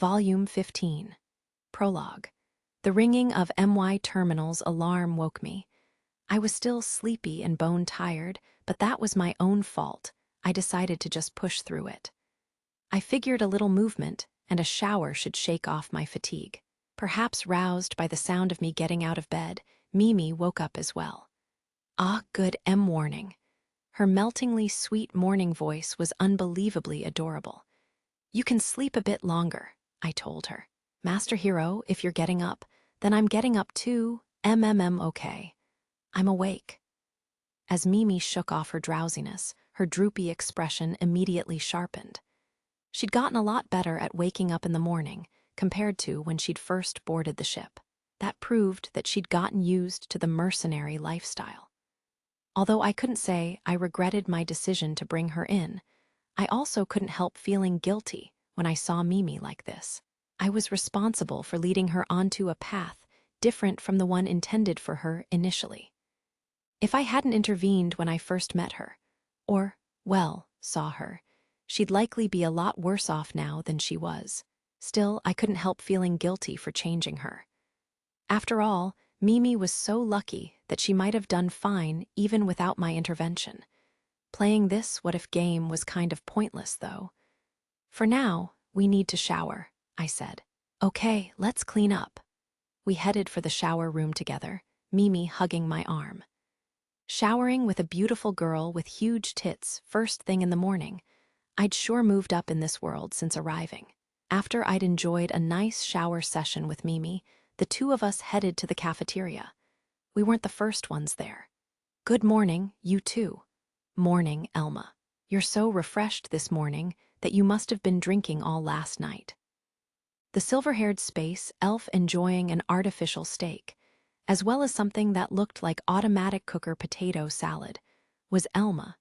Volume 15. Prologue. The ringing of MY Terminal's alarm woke me. I was still sleepy and bone-tired, but that was my own fault. I decided to just push through it. I figured a little movement and a shower should shake off my fatigue. Perhaps roused by the sound of me getting out of bed, Mimi woke up as well. Ah, good warning. Her meltingly sweet morning voice was unbelievably adorable. You can sleep a bit longer, I told her. Master Hero, if you're getting up, then I'm getting up too. Okay. I'm awake. As Mimi shook off her drowsiness, her droopy expression immediately sharpened. She'd gotten a lot better at waking up in the morning compared to when she'd first boarded the ship. That proved that she'd gotten used to the mercenary lifestyle. Although I couldn't say I regretted my decision to bring her in, I also couldn't help feeling guilty when I saw Mimi like this. I was responsible for leading her onto a path different from the one intended for her initially. If I hadn't intervened when I first met her, or, well, saw her, she'd likely be a lot worse off now than she was. Still, I couldn't help feeling guilty for changing her. After all, Mimi was so lucky that she might have done fine even without my intervention. Playing this what-if game was kind of pointless, though. For now, we need to shower, I said. Okay, let's clean up. We headed for the shower room together, Mimi hugging my arm. Showering with a beautiful girl with huge tits first thing in the morning, I'd sure moved up in this world since arriving. After I'd enjoyed a nice shower session with Mimi, the two of us headed to the cafeteria. We weren't the first ones there. Good morning, you too. Morning, Elma. You're so refreshed this morning that you must have been drinking all last night. The silver-haired space elf enjoying an artificial steak, as well as something that looked like automatic cooker potato salad, was Elma,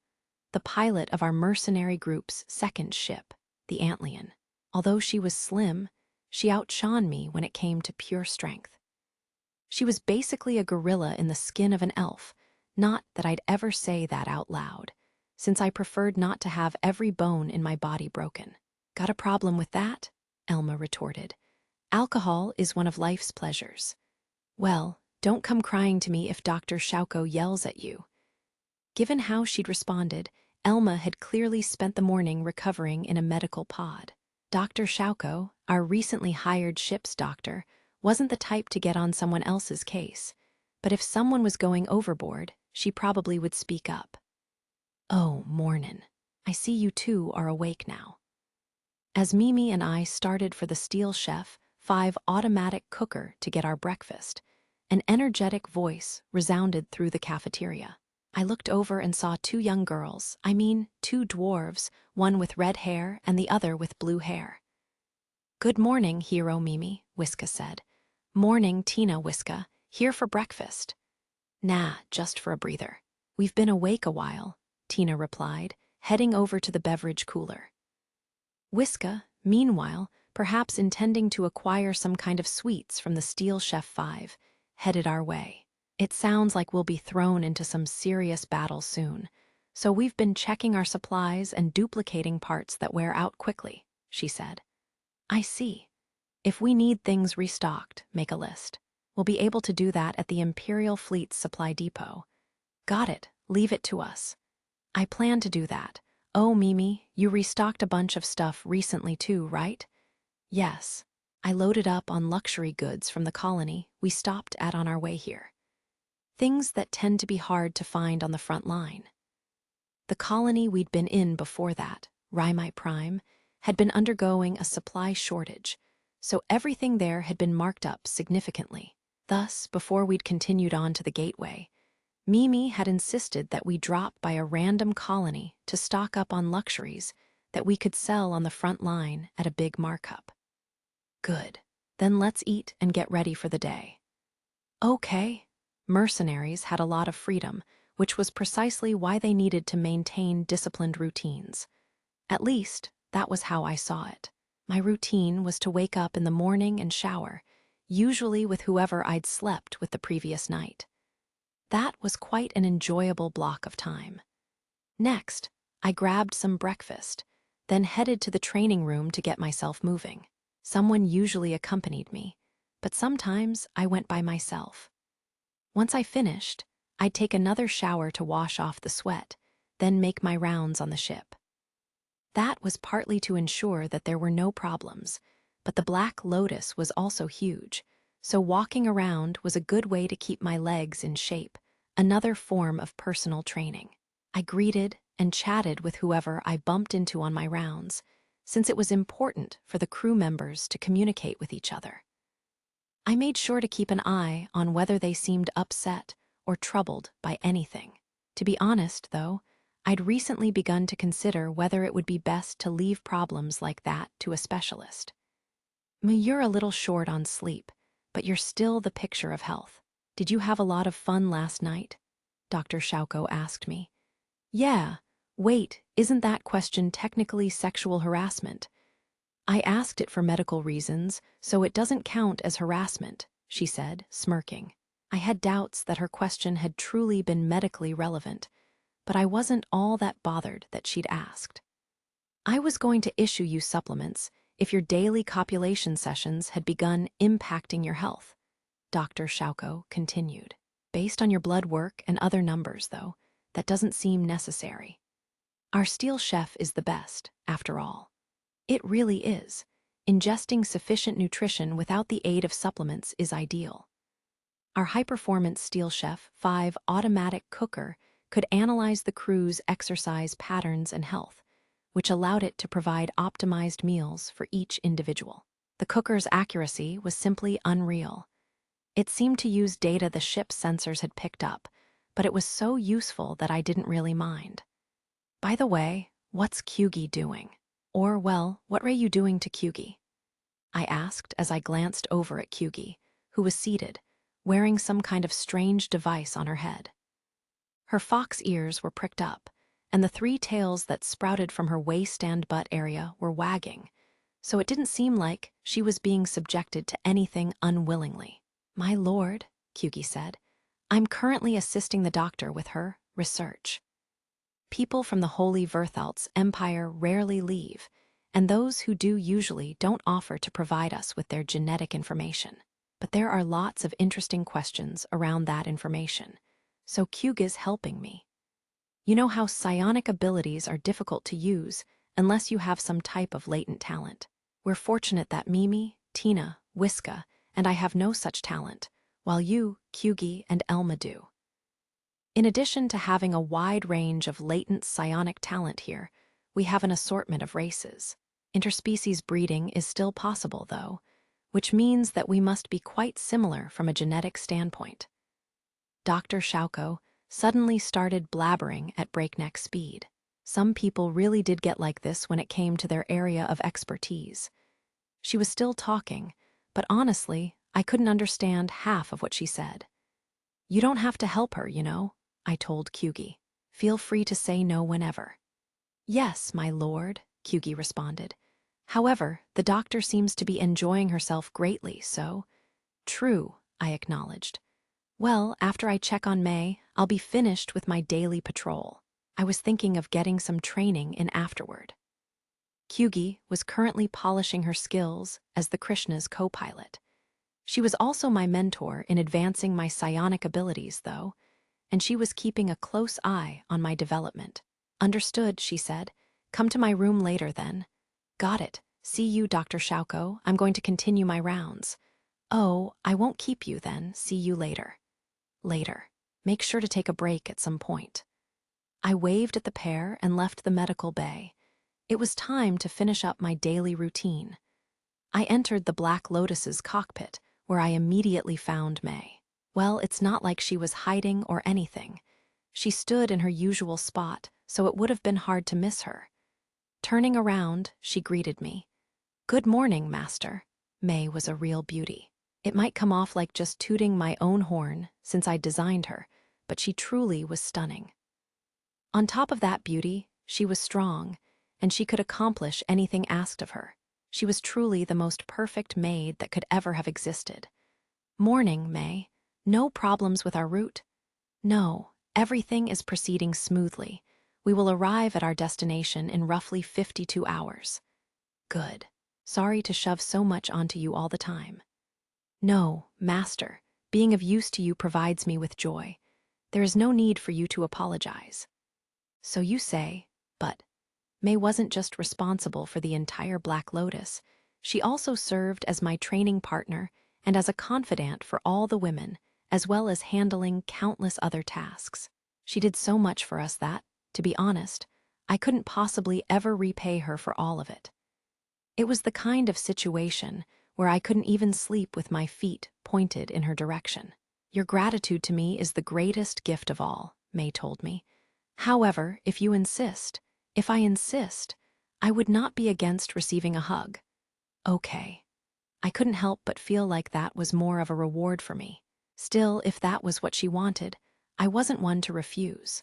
the pilot of our mercenary group's second ship, the Antlion. Although she was slim, she outshone me when it came to pure strength. She was basically a gorilla in the skin of an elf, not that I'd ever say that out loud, since I preferred not to have every bone in my body broken. Got a problem with that? Elma retorted. Alcohol is one of life's pleasures. Well, don't come crying to me if Dr. Shauko yells at you. Given how she'd responded, Elma had clearly spent the morning recovering in a medical pod. Dr. Shauko, our recently hired ship's doctor, wasn't the type to get on someone else's case, but if someone was going overboard, she probably would speak up. Oh, mornin'. I see you two are awake now. As Mimi and I started for the Steel Chef 5 automatic cooker to get our breakfast, an energetic voice resounded through the cafeteria. I looked over and saw 2 young girls, 2 dwarves, one with red hair and the other with blue hair. Good morning, Hero Mimi, Whiska said. Morning, Tina Whiska, here for breakfast. Nah, just for a breather. We've been awake a while, Tina replied, heading over to the beverage cooler. Whiska, meanwhile, perhaps intending to acquire some kind of sweets from the Steel Chef 5, headed our way. It sounds like we'll be thrown into some serious battle soon, so we've been checking our supplies and duplicating parts that wear out quickly, she said. I see. If we need things restocked, make a list. We'll be able to do that at the Imperial Fleet's supply depot. Got it. Leave it to us. I plan to do that. Oh, Mimi, you restocked a bunch of stuff recently too, right? Yes. I loaded up on luxury goods from the colony we stopped at on our way here. Things that tend to be hard to find on the front line. The colony we'd been in before that, Rhymi Prime, had been undergoing a supply shortage, so everything there had been marked up significantly. Thus, before we'd continued on to the gateway, Mimi had insisted that we drop by a random colony to stock up on luxuries that we could sell on the front line at a big markup. Good. Then let's eat and get ready for the day. Okay. Mercenaries had a lot of freedom, which was precisely why they needed to maintain disciplined routines. At least, that was how I saw it. My routine was to wake up in the morning and shower, usually with whoever I'd slept with the previous night. That was quite an enjoyable block of time. Next, I grabbed some breakfast, then headed to the training room to get myself moving. Someone usually accompanied me, but sometimes I went by myself. Once I finished, I'd take another shower to wash off the sweat, then make my rounds on the ship. That was partly to ensure that there were no problems, but the Black Lotus was also huge, so walking around was a good way to keep my legs in shape, another form of personal training. I greeted and chatted with whoever I bumped into on my rounds, since it was important for the crew members to communicate with each other. I made sure to keep an eye on whether they seemed upset or troubled by anything. To be honest, though, I'd recently begun to consider whether it would be best to leave problems like that to a specialist. You're a little short on sleep, but you're still the picture of health. Did you have a lot of fun last night? Dr. Shauko asked me. Yeah. Wait, isn't that question technically sexual harassment? I asked it for medical reasons, so it doesn't count as harassment, she said, smirking. I had doubts that her question had truly been medically relevant, but I wasn't all that bothered that she'd asked. I was going to issue you supplements if your daily copulation sessions had begun impacting your health, Dr. Shauko continued. Based on your blood work and other numbers, though, that doesn't seem necessary. Our steel chef is the best, after all. It really is. Ingesting sufficient nutrition without the aid of supplements is ideal. Our high-performance Steel Chef 5 automatic cooker could analyze the crew's exercise patterns and health, which allowed it to provide optimized meals for each individual. The cooker's accuracy was simply unreal. It seemed to use data the ship's sensors had picked up, but it was so useful that I didn't really mind. By the way, what's Kyugi doing? Or, well, what are you doing to Kyugi? I asked as I glanced over at Kyugi, who was seated, wearing some kind of strange device on her head. Her fox ears were pricked up, and the 3 tails that sprouted from her waist and butt area were wagging, so it didn't seem like she was being subjected to anything unwillingly. My lord, Kyugi said, I'm currently assisting the doctor with her research. People from the Holy Verthalt's empire rarely leave, and those who do usually don't offer to provide us with their genetic information. But there are lots of interesting questions around that information, so Kyugi's helping me. You know how psionic abilities are difficult to use unless you have some type of latent talent. We're fortunate that Mimi, Tina, Whiska, and I have no such talent, while you, Kyugi, and Elma do. In addition to having a wide range of latent psionic talent here, we have an assortment of races. Interspecies breeding is still possible, though, which means that we must be quite similar from a genetic standpoint. Dr. Shauko suddenly started blabbering at breakneck speed. Some people really did get like this when it came to their area of expertise. She was still talking, but honestly, I couldn't understand half of what she said. You don't have to help her, you know, I told Kyugi. Feel free to say no whenever. Yes, my lord, Kyugi responded. However, the doctor seems to be enjoying herself greatly, so... True, I acknowledged. Well, after I check on May, I'll be finished with my daily patrol. I was thinking of getting some training in afterward. Kyugi was currently polishing her skills as the Krishna's co-pilot. She was also my mentor in advancing my psionic abilities, though, and she was keeping a close eye on my development. Understood, she said. Come to my room later, then. Got it. See you, Dr. Shauko. I'm going to continue my rounds. Oh, I won't keep you then. See you later. Later. Make sure to take a break at some point. I waved at the pair and left the medical bay. It was time to finish up my daily routine. I entered the Black Lotus's cockpit, where I immediately found May. Well, it's not like she was hiding or anything. She stood in her usual spot, so it would have been hard to miss her. Turning around, she greeted me. Good morning, master. May was a real beauty. It might come off like just tooting my own horn, since I designed her, but she truly was stunning. On top of that beauty, she was strong, and she could accomplish anything asked of her. She was truly the most perfect maid that could ever have existed. Morning, May. No problems with our route? No, everything is proceeding smoothly. We will arrive at our destination in roughly 52 hours. Good. Sorry to shove so much onto you all the time. No, master, being of use to you provides me with joy. There is no need for you to apologize. So you say, but May wasn't just responsible for the entire Black Lotus. She also served as my training partner and as a confidant for all the women, as well as handling countless other tasks. She did so much for us that, to be honest, I couldn't possibly ever repay her for all of it. It was the kind of situation where I couldn't even sleep with my feet pointed in her direction. Your gratitude to me is the greatest gift of all, May told me. However, if I insist, I would not be against receiving a hug. Okay. I couldn't help but feel like that was more of a reward for me. Still, if that was what she wanted, I wasn't one to refuse.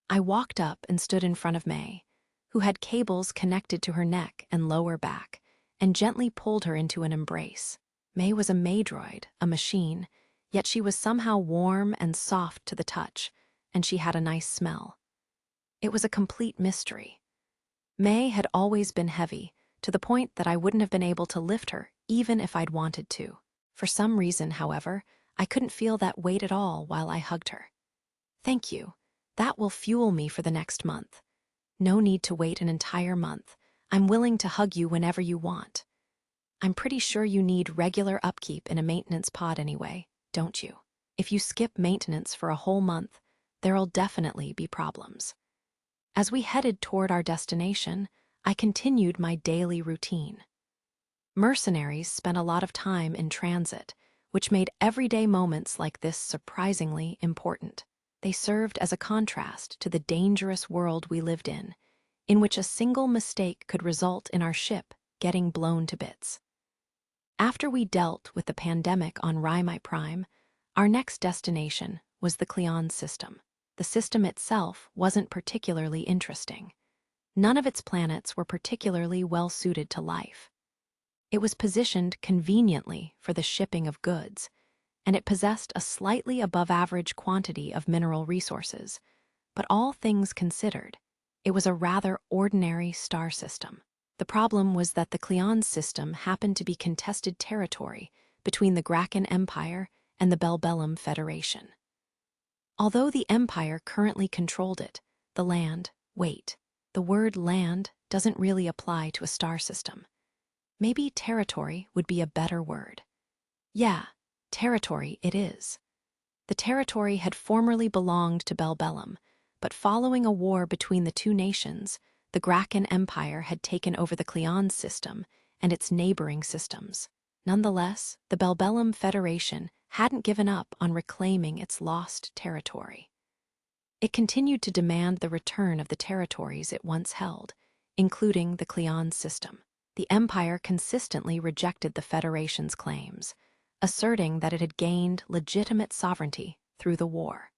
I walked up and stood in front of May, who had cables connected to her neck and lower back, and gently pulled her into an embrace. May was a Maydroid, a machine, yet she was somehow warm and soft to the touch, and she had a nice smell. It was a complete mystery. May had always been heavy, to the point that I wouldn't have been able to lift her, even if I'd wanted to. For some reason, however, I couldn't feel that weight at all while I hugged her. Thank you. That will fuel me for the next month. No need to wait an entire month. I'm willing to hug you whenever you want. I'm pretty sure you need regular upkeep in a maintenance pod anyway, don't you? If you skip maintenance for a whole month, there'll definitely be problems. As we headed toward our destination, I continued my daily routine. Mercenaries spent a lot of time in transit, which made everyday moments like this surprisingly important. They served as a contrast to the dangerous world we lived in which a single mistake could result in our ship getting blown to bits. After we dealt with the pandemic on Rhymi Prime, our next destination was the Cleon system. The system itself wasn't particularly interesting. None of its planets were particularly well-suited to life. It was positioned conveniently for the shipping of goods, and it possessed a slightly above-average quantity of mineral resources. But all things considered, it was a rather ordinary star system. The problem was that the Cleon system happened to be contested territory between the Graken Empire and the Belbellum Federation. Although the Empire currently controlled it, the word land doesn't really apply to a star system. Maybe territory would be a better word. Yeah, territory it is. The territory had formerly belonged to Belbellum, but following a war between the two nations, the Graken Empire had taken over the Cleon system and its neighboring systems. Nonetheless, the Belbellum Federation hadn't given up on reclaiming its lost territory. It continued to demand the return of the territories it once held, including the Cleon system. The Empire consistently rejected the Federation's claims, asserting that it had gained legitimate sovereignty through the war.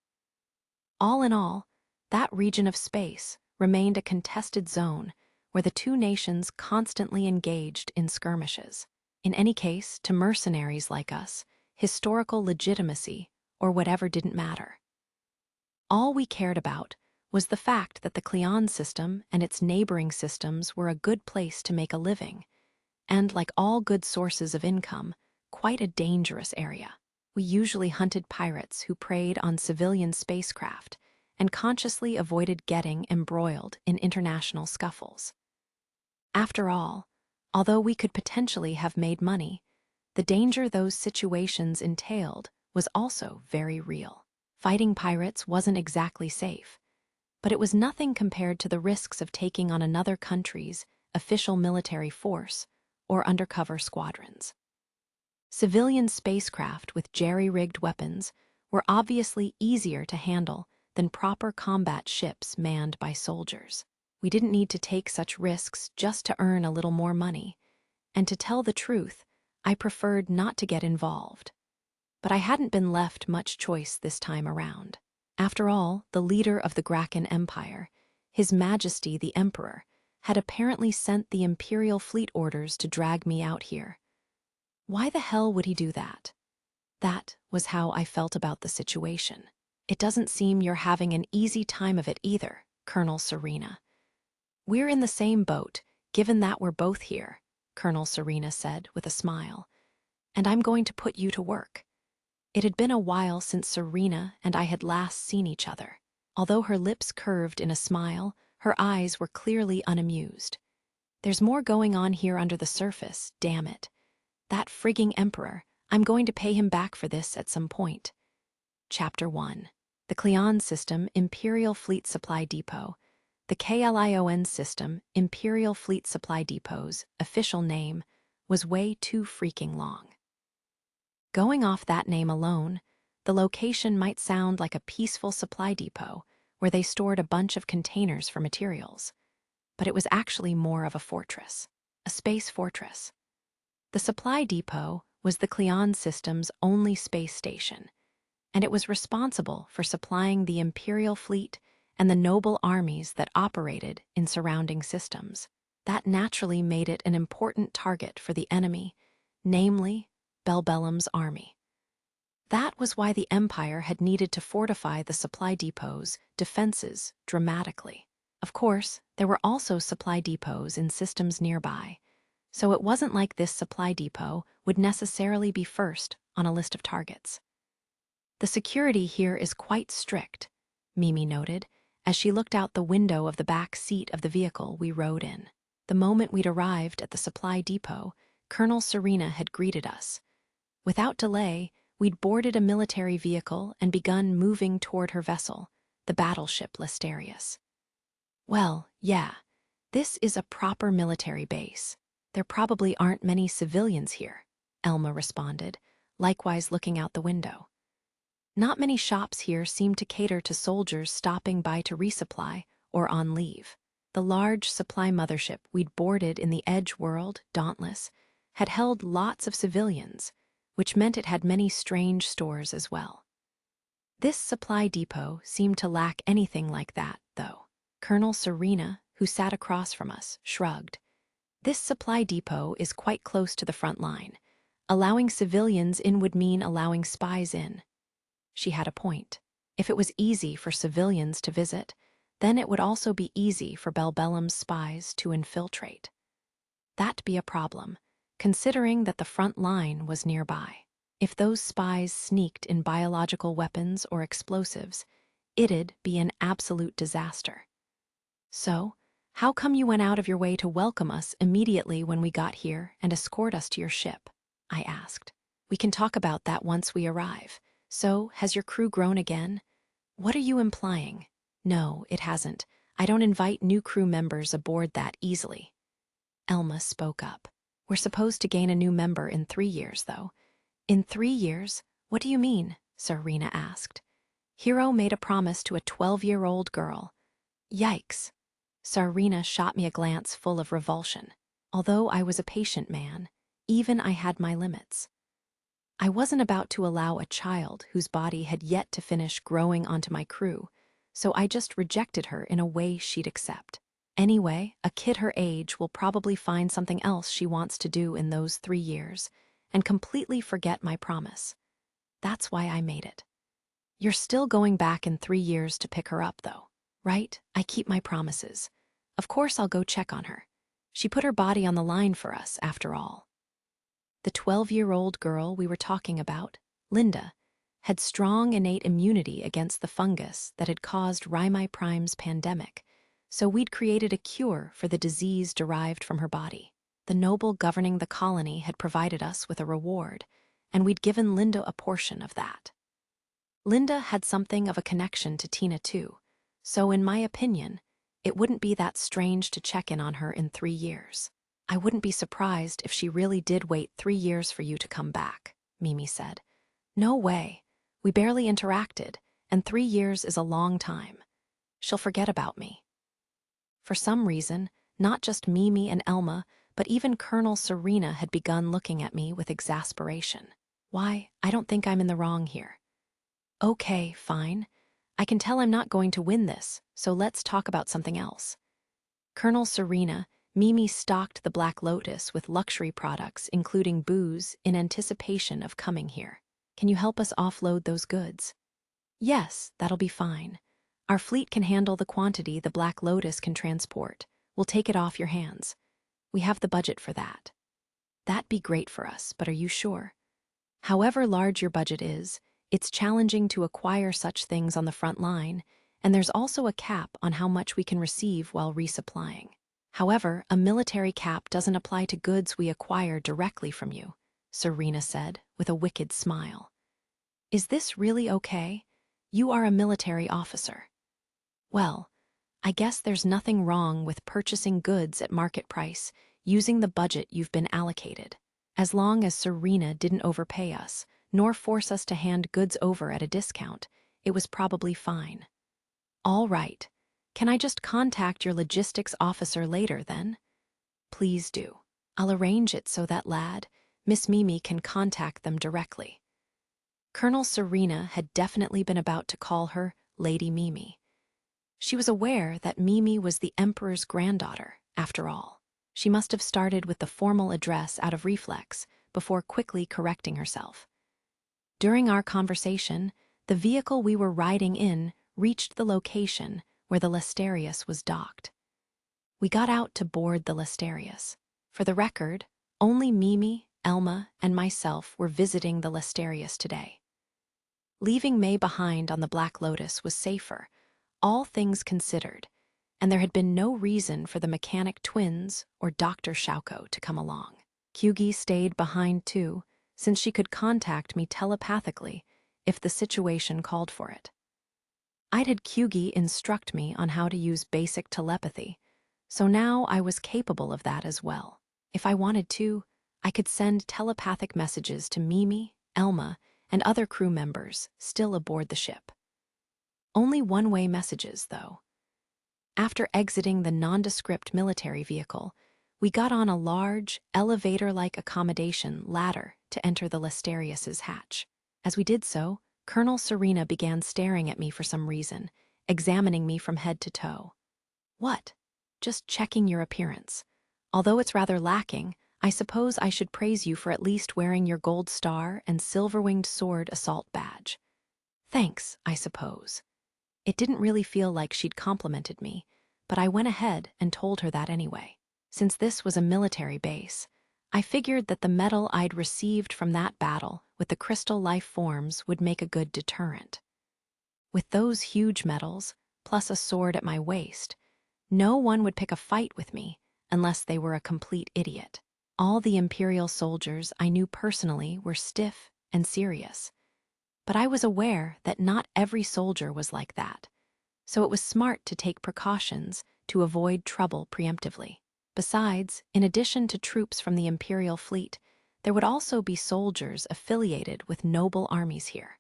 All in all, that region of space remained a contested zone where the two nations constantly engaged in skirmishes. In any case, to mercenaries like us, historical legitimacy or whatever didn't matter. All we cared about was the fact that the Cleon system and its neighboring systems were a good place to make a living, and like all good sources of income, quite a dangerous area. We usually hunted pirates who preyed on civilian spacecraft and consciously avoided getting embroiled in international scuffles. After all, although we could potentially have made money, the danger those situations entailed was also very real. Fighting pirates wasn't exactly safe, but it was nothing compared to the risks of taking on another country's official military force or undercover squadrons. Civilian spacecraft with jerry-rigged weapons were obviously easier to handle than proper combat ships manned by soldiers. We didn't need to take such risks just to earn a little more money, and to tell the truth, I preferred not to get involved. But I hadn't been left much choice this time around. After all, the leader of the Graken Empire, His Majesty the Emperor, had apparently sent the Imperial fleet orders to drag me out here. Why the hell would he do that? That was how I felt about the situation. It doesn't seem you're having an easy time of it either, Colonel Serena. We're in the same boat, given that we're both here. Colonel Serena said with a smile. "And I'm going to put you to work." It had been a while since Serena and I had last seen each other. Although her lips curved in a smile, her eyes were clearly unamused. "There's more going on here under the surface, damn it. That frigging emperor, I'm going to pay him back for this at some point." Chapter 1. The Cleon System Imperial Fleet Supply Depot. The KLION System Imperial Fleet Supply Depot's official name was way too freaking long. Going off that name alone, the location might sound like a peaceful supply depot where they stored a bunch of containers for materials. But it was actually more of a fortress, a space fortress. The supply depot was the Cleon System's only space station, and it was responsible for supplying the Imperial fleet and the noble armies that operated in surrounding systems. That naturally made it an important target for the enemy, namely Belbellum's army. That was why the Empire had needed to fortify the supply depot's defenses dramatically. Of course, there were also supply depots in systems nearby, so it wasn't like this supply depot would necessarily be first on a list of targets. "The security here is quite strict," Mimi noted, as she looked out the window of the back seat of the vehicle we rode in. The moment we'd arrived at the supply depot, Colonel Serena had greeted us. Without delay, we'd boarded a military vehicle and begun moving toward her vessel, the battleship Lestarius. "Well, yeah, this is a proper military base. There probably aren't many civilians here," Elma responded, likewise looking out the window. "Not many shops here seem to cater to soldiers stopping by to resupply or on leave." The large supply mothership we'd boarded in the Edge world, Dauntless, had held lots of civilians, which meant it had many strange stores as well. This supply depot seemed to lack anything like that, though. Colonel Serena, who sat across from us, shrugged. "This supply depot is quite close to the front line. Allowing civilians in would mean allowing spies in." She had a point. If it was easy for civilians to visit, then it would also be easy for Belbellum's spies to infiltrate. That'd be a problem, considering that the front line was nearby. If those spies sneaked in biological weapons or explosives, it'd be an absolute disaster. "So, how come you went out of your way to welcome us immediately when we got here and escort us to your ship?" I asked. "We can talk about that once we arrive. So, has your crew grown again?" "What are you implying?" "No, it hasn't. I don't invite new crew members aboard that easily." Elma spoke up. "We're supposed to gain a new member in 3 years, though." "In 3 years? What do you mean?" Serena asked. "Hero made a promise to a 12-year-old girl." Yikes. Serena shot me a glance full of revulsion. Although I was a patient man, even I had my limits. I wasn't about to allow a child whose body had yet to finish growing onto my crew, so I just rejected her in a way she'd accept. Anyway, a kid her age will probably find something else she wants to do in those 3 years and completely forget my promise. That's why I made it. You're still going back in 3 years to pick her up, though, right? I keep my promises. Of course I'll go check on her. She put her body on the line for us, after all. The 12-year-old girl we were talking about, Linda, had strong innate immunity against the fungus that had caused Rimi Prime's pandemic, so we'd created a cure for the disease derived from her body. The noble governing the colony had provided us with a reward, and we'd given Linda a portion of that. Linda had something of a connection to Tina too, so in my opinion, it wouldn't be that strange to check in on her in 3 years. "I wouldn't be surprised if she really did wait 3 years for you to come back," Mimi said. "No way. We barely interacted, and 3 years is a long time. She'll forget about me." For some reason, not just Mimi and Elma, but even Colonel Serena had begun looking at me with exasperation. "Why, I don't think I'm in the wrong here." "Okay, fine. I can tell I'm not going to win this, so let's talk about something else." Colonel Serena, Mimi stocked the Black Lotus with luxury products, including booze, in anticipation of coming here. "Can you help us offload those goods?" "Yes, that'll be fine. Our fleet can handle the quantity the Black Lotus can transport. We'll take it off your hands. We have the budget for that." That'd be great for us, but are you sure? However large your budget is, it's challenging to acquire such things on the front line, and there's also a cap on how much we can receive while resupplying. However, a military cap doesn't apply to goods we acquire directly from you, Serena said, with a wicked smile. Is this really okay? You are a military officer. Well, I guess there's nothing wrong with purchasing goods at market price using the budget you've been allocated, as long as Serena didn't overpay us, nor force us to hand goods over at a discount. It was probably fine. All right. Can I just contact your logistics officer later, then? Please do. I'll arrange it so that lad, Miss Mimi, can contact them directly. Colonel Serena had definitely been about to call her Lady Mimi. She was aware that Mimi was the Emperor's granddaughter, after all. She must have started with the formal address out of reflex before quickly correcting herself. During our conversation, the vehicle we were riding in reached the location where the Lesterius was docked. We got out to board the Lesterius. For the record, only Mimi, Elma, and myself were visiting the Lesterius today. Leaving May behind on the Black Lotus was safer, all things considered, and there had been no reason for the mechanic twins or Dr. Shauko to come along. Kyugi stayed behind too, since she could contact me telepathically if the situation called for it. I'd had Kyugi instruct me on how to use basic telepathy, so now I was capable of that as well. If I wanted to, I could send telepathic messages to Mimi, Elma, and other crew members still aboard the ship. Only one-way messages, though. After exiting the nondescript military vehicle, we got on a large, elevator-like accommodation ladder to enter the Lesterius's hatch. As we did so, Colonel Serena began staring at me for some reason, examining me from head to toe. What? Just checking your appearance. Although it's rather lacking, I suppose I should praise you for at least wearing your gold star and silver-winged sword assault badge. Thanks, I suppose. It didn't really feel like she'd complimented me, but I went ahead and told her that anyway. Since this was a military base, I figured that the medal I'd received from that battle with the crystal life forms would make a good deterrent. With those huge medals, plus a sword at my waist, no one would pick a fight with me unless they were a complete idiot. All the Imperial soldiers I knew personally were stiff and serious, but I was aware that not every soldier was like that, so it was smart to take precautions to avoid trouble preemptively. Besides, in addition to troops from the Imperial fleet, there would also be soldiers affiliated with noble armies here.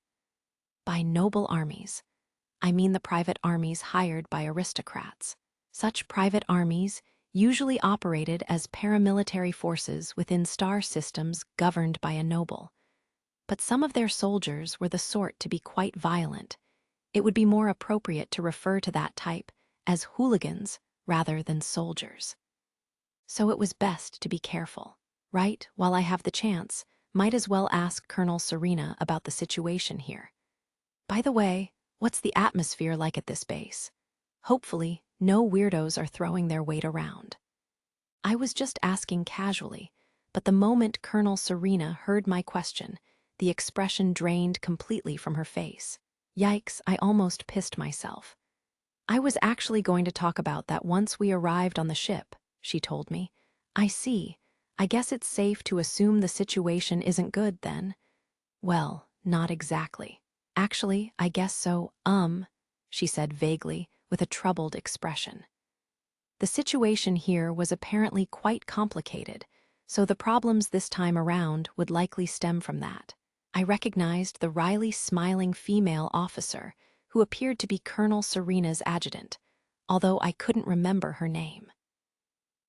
By noble armies, I mean the private armies hired by aristocrats. Such private armies usually operated as paramilitary forces within star systems governed by a noble. But some of their soldiers were the sort to be quite violent. It would be more appropriate to refer to that type as hooligans rather than soldiers. So it was best to be careful. Right, while I have the chance, might as well ask Colonel Serena about the situation here. By the way, what's the atmosphere like at this base? Hopefully, no weirdos are throwing their weight around. I was just asking casually, but the moment Colonel Serena heard my question, the expression drained completely from her face. Yikes, I almost pissed myself. I was actually going to talk about that once we arrived on the ship, she told me. I see. I guess it's safe to assume the situation isn't good then. Well, not exactly. Actually, I guess so, she said vaguely, with a troubled expression. The situation here was apparently quite complicated, so the problems this time around would likely stem from that. I recognized the wryly smiling female officer who appeared to be Colonel Serena's adjutant, although I couldn't remember her name.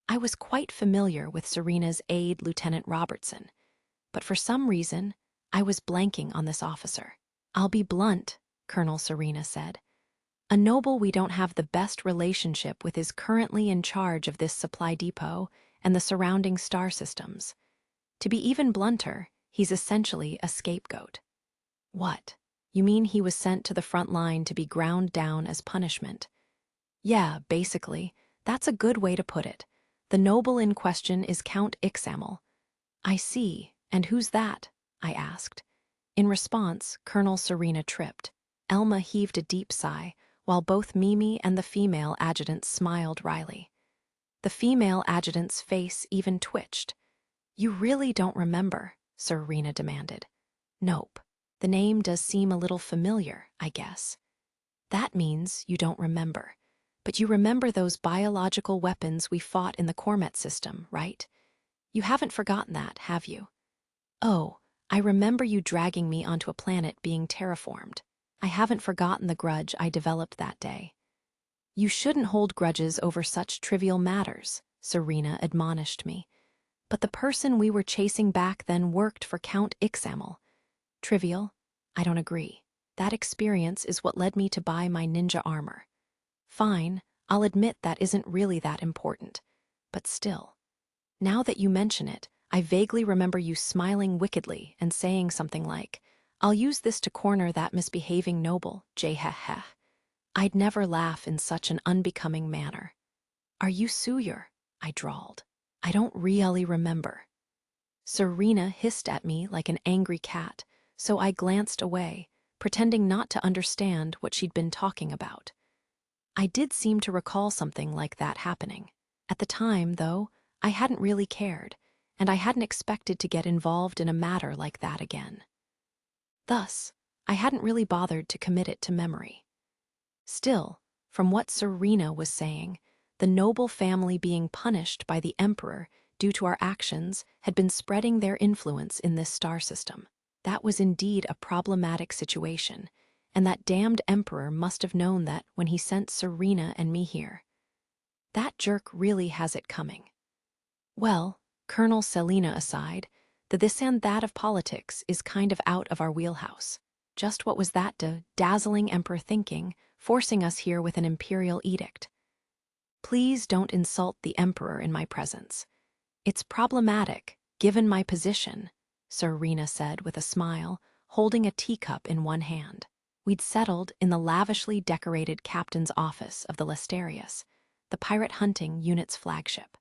I was quite familiar with Serena's aide, Lieutenant Robertson, but for some reason, I was blanking on this officer. I'll be blunt, Colonel Serena said. A noble we don't have the best relationship with is currently in charge of this supply depot and the surrounding star systems. To be even blunter, he's essentially a scapegoat. What? You mean he was sent to the front line to be ground down as punishment? Yeah, basically, that's a good way to put it. The noble in question is Count Ixamel. I see. And who's that? I asked. In response, Colonel Serena tripped. Elma heaved a deep sigh, while both Mimi and the female adjutant smiled wryly. The female adjutant's face even twitched. You really don't remember? Serena demanded. Nope. The name does seem a little familiar, I guess. That means you don't remember. But you remember those biological weapons we fought in the Cormet system, right? You haven't forgotten that, have you? Oh, I remember you dragging me onto a planet being terraformed. I haven't forgotten the grudge I developed that day. You shouldn't hold grudges over such trivial matters, Serena admonished me. But the person we were chasing back then worked for Count Ixamel. Trivial? I don't agree. That experience is what led me to buy my ninja armor. Fine, I'll admit that isn't really that important. But still. Now that you mention it, I vaguely remember you smiling wickedly and saying something like, I'll use this to corner that misbehaving noble, jheh. I'd never laugh in such an unbecoming manner. Are you Suyur? I drawled. I don't really remember. Serena hissed at me like an angry cat, so I glanced away, pretending not to understand what she'd been talking about. I did seem to recall something like that happening. At the time, though, I hadn't really cared, and I hadn't expected to get involved in a matter like that again. Thus, I hadn't really bothered to commit it to memory. Still, from what Serena was saying, the noble family being punished by the Emperor due to our actions had been spreading their influence in this star system. That was indeed a problematic situation, and that damned Emperor must have known that when he sent Serena and me here. That jerk really has it coming. Well, Colonel Selina aside, the this and that of politics is kind of out of our wheelhouse. Just what was that dazzling Emperor thinking, forcing us here with an imperial edict? Please don't insult the Emperor in my presence. It's problematic, given my position, Serena said with a smile, holding a teacup in one hand. We'd settled in the lavishly decorated captain's office of the Lestarius, the pirate hunting unit's flagship.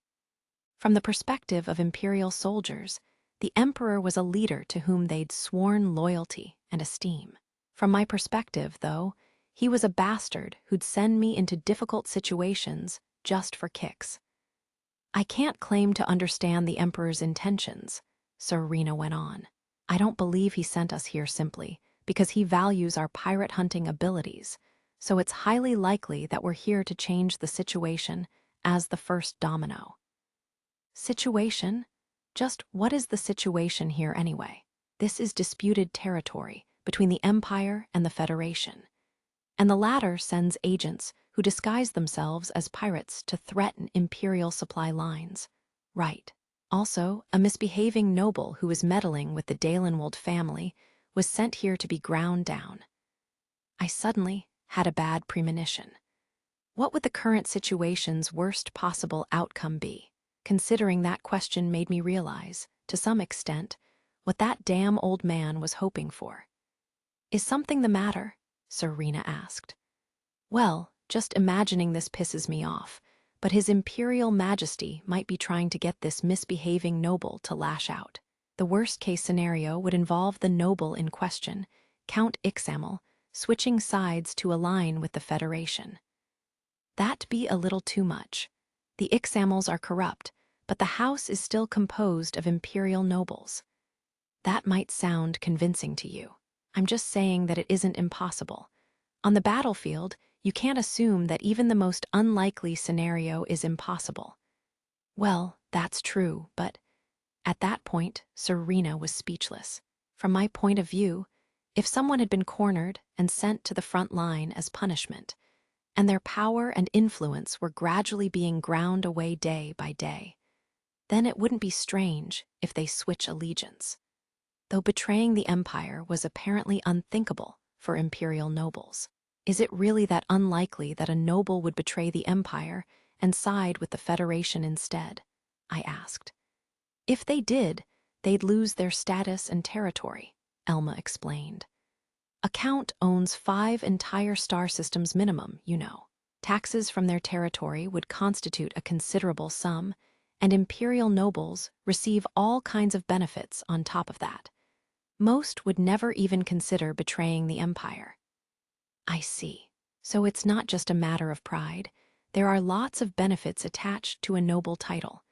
From the perspective of imperial soldiers, the Emperor was a leader to whom they'd sworn loyalty and esteem. From my perspective, though, he was a bastard who'd send me into difficult situations just for kicks. I can't claim to understand the Emperor's intentions, Serena went on. I don't believe he sent us here simply because he values our pirate hunting abilities, so it's highly likely that we're here to change the situation as the first domino. Situation? Just what is the situation here anyway? This is disputed territory between the Empire and the Federation, and the latter sends agents who disguise themselves as pirates to threaten imperial supply lines. Right. Also, a misbehaving noble who was meddling with the Dalenwold family was sent here to be ground down. I suddenly had a bad premonition. What would the current situation's worst possible outcome be? Considering that question made me realize, to some extent, what that damn old man was hoping for. Is something the matter? Serena asked. Well, just imagining this pisses me off, but His Imperial Majesty might be trying to get this misbehaving noble to lash out. The worst-case scenario would involve the noble in question, Count Ixamel, switching sides to align with the Federation. That'd be a little too much. The Ixamels are corrupt, but the house is still composed of imperial nobles. That might sound convincing to you. I'm just saying that it isn't impossible. On the battlefield, you can't assume that even the most unlikely scenario is impossible. Well, that's true, but at that point, Serena was speechless. From my point of view, if someone had been cornered and sent to the front line as punishment, and their power and influence were gradually being ground away day by day, then it wouldn't be strange if they switch allegiance. Though betraying the Empire was apparently unthinkable for imperial nobles. Is it really that unlikely that a noble would betray the Empire and side with the Federation instead? I asked. If they did, they'd lose their status and territory, Elma explained. A count owns 5 entire star systems minimum, you know. Taxes from their territory would constitute a considerable sum, and imperial nobles receive all kinds of benefits on top of that. Most would never even consider betraying the empire. I see. So it's not just a matter of pride. There are lots of benefits attached to a noble title.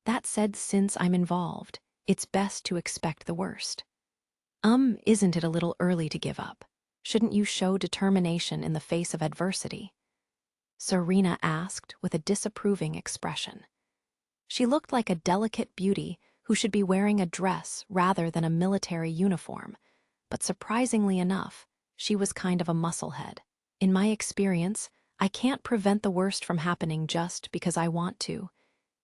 That said, since I'm involved, it's best to expect the worst. Isn't it a little early to give up? Shouldn't you show determination in the face of adversity? Serena asked with a disapproving expression. She looked like a delicate beauty who should be wearing a dress rather than a military uniform, but surprisingly enough, she was kind of a musclehead. In my experience, I can't prevent the worst from happening just because I want to.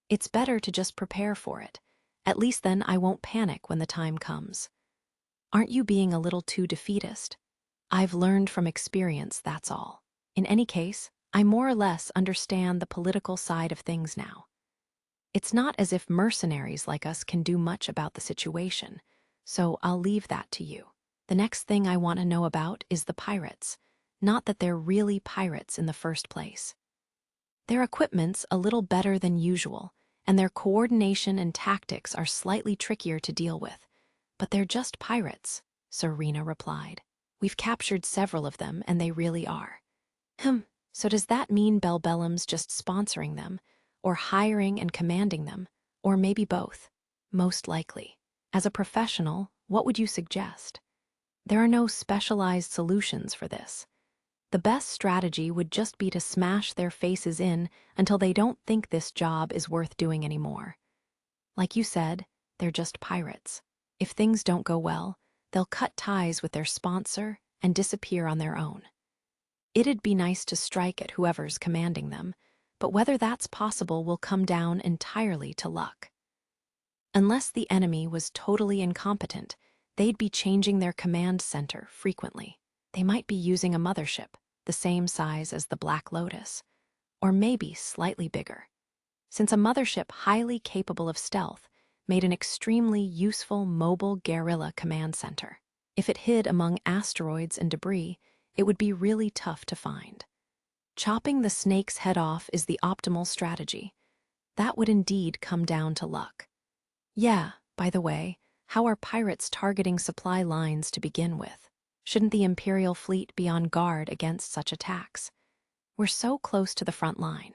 It's better to just prepare for it. At least then I won't panic when the time comes. Aren't you being a little too defeatist? I've learned from experience, that's all. In any case, I more or less understand the political side of things now. It's not as if mercenaries like us can do much about the situation, so I'll leave that to you. The next thing I want to know about is the pirates. Not that they're really pirates in the first place. Their equipment's a little better than usual, and their coordination and tactics are slightly trickier to deal with. But they're just pirates, Serena replied. We've captured several of them, and they really are. So does that mean Bellbellum's just sponsoring them, or hiring and commanding them, or maybe both? Most likely. As a professional, what would you suggest? There are no specialized solutions for this. The best strategy would just be to smash their faces in until they don't think this job is worth doing anymore. Like you said, they're just pirates. If things don't go well, they'll cut ties with their sponsor and disappear on their own. It'd be nice to strike at whoever's commanding them, but whether that's possible will come down entirely to luck. Unless the enemy was totally incompetent, they'd be changing their command center frequently. They might be using a mothership, the same size as the Black Lotus, or maybe slightly bigger. Since a mothership highly capable of stealth made an extremely useful mobile guerrilla command center. If it hid among asteroids and debris, it would be really tough to find. Chopping the snake's head off is the optimal strategy. That would indeed come down to luck. Yeah, by the way, how are pirates targeting supply lines to begin with? Shouldn't the Imperial fleet be on guard against such attacks? We're so close to the front line.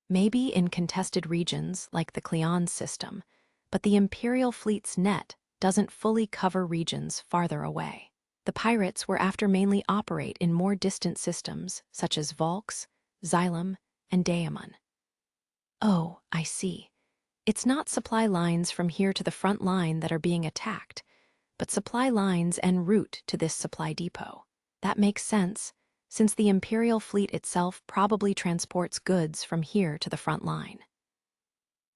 Maybe in contested regions like the Cleon system, but the Imperial fleet's net doesn't fully cover regions farther away. The pirates were after mainly operate in more distant systems such as Volks, Xylem, and Daemon. Oh, I see. It's not supply lines from here to the front line that are being attacked, but supply lines en route to this supply depot. That makes sense, since the Imperial fleet itself probably transports goods from here to the front line.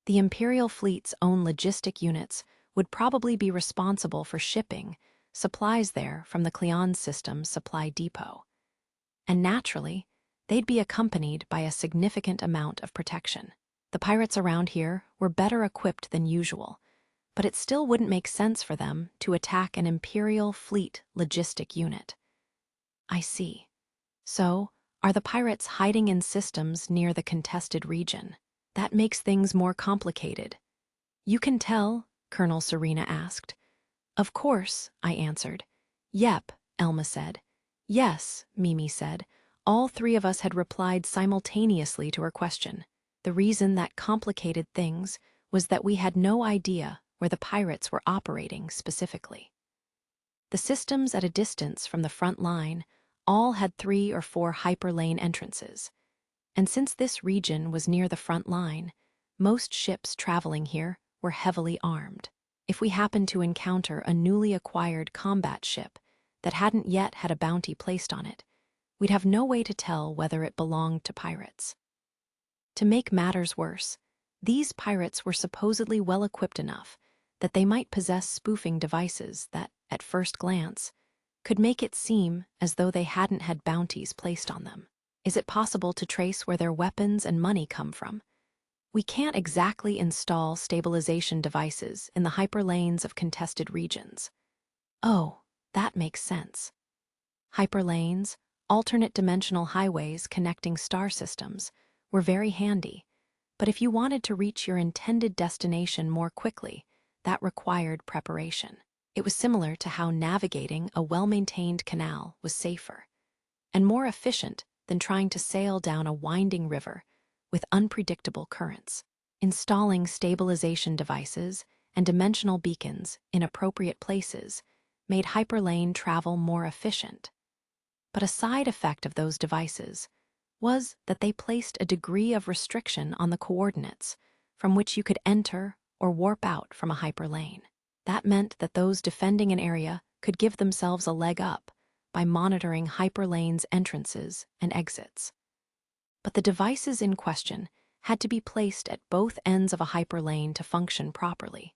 The Imperial fleet's own logistic units would probably be responsible for shipping supplies there from the Cleon system's supply depot. And naturally, they'd be accompanied by a significant amount of protection. The pirates around here were better equipped than usual, but it still wouldn't make sense for them to attack an Imperial fleet logistic unit. I see. So, are the pirates hiding in systems near the contested region? That makes things more complicated. You can tell, Colonel Serena asked. Of course, I answered. Yep, Elma said. Yes, Mimi said. All three of us had replied simultaneously to her question. The reason that complicated things was that we had no idea where the pirates were operating specifically. The systems at a distance from the front line all had 3 or 4 hyperlane entrances, and since this region was near the front line, most ships traveling here were heavily armed. If we happened to encounter a newly acquired combat ship that hadn't yet had a bounty placed on it, we'd have no way to tell whether it belonged to pirates. To make matters worse, these pirates were supposedly well-equipped enough that they might possess spoofing devices that, at first glance, could make it seem as though they hadn't had bounties placed on them. Is it possible to trace where their weapons and money come from? We can't exactly install stabilization devices in the hyperlanes of contested regions. Oh, that makes sense. Hyperlanes, alternate dimensional highways connecting star systems, were very handy, But if you wanted to reach your intended destination more quickly, that required preparation. It was similar to how navigating a well-maintained canal was safer and more efficient than trying to sail down a winding river with unpredictable currents. Installing stabilization devices and dimensional beacons in appropriate places made hyperlane travel more efficient. But a side effect of those devices was that they placed a degree of restriction on the coordinates from which you could enter or warp out from a hyperlane. That meant that those defending an area could give themselves a leg up by monitoring hyperlanes' entrances and exits. But the devices in question had to be placed at both ends of a hyperlane to function properly,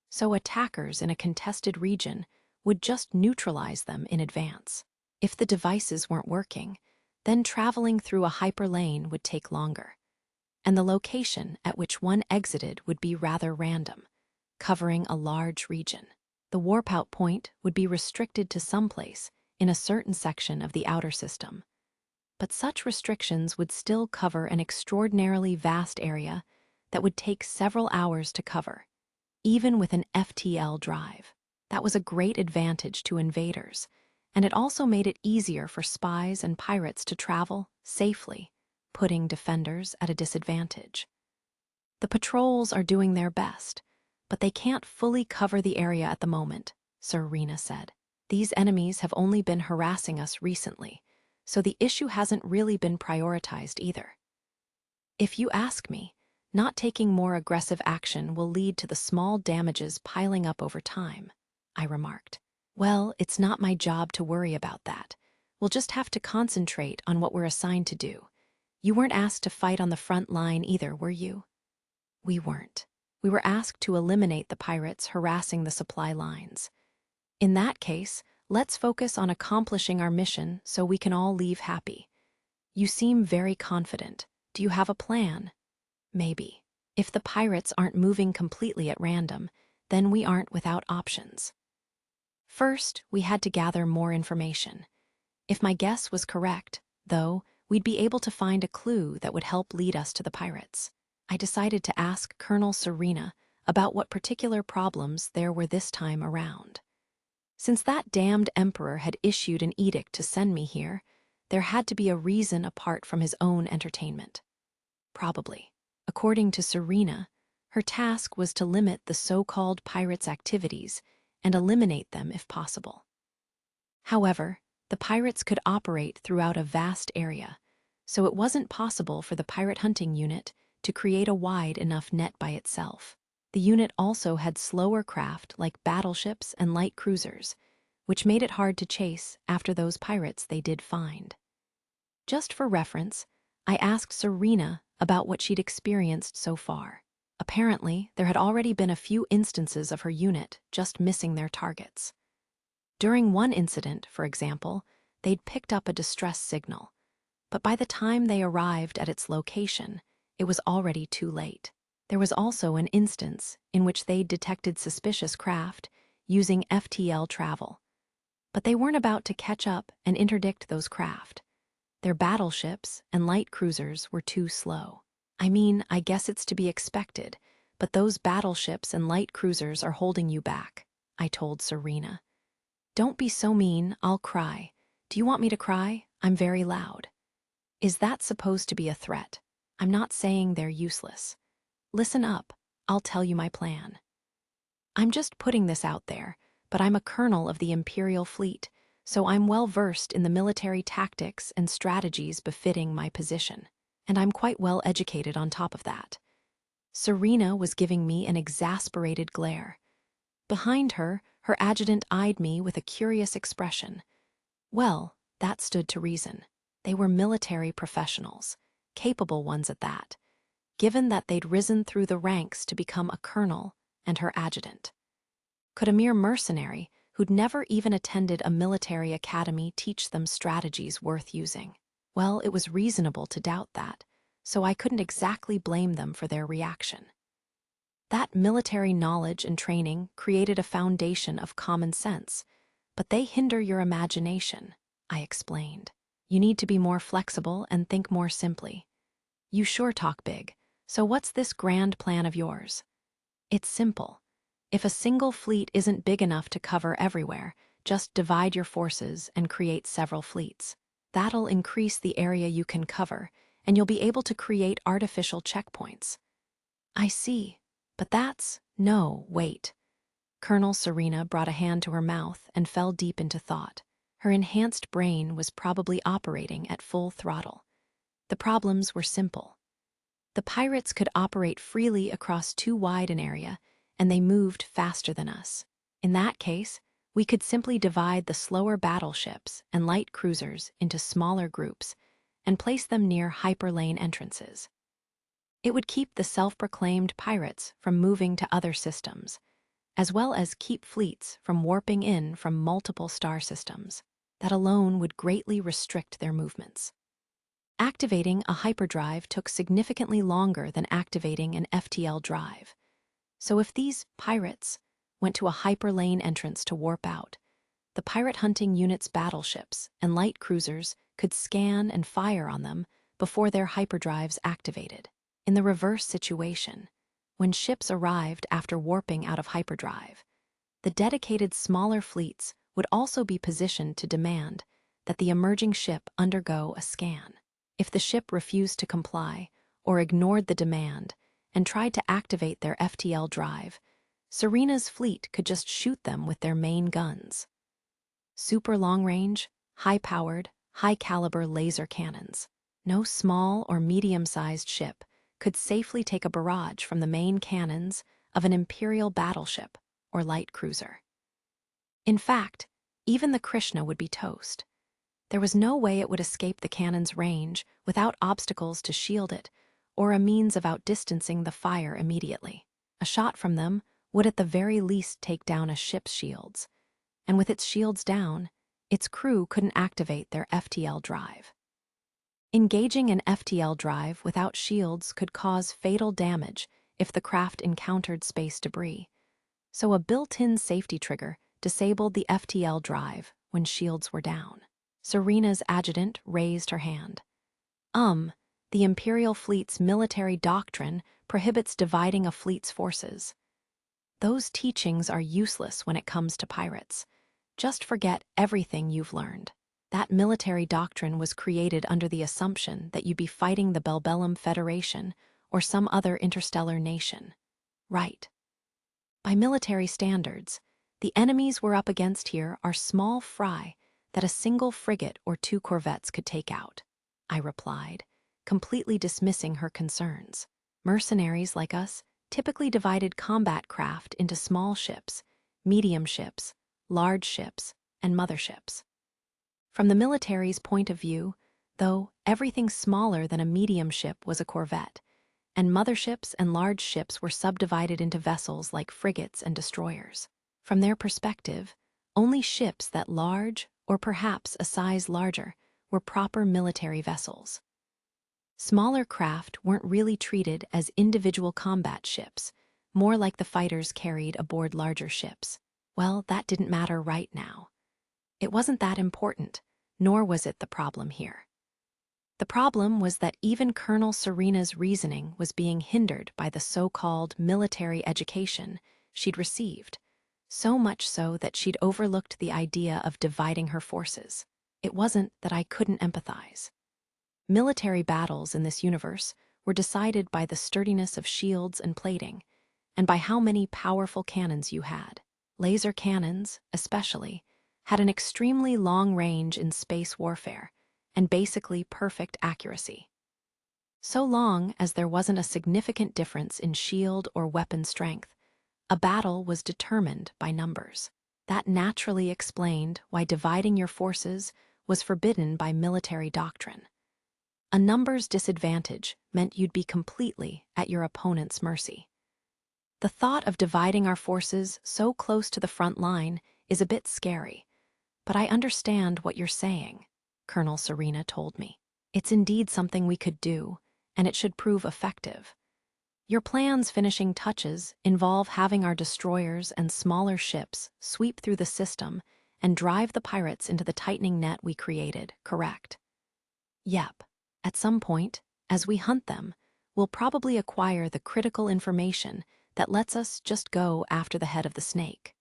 so attackers in a contested region would just neutralize them in advance. If the devices weren't working, then traveling through a hyperlane would take longer, and the location at which one exited would be rather random, covering a large region. The warp-out point would be restricted to some place in a certain section of the outer system, but such restrictions would still cover an extraordinarily vast area that would take several hours to cover, even with an FTL drive. That was a great advantage to invaders, and it also made it easier for spies and pirates to travel safely, putting defenders at a disadvantage. The patrols are doing their best, but they can't fully cover the area at the moment, Serena said. These enemies have only been harassing us recently, so the issue hasn't really been prioritized either. If you ask me, not taking more aggressive action will lead to the small damages piling up over time, I remarked. Well, it's not my job to worry about that. We'll just have to concentrate on what we're assigned to do. You weren't asked to fight on the front line either, were you? We weren't. We were asked to eliminate the pirates harassing the supply lines. In that case, let's focus on accomplishing our mission so we can all leave happy. You seem very confident. Do you have a plan? Maybe. If the pirates aren't moving completely at random, then we aren't without options. First, we had to gather more information. If my guess was correct, though, we'd be able to find a clue that would help lead us to the pirates. I decided to ask Colonel Serena about what particular problems there were this time around. Since that damned emperor had issued an edict to send me here, there had to be a reason apart from his own entertainment. Probably. According to Serena, her task was to limit the so-called pirates' activities and eliminate them if possible. However, the pirates could operate throughout a vast area, so it wasn't possible for the pirate hunting unit to create a wide enough net by itself. The unit also had slower craft like battleships and light cruisers, which made it hard to chase after those pirates they did find. Just for reference, I asked Serena about what she'd experienced so far. Apparently, there had already been a few instances of her unit just missing their targets. During one incident, for example, they'd picked up a distress signal, but by the time they arrived at its location, it was already too late. There was also an instance in which they detected suspicious craft using FTL travel, but they weren't about to catch up and interdict those craft. Their battleships and light cruisers were too slow. I mean, I guess it's to be expected, but those battleships and light cruisers are holding you back, I told Serena. Don't be so mean, I'll cry. Do you want me to cry? I'm very loud. Is that supposed to be a threat? I'm not saying they're useless. Listen up, I'll tell you my plan. I'm just putting this out there, but I'm a colonel of the Imperial Fleet, so I'm well versed in the military tactics and strategies befitting my position. And I'm quite well educated on top of that. Serena was giving me an exasperated glare. Behind her, her adjutant eyed me with a curious expression. Well, that stood to reason. They were military professionals, capable ones at that, given that they'd risen through the ranks to become a colonel and her adjutant. Could a mere mercenary, who'd never even attended a military academy, teach them strategies worth using? Well, it was reasonable to doubt that, so I couldn't exactly blame them for their reaction. That military knowledge and training created a foundation of common sense, but they hinder your imagination, I explained. You need to be more flexible and think more simply. You sure talk big, So what's this grand plan of yours? It's simple. If a single fleet isn't big enough to cover everywhere, just divide your forces and create several fleets. That'll increase the area you can cover, and you'll be able to create artificial checkpoints. I see. But no, wait. Colonel Serena brought a hand to her mouth and fell deep into thought. Her enhanced brain was probably operating at full throttle. The problems were simple. The pirates could operate freely across too wide an area, and they moved faster than us. In that case, we could simply divide the slower battleships and light cruisers into smaller groups and place them near hyperlane entrances. It would keep the self-proclaimed pirates from moving to other systems, as well as keep fleets from warping in from multiple star systems. That alone would greatly restrict their movements. Activating a hyperdrive took significantly longer than activating an FTL drive. So if these pirates went to a hyperlane entrance to warp out, the pirate hunting unit's battleships and light cruisers could scan and fire on them before their hyperdrives activated. In the reverse situation, when ships arrived after warping out of hyperdrive, the dedicated smaller fleets would also be positioned to demand that the emerging ship undergo a scan. If the ship refused to comply or ignored the demand and tried to activate their FTL drive, Serena's fleet could just shoot them with their main guns. Super long-range, high-powered, high-caliber laser cannons. No small or medium-sized ship could safely take a barrage from the main cannons of an Imperial battleship or light cruiser. In fact, even the Krishna would be toast. There was no way it would escape the cannon's range without obstacles to shield it or a means of outdistancing the fire immediately. A shot from them would at the very least take down a ship's shields, and with its shields down, its crew couldn't activate their FTL drive. Engaging an FTL drive without shields could cause fatal damage if the craft encountered space debris, so a built-in safety trigger disabled the FTL drive when shields were down. Serena's adjutant raised her hand. The Imperial fleet's military doctrine prohibits dividing a fleet's forces. Those teachings are useless when it comes to pirates. Just forget everything you've learned. That military doctrine was created under the assumption that you'd be fighting the Belbellum Federation or some other interstellar nation. Right. By military standards, the enemies we're up against here are small fry that a single frigate or 2 corvettes could take out, I replied, completely dismissing her concerns. Mercenaries like us typically divided combat craft into small ships, medium ships, large ships, and motherships. From the military's point of view, though, everything smaller than a medium ship was a corvette, and motherships and large ships were subdivided into vessels like frigates and destroyers. From their perspective, only ships that large, or perhaps a size larger, were proper military vessels. Smaller craft weren't really treated as individual combat ships, more like the fighters carried aboard larger ships. Well, that didn't matter right now. It wasn't that important, nor was it the problem here. The problem was that even Colonel Serena's reasoning was being hindered by the so-called military education she'd received, so much so that she'd overlooked the idea of dividing her forces. It wasn't that I couldn't empathize. Military battles in this universe were decided by the sturdiness of shields and plating, and by how many powerful cannons you had. Laser cannons, especially, had an extremely long range in space warfare, and basically perfect accuracy. So long as there wasn't a significant difference in shield or weapon strength, a battle was determined by numbers. That naturally explained why dividing your forces was forbidden by military doctrine. A numbers disadvantage meant you'd be completely at your opponent's mercy. The thought of dividing our forces so close to the front line is a bit scary, but I understand what you're saying, Colonel Serena told me. It's indeed something we could do, and it should prove effective. Your plan's finishing touches involve having our destroyers and smaller ships sweep through the system and drive the pirates into the tightening net we created, correct? Yep. At some point, as we hunt them, we'll probably acquire the critical information that lets us just go after the head of the snake.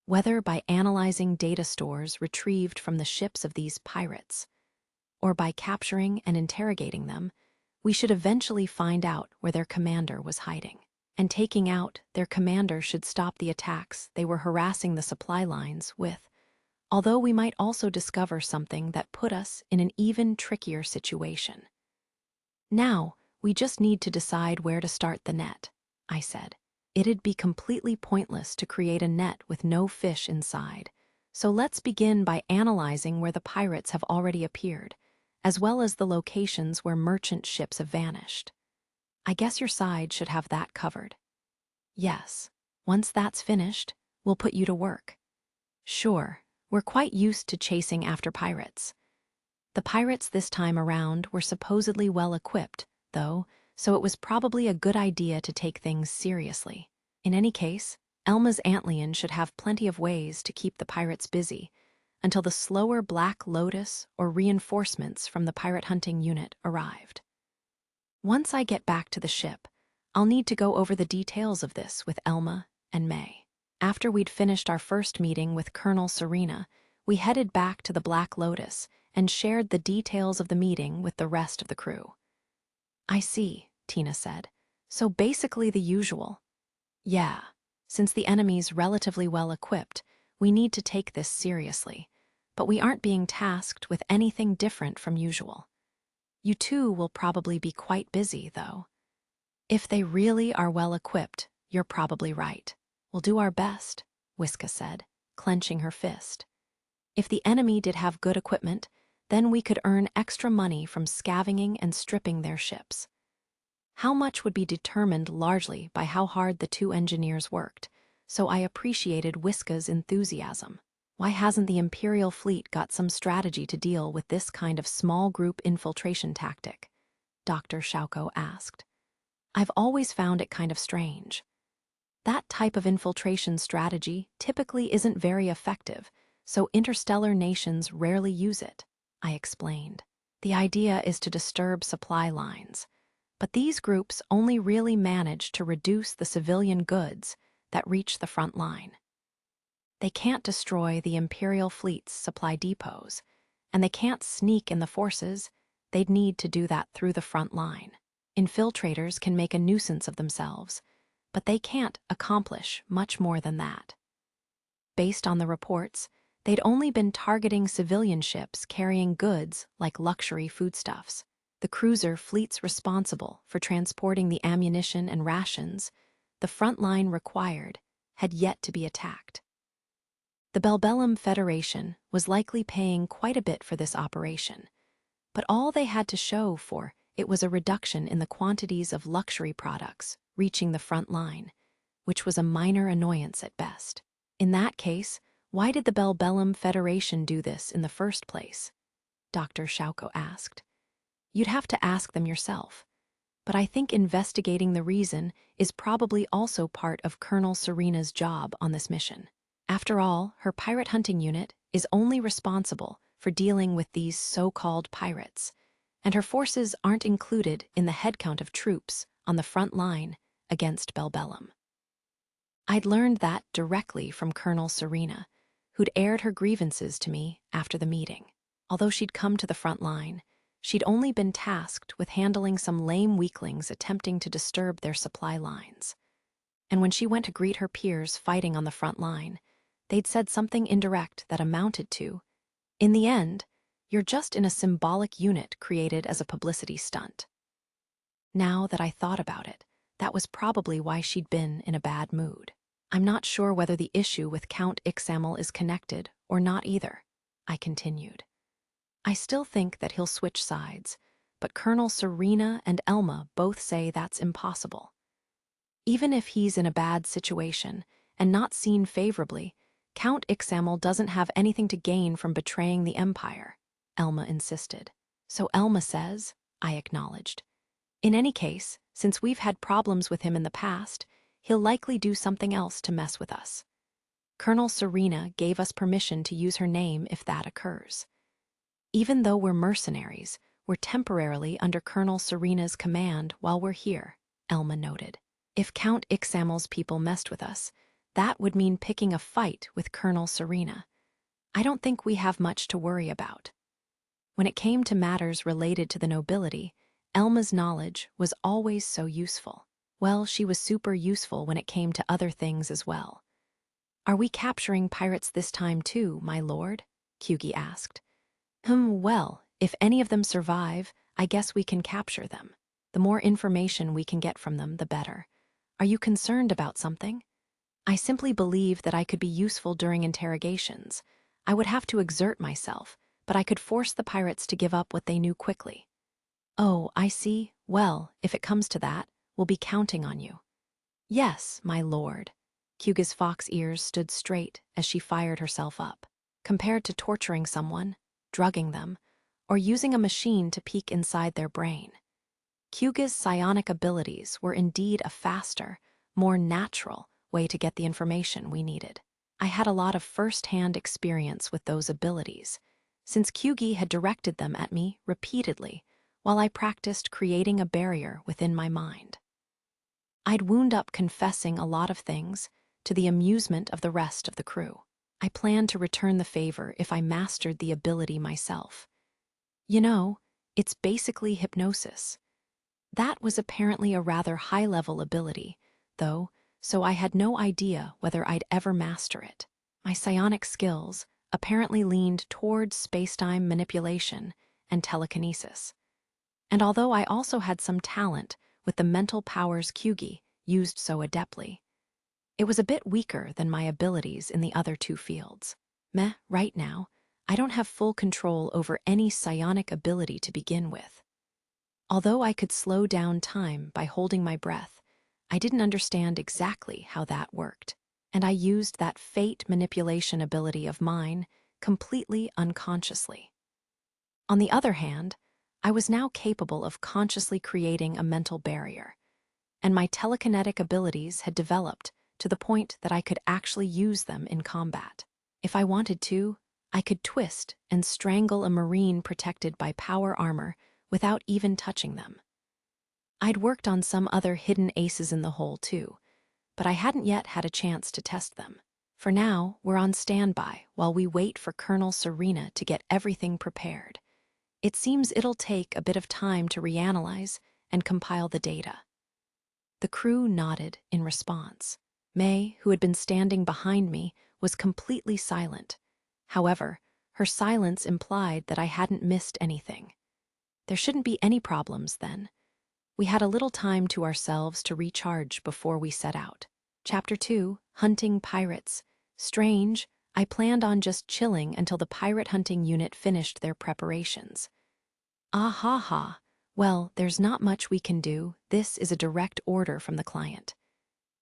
Whether by analyzing data stores retrieved from the ships of these pirates, or by capturing and interrogating them, we should eventually find out where their commander was hiding. And taking out their commander should stop the attacks they were harassing the supply lines with, although we might also discover something that put us in an even trickier situation. Now, we just need to decide where to start the net, I said. It'd be completely pointless to create a net with no fish inside, so let's begin by analyzing where the pirates have already appeared, as well as the locations where merchant ships have vanished. I guess your side should have that covered. Yes, once that's finished, we'll put you to work. Sure, we're quite used to chasing after pirates. The pirates this time around were supposedly well equipped, though, so it was probably a good idea to take things seriously. In any case, Elma's Antlion should have plenty of ways to keep the pirates busy until the slower Black Lotus or reinforcements from the pirate hunting unit arrived. Once I get back to the ship, I'll need to go over the details of this with Elma and May. After we'd finished our first meeting with Colonel Serena, we headed back to the Black Lotus and shared the details of the meeting with the rest of the crew. I see, Tina said. So basically the usual. Yeah, since the enemy's relatively well equipped, we need to take this seriously, but we aren't being tasked with anything different from usual. You two will probably be quite busy, though. If they really are well equipped, you're probably right. We'll do our best, Wiska said, clenching her fist. If the enemy did have good equipment, then we could earn extra money from scavenging and stripping their ships. How much would be determined largely by how hard the two engineers worked, so I appreciated Wiska's enthusiasm. Why hasn't the Imperial fleet got some strategy to deal with this kind of small group infiltration tactic? Dr. Shauko asked. I've always found it kind of strange. That type of infiltration strategy typically isn't very effective, so interstellar nations rarely use it, I explained. The idea is to disturb supply lines, but these groups only really manage to reduce the civilian goods that reach the front line. They can't destroy the Imperial fleet's supply depots, and they can't sneak in the forces. They'd need to do that through the front line. Infiltrators can make a nuisance of themselves, but they can't accomplish much more than that. Based on the reports, they'd only been targeting civilian ships carrying goods like luxury foodstuffs. The cruiser fleets responsible for transporting the ammunition and rations the front line required had yet to be attacked. The Belbellum Federation was likely paying quite a bit for this operation, but all they had to show for it was a reduction in the quantities of luxury products reaching the front line, which was a minor annoyance at best. In that case, why did the Belbellum Federation do this in the first place? Dr. Shauko asked. You'd have to ask them yourself, but I think investigating the reason is probably also part of Colonel Serena's job on this mission. After all, her pirate hunting unit is only responsible for dealing with these so-called pirates, and her forces aren't included in the headcount of troops on the front line against Belbellum. I'd learned that directly from Colonel Serena, who'd aired her grievances to me after the meeting. Although she'd come to the front line, she'd only been tasked with handling some lame weaklings attempting to disturb their supply lines. And when she went to greet her peers fighting on the front line, they'd said something indirect that amounted to, in the end, you're just in a symbolic unit created as a publicity stunt. Now that I thought about it, that was probably why she'd been in a bad mood. I'm not sure whether the issue with Count Ixamel is connected or not either, I continued. I still think that he'll switch sides, but Colonel Serena and Elma both say that's impossible. Even if he's in a bad situation and not seen favorably, Count Ixamel doesn't have anything to gain from betraying the Empire, Elma insisted. So Elma says, I acknowledged. In any case, since we've had problems with him in the past, he'll likely do something else to mess with us. Colonel Serena gave us permission to use her name if that occurs. Even though we're mercenaries, we're temporarily under Colonel Serena's command while we're here, Elma noted. If Count Ixamel's people messed with us, that would mean picking a fight with Colonel Serena. I don't think we have much to worry about. When it came to matters related to the nobility, Elma's knowledge was always so useful. Well, she was super useful when it came to other things as well. Are we capturing pirates this time too, my lord? Kyugi asked. Well, if any of them survive, I guess we can capture them. The more information we can get from them, the better. Are you concerned about something? I simply believe that I could be useful during interrogations. I would have to exert myself, but I could force the pirates to give up what they knew quickly. Oh, I see. Well, if it comes to that, we'll be counting on you. Yes, my lord. Kyugi's fox ears stood straight as she fired herself up. Compared to torturing someone, drugging them, or using a machine to peek inside their brain, Kyugi's psionic abilities were indeed a faster, more natural way to get the information we needed. I had a lot of first-hand experience with those abilities, since Kyugi had directed them at me repeatedly while I practiced creating a barrier within my mind. I'd wound up confessing a lot of things to the amusement of the rest of the crew. I planned to return the favor if I mastered the ability myself. You know, it's basically hypnosis. That was apparently a rather high-level ability, though, so I had no idea whether I'd ever master it. My psionic skills apparently leaned towards space-time manipulation and telekinesis. And although I also had some talent with the mental powers Kyugi used so adeptly, it was a bit weaker than my abilities in the other two fields. Right now, I don't have full control over any psionic ability to begin with. Although I could slow down time by holding my breath, I didn't understand exactly how that worked, and I used that fate manipulation ability of mine completely unconsciously. On the other hand, I was now capable of consciously creating a mental barrier, and my telekinetic abilities had developed to the point that I could actually use them in combat. If I wanted to, I could twist and strangle a marine protected by power armor without even touching them. I'd worked on some other hidden aces in the hole too, but I hadn't yet had a chance to test them. For now, we're on standby while we wait for Colonel Serena to get everything prepared. It seems it'll take a bit of time to reanalyze and compile the data. The crew nodded in response. May, who had been standing behind me, was completely silent. However, her silence implied that I hadn't missed anything. There shouldn't be any problems then. We had a little time to ourselves to recharge before we set out. Chapter 2, Hunting Pirates. Strange, I planned on just chilling until the pirate hunting unit finished their preparations. Ah ha ha. Well, there's not much we can do. This is a direct order from the client.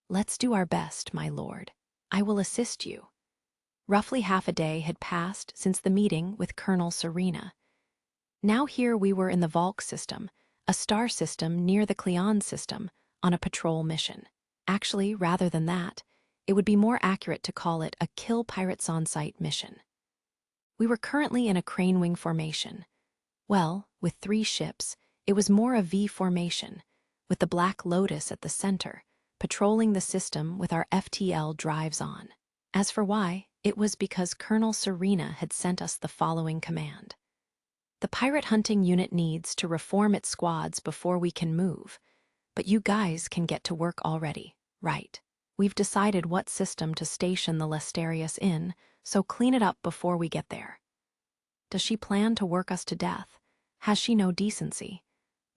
Let's do our best, my lord. I will assist you. Roughly half a day had passed since the meeting with Colonel Serena. Now here we were in the Valk system, a star system near the Cleon system, on a patrol mission. Actually, rather than that, it would be more accurate to call it a kill pirates on-site mission. We were currently in a crane wing formation. Well, with 3 ships, it was more a V formation, with the Black Lotus at the center, patrolling the system with our FTL drives on. As for why, it was because Colonel Serena had sent us the following command. The pirate hunting unit needs to reform its squads before we can move, but you guys can get to work already, right? We've decided what system to station the Lesterius in, so clean it up before we get there. Does she plan to work us to death? Has she no decency?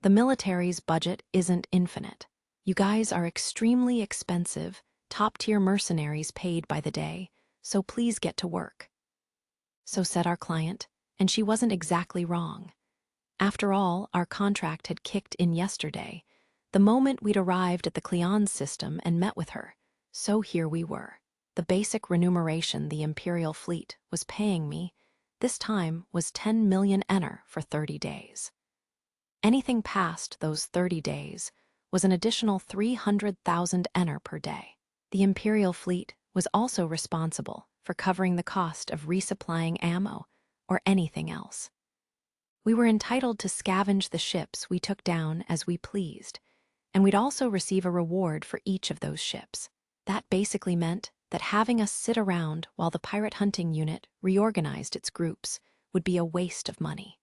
The military's budget isn't infinite. You guys are extremely expensive, top-tier mercenaries paid by the day, so please get to work. So said our client, and she wasn't exactly wrong. After all, our contract had kicked in yesterday, the moment we'd arrived at the Cleon system and met with her. So here we were. The basic remuneration the Imperial fleet was paying me this time was 10 million ener for 30 days. Anything past those 30 days was an additional 300,000 ener per day. The Imperial fleet was also responsible for covering the cost of resupplying ammo or anything else. We were entitled to scavenge the ships we took down as we pleased, and we'd also receive a reward for each of those ships. That basically meant that having us sit around while the pirate hunting unit reorganized its groups would be a waste of money.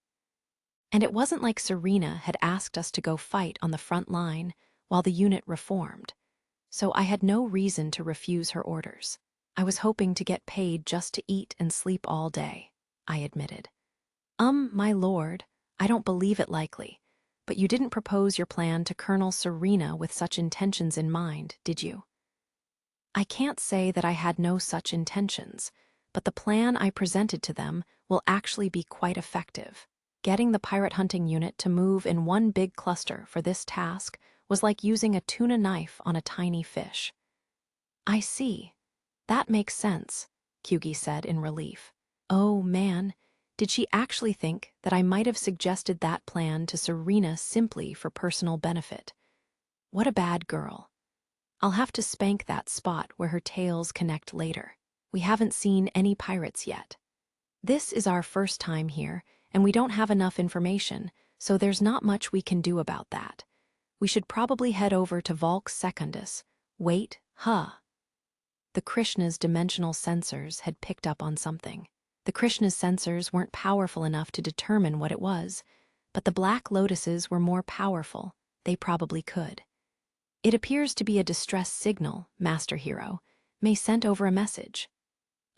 And it wasn't like Serena had asked us to go fight on the front line while the unit reformed, so I had no reason to refuse her orders. I was hoping to get paid just to eat and sleep all day, I admitted. My lord, I don't believe it likely, but you didn't propose your plan to Colonel Serena with such intentions in mind, did you? I can't say that I had no such intentions, but the plan I presented to them will actually be quite effective. Getting the pirate hunting unit to move in one big cluster for this task was like using a tuna knife on a tiny fish. I see. That makes sense, Kyugi said in relief. Oh, man, did she actually think that I might have suggested that plan to Serena simply for personal benefit? What a bad girl. I'll have to spank that spot where her tails connect later. We haven't seen any pirates yet. This is our first time here, and we don't have enough information, so there's not much we can do about that. We should probably head over to Volk Secundus. Wait, The Krishna's dimensional sensors had picked up on something. The Krishna's sensors weren't powerful enough to determine what it was, but the Black Lotuses were more powerful. They probably could. It appears to be a distress signal, Master Hero. May sent over a message.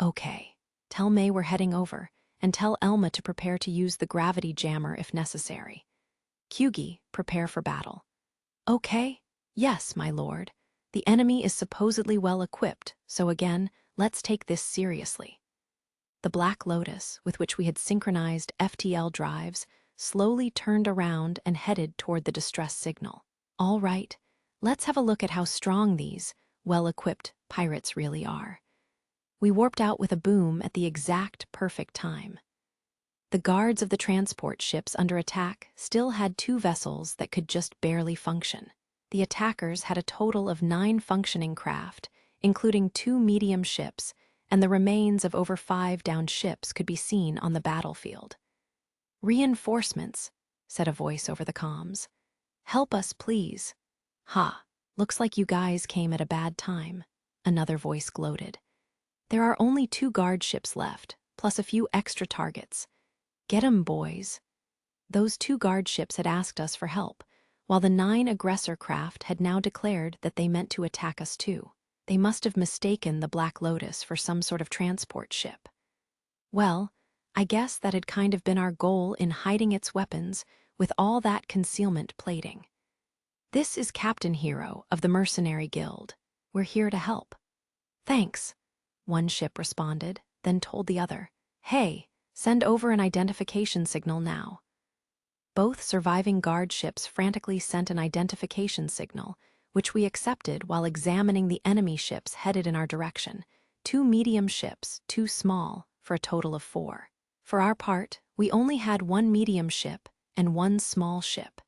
Okay. Tell May we're heading over, and tell Elma to prepare to use the gravity jammer if necessary. Kyugi, prepare for battle. Okay? Yes, my lord. The enemy is supposedly well equipped, so again, let's take this seriously. The Black Lotus, with which we had synchronized FTL drives, slowly turned around and headed toward the distress signal. All right, let's have a look at how strong these, well-equipped pirates really are. We warped out with a boom at the exact perfect time. The guards of the transport ships under attack still had 2 vessels that could just barely function. The attackers had a total of 9 functioning craft, including 2 medium ships, and the remains of over 5 downed ships could be seen on the battlefield. Reinforcements, said a voice over the comms. Help us, please. Looks like you guys came at a bad time, another voice gloated. There are only 2 guard ships left, plus a few extra targets. Get 'em, boys. Those 2 guard ships had asked us for help, while the 9 aggressor craft had now declared that they meant to attack us too. They must have mistaken the Black Lotus for some sort of transport ship. Well, I guess that had kind of been our goal in hiding its weapons with all that concealment plating. This is Captain Hero of the Mercenary Guild. We're here to help. Thanks, one ship responded, then told the other, Hey, send over an identification signal now. Both surviving guard ships frantically sent an identification signal, which we accepted while examining the enemy ships headed in our direction. 2 medium ships, 2 small, for a total of 4. For our part, we only had 1 medium ship and 1 small ship.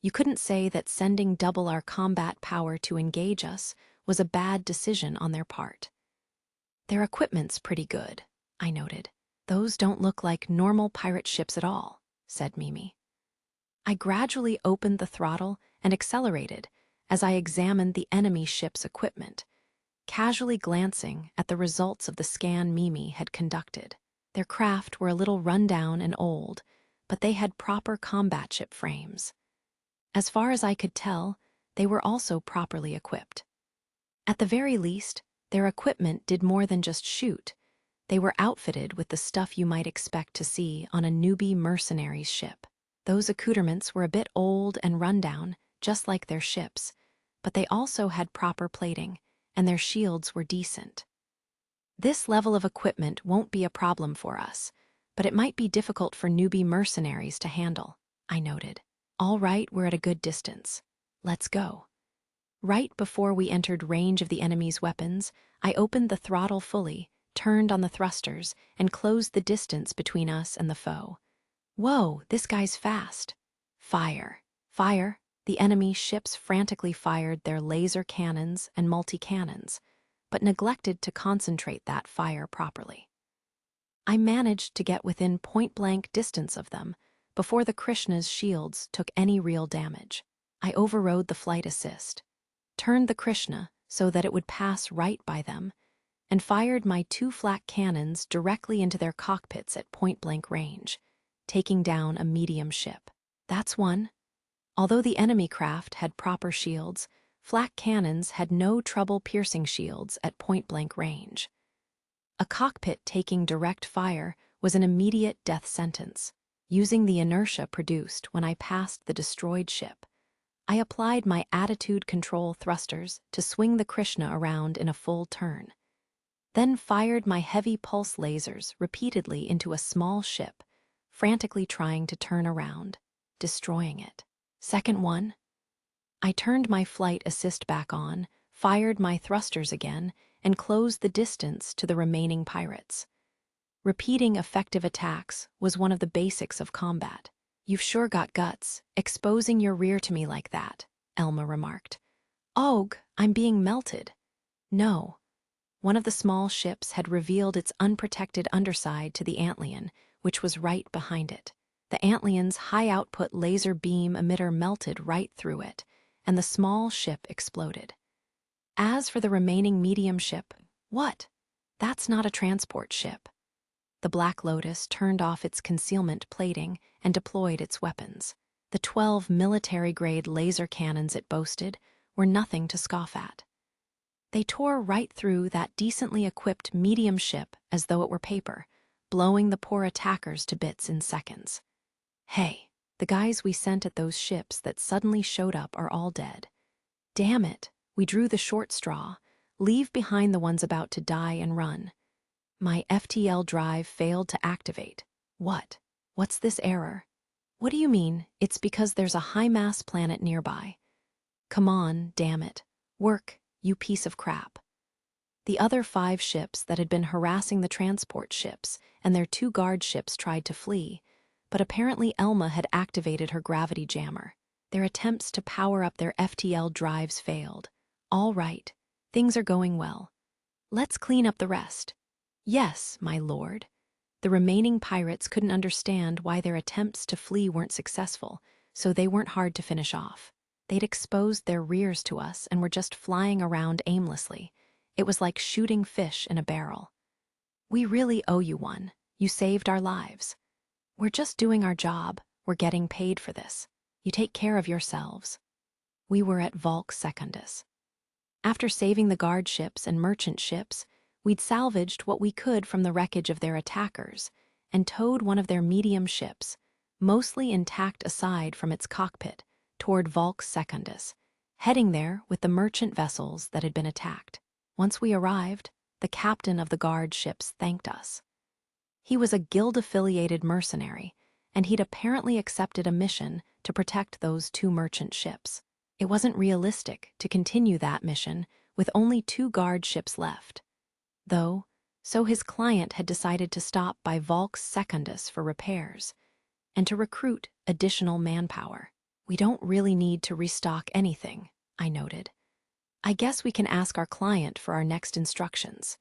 You couldn't say that sending double our combat power to engage us was a bad decision on their part. Their equipment's pretty good, I noted. Those don't look like normal pirate ships at all, said Mimi. I gradually opened the throttle and accelerated as I examined the enemy ship's equipment, casually glancing at the results of the scan Mimi had conducted. Their craft were a little run-down and old, but they had proper combat ship frames. As far as I could tell, they were also properly equipped. At the very least, their equipment did more than just shoot. They were outfitted with the stuff you might expect to see on a newbie mercenary's ship. Those accoutrements were a bit old and rundown, just like their ships, but they also had proper plating, and their shields were decent. This level of equipment won't be a problem for us, but it might be difficult for newbie mercenaries to handle, I noted. All right, we're at a good distance. Let's go. Right before we entered range of the enemy's weapons, I opened the throttle fully, turned on the thrusters, and closed the distance between us and the foe. Whoa, this guy's fast. Fire. Fire. The enemy ships frantically fired their laser cannons and multi-cannons, but neglected to concentrate that fire properly. I managed to get within point-blank distance of them before the Krishna's shields took any real damage. I overrode the flight assist, turned the Krishna so that it would pass right by them, and fired my 2 flak cannons directly into their cockpits at point-blank range, taking down a medium ship. That's one. Although the enemy craft had proper shields, flak cannons had no trouble piercing shields at point-blank range. A cockpit taking direct fire was an immediate death sentence. Using the inertia produced when I passed the destroyed ship, I applied my attitude control thrusters to swing the Krishna around in a full turn, then fired my heavy pulse lasers repeatedly into a small ship, frantically trying to turn around, destroying it. Second one. I turned my flight assist back on, fired my thrusters again, and closed the distance to the remaining pirates. Repeating effective attacks was one of the basics of combat. "You've sure got guts, exposing your rear to me like that," Elma remarked. "Og, I'm being melted." No. One of the small ships had revealed its unprotected underside to the Antlion, which was right behind it. The Antlion's high-output laser beam emitter melted right through it, and the small ship exploded. As for the remaining medium ship, what? That's not a transport ship. The Black Lotus turned off its concealment plating and deployed its weapons. The 12 military-grade laser cannons it boasted were nothing to scoff at. They tore right through that decently equipped medium ship as though it were paper, blowing the poor attackers to bits in seconds. Hey, the guys we sent at those ships that suddenly showed up are all dead. Damn it, we drew the short straw. Leave behind the ones about to die and run. My FTL drive failed to activate. What? What's this error? What do you mean? It's because there's a high-mass planet nearby. Come on, damn it. Work, you piece of crap. The other 5 ships that had been harassing the transport ships and their 2 guard ships tried to flee, but apparently Elma had activated her gravity jammer. Their attempts to power up their FTL drives failed. All right, things are going well. Let's clean up the rest. Yes, my lord. The remaining pirates couldn't understand why their attempts to flee weren't successful, so they weren't hard to finish off. They'd exposed their rears to us and were just flying around aimlessly. It was like shooting fish in a barrel. We really owe you one. You saved our lives. We're just doing our job. We're getting paid for this. You take care of yourselves. We were at Volk Secundus. After saving the guard ships and merchant ships, we'd salvaged what we could from the wreckage of their attackers and towed one of their medium ships, mostly intact aside from its cockpit, toward Volk Secundus, heading there with the merchant vessels that had been attacked. Once we arrived, the captain of the guard ships thanked us. He was a guild-affiliated mercenary, and he'd apparently accepted a mission to protect those 2 merchant ships. It wasn't realistic to continue that mission with only 2 guard ships left, though, so his client had decided to stop by Volk Secundus for repairs and to recruit additional manpower. We don't really need to restock anything, I noted. I guess we can ask our client for our next instructions.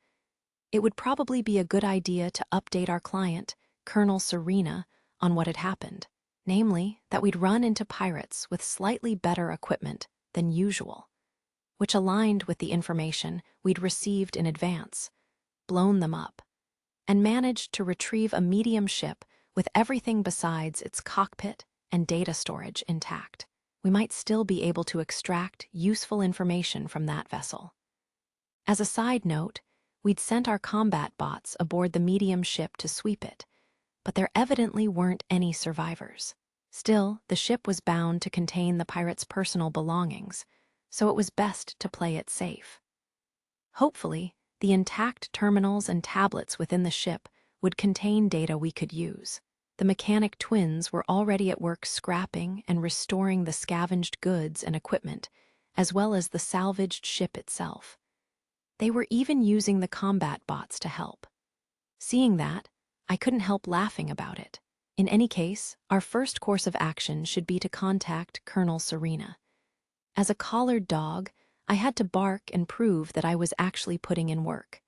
It would probably be a good idea to update our client, Colonel Serena, on what had happened, namely that we'd run into pirates with slightly better equipment than usual, which aligned with the information we'd received in advance, blown them up, and managed to retrieve a medium ship with everything besides its cockpit and data storage intact. We might still be able to extract useful information from that vessel. As a side note, we'd sent our combat bots aboard the medium ship to sweep it, but there evidently weren't any survivors. Still, the ship was bound to contain the pirates' personal belongings, so it was best to play it safe. Hopefully, the intact terminals and tablets within the ship would contain data we could use. The mechanic twins were already at work scrapping and restoring the scavenged goods and equipment, as well as the salvaged ship itself. They were even using the combat bots to help. Seeing that, I couldn't help laughing about it. In any case, our first course of action should be to contact Colonel Serena. As a collared dog, I had to bark and prove that I was actually putting in work.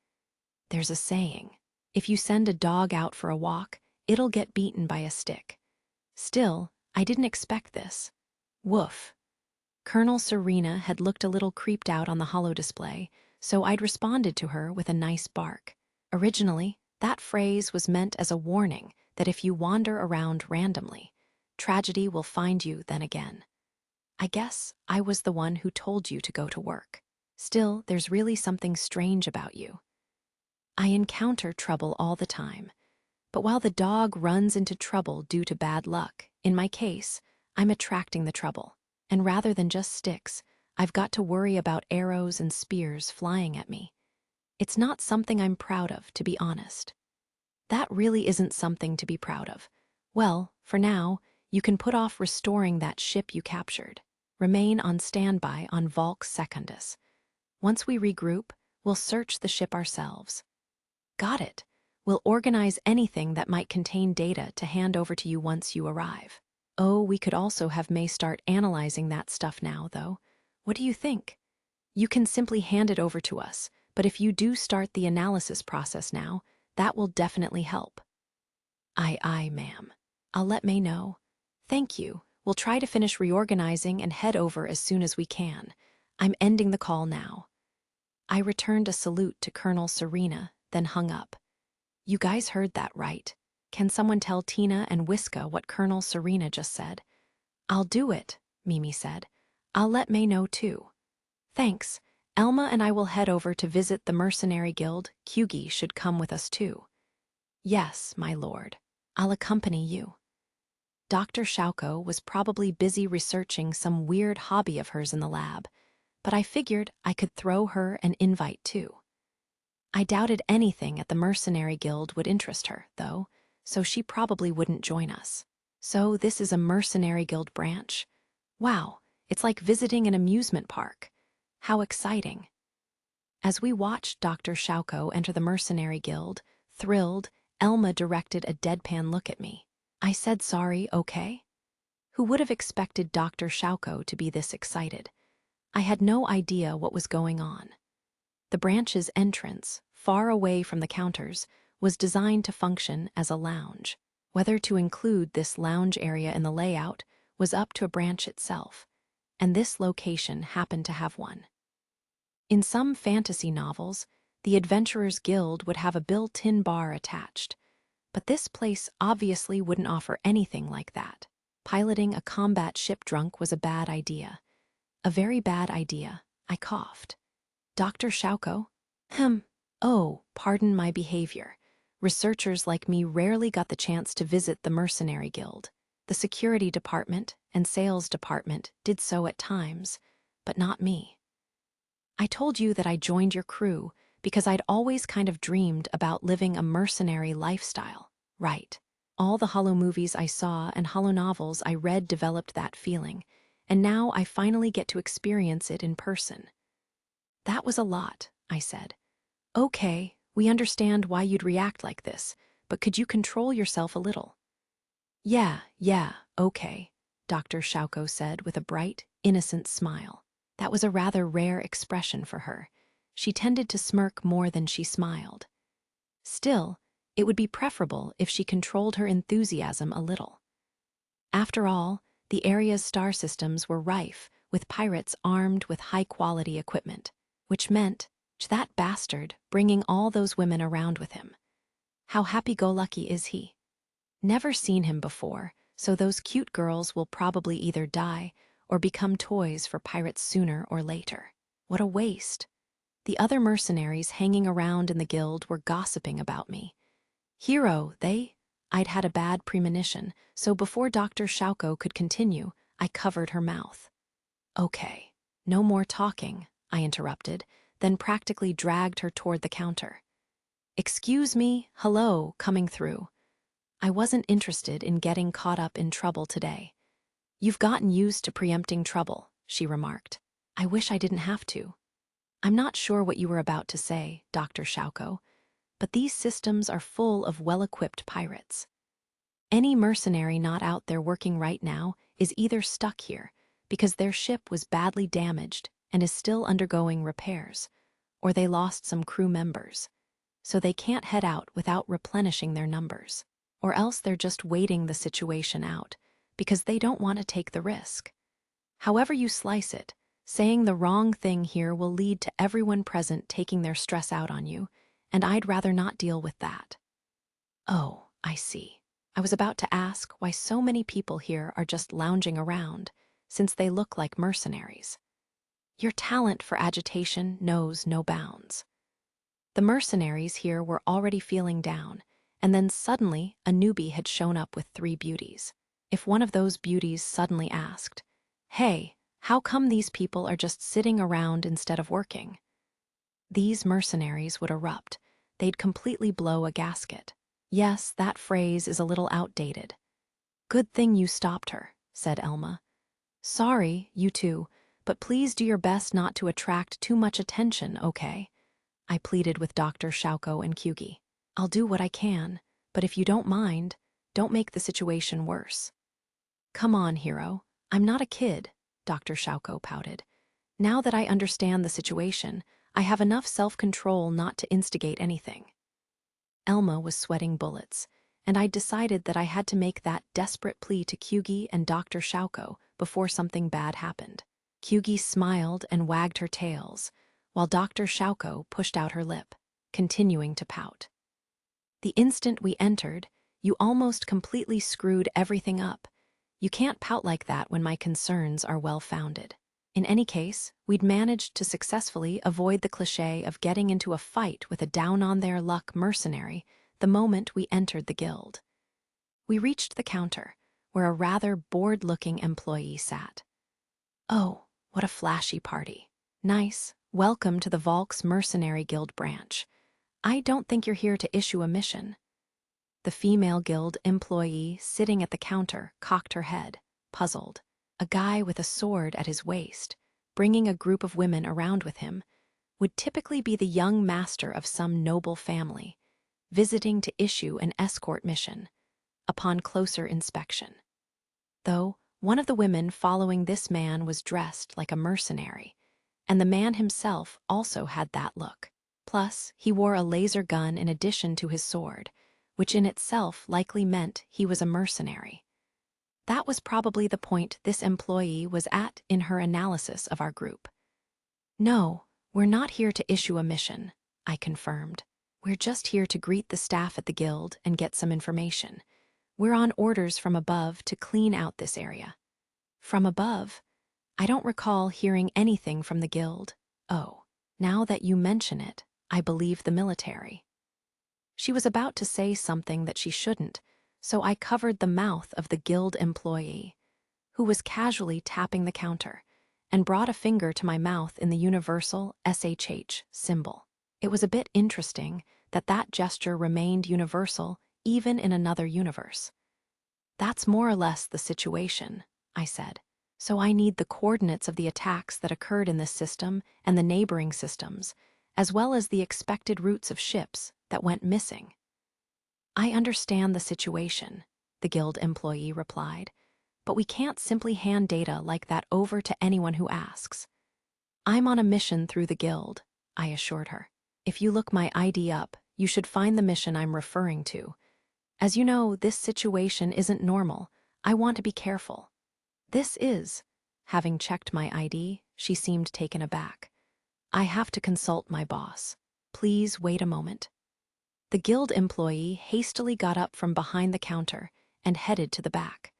There's a saying, if you send a dog out for a walk, it'll get beaten by a stick. Still, I didn't expect this. Woof. Colonel Serena had looked a little creeped out on the holo display, so I'd responded to her with a nice bark. Originally, that phrase was meant as a warning that if you wander around randomly, tragedy will find you then again. I guess I was the one who told you to go to work. Still, there's really something strange about you. I encounter trouble all the time, but while the dog runs into trouble due to bad luck, in my case, I'm attracting the trouble. And rather than just sticks, I've got to worry about arrows and spears flying at me. It's not something I'm proud of, to be honest. That really isn't something to be proud of. Well, for now, you can put off restoring that ship you captured. Remain on standby on Volk Secundus. Once we regroup, we'll search the ship ourselves. Got it. We'll organize anything that might contain data to hand over to you once you arrive. Oh, we could also have May start analyzing that stuff now, though. What do you think? You can simply hand it over to us, but if you do start the analysis process now, that will definitely help. Aye, ma'am. I'll let May know. Thank you. We'll try to finish reorganizing and head over as soon as we can. I'm ending the call now. I returned a salute to Colonel Serena, then hung up. You guys heard that, right? Can someone tell Tina and Whiska what Colonel Serena just said? I'll do it, Mimi said. I'll let May know too. Thanks. Elma and I will head over to visit the Mercenary Guild. Kyugi should come with us too. Yes, my lord. I'll accompany you. Dr. Shauko was probably busy researching some weird hobby of hers in the lab, but I figured I could throw her an invite too. I doubted anything at the Mercenary Guild would interest her, though, so she probably wouldn't join us. So this is a Mercenary Guild branch? Wow, it's like visiting an amusement park. How exciting. As we watched Dr. Shauko enter the Mercenary Guild, thrilled, Elma directed a deadpan look at me. I said sorry, okay? Who would have expected Dr. Shauko to be this excited? I had no idea what was going on. The branch's entrance, far away from the counters, was designed to function as a lounge. Whether to include this lounge area in the layout was up to a branch itself, and this location happened to have one. In some fantasy novels, the Adventurers Guild would have a built-in bar attached, but this place obviously wouldn't offer anything like that. Piloting a combat ship drunk was a bad idea. A very bad idea. I coughed. Dr. Shauko? Oh, pardon my behavior. Researchers like me rarely got the chance to visit the Mercenary Guild. The security department and sales department did so at times, but not me. I told you that I joined your crew because I'd always kind of dreamed about living a mercenary lifestyle, right? All the holo movies I saw and holo novels I read developed that feeling, and now I finally get to experience it in person. That was a lot, I said. Okay, we understand why you'd react like this, but could you control yourself a little? Yeah, okay, Dr. Shauko said with a bright, innocent smile. That was a rather rare expression for her. She tended to smirk more than she smiled. Still, it would be preferable if she controlled her enthusiasm a little. After all, the area's star systems were rife with pirates armed with high-quality equipment, which meant that bastard bringing all those women around with him. How happy-go-lucky is he? Never seen him before, so those cute girls will probably either die or become toys for pirates sooner or later. What a waste. The other mercenaries hanging around in the guild were gossiping about me. Hero, I'd had a bad premonition, so before Dr. Shauko could continue, I covered her mouth. Okay, no more talking, I interrupted, then practically dragged her toward the counter. Excuse me, hello, coming through. I wasn't interested in getting caught up in trouble today. You've gotten used to preempting trouble, she remarked. I wish I didn't have to. I'm not sure what you were about to say, Dr. Shauko, but these systems are full of well-equipped pirates. Any mercenary not out there working right now is either stuck here because their ship was badly damaged and is still undergoing repairs, or they lost some crew members, so they can't head out without replenishing their numbers, or else they're just waiting the situation out, because they don't want to take the risk. However you slice it, saying the wrong thing here will lead to everyone present taking their stress out on you, and I'd rather not deal with that. Oh, I see. I was about to ask why so many people here are just lounging around, since they look like mercenaries. Your talent for agitation knows no bounds. The mercenaries here were already feeling down, and then suddenly a newbie had shown up with 3 beauties. If one of those beauties suddenly asked, "Hey, how come these people are just sitting around instead of working?" These mercenaries would erupt. They'd completely blow a gasket. Yes, that phrase is a little outdated. "Good thing you stopped her," said Elma. "Sorry, you two, but please do your best not to attract too much attention, okay?" I pleaded with Dr. Shauko and Kyugi. "I'll do what I can, but if you don't mind, don't make the situation worse." "Come on, hero. I'm not a kid," Dr. Shauko pouted. "Now that I understand the situation, I have enough self-control not to instigate anything." Elma was sweating bullets, and I decided that I had to make that desperate plea to Kyugi and Dr. Shauko before something bad happened. Kyugi smiled and wagged her tails, while Dr. Shauko pushed out her lip, continuing to pout. "The instant we entered, you almost completely screwed everything up. You can't pout like that when my concerns are well-founded." In any case, we'd managed to successfully avoid the cliché of getting into a fight with a down-on-their-luck mercenary the moment we entered the guild. We reached the counter, where a rather bored-looking employee sat. "Oh, what a flashy party. Nice. Welcome to the Volks Mercenary Guild branch. I don't think you're here to issue a mission." The female guild employee sitting at the counter cocked her head, puzzled. A guy with a sword at his waist, bringing a group of women around with him, would typically be the young master of some noble family, visiting to issue an escort mission, upon closer inspection. Though, one of the women following this man was dressed like a mercenary, and the man himself also had that look. Plus, he wore a laser gun in addition to his sword, which in itself likely meant he was a mercenary. That was probably the point this employee was at in her analysis of our group. "No, we're not here to issue a mission," I confirmed. "We're just here to greet the staff at the guild and get some information. We're on orders from above to clean out this area." "From above? I don't recall hearing anything from the guild." "Oh, now that you mention it, I believe the military." She was about to say something that she shouldn't, so I covered the mouth of the guild employee, who was casually tapping the counter, and brought a finger to my mouth in the universal SHH symbol. It was a bit interesting that that gesture remained universal even in another universe. "That's more or less the situation," I said. "So I need the coordinates of the attacks that occurred in this system and the neighboring systems, as well as the expected routes of ships that went missing." "I understand the situation," the guild employee replied, "but we can't simply hand data like that over to anyone who asks." "I'm on a mission through the guild," I assured her. "If you look my ID up, you should find the mission I'm referring to. As you know, this situation isn't normal. I want to be careful." "This is." Having checked my ID, she seemed taken aback. "I have to consult my boss. Please wait a moment." The guild employee hastily got up from behind the counter and headed to the back.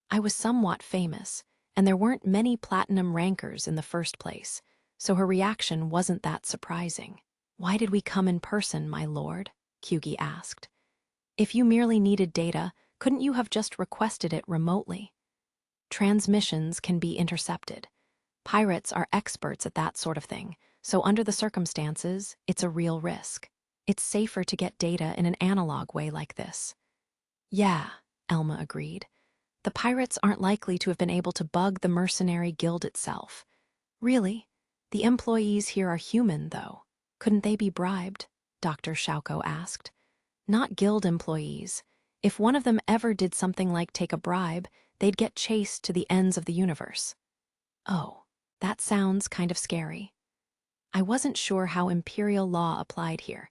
I was somewhat famous, and there weren't many platinum rankers in the first place, so her reaction wasn't that surprising. "Why did we come in person, my lord?" Kyugi asked. "If you merely needed data, couldn't you have just requested it remotely?" "Transmissions can be intercepted. Pirates are experts at that sort of thing, so under the circumstances, it's a real risk. It's safer to get data in an analog way like this." "Yeah," Elma agreed. "The pirates aren't likely to have been able to bug the mercenary guild itself." "Really? The employees here are human, though. Couldn't they be bribed?" Dr. Shauko asked. "Not guild employees. If one of them ever did something like take a bribe, they'd get chased to the ends of the universe." "Oh, that sounds kind of scary." I wasn't sure how imperial law applied here,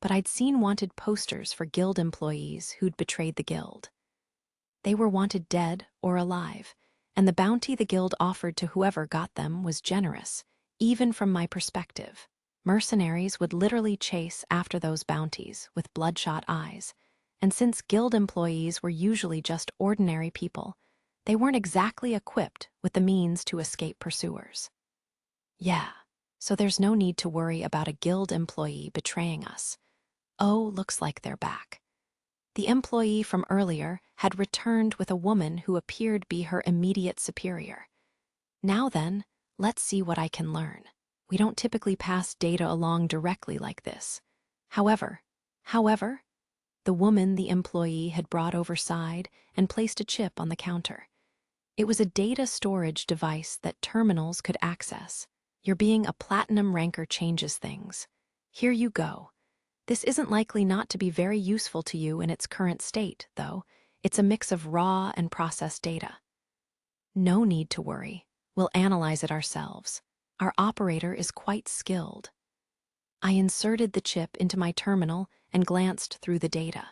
but I'd seen wanted posters for guild employees who'd betrayed the guild. They were wanted dead or alive, and the bounty the guild offered to whoever got them was generous, even from my perspective. Mercenaries would literally chase after those bounties with bloodshot eyes, and since guild employees were usually just ordinary people, they weren't exactly equipped with the means to escape pursuers. Yeah, so there's no need to worry about a guild employee betraying us. Oh, looks like they're back. The employee from earlier had returned with a woman who appeared to be her immediate superior. Now then, let's see what I can learn. We don't typically pass data along directly like this. However, the woman the employee had brought over sighed and placed a chip on the counter. It was a data storage device that terminals could access. Your being a platinum ranker changes things. Here you go. This isn't likely not to be very useful to you in its current state, though. It's a mix of raw and processed data. No need to worry. We'll analyze it ourselves. Our operator is quite skilled. I inserted the chip into my terminal and glanced through the data.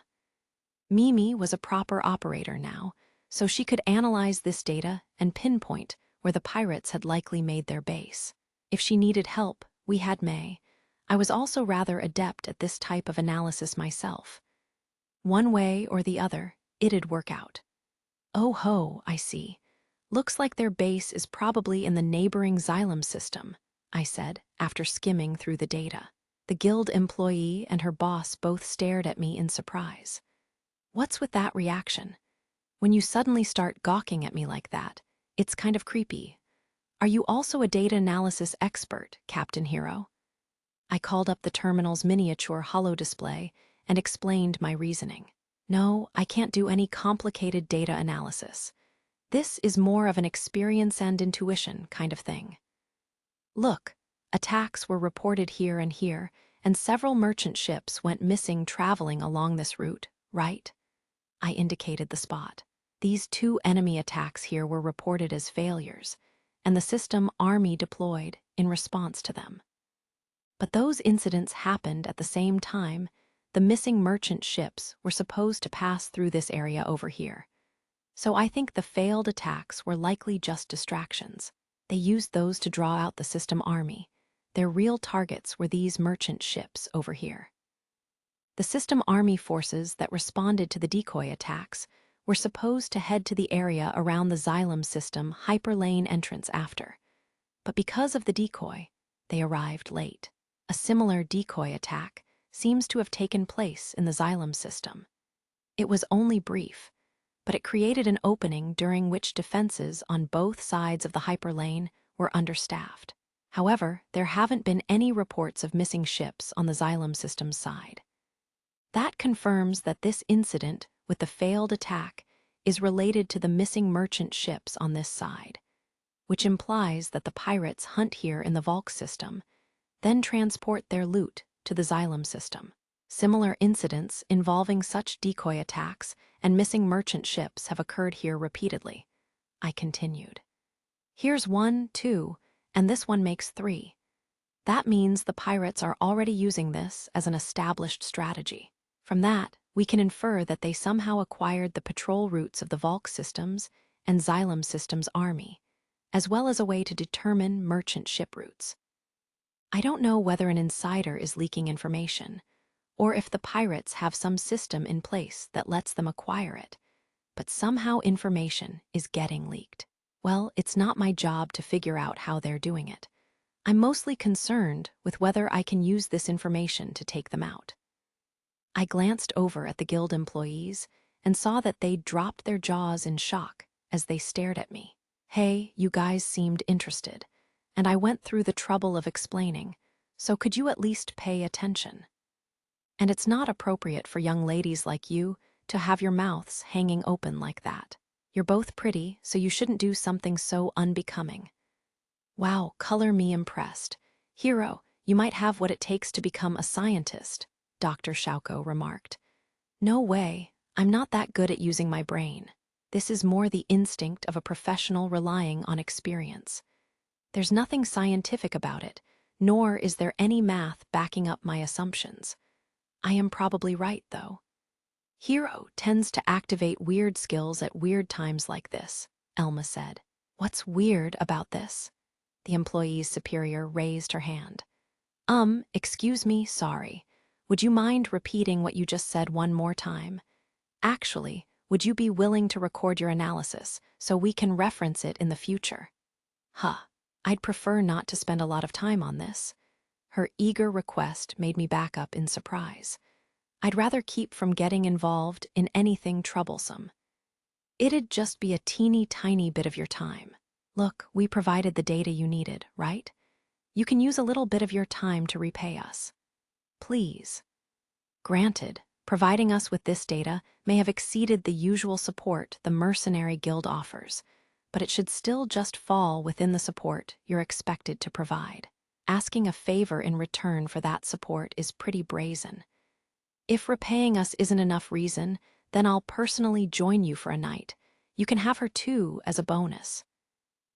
Mimi was a proper operator now, so she could analyze this data and pinpoint where the pirates had likely made their base. If she needed help, we had May. I was also rather adept at this type of analysis myself. One way or the other, it'd work out. Oh ho, I see. Looks like their base is probably in the neighboring Xylem system, I said, after skimming through the data. The guild employee and her boss both stared at me in surprise. What's with that reaction? When you suddenly start gawking at me like that, it's kind of creepy. Are you also a data analysis expert, Captain Hero? I called up the terminal's miniature holodisplay and explained my reasoning. No, I can't do any complicated data analysis. This is more of an experience and intuition kind of thing. Look, attacks were reported here, and several merchant ships went missing traveling along this route, right? I indicated the spot. These 2 enemy attacks here were reported as failures, and the system army deployed in response to them. But those incidents happened at the same time. The missing merchant ships were supposed to pass through this area over here. So I think the failed attacks were likely just distractions. They used those to draw out the system army. Their real targets were these merchant ships over here. The system army forces that responded to the decoy attacks were supposed to head to the area around the Xylem system hyperlane entrance after. But because of the decoy, they arrived late. A similar decoy attack seems to have taken place in the Xylem system. It was only brief, but it created an opening during which defenses on both sides of the hyperlane were understaffed. However, there haven't been any reports of missing ships on the Xylem system's side. That confirms that this incident with the failed attack is related to the missing merchant ships on this side, which implies that the pirates hunt here in the Volk system, then transport their loot to the Xylem system. Similar incidents involving such decoy attacks and missing merchant ships have occurred here repeatedly. I continued. Here's 1, 2, and this one makes 3. That means the pirates are already using this as an established strategy. From that, we can infer that they somehow acquired the patrol routes of the Volk systems and Xylem systems army, as well as a way to determine merchant ship routes. I don't know whether an insider is leaking information, or if the pirates have some system in place that lets them acquire it, but somehow information is getting leaked. Well, it's not my job to figure out how they're doing it. I'm mostly concerned with whether I can use this information to take them out. I glanced over at the guild employees and saw that they'd dropped their jaws in shock as they stared at me. Hey, you guys seemed interested, and I went through the trouble of explaining, so could you at least pay attention? And it's not appropriate for young ladies like you to have your mouths hanging open like that. You're both pretty, so you shouldn't do something so unbecoming. Wow, color me impressed. Hero, you might have what it takes to become a scientist, Dr. Shauko remarked. No way, I'm not that good at using my brain. This is more the instinct of a professional relying on experience. There's nothing scientific about it, nor is there any math backing up my assumptions. I am probably right, though. Hero tends to activate weird skills at weird times like this, Elma said. What's weird about this? The employee's superior raised her hand. Excuse me, sorry. Would you mind repeating what you just said one more time? Actually, would you be willing to record your analysis so we can reference it in the future? Huh, I'd prefer not to spend a lot of time on this. Her eager request made me back up in surprise. I'd rather keep from getting involved in anything troublesome. It'd just be a teeny tiny bit of your time. Look, we provided the data you needed, right? You can use a little bit of your time to repay us. Please. Granted, providing us with this data may have exceeded the usual support the Mercenary Guild offers, but it should still just fall within the support you're expected to provide. Asking a favor in return for that support is pretty brazen. If repaying us isn't enough reason, then I'll personally join you for a night. You can have her too as a bonus.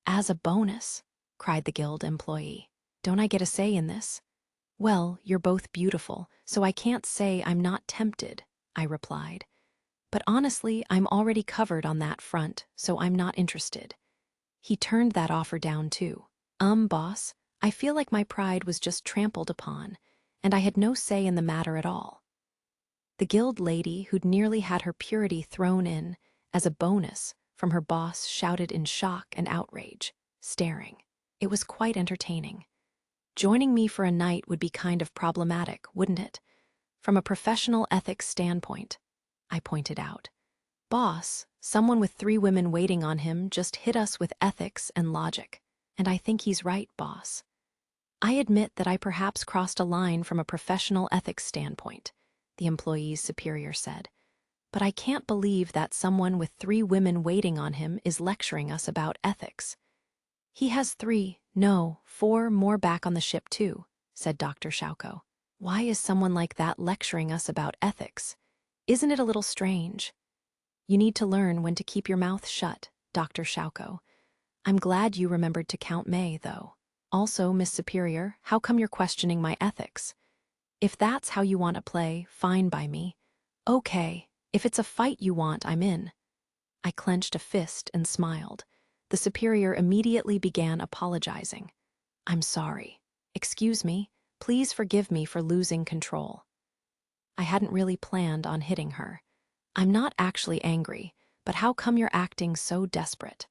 As a bonus? Cried the guild employee. Don't I get a say in this? Well, you're both beautiful, so I can't say I'm not tempted, I replied. But honestly, I'm already covered on that front, so I'm not interested. He turned that offer down too. Boss, I feel like my pride was just trampled upon, and I had no say in the matter at all. The guild lady, who'd nearly had her purity thrown in as a bonus from her boss, shouted in shock and outrage, staring. It was quite entertaining. Joining me for a night would be kind of problematic, wouldn't it? From a professional ethics standpoint, I pointed out. Boss, someone with 3 women waiting on him just hit us with ethics and logic. And I think he's right, boss. I admit that I perhaps crossed a line from a professional ethics standpoint, the employee's superior said. But I can't believe that someone with 3 women waiting on him is lecturing us about ethics. He has 3, no, 4 more back on the ship too, said Dr. Shauko. Why is someone like that lecturing us about ethics? Isn't it a little strange? You need to learn when to keep your mouth shut, Dr. Shauko. I'm glad you remembered to count May, though. Also, Miss Superior, how come you're questioning my ethics? If that's how you want to play, fine by me. Okay, if it's a fight you want, I'm in. I clenched a fist and smiled. The superior immediately began apologizing. I'm sorry. Excuse me, please forgive me for losing control. I hadn't really planned on hitting her. I'm not actually angry, but how come you're acting so desperate?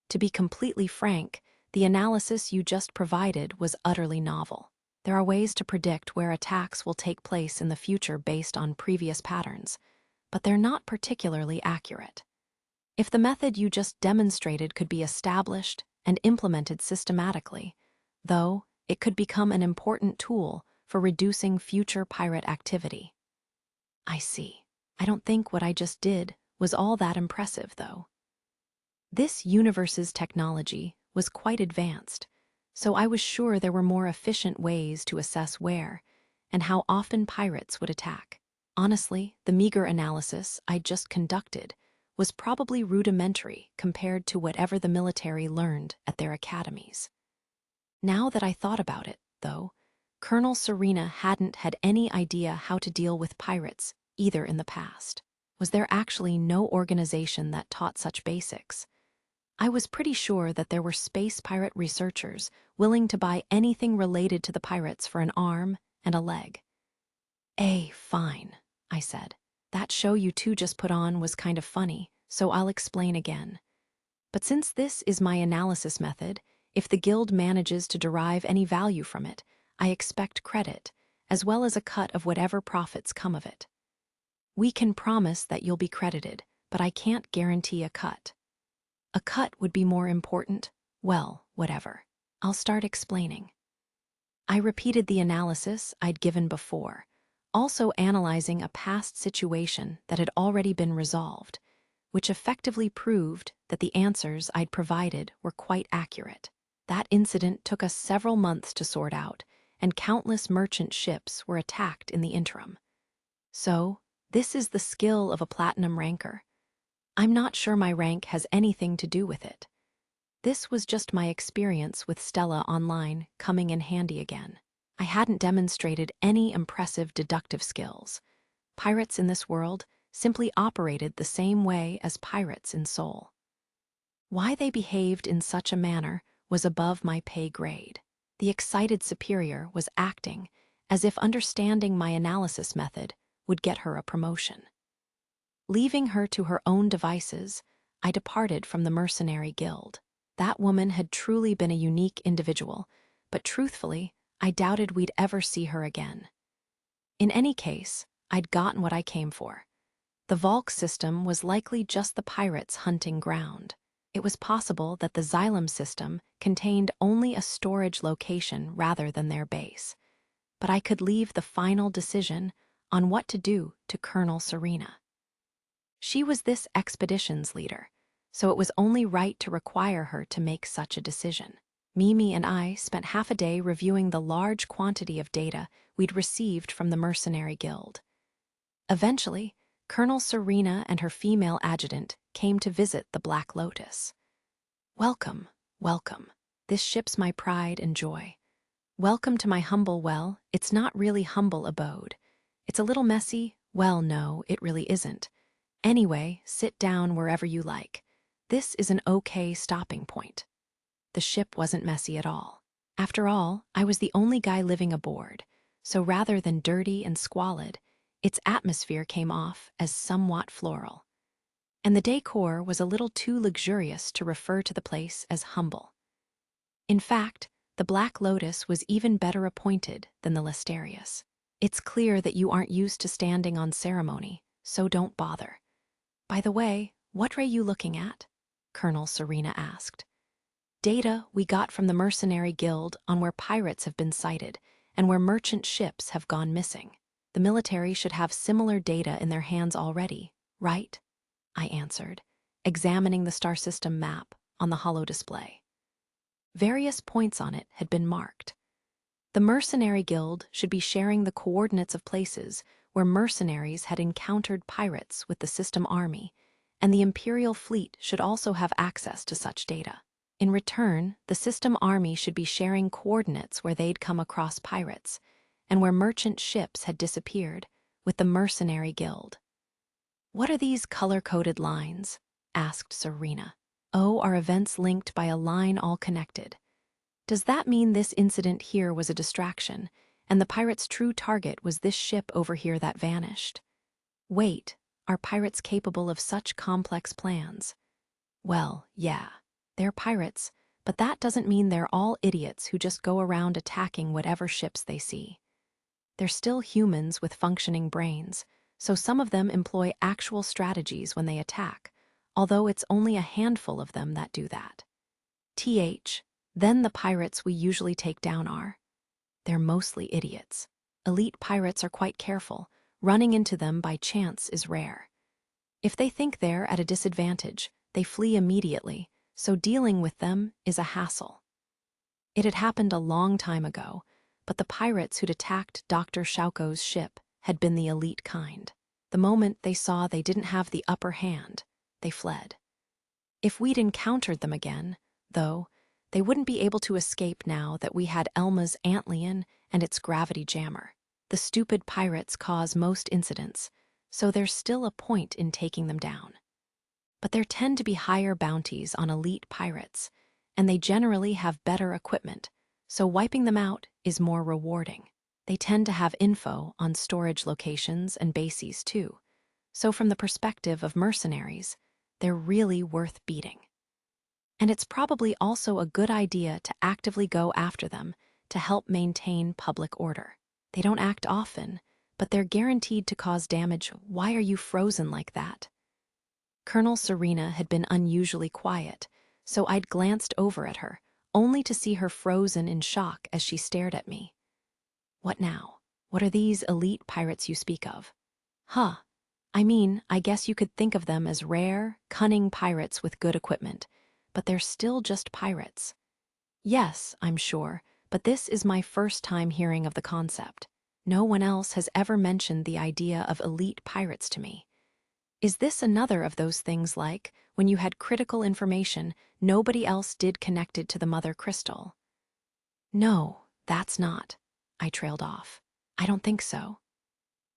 To be completely frank, the analysis you just provided was utterly novel. There are ways to predict where attacks will take place in the future based on previous patterns, but they're not particularly accurate. If the method you just demonstrated could be established and implemented systematically, though, it could become an important tool for reducing future pirate activity. I see. I don't think what I just did was all that impressive, though. This universe's technology was quite advanced, so I was sure there were more efficient ways to assess where and how often pirates would attack. Honestly, the meager analysis I just conducted was probably rudimentary compared to whatever the military learned at their academies. Now that I thought about it, though, Colonel Serena hadn't had any idea how to deal with pirates either in the past. Was there actually no organization that taught such basics? I was pretty sure that there were space pirate researchers willing to buy anything related to the pirates for an arm and a leg. Fine, I said. That show you two just put on was kind of funny, so I'll explain again. But since this is my analysis method, if the guild manages to derive any value from it, I expect credit, as well as a cut of whatever profits come of it. We can promise that you'll be credited, but I can't guarantee a cut. A cut would be more important. Well, whatever. I'll start explaining. I repeated the analysis I'd given before, also analyzing a past situation that had already been resolved, which effectively proved that the answers I'd provided were quite accurate. That incident took us several months to sort out, and countless merchant ships were attacked in the interim. So, this is the skill of a platinum ranker. I'm not sure my rank has anything to do with it. This was just my experience with Stella online coming in handy again. I hadn't demonstrated any impressive deductive skills. Pirates in this world simply operated the same way as pirates in Seoul. Why they behaved in such a manner was above my pay grade. The excited superior was acting as if understanding my analysis method would get her a promotion. Leaving her to her own devices, I departed from the Mercenary Guild. That woman had truly been a unique individual, but truthfully, I doubted we'd ever see her again. In any case, I'd gotten what I came for. The Volk system was likely just the pirates' hunting ground. It was possible that the Xylem system contained only a storage location rather than their base. But I could leave the final decision on what to do to Colonel Serena. She was this expedition's leader, so it was only right to require her to make such a decision. Mimi and I spent half a day reviewing the large quantity of data we'd received from the Mercenary Guild. Eventually, Colonel Serena and her female adjutant came to visit the Black Lotus. "Welcome, welcome. This ship's my pride and joy. Welcome to my humble, well, it's not really humble abode. It's a little messy. Well, no, it really isn't. Anyway, sit down wherever you like. This is an okay stopping point." The ship wasn't messy at all. After all, I was the only guy living aboard, so rather than dirty and squalid, its atmosphere came off as somewhat floral. And the decor was a little too luxurious to refer to the place as humble. In fact, the Black Lotus was even better appointed than the Lestarius. "It's clear that you aren't used to standing on ceremony, so don't bother. By the way, what are you looking at?" Colonel Serena asked. "Data we got from the Mercenary Guild on where pirates have been sighted and where merchant ships have gone missing. The military should have similar data in their hands already, right?" I answered, examining the star system map on the holo display. Various points on it had been marked. The Mercenary Guild should be sharing the coordinates of places where mercenaries had encountered pirates with the system army, and the Imperial fleet should also have access to such data. In return, the system army should be sharing coordinates where they'd come across pirates, and where merchant ships had disappeared, with the Mercenary Guild. "What are these color-coded lines?" asked Serena. "Oh, are events linked by a line all connected? Does that mean this incident here was a distraction, and the pirate's true target was this ship over here that vanished? Wait, are pirates capable of such complex plans? Well, yeah, they're pirates, but that doesn't mean they're all idiots who just go around attacking whatever ships they see. They're still humans with functioning brains, so some of them employ actual strategies when they attack, although it's only a handful of them that do that. Then the pirates we usually take down are. They're mostly idiots. Elite pirates are quite careful. Running into them by chance is rare. If they think they're at a disadvantage, they flee immediately, so dealing with them is a hassle. It had happened a long time ago, but the pirates who'd attacked Dr. Shauko's ship had been the elite kind. The moment they saw they didn't have the upper hand, they fled. If we'd encountered them again, though, they wouldn't be able to escape now that we had Elma's Antlion and its gravity jammer. The stupid pirates cause most incidents, so there's still a point in taking them down. But there tend to be higher bounties on elite pirates, and they generally have better equipment, so wiping them out is more rewarding. They tend to have info on storage locations and bases too, so from the perspective of mercenaries, they're really worth beating. And it's probably also a good idea to actively go after them to help maintain public order. They don't act often, but they're guaranteed to cause damage. Why are you frozen like that? Colonel Serena had been unusually quiet, so I'd glanced over at her, only to see her frozen in shock as she stared at me. "What now? What are these elite pirates you speak of?" "Huh. I mean, I guess you could think of them as rare, cunning pirates with good equipment, but they're still just pirates." "Yes, I'm sure, but this is my first time hearing of the concept. No one else has ever mentioned the idea of elite pirates to me. Is this another of those things like, when you had critical information nobody else did connected to the Mother Crystal?" "No, that's not." I trailed off. "I don't think so."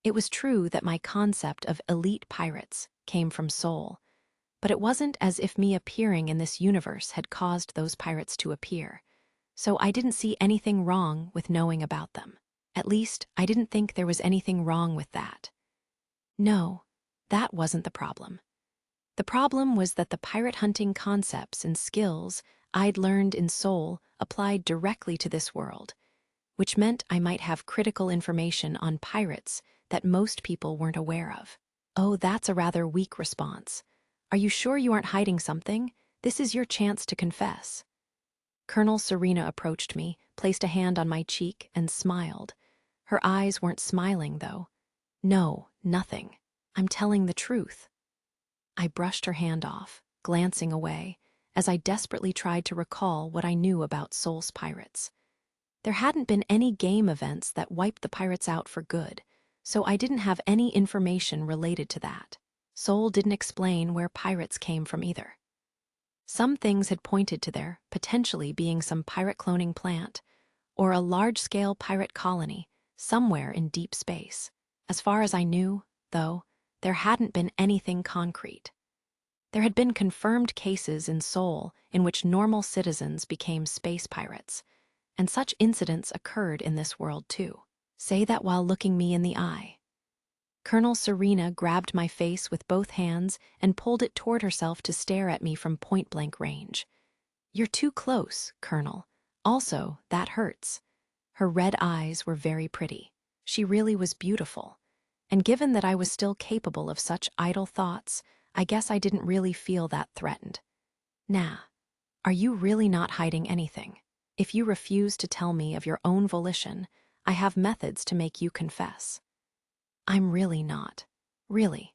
It was true that my concept of elite pirates came from Seoul, but it wasn't as if me appearing in this universe had caused those pirates to appear, so I didn't see anything wrong with knowing about them. At least, I didn't think there was anything wrong with that. No, that wasn't the problem. The problem was that the pirate hunting concepts and skills I'd learned in Seoul applied directly to this world, which meant I might have critical information on pirates that most people weren't aware of. Oh, that's a rather weak response. Are you sure you aren't hiding something? This is your chance to confess. Colonel Serena approached me, placed a hand on my cheek, and smiled. Her eyes weren't smiling, though. No, nothing. I'm telling the truth. I brushed her hand off, glancing away, as I desperately tried to recall what I knew about Seoul's pirates. There hadn't been any game events that wiped the pirates out for good, so I didn't have any information related to that. Seoul didn't explain where pirates came from either. Some things had pointed to there potentially being some pirate cloning plant, or a large-scale pirate colony somewhere in deep space. As far as I knew, though, there hadn't been anything concrete. There had been confirmed cases in Seoul in which normal citizens became space pirates, and such incidents occurred in this world too. Say that while looking me in the eye. Colonel Serena grabbed my face with both hands and pulled it toward herself to stare at me from point-blank range. You're too close, Colonel. Also, that hurts. Her red eyes were very pretty. She really was beautiful. And given that I was still capable of such idle thoughts, I guess I didn't really feel that threatened. Nah, are you really not hiding anything? If you refuse to tell me of your own volition, I have methods to make you confess. I'm really not. Really.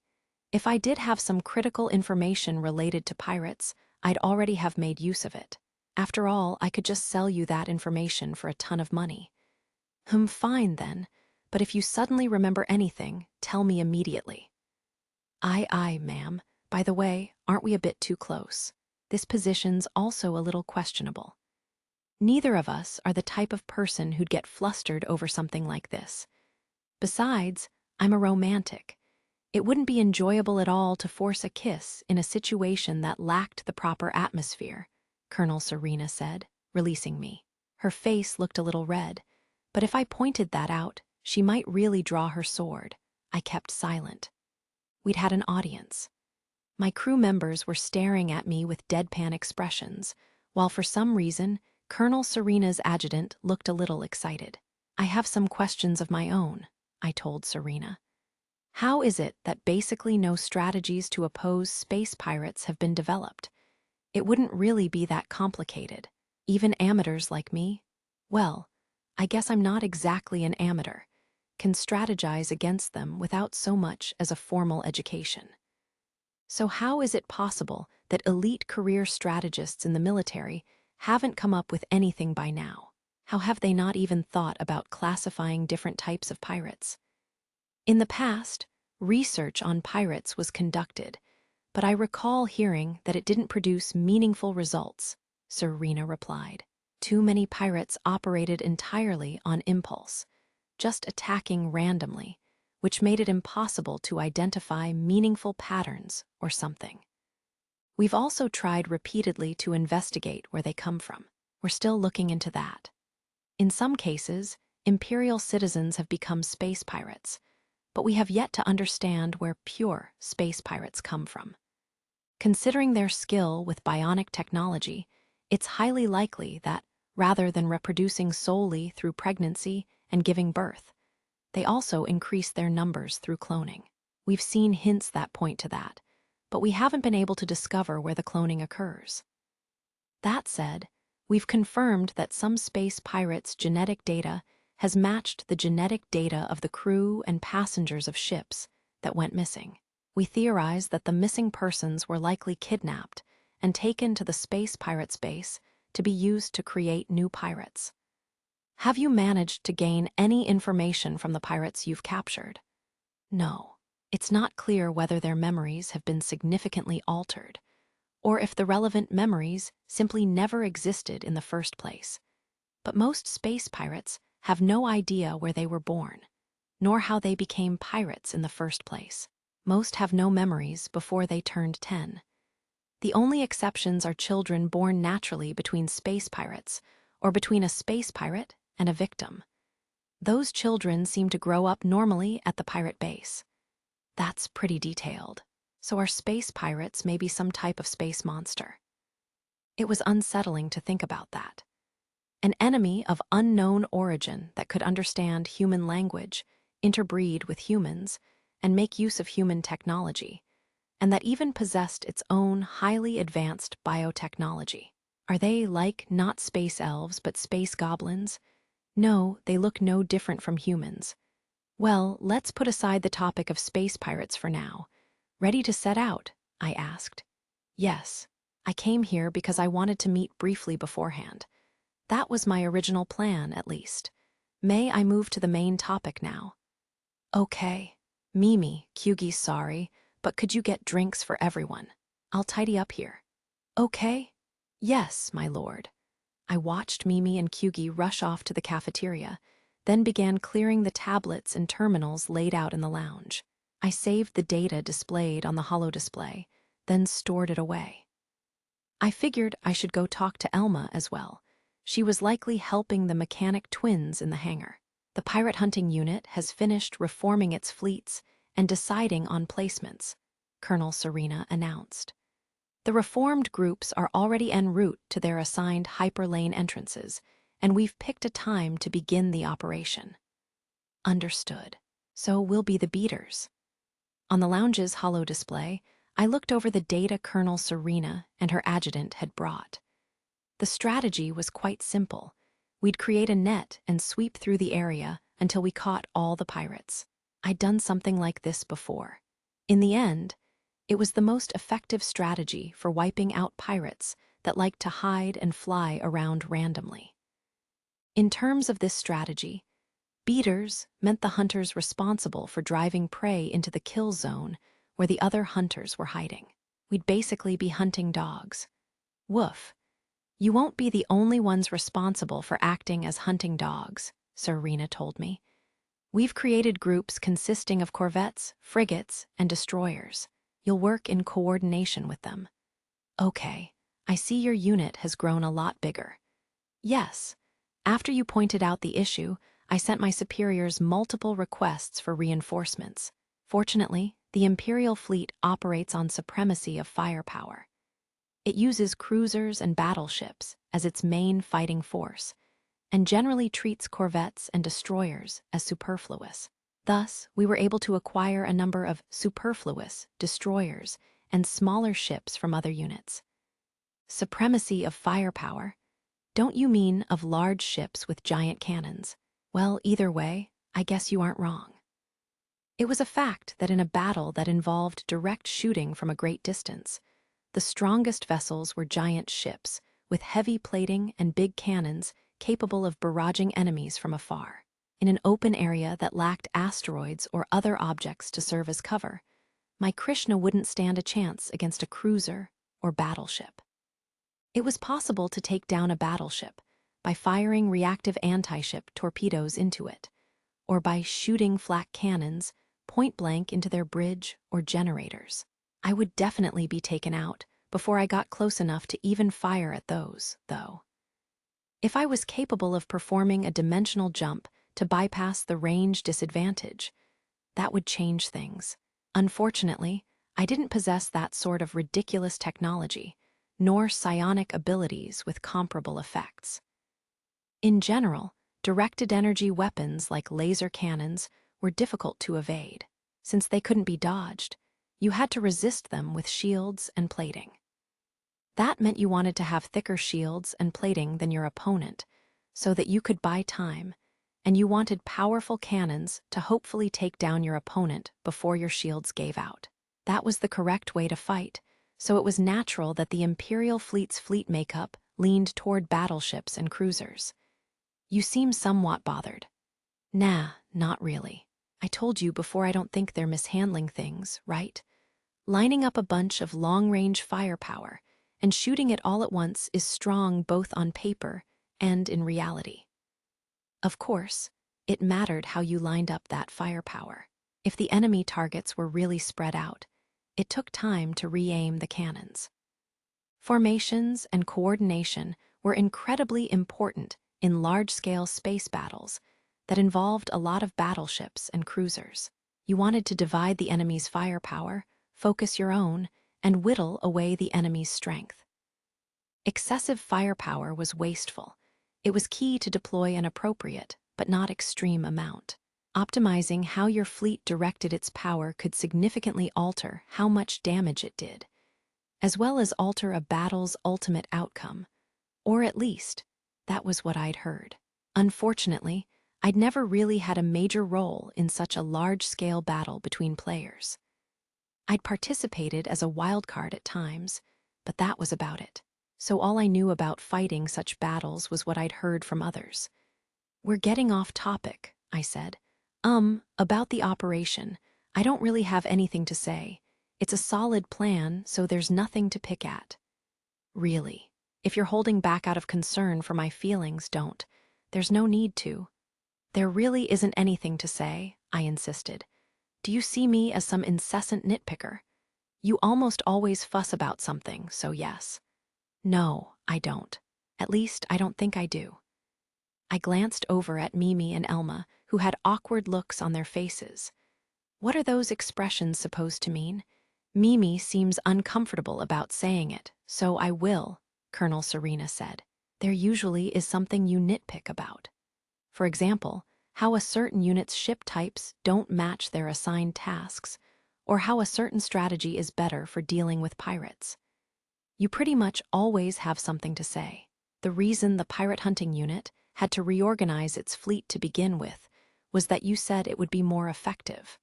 If I did have some critical information related to pirates, I'd already have made use of it. After all, I could just sell you that information for a ton of money. Fine then, but if you suddenly remember anything, tell me immediately. Aye, ma'am. By the way, aren't we a bit too close? This position's also a little questionable. Neither of us are the type of person who'd get flustered over something like this. Besides, I'm a romantic. It wouldn't be enjoyable at all to force a kiss in a situation that lacked the proper atmosphere, Colonel Serena said, releasing me. Her face looked a little red, but if I pointed that out, she might really draw her sword. I kept silent. We'd had an audience. My crew members were staring at me with deadpan expressions, while for some reason, Colonel Serena's adjutant looked a little excited. I have some questions of my own, I told Serena. How is it that basically no strategies to oppose space pirates have been developed? It wouldn't really be that complicated. Even amateurs like me, well, I guess I'm not exactly an amateur, can strategize against them without so much as a formal education. So how is it possible that elite career strategists in the military haven't come up with anything by now? How have they not even thought about classifying different types of pirates? In the past, research on pirates was conducted, but I recall hearing that it didn't produce meaningful results, Serena replied. Too many pirates operated entirely on impulse, just attacking randomly, which made it impossible to identify meaningful patterns or something. We've also tried repeatedly to investigate where they come from. We're still looking into that. In some cases, imperial citizens have become space pirates, but we have yet to understand where pure space pirates come from. Considering their skill with bionic technology, it's highly likely that, rather than reproducing solely through pregnancy and giving birth, they also increase their numbers through cloning. We've seen hints that point to that, but we haven't been able to discover where the cloning occurs. That said, we've confirmed that some space pirates' genetic data has matched the genetic data of the crew and passengers of ships that went missing. We theorize that the missing persons were likely kidnapped and taken to the space pirates' base to be used to create new pirates. Have you managed to gain any information from the pirates you've captured? No. It's not clear whether their memories have been significantly altered, or if the relevant memories simply never existed in the first place. But most space pirates have no idea where they were born. nor how they became pirates in the first place. Most have no memories before they turned 10. The only exceptions are children born naturally between space pirates, or between a space pirate and a victim. Those children seem to grow up normally at the pirate base. That's pretty detailed. So our space pirates may be some type of space monster. It was unsettling to think about that. An enemy of unknown origin that could understand human language, interbreed with humans, and make use of human technology, and that even possessed its own highly advanced biotechnology. Are they like not space elves but space goblins? No, they look no different from humans. Well, let's put aside the topic of space pirates for now. Ready to set out? I asked. Yes. I came here because I wanted to meet briefly beforehand. That was my original plan, at least. May I move to the main topic now? Okay. Mimi, Kyugi's sorry, but could you get drinks for everyone? I'll tidy up here. Okay? Yes, my lord. I watched Mimi and Kyugi rush off to the cafeteria, then began clearing the tablets and terminals laid out in the lounge. I saved the data displayed on the holodisplay, then stored it away. I figured I should go talk to Elma as well. She was likely helping the mechanic twins in the hangar. The pirate hunting unit has finished reforming its fleets and deciding on placements, Colonel Serena announced. The reformed groups are already en route to their assigned hyperlane entrances, and we've picked a time to begin the operation. Understood. So we'll be the beaters. On the lounge's holodisplay, I looked over the data Colonel Serena and her adjutant had brought. The strategy was quite simple. We'd create a net and sweep through the area until we caught all the pirates. I'd done something like this before. In the end, it was the most effective strategy for wiping out pirates that liked to hide and fly around randomly. In terms of this strategy, beaters meant the hunters responsible for driving prey into the kill zone where the other hunters were hiding. We'd basically be hunting dogs. Woof. You won't be the only ones responsible for acting as hunting dogs, Serena told me. We've created groups consisting of corvettes, frigates, and destroyers. You'll work in coordination with them. Okay, I see your unit has grown a lot bigger. Yes. After you pointed out the issue, I sent my superiors multiple requests for reinforcements. Fortunately, the Imperial fleet operates on supremacy of firepower. It uses cruisers and battleships as its main fighting force, and generally treats corvettes and destroyers as superfluous. Thus, we were able to acquire a number of superfluous destroyers and smaller ships from other units. Supremacy of firepower? Don't you mean of large ships with giant cannons? Well, either way, I guess you aren't wrong. It was a fact that in a battle that involved direct shooting from a great distance, the strongest vessels were giant ships with heavy plating and big cannons capable of barraging enemies from afar. In an open area that lacked asteroids or other objects to serve as cover, my Krishna wouldn't stand a chance against a cruiser or battleship. It was possible to take down a battleship by firing reactive anti-ship torpedoes into it, or by shooting flak cannons point-blank into their bridge or generators. I would definitely be taken out before I got close enough to even fire at those, though. If I was capable of performing a dimensional jump to bypass the range disadvantage, that would change things. Unfortunately, I didn't possess that sort of ridiculous technology, nor psionic abilities with comparable effects. In general, directed energy weapons like laser cannons were difficult to evade. Since they couldn't be dodged, you had to resist them with shields and plating. That meant you wanted to have thicker shields and plating than your opponent, so that you could buy time, and you wanted powerful cannons to hopefully take down your opponent before your shields gave out. That was the correct way to fight, so it was natural that the Imperial fleet's fleet makeup leaned toward battleships and cruisers. You seem somewhat bothered. Nah, not really. I told you before I don't think they're mishandling things, right? Lining up a bunch of long-range firepower and shooting it all at once is strong both on paper and in reality. Of course, It mattered how you lined up that firepower. If the enemy targets were really spread out, it took time to re-aim the cannons. Formations and coordination were incredibly important in large-scale space battles that involved a lot of battleships and cruisers. You wanted to divide the enemy's firepower, focus your own, and whittle away the enemy's strength. Excessive firepower was wasteful. It was key to deploy an appropriate, but not extreme amount. Optimizing how your fleet directed its power could significantly alter how much damage it did, as well as alter a battle's ultimate outcome. Or at least, that was what I'd heard. Unfortunately, I'd never really had a major role in such a large-scale battle between players. I'd participated as a wildcard at times, but that was about it. So all I knew about fighting such battles was what I'd heard from others. "We're getting off topic," I said. About the operation, I don't really have anything to say. It's a solid plan, so there's nothing to pick at." "Really? If you're holding back out of concern for my feelings, don't. There's no need to." "There really isn't anything to say," I insisted. "Do you see me as some incessant nitpicker? You almost always fuss about something, so yes." "No, I don't. At least, I don't think I do." I glanced over at Mimi and Elma, who had awkward looks on their faces. What are those expressions supposed to mean? Mimi seems uncomfortable about saying it, so I will, Colonel Serena said. "There usually is something you nitpick about. For example, how a certain unit's ship types don't match their assigned tasks, or how a certain strategy is better for dealing with pirates. You pretty much always have something to say. The reason the pirate hunting unit had to reorganize its fleet to begin with was that you said it would be more effective."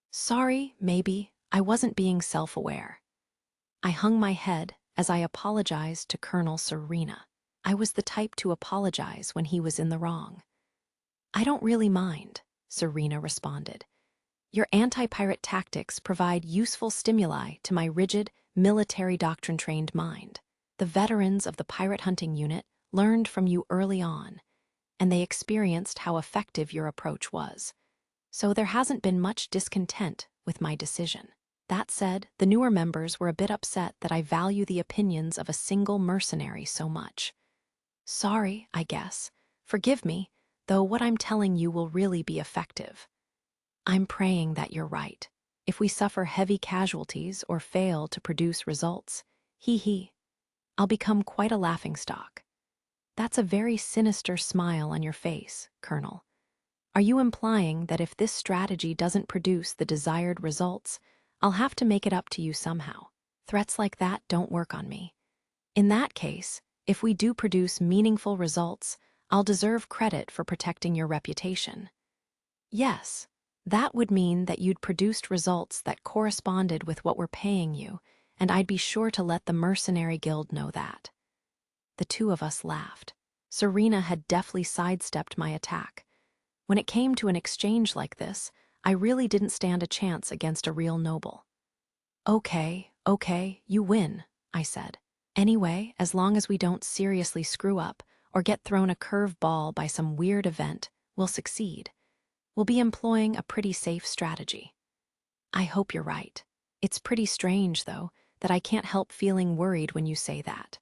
"Sorry, maybe. I wasn't being self-aware." I hung my head as I apologized to Colonel Serena. I was the type to apologize when he was in the wrong. "I don't really mind," Serena responded. "Your anti-pirate tactics provide useful stimuli to my rigid, military doctrine-trained mind. The veterans of the pirate hunting unit learned from you early on, and they experienced how effective your approach was. So there hasn't been much discontent with my decision. That said, the newer members were a bit upset that I value the opinions of a single mercenary so much. Sorry, I guess. Forgive me, though what I'm telling you will really be effective. I'm praying that you're right. If we suffer heavy casualties or fail to produce results, I'll become quite a laughingstock." "That's a very sinister smile on your face, Colonel. Are you implying that if this strategy doesn't produce the desired results, I'll have to make it up to you somehow? Threats like that don't work on me. In that case, if we do produce meaningful results, I'll deserve credit for protecting your reputation." "Yes, that would mean that you'd produced results that corresponded with what we're paying you, and I'd be sure to let the Mercenary Guild know that." The two of us laughed. Serena had deftly sidestepped my attack. When it came to an exchange like this, I really didn't stand a chance against a real noble. Okay, you win," I said. "Anyway, as long as we don't seriously screw up or get thrown a curve ball by some weird event, we'll succeed. We'll be employing a pretty safe strategy." "I hope you're right. It's pretty strange, though, that I can't help feeling worried when you say that.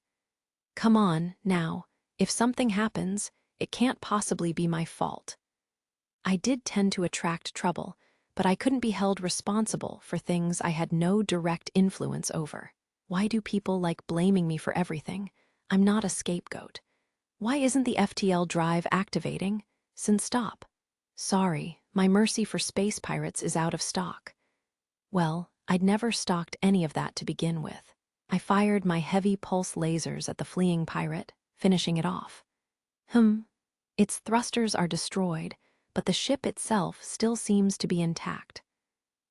Come on, now, if something happens, it can't possibly be my fault." I did tend to attract trouble, but I couldn't be held responsible for things I had no direct influence over. Why do people like blaming me for everything? I'm not a scapegoat. Why isn't the FTL drive activating? Stop. Sorry, my mercy for space pirates is out of stock. Well, I'd never stocked any of that to begin with. I fired my heavy pulse lasers at the fleeing pirate, finishing it off. Its thrusters are destroyed, but the ship itself still seems to be intact.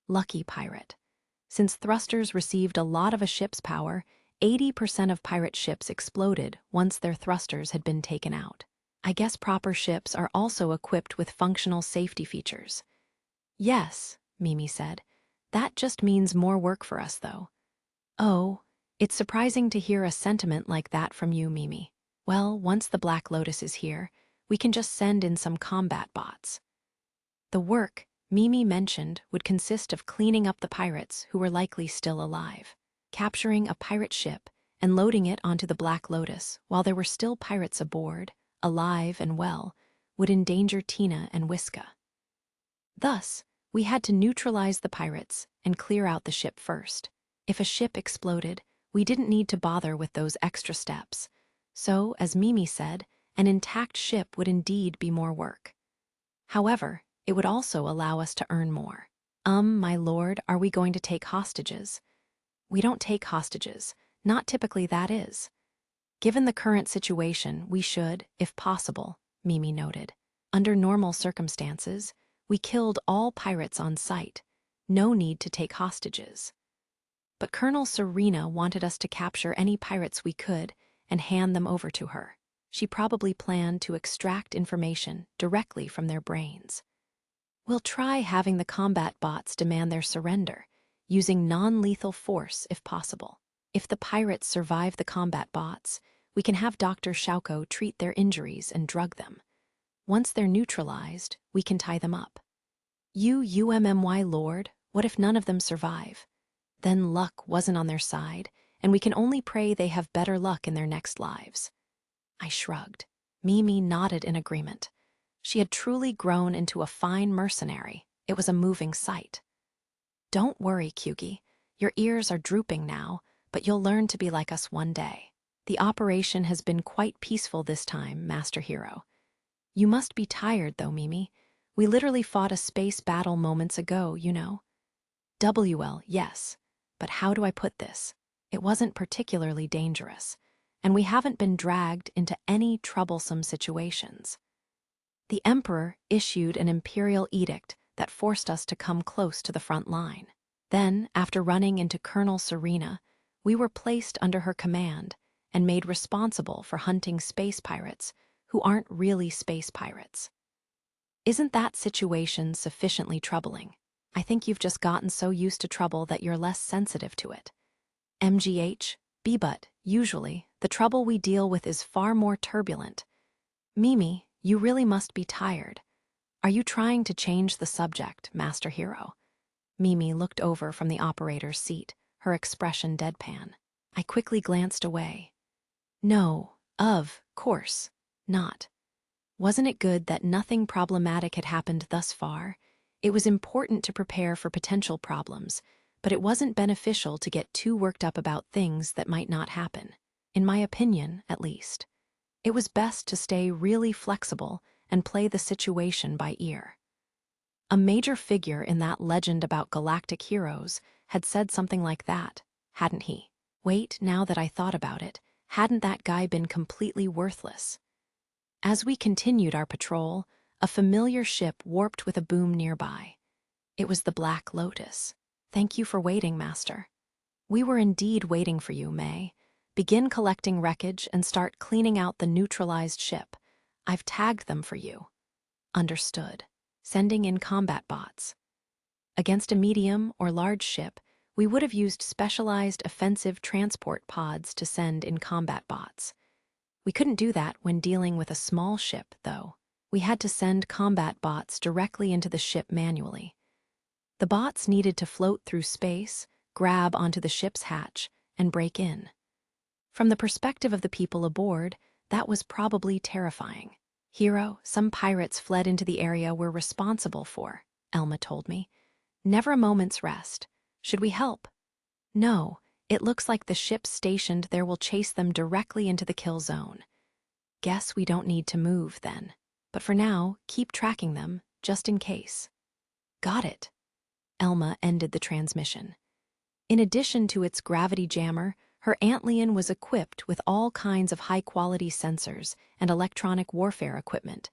Lucky pirate. Since thrusters received a lot of a ship's power, 80% of pirate ships exploded once their thrusters had been taken out. I guess proper ships are also equipped with functional safety features. Yes, Mimi said. That just means more work for us, though. Oh, it's surprising to hear a sentiment like that from you, Mimi. Well, once the Black Lotus is here, we can just send in some combat bots. The work Mimi mentioned would consist of cleaning up the pirates who were likely still alive, capturing a pirate ship and loading it onto the Black Lotus while there were still pirates aboard, alive and well, would endanger Tina and Whiska. Thus, we had to neutralize the pirates and clear out the ship first. If a ship exploded, we didn't need to bother with those extra steps. So, as Mimi said, an intact ship would indeed be more work. However, it would also allow us to earn more. My lord, are we going to take hostages? We don't take hostages. Not typically, that is. Given the current situation, we should, if possible, Mimi noted. Under normal circumstances, we killed all pirates on sight. No need to take hostages. But Colonel Serena wanted us to capture any pirates we could and hand them over to her. She probably planned to extract information directly from their brains. We'll try having the combat bots demand their surrender, using non-lethal force if possible. If the pirates survive the combat bots, we can have Dr. Shauko treat their injuries and drug them. Once they're neutralized, we can tie them up. UMMY Lord, what if none of them survive? Then luck wasn't on their side, and we can only pray they have better luck in their next lives. I shrugged. Mimi nodded in agreement. She had truly grown into a fine mercenary. It was a moving sight. Don't worry, Kyugi. Your ears are drooping now, but you'll learn to be like us one day. The operation has been quite peaceful this time, Master Hero. You must be tired, though, Mimi. We literally fought a space battle moments ago, you know. WL, yes. But how do I put this? It wasn't particularly dangerous, and we haven't been dragged into any troublesome situations. The Emperor issued an imperial edict that forced us to come close to the front line. Then, after running into Colonel Serena, we were placed under her command and made responsible for hunting space pirates who aren't really space pirates. Isn't that situation sufficiently troubling? I think you've just gotten so used to trouble that you're less sensitive to it. MGH, but usually, the trouble we deal with is far more turbulent. Mimi, you really must be tired. Are you trying to change the subject, Master Hero? Mimi looked over from the operator's seat, her expression deadpan. I quickly glanced away. No, of course not. Wasn't it good that nothing problematic had happened thus far? It was important to prepare for potential problems, but it wasn't beneficial to get too worked up about things that might not happen. In my opinion, at least. It was best to stay really flexible and play the situation by ear. A major figure in that legend about galactic heroes had said something like that, hadn't he? Wait, now that I thought about it, hadn't that guy been completely worthless? As we continued our patrol, a familiar ship warped with a boom nearby. It was the Black Lotus. Thank you for waiting, Master. We were indeed waiting for you, May. Begin collecting wreckage and start cleaning out the neutralized ship. I've tagged them for you. Understood. Sending in combat bots. Against a medium or large ship, we would have used specialized offensive transport pods to send in combat bots. We couldn't do that when dealing with a small ship, though. We had to send combat bots directly into the ship manually. The bots needed to float through space, grab onto the ship's hatch, and break in. From the perspective of the people aboard, that was probably terrifying. Hero, some pirates fled into the area we're responsible for, Elma told me. Never a moment's rest. Should we help? No, it looks like the ship stationed there will chase them directly into the kill zone. Guess we don't need to move, then. But for now, keep tracking them, just in case. Got it. Elma ended the transmission. In addition to its gravity jammer, her Antlion was equipped with all kinds of high-quality sensors and electronic warfare equipment,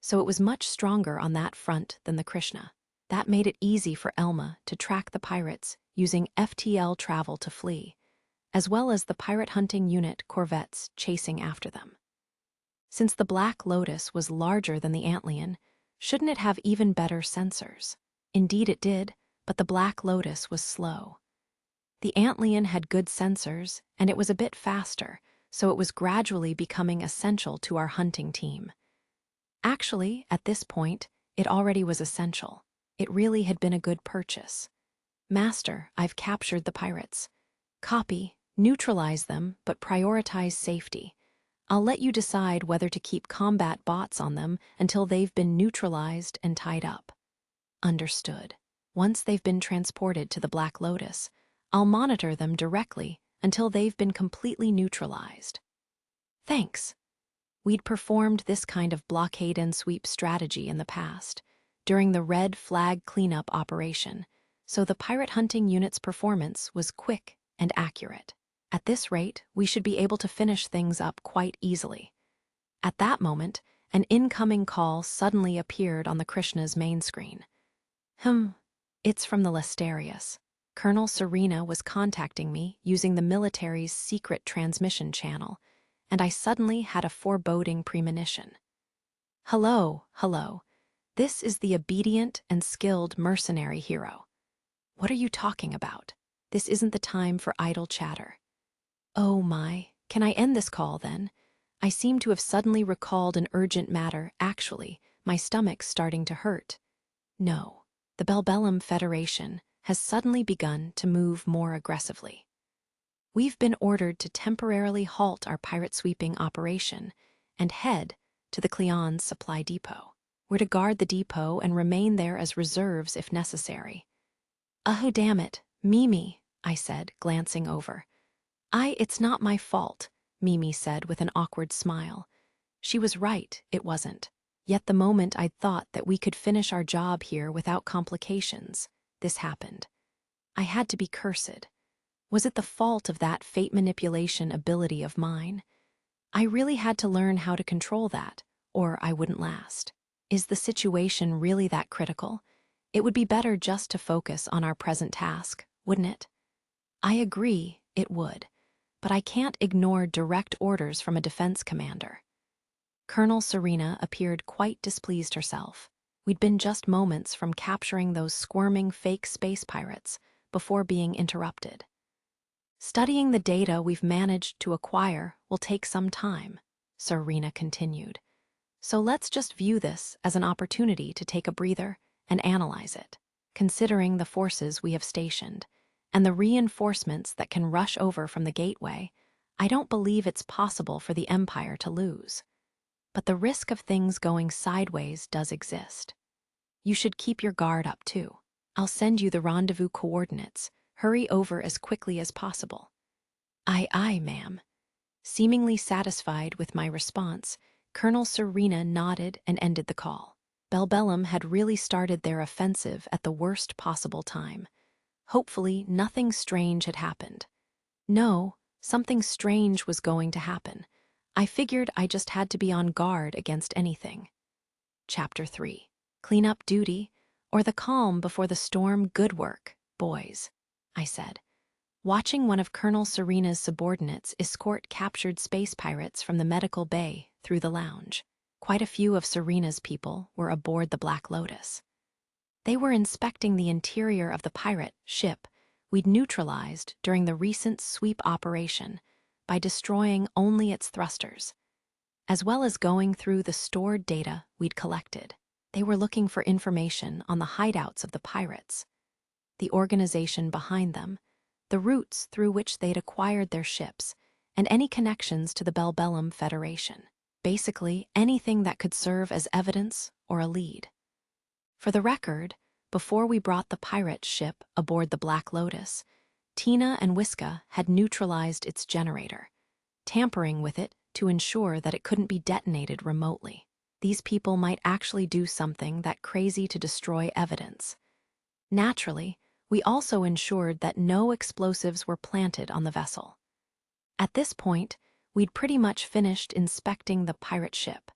so it was much stronger on that front than the Krishna. That made it easy for Elma to track the pirates using FTL travel to flee, as well as the pirate hunting unit corvettes chasing after them. Since the Black Lotus was larger than the Antlion, shouldn't it have even better sensors? Indeed it did, but the Black Lotus was slow. The Antlion had good sensors, and it was a bit faster, so it was gradually becoming essential to our hunting team. Actually, at this point, it already was essential. It really had been a good purchase. Master, I've captured the pirates. Copy, neutralize them, but prioritize safety. I'll let you decide whether to keep combat bots on them until they've been neutralized and tied up. Understood. Once they've been transported to the Black Lotus, I'll monitor them directly until they've been completely neutralized. Thanks. We'd performed this kind of blockade and sweep strategy in the past, during the Red Flag cleanup operation, so the pirate hunting unit's performance was quick and accurate. At this rate, we should be able to finish things up quite easily. At that moment, an incoming call suddenly appeared on the Krishna's main screen. It's from the Lesterius. Colonel Serena was contacting me using the military's secret transmission channel, and I suddenly had a foreboding premonition. Hello. This is the obedient and skilled mercenary hero. What are you talking about? This isn't the time for idle chatter. Oh my, can I end this call then? I seem to have suddenly recalled an urgent matter. Actually, my stomach's starting to hurt. No, the Belbellum Federation has suddenly begun to move more aggressively. We've been ordered to temporarily halt our pirate sweeping operation and head to the Cleon's supply depot. We're to guard the depot and remain there as reserves if necessary. Oh, damn it, Mimi, I said, glancing over. It's not my fault, Mimi said with an awkward smile. She was right, it wasn't. Yet the moment I'd thought that we could finish our job here without complications, this happened. I had to be cursed. Was it the fault of that fate manipulation ability of mine? I really had to learn how to control that, or I wouldn't last. Is the situation really that critical? It would be better just to focus on our present task, wouldn't it? I agree, it would. But I can't ignore direct orders from a defense commander. Colonel Serena appeared quite displeased herself. We'd been just moments from capturing those squirming fake space pirates before being interrupted. Studying the data we've managed to acquire will take some time, Serena continued. So let's just view this as an opportunity to take a breather and analyze it, considering the forces we have stationed and the reinforcements that can rush over from the gateway. I don't believe it's possible for the Empire to lose. But the risk of things going sideways does exist. You should keep your guard up too. I'll send you the rendezvous coordinates. Hurry over as quickly as possible. Aye, ma'am. Seemingly satisfied with my response, Colonel Serena nodded and ended the call. Belbellum had really started their offensive at the worst possible time. Hopefully, nothing strange had happened. No, something strange was going to happen. I figured I just had to be on guard against anything. Chapter 3. Cleanup duty, or the calm before the storm. Good work, boys, I said, watching one of Colonel Serena's subordinates escort captured space pirates from the medical bay through the lounge. Quite a few of Serena's people were aboard the Black Lotus. They were inspecting the interior of the pirate ship we'd neutralized during the recent sweep operation by destroying only its thrusters, as well as going through the stored data we'd collected. They were looking for information on the hideouts of the pirates, the organization behind them, the routes through which they'd acquired their ships, and any connections to the Belbellum Federation. Basically, anything that could serve as evidence or a lead. For the record, before we brought the pirate ship aboard the Black Lotus, Tina and Wiska had neutralized its generator, tampering with it to ensure that it couldn't be detonated remotely. These people might actually do something that crazy to destroy evidence. Naturally, we also ensured that no explosives were planted on the vessel. At this point, we'd pretty much finished inspecting the pirate ship,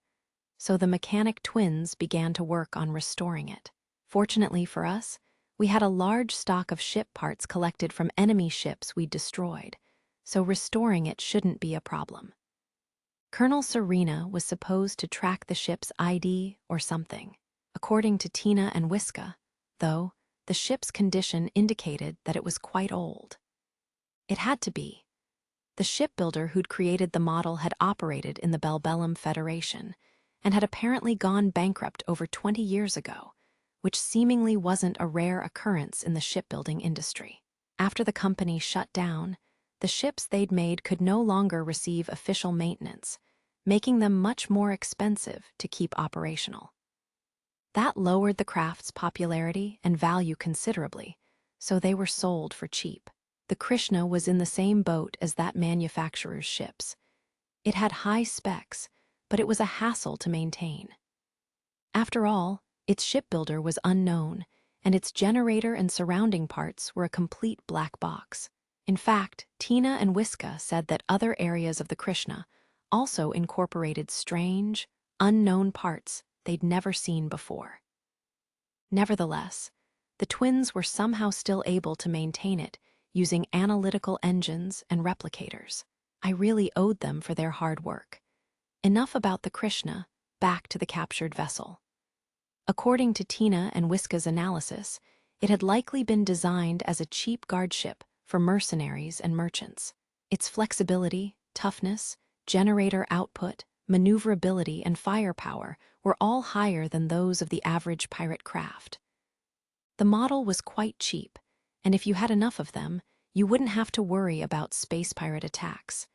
so the mechanic twins began to work on restoring it. Fortunately for us, we had a large stock of ship parts collected from enemy ships we'd destroyed, so restoring it shouldn't be a problem. Colonel Serena was supposed to track the ship's ID or something. According to Tina and Wiska, though, the ship's condition indicated that it was quite old. It had to be. The shipbuilder who'd created the model had operated in the Belbellum Federation, and had apparently gone bankrupt over 20 years ago, which seemingly wasn't a rare occurrence in the shipbuilding industry. After the company shut down, the ships they'd made could no longer receive official maintenance, making them much more expensive to keep operational. That lowered the craft's popularity and value considerably, so they were sold for cheap. The Krishna was in the same boat as that manufacturer's ships. It had high specs, but it was a hassle to maintain. After all, its shipbuilder was unknown, and its generator and surrounding parts were a complete black box. In fact, Tina and Wiska said that other areas of the Krishna also incorporated strange, unknown parts they'd never seen before. Nevertheless, the twins were somehow still able to maintain it using analytical engines and replicators. I really owed them for their hard work. Enough about the Krishna, back to the captured vessel. According to Tina and Wiska's analysis, it had likely been designed as a cheap guard ship for mercenaries and merchants. Its flexibility, toughness, generator output, maneuverability, and firepower were all higher than those of the average pirate craft. The model was quite cheap, and if you had enough of them, you wouldn't have to worry about space pirate attacks.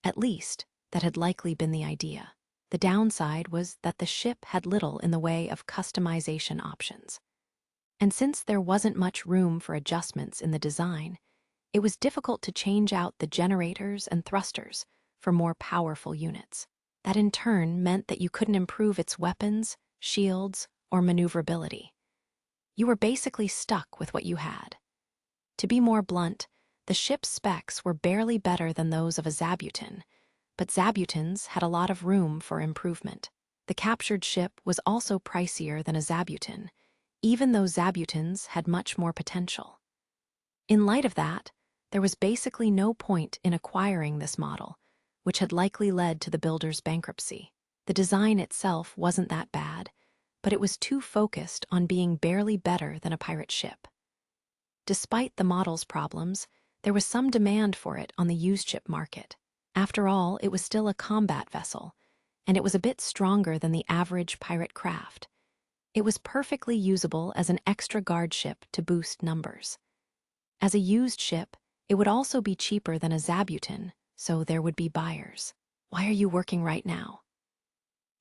At least, that had likely been the idea. The downside was that the ship had little in the way of customization options. And since there wasn't much room for adjustments in the design, it was difficult to change out the generators and thrusters for more powerful units. That in turn meant that you couldn't improve its weapons, shields, or maneuverability. You were basically stuck with what you had. To be more blunt, the ship's specs were barely better than those of a Zabuton, but Zabutons had a lot of room for improvement. The captured ship was also pricier than a Zabuton, even though Zabutons had much more potential. In light of that, there was basically no point in acquiring this model, which had likely led to the builder's bankruptcy. The design itself wasn't that bad, but it was too focused on being barely better than a pirate ship. Despite the model's problems, there was some demand for it on the used ship market. After all, it was still a combat vessel, and it was a bit stronger than the average pirate craft. It was perfectly usable as an extra guard ship to boost numbers. As a used ship, it would also be cheaper than a Zabuton, so there would be buyers. Why are you working right now?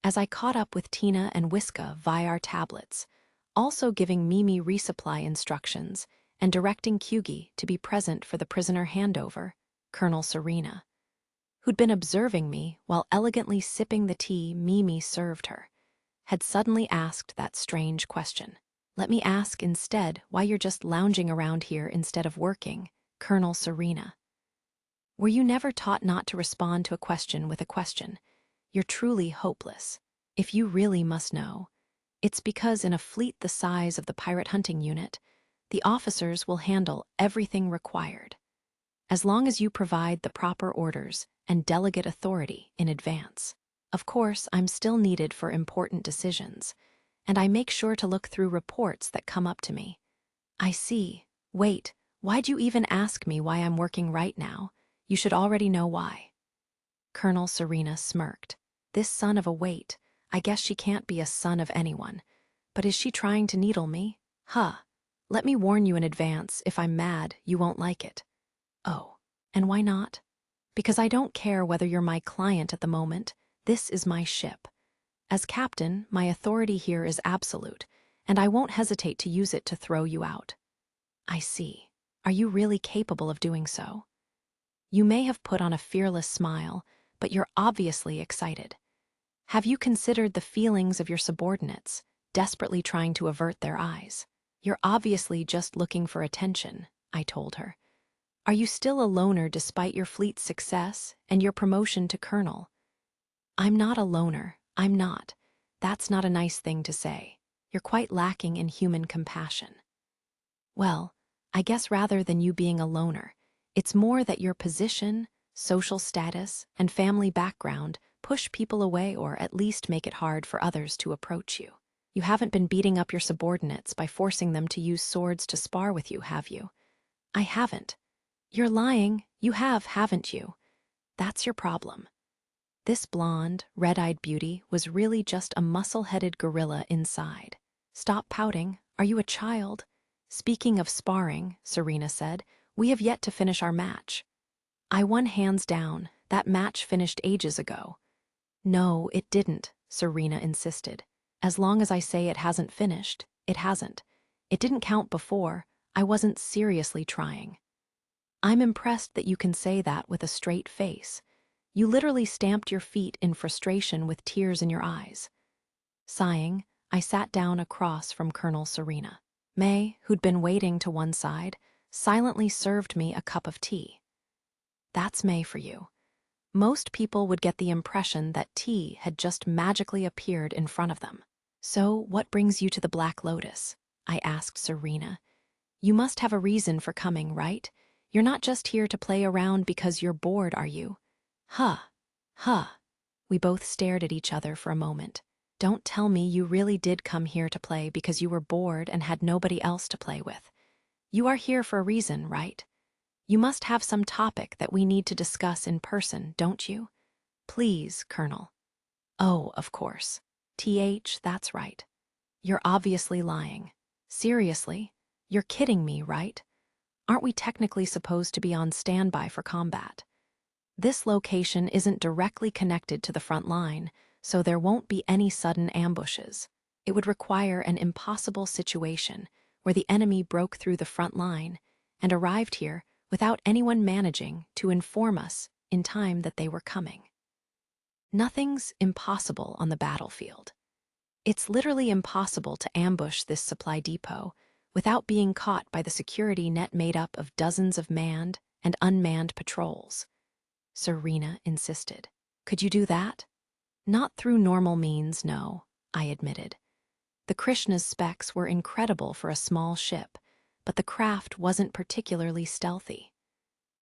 As I caught up with Tina and Wiska via our tablets, also giving Mimi resupply instructions and directing Kyugi to be present for the prisoner handover, Colonel Serena, who'd been observing me while elegantly sipping the tea Mimi served her, had suddenly asked that strange question. Let me ask instead why you're just lounging around here instead of working, Colonel Serena. Were you never taught not to respond to a question with a question? You're truly hopeless. If you really must know, it's because in a fleet the size of the pirate hunting unit, the officers will handle everything required, as long as you provide the proper orders and delegate authority in advance. Of course, I'm still needed for important decisions, and I make sure to look through reports that come up to me. I see. Wait, why'd you even ask me why I'm working right now? You should already know why. Colonel Serena smirked. This son of a wait, I guess she can't be a son of anyone. But is she trying to needle me? Huh. Let me warn you in advance, if I'm mad, you won't like it. Oh, and why not? Because I don't care whether you're my client at the moment. This is my ship. As captain, my authority here is absolute, and I won't hesitate to use it to throw you out. I see. Are you really capable of doing so? You may have put on a fearless smile, but you're obviously excited. Have you considered the feelings of your subordinates, desperately trying to avert their eyes? You're obviously just looking for attention, I told her. Are you still a loner despite your fleet's success and your promotion to colonel? I'm not a loner, I'm not. That's not a nice thing to say. You're quite lacking in human compassion. Well, I guess rather than you being a loner, it's more that your position, social status, and family background push people away or at least make it hard for others to approach you. You haven't been beating up your subordinates by forcing them to use swords to spar with you, have you? I haven't. You're lying. You have, haven't you? That's your problem. This blonde, red-eyed beauty was really just a muscle-headed gorilla inside. "Stop pouting. Are you a child?" "Speaking of sparring," Serena said, "we have yet to finish our match." "I won hands down. That match finished ages ago." "No, it didn't," Serena insisted. "As long as I say it hasn't finished, it hasn't. It didn't count before. I wasn't seriously trying." "I'm impressed that you can say that with a straight face. You literally stamped your feet in frustration with tears in your eyes." Sighing, I sat down across from Colonel Serena. May, who'd been waiting to one side, silently served me a cup of tea. "That's May for you." Most people would get the impression that tea had just magically appeared in front of them. "So, what brings you to the Black Lotus?" I asked Serena. "You must have a reason for coming, right? You're not just here to play around because you're bored, are you?" "Huh. Huh." We both stared at each other for a moment. "Don't tell me you really did come here to play because you were bored and had nobody else to play with. You are here for a reason, right? You must have some topic that we need to discuss in person, don't you?" "Please, Colonel." "Oh, of course. That's right. You're obviously lying. Seriously? You're kidding me, right? Aren't we technically supposed to be on standby for combat? This location isn't directly connected to the front line, so there won't be any sudden ambushes. It would require an impossible situation where the enemy broke through the front line and arrived here without anyone managing to inform us in time that they were coming. Nothing's impossible on the battlefield. It's literally impossible to ambush this supply depot without being caught by the security net made up of dozens of manned and unmanned patrols." Serena insisted. "Could you do that?" "Not through normal means, no," I admitted. The Krishna's specs were incredible for a small ship, but the craft wasn't particularly stealthy.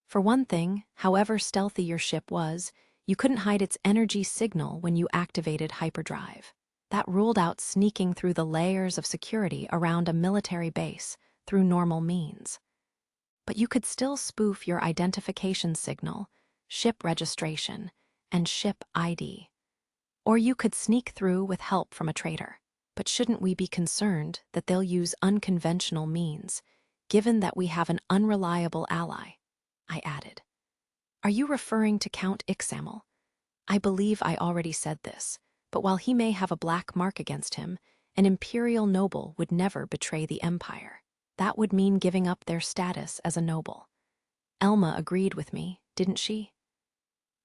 For one thing, however stealthy your ship was, you couldn't hide its energy signal when you activated hyperdrive. That ruled out sneaking through the layers of security around a military base through normal means. But you could still spoof your identification signal, ship registration, and ship ID. Or you could sneak through with help from a traitor. But shouldn't we be concerned that they'll use unconventional means, given that we have an unreliable ally?" I added. "Are you referring to Count Ixamel? I believe I already said this, but while he may have a black mark against him, an imperial noble would never betray the empire. That would mean giving up their status as a noble." Elma agreed with me, didn't she?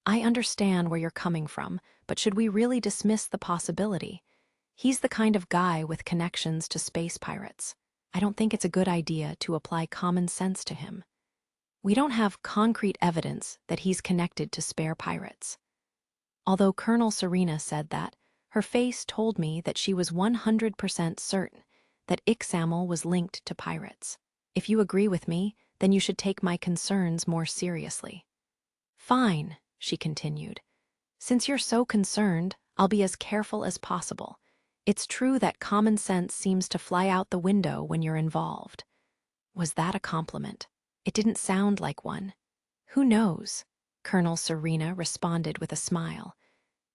"I understand where you're coming from, but should we really dismiss the possibility? He's the kind of guy with connections to space pirates. I don't think it's a good idea to apply common sense to him. We don't have concrete evidence that he's connected to spare pirates." Although Colonel Serena said that, her face told me that she was 100% certain that Ixamel was linked to pirates. "If you agree with me, then you should take my concerns more seriously." "Fine," she continued. "Since you're so concerned, I'll be as careful as possible. It's true that common sense seems to fly out the window when you're involved." Was that a compliment? It didn't sound like one. "Who knows?" Colonel Serena responded with a smile.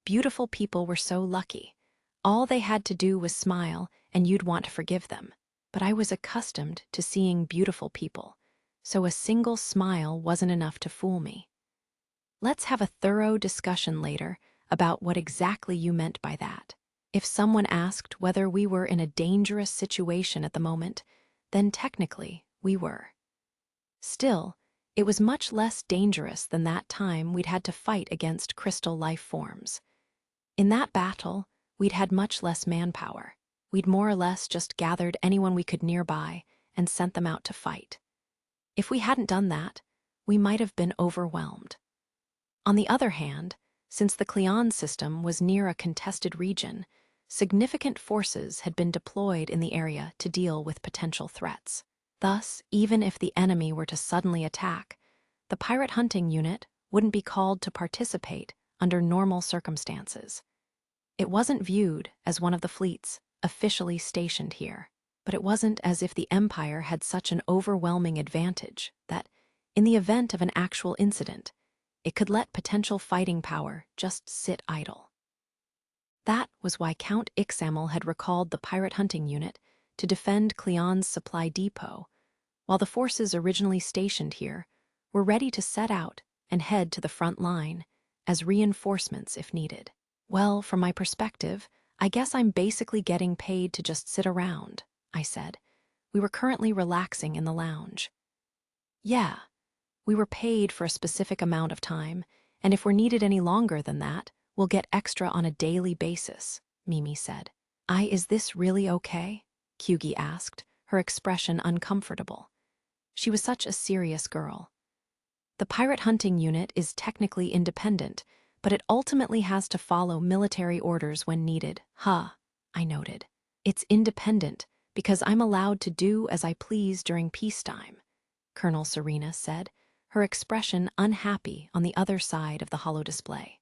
"Beautiful people were so lucky. All they had to do was smile, and you'd want to forgive them. But I was accustomed to seeing beautiful people, so a single smile wasn't enough to fool me." "Let's have a thorough discussion later about what exactly you meant by that. If someone asked whether we were in a dangerous situation at the moment, then technically we were. Still, it was much less dangerous than that time we'd had to fight against crystal life forms. In that battle, we'd had much less manpower. We'd more or less just gathered anyone we could nearby and sent them out to fight. If we hadn't done that, we might have been overwhelmed. On the other hand, since the Cleon system was near a contested region, significant forces had been deployed in the area to deal with potential threats. Thus, even if the enemy were to suddenly attack, the pirate hunting unit wouldn't be called to participate under normal circumstances. It wasn't viewed as one of the fleets officially stationed here, but it wasn't as if the Empire had such an overwhelming advantage that, in the event of an actual incident, it could let potential fighting power just sit idle. That was why Count Ixamel had recalled the pirate hunting unit to defend Cleon's supply depot, while the forces originally stationed here were ready to set out and head to the front line as reinforcements if needed. Well, from my perspective, I guess I'm basically getting paid to just sit around, I said. We were currently relaxing in the lounge. Yeah, we were paid for a specific amount of time, and if we're needed any longer than that, we'll get extra on a daily basis, Mimi said. Is this really okay? Kyugi asked, her expression uncomfortable. She was such a serious girl. The pirate hunting unit is technically independent, but it ultimately has to follow military orders when needed. I noted. It's independent because I'm allowed to do as I please during peacetime, Colonel Serena said, her expression unhappy on the other side of the holodisplay.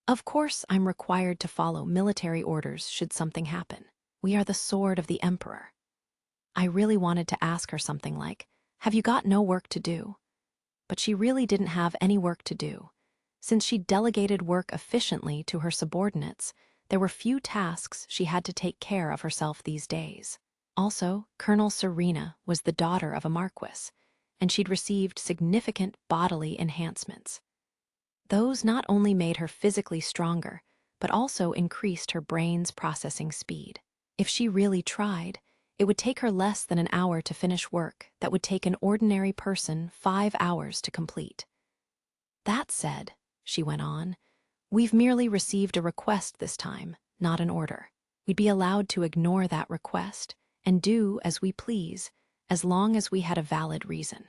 Of course, I'm required to follow military orders should something happen. We are the sword of the Emperor. I really wanted to ask her something like, "Have you got no work to do?" But she really didn't have any work to do. Since she delegated work efficiently to her subordinates, there were few tasks she had to take care of herself these days. Also, Colonel Serena was the daughter of a marquis, and she'd received significant bodily enhancements. Those not only made her physically stronger, but also increased her brain's processing speed. If she really tried, it would take her less than an hour to finish work that would take an ordinary person 5 hours to complete. That said, she went on, we've merely received a request this time, not an order. We'd be allowed to ignore that request and do as we please, as long as we had a valid reason.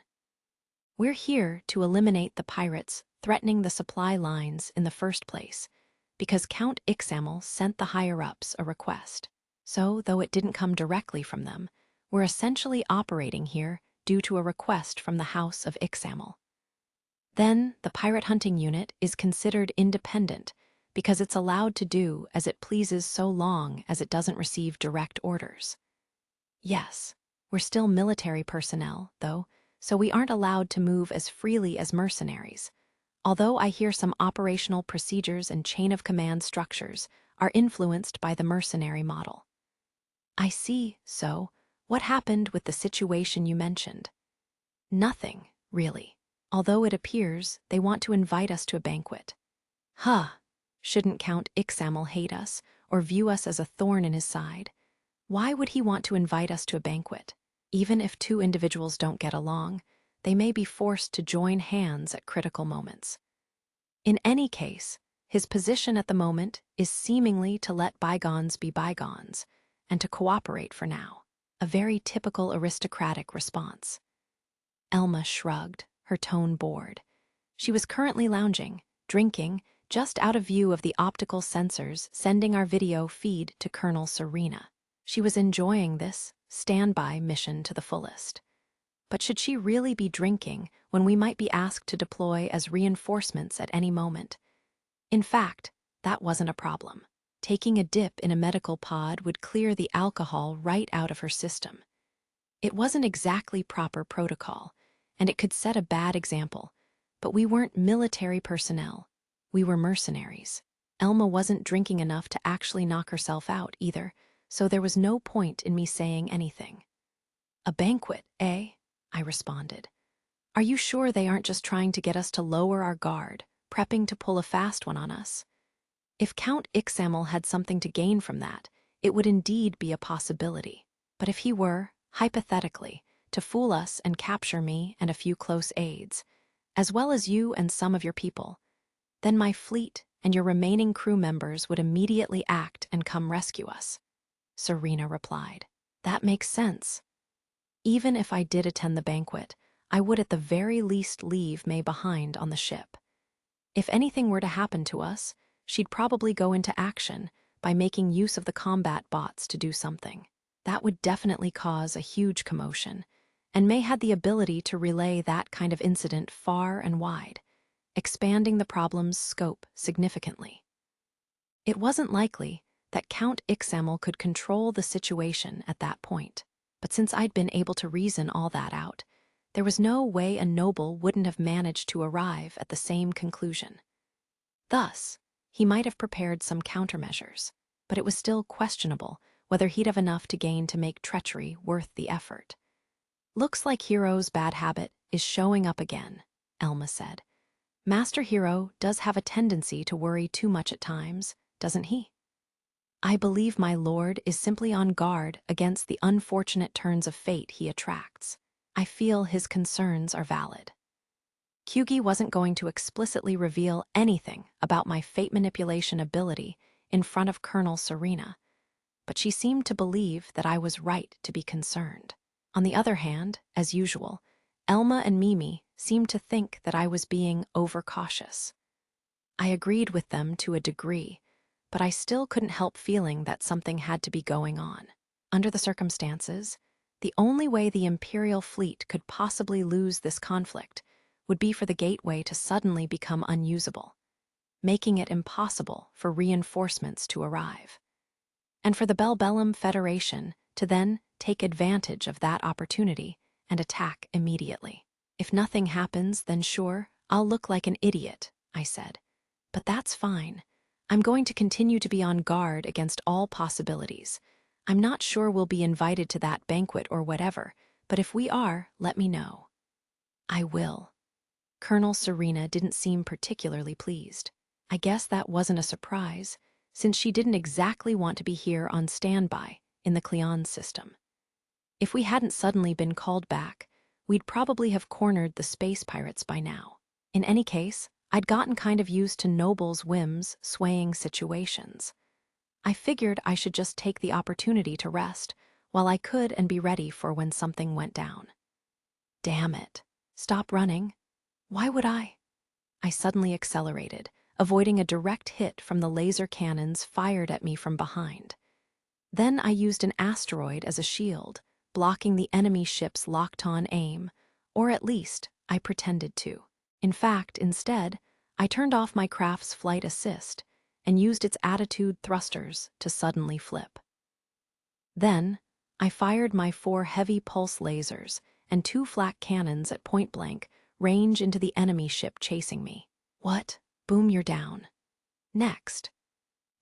We're here to eliminate the pirates threatening the supply lines in the first place, because Count Ixamel sent the higher-ups a request. So, though it didn't come directly from them, we're essentially operating here due to a request from the House of Ixamel. Then, the pirate hunting unit is considered independent because it's allowed to do as it pleases so long as it doesn't receive direct orders. Yes, we're still military personnel, though, so we aren't allowed to move as freely as mercenaries, although I hear some operational procedures and chain-of-command structures are influenced by the mercenary model. I see, so what happened with the situation you mentioned? Nothing, really, although it appears they want to invite us to a banquet. Shouldn't Count Ixamel hate us or view us as a thorn in his side? Why would he want to invite us to a banquet? Even if two individuals don't get along, they may be forced to join hands at critical moments. In any case, his position at the moment is seemingly to let bygones be bygones and to cooperate for now, a very typical aristocratic response. Elma shrugged, her tone bored. She was currently lounging, drinking, just out of view of the optical sensors sending our video feed to Colonel Serena. She was enjoying this standby mission to the fullest. But should she really be drinking when we might be asked to deploy as reinforcements at any moment? In fact, that wasn't a problem. Taking a dip in a medical pod would clear the alcohol right out of her system. It wasn't exactly proper protocol, and it could set a bad example, but we weren't military personnel. We were mercenaries. Elma wasn't drinking enough to actually knock herself out either, so there was no point in me saying anything. A banquet, eh? I responded. Are you sure they aren't just trying to get us to lower our guard, prepping to pull a fast one on us? If Count Ixamel had something to gain from that, it would indeed be a possibility. But if he were, hypothetically, to fool us and capture me and a few close aides, as well as you and some of your people, then my fleet and your remaining crew members would immediately act and come rescue us. Serena replied. That makes sense. Even if I did attend the banquet, I would at the very least leave May behind on the ship. If anything were to happen to us, she'd probably go into action by making use of the combat bots to do something. That would definitely cause a huge commotion, and May had the ability to relay that kind of incident far and wide, expanding the problem's scope significantly. It wasn't likely that Count Ixamel could control the situation at that point, but since I'd been able to reason all that out, There was no way a noble wouldn't have managed to arrive at the same conclusion. Thus, he might have prepared some countermeasures, but it was still questionable whether he'd have enough to gain to make treachery worth the effort. "Looks like Hero's bad habit is showing up again," Elma said. "Master Hero does have a tendency to worry too much at times, doesn't he?" "I believe my lord is simply on guard against the unfortunate turns of fate he attracts. I feel his concerns are valid." Kyugi wasn't going to explicitly reveal anything about my fate manipulation ability in front of Colonel Serena, but she seemed to believe that I was right to be concerned. On the other hand, as usual, Elma and Mimi seemed to think that I was being overcautious. I agreed with them to a degree, but I still couldn't help feeling that something had to be going on. Under the circumstances, the only way the Imperial fleet could possibly lose this conflict would be for the gateway to suddenly become unusable, making it impossible for reinforcements to arrive, and for the Belbellum Federation to then take advantage of that opportunity and attack immediately. "If nothing happens, then sure, I'll look like an idiot," I said. "But that's fine. I'm going to continue to be on guard against all possibilities. I'm not sure we'll be invited to that banquet or whatever, but if we are, let me know." "I will." Colonel Serena didn't seem particularly pleased. I guess that wasn't a surprise, since she didn't exactly want to be here on standby in the Cleon system. If we hadn't suddenly been called back, we'd probably have cornered the space pirates by now. In any case, I'd gotten kind of used to Noble's whims swaying situations. I figured I should just take the opportunity to rest while I could and be ready for when something went down. Damn it. Stop running. Why would I? I suddenly accelerated, avoiding a direct hit from the laser cannons fired at me from behind. Then I used an asteroid as a shield, blocking the enemy ship's locked-on aim, or at least I pretended to. In fact, instead, I turned off my craft's flight assist and used its attitude thrusters to suddenly flip. Then, I fired my 4 heavy pulse lasers and 2 flak cannons at point-blank range into the enemy ship chasing me. What? Boom, you're down. Next.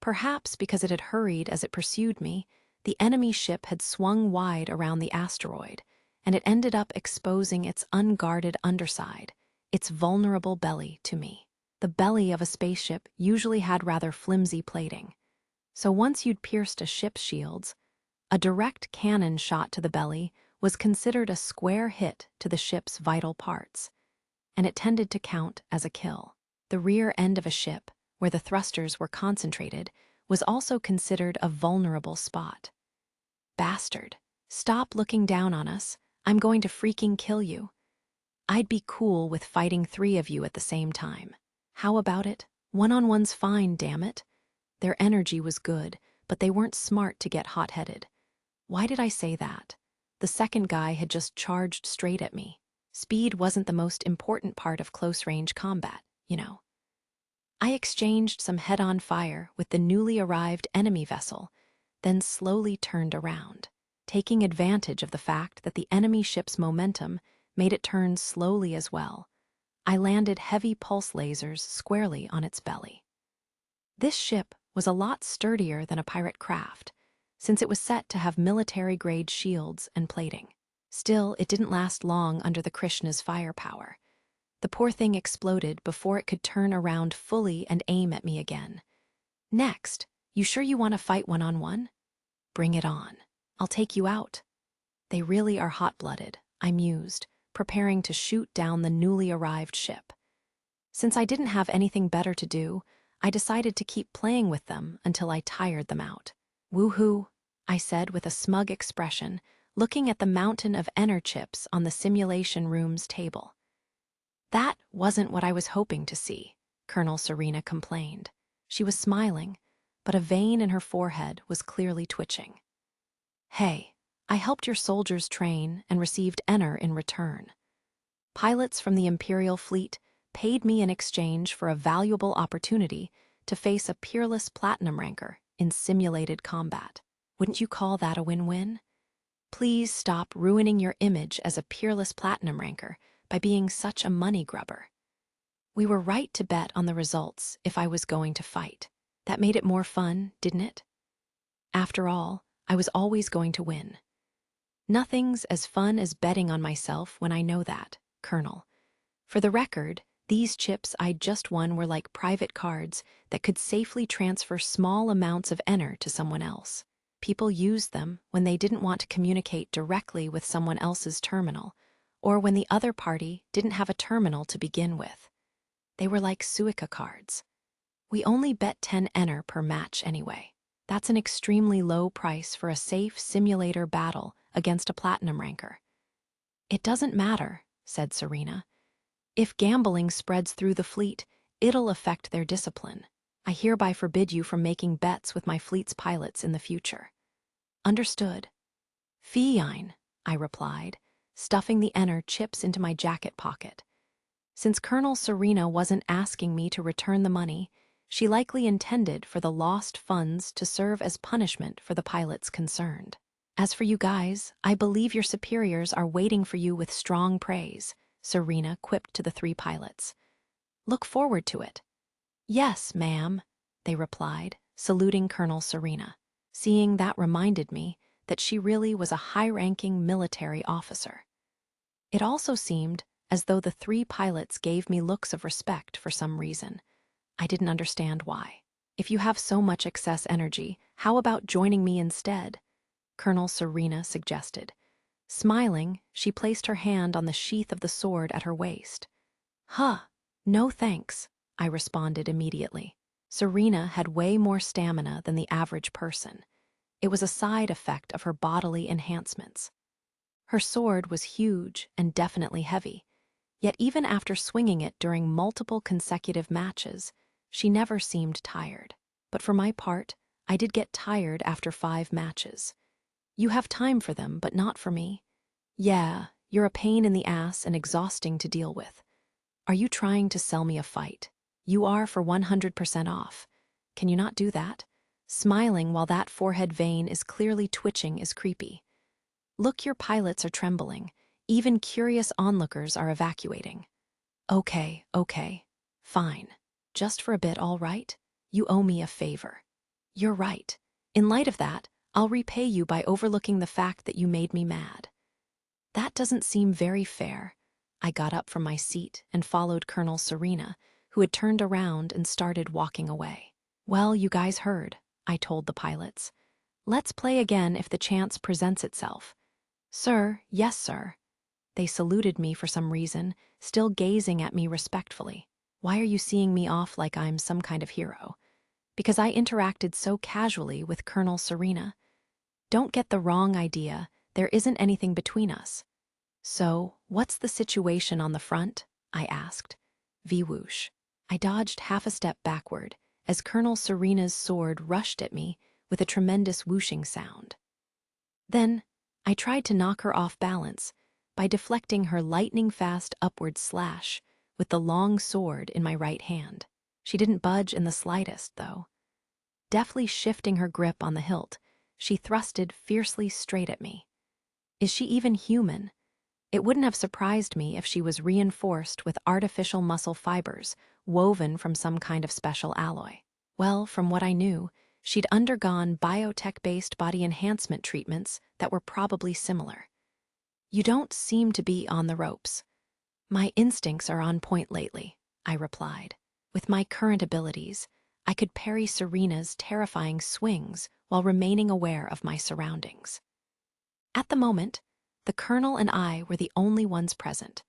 Perhaps because it had hurried as it pursued me, the enemy ship had swung wide around the asteroid, and it ended up exposing its unguarded underside, its vulnerable belly to me. The belly of a spaceship usually had rather flimsy plating, so once you'd pierced a ship's shields, a direct cannon shot to the belly was considered a square hit to the ship's vital parts, and it tended to count as a kill. The rear end of a ship, where the thrusters were concentrated, was also considered a vulnerable spot. Bastard, stop looking down on us. I'm going to freaking kill you. I'd be cool with fighting 3 of you at the same time. How about it? One-on-one's fine, damn it. Their energy was good, but they weren't smart to get hot-headed. Why did I say that? The second guy had just charged straight at me. Speed wasn't the most important part of close-range combat, you know. I exchanged some head-on fire with the newly arrived enemy vessel, then slowly turned around, taking advantage of the fact that the enemy ship's momentum made it turn slowly as well. I landed heavy pulse lasers squarely on its belly. This ship was a lot sturdier than a pirate craft, since it was set to have military-grade shields and plating. Still, it didn't last long under the Krishna's firepower. The poor thing exploded before it could turn around fully and aim at me again. Next, you sure you want to fight one-on-one? Bring it on. I'll take you out. They really are hot-blooded, I mused, preparing to shoot down the newly arrived ship. Since I didn't have anything better to do, I decided to keep playing with them until I tired them out. Woohoo, I said with a smug expression, looking at the mountain of ener chips on the simulation room's table. That wasn't what I was hoping to see, Colonel Serena complained. She was smiling, but a vein in her forehead was clearly twitching. Hey, I helped your soldiers train and received ener in return. Pilots from the Imperial fleet paid me in exchange for a valuable opportunity to face a peerless platinum ranker in simulated combat. Wouldn't you call that a win-win? Please stop ruining your image as a peerless platinum ranker by being such a money grubber. We were right to bet on the results if I was going to fight. That made it more fun, didn't it? After all, I was always going to win. Nothing's as fun as betting on myself when I know that, Colonel. For the record, these chips I'd just won were like private cards that could safely transfer small amounts of ener to someone else. People used them when they didn't want to communicate directly with someone else's terminal, or when the other party didn't have a terminal to begin with. They were like Suica cards. We only bet 10 ener per match anyway. That's an extremely low price for a safe simulator battle against a platinum ranker. It doesn't matter, said Serena. If gambling spreads through the fleet, it'll affect their discipline. I hereby forbid you from making bets with my fleet's pilots in the future. Understood. Fine, I replied, stuffing the ener chips into my jacket pocket. Since Colonel Serena wasn't asking me to return the money, she likely intended for the lost funds to serve as punishment for the pilots concerned. As for you guys, I believe your superiors are waiting for you with strong praise, Serena quipped to the 3 pilots. Look forward to it. Yes, ma'am, they replied, saluting Colonel Serena. Seeing that reminded me that she really was a high-ranking military officer. It also seemed as though the 3 pilots gave me looks of respect for some reason. I didn't understand why. If you have so much excess energy, how about joining me instead? Colonel Serena suggested. Smiling, she placed her hand on the sheath of the sword at her waist. Huh, no thanks, I responded immediately. Serena had way more stamina than the average person. It was a side effect of her bodily enhancements. Her sword was huge and definitely heavy, yet even after swinging it during multiple consecutive matches, she never seemed tired. But for my part, I did get tired after 5 matches. You have time for them, but not for me. Yeah, you're a pain in the ass and exhausting to deal with. Are you trying to sell me a fight? You are for 100% off. Can you not do that? Smiling while that forehead vein is clearly twitching is creepy. Look, your pilots are trembling. Even curious onlookers are evacuating. Okay, fine. Just for a bit, all right? You owe me a favor. You're right. In light of that, I'll repay you by overlooking the fact that you made me mad. That doesn't seem very fair. I got up from my seat and followed Colonel Serena, who had turned around and started walking away. Well, you guys heard, I told the pilots. Let's play again if the chance presents itself. Sir, yes, sir. They saluted me for some reason, still gazing at me respectfully. Why are you seeing me off like I'm some kind of hero? Because I interacted so casually with Colonel Serena. Don't get the wrong idea, there isn't anything between us. So, what's the situation on the front? I asked. V-whoosh. I dodged half a step backward as Colonel Serena's sword rushed at me with a tremendous whooshing sound. Then, I tried to knock her off balance by deflecting her lightning-fast upward slash with the long sword in my right hand. She didn't budge in the slightest, though. Deftly shifting her grip on the hilt, she thrusted fiercely straight at me. Is she even human? It wouldn't have surprised me if she was reinforced with artificial muscle fibers woven from some kind of special alloy. Well, from what I knew, she'd undergone biotech-based body enhancement treatments that were probably similar. You don't seem to be on the ropes. My instincts are on point lately, I replied. With my current abilities, I could parry Serena's terrifying swings while remaining aware of my surroundings. At the moment, the Colonel and I were the only ones present.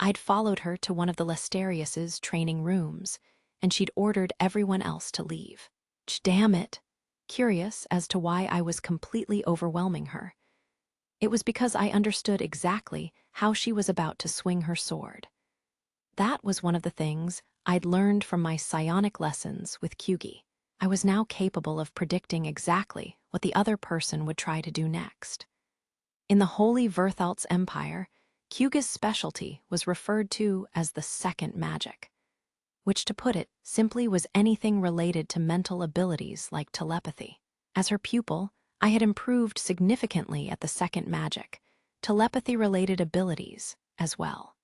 I'd followed her to one of the Lesterius's training rooms, and she'd ordered everyone else to leave. Damn it! Curious as to why I was completely overwhelming her. It was because I understood exactly how she was about to swing her sword. That was one of the things I'd learned from my psionic lessons with Kyugi. I was now capable of predicting exactly what the other person would try to do next. In the Holy Verthalt's Empire, Kyugi's specialty was referred to as the second magic, which, to put it simply, was anything related to mental abilities like telepathy. As her pupil, I had improved significantly at the second magic, telepathy-related abilities as well.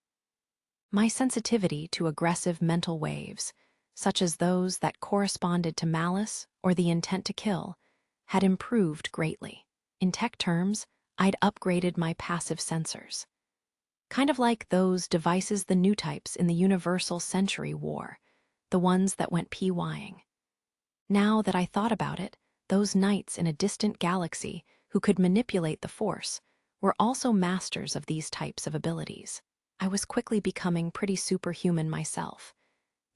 My sensitivity to aggressive mental waves, such as those that corresponded to malice or the intent to kill, had improved greatly. In tech terms, I'd upgraded my passive sensors. Kind of like those devices the new types in the Universal Century wore, the ones that went PYing. Now that I thought about it, those knights in a distant galaxy who could manipulate the Force were also masters of these types of abilities. I was quickly becoming pretty superhuman myself.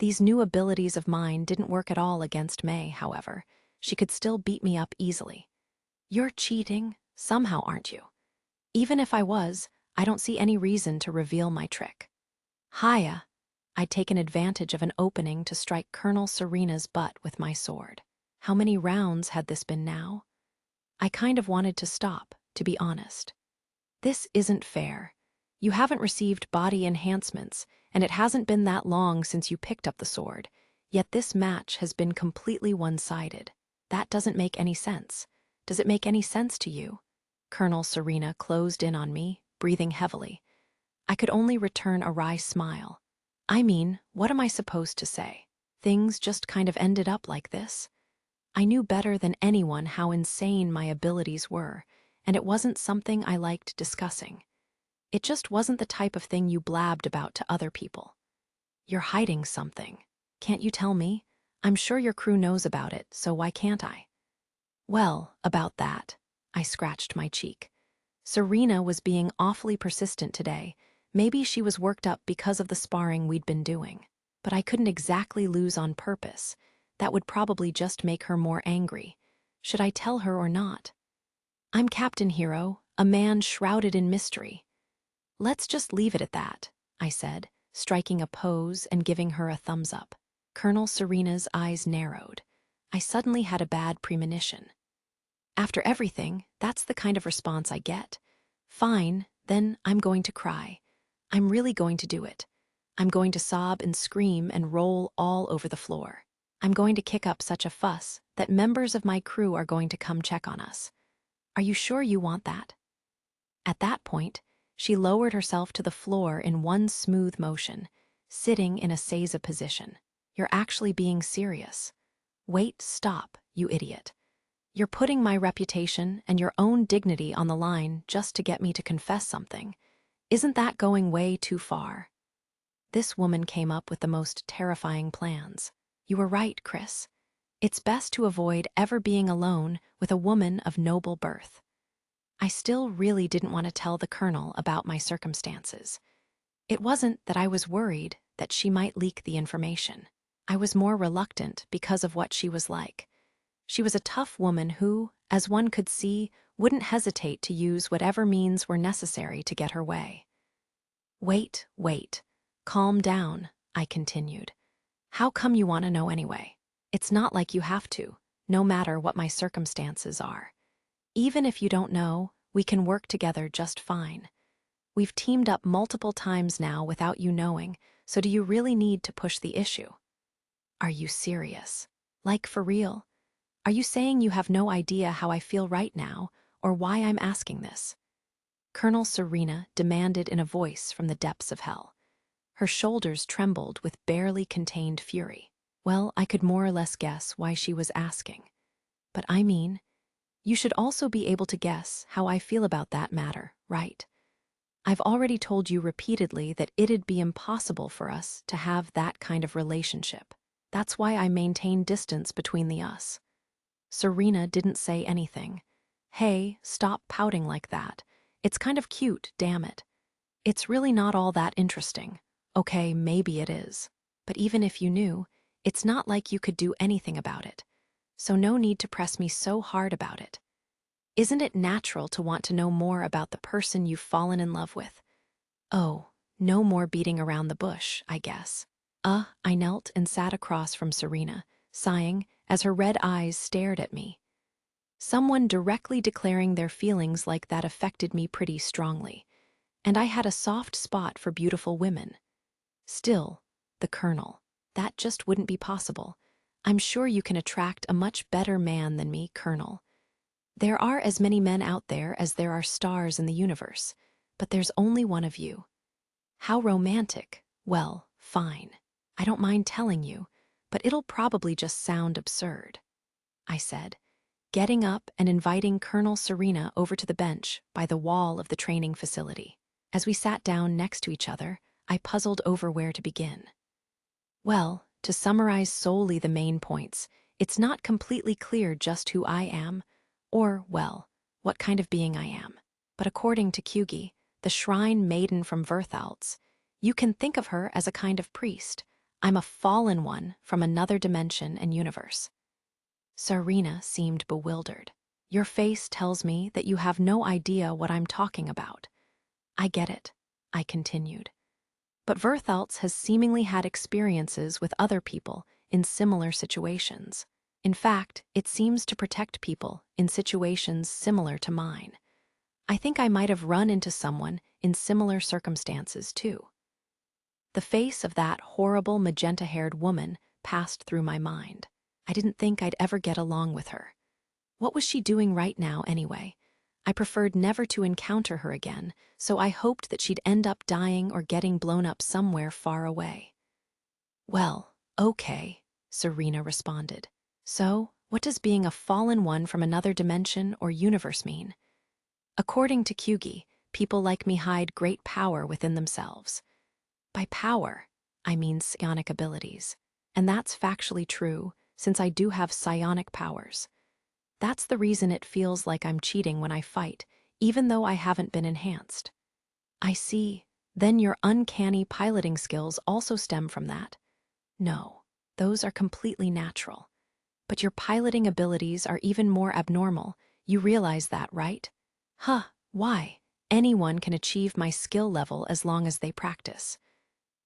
These new abilities of mine didn't work at all against May, however. She could still beat me up easily. "You're cheating, somehow, aren't you?" Even if I was, I don't see any reason to reveal my trick. Hiya! I'd taken advantage of an opening to strike Colonel Serena's butt with my sword. How many rounds had this been now? I kind of wanted to stop, to be honest. This isn't fair. You haven't received body enhancements, and it hasn't been that long since you picked up the sword, yet this match has been completely one-sided. That doesn't make any sense. Does it make any sense to you? Colonel Serena closed in on me, breathing heavily. I could only return a wry smile. I mean, what am I supposed to say? Things just kind of ended up like this. I knew better than anyone how insane my abilities were, and it wasn't something I liked discussing. It just wasn't the type of thing you blabbed about to other people. You're hiding something. Can't you tell me? I'm sure your crew knows about it, so why can't I? Well, about that. I scratched my cheek. Serena was being awfully persistent today. Maybe she was worked up because of the sparring we'd been doing. But I couldn't exactly lose on purpose. That would probably just make her more angry. Should I tell her or not? I'm Captain Hero, a man shrouded in mystery. Let's just leave it at that, I said, striking a pose and giving her a thumbs up. Colonel Serena's eyes narrowed. I suddenly had a bad premonition. After everything, that's the kind of response I get. Fine, then I'm going to cry. I'm really going to do it. I'm going to sob and scream and roll all over the floor. I'm going to kick up such a fuss that members of my crew are going to come check on us. Are you sure you want that? At that point, she lowered herself to the floor in one smooth motion, sitting in a seiza position. You're actually being serious. Wait, stop, you idiot. You're putting my reputation and your own dignity on the line just to get me to confess something. Isn't that going way too far? This woman came up with the most terrifying plans. You were right, Chris. It's best to avoid ever being alone with a woman of noble birth. I still really didn't want to tell the colonel about my circumstances. It wasn't that I was worried that she might leak the information. I was more reluctant because of what she was like. She was a tough woman who, as one could see, wouldn't hesitate to use whatever means were necessary to get her way. Wait. Calm down, I continued. How come you want to know anyway? It's not like you have to, no matter what my circumstances are. Even if you don't know, we can work together just fine. We've teamed up multiple times now without you knowing, so do you really need to push the issue? Are you serious? Like for real? Are you saying you have no idea how I feel right now, or why I'm asking this? Colonel Serena demanded in a voice from the depths of hell. Her shoulders trembled with barely contained fury. Well, I could more or less guess why she was asking. But I mean, you should also be able to guess how I feel about that matter, right? I've already told you repeatedly that it'd be impossible for us to have that kind of relationship. That's why I maintain distance between the us. Serena didn't say anything. Hey, stop pouting like that. It's kind of cute, damn it. It's really not all that interesting. Okay, maybe it is. But even if you knew, it's not like you could do anything about it. So no need to press me so hard about it. Isn't it natural to want to know more about the person you've fallen in love with? Oh, no more beating around the bush, I guess. I knelt and sat across from Serena, sighing as her red eyes stared at me. Someone directly declaring their feelings like that affected me pretty strongly, and I had a soft spot for beautiful women. Still, the colonel, that just wouldn't be possible. I'm sure you can attract a much better man than me, Colonel. There are as many men out there as there are stars in the universe, but there's only one of you. How romantic. Well, fine. I don't mind telling you, but it'll probably just sound absurd, I said, getting up and inviting Colonel Serena over to the bench by the wall of the training facility. As we sat down next to each other, I puzzled over where to begin. Well, to summarize solely the main points, it's not completely clear just who I am, or, well, what kind of being I am. But according to Kyugi, the shrine maiden from Verthaltz, you can think of her as a kind of priest. I'm a fallen one from another dimension and universe. Serena seemed bewildered. Your face tells me that you have no idea what I'm talking about. I get it, I continued. But Verthaltz has seemingly had experiences with other people in similar situations. In fact, it seems to protect people in situations similar to mine. I think I might have run into someone in similar circumstances, too. The face of that horrible magenta-haired woman passed through my mind. I didn't think I'd ever get along with her. What was she doing right now, anyway? I preferred never to encounter her again, so I hoped that she'd end up dying or getting blown up somewhere far away. Well, okay, Serena responded. So, what does being a fallen one from another dimension or universe mean? According to Kyugi, people like me hide great power within themselves. By power, I mean psionic abilities. And that's factually true, since I do have psionic powers. That's the reason it feels like I'm cheating when I fight, even though I haven't been enhanced. I see. Then your uncanny piloting skills also stem from that. No, those are completely natural. But your piloting abilities are even more abnormal. You realize that, right? Huh, why? Anyone can achieve my skill level as long as they practice.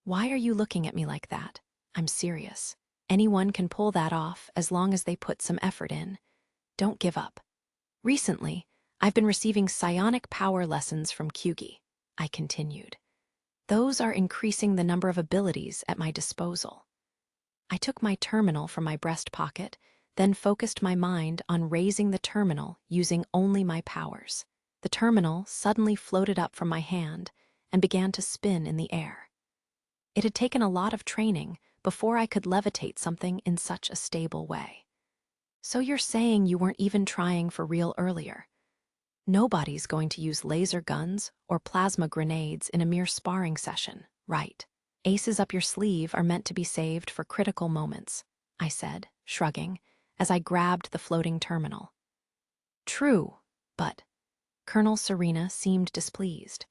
Why are you looking at me like that? I'm serious. Anyone can pull that off as long as they put some effort in. Don't give up. Recently, I've been receiving psionic power lessons from Kyugi, I continued. Those are increasing the number of abilities at my disposal. I took my terminal from my breast pocket, then focused my mind on raising the terminal using only my powers. The terminal suddenly floated up from my hand and began to spin in the air. It had taken a lot of training before I could levitate something in such a stable way. So you're saying you weren't even trying for real earlier? Nobody's going to use laser guns or plasma grenades in a mere sparring session, right? Aces up your sleeve are meant to be saved for critical moments, I said, shrugging, as I grabbed the floating terminal. True, but Colonel Serena seemed displeased.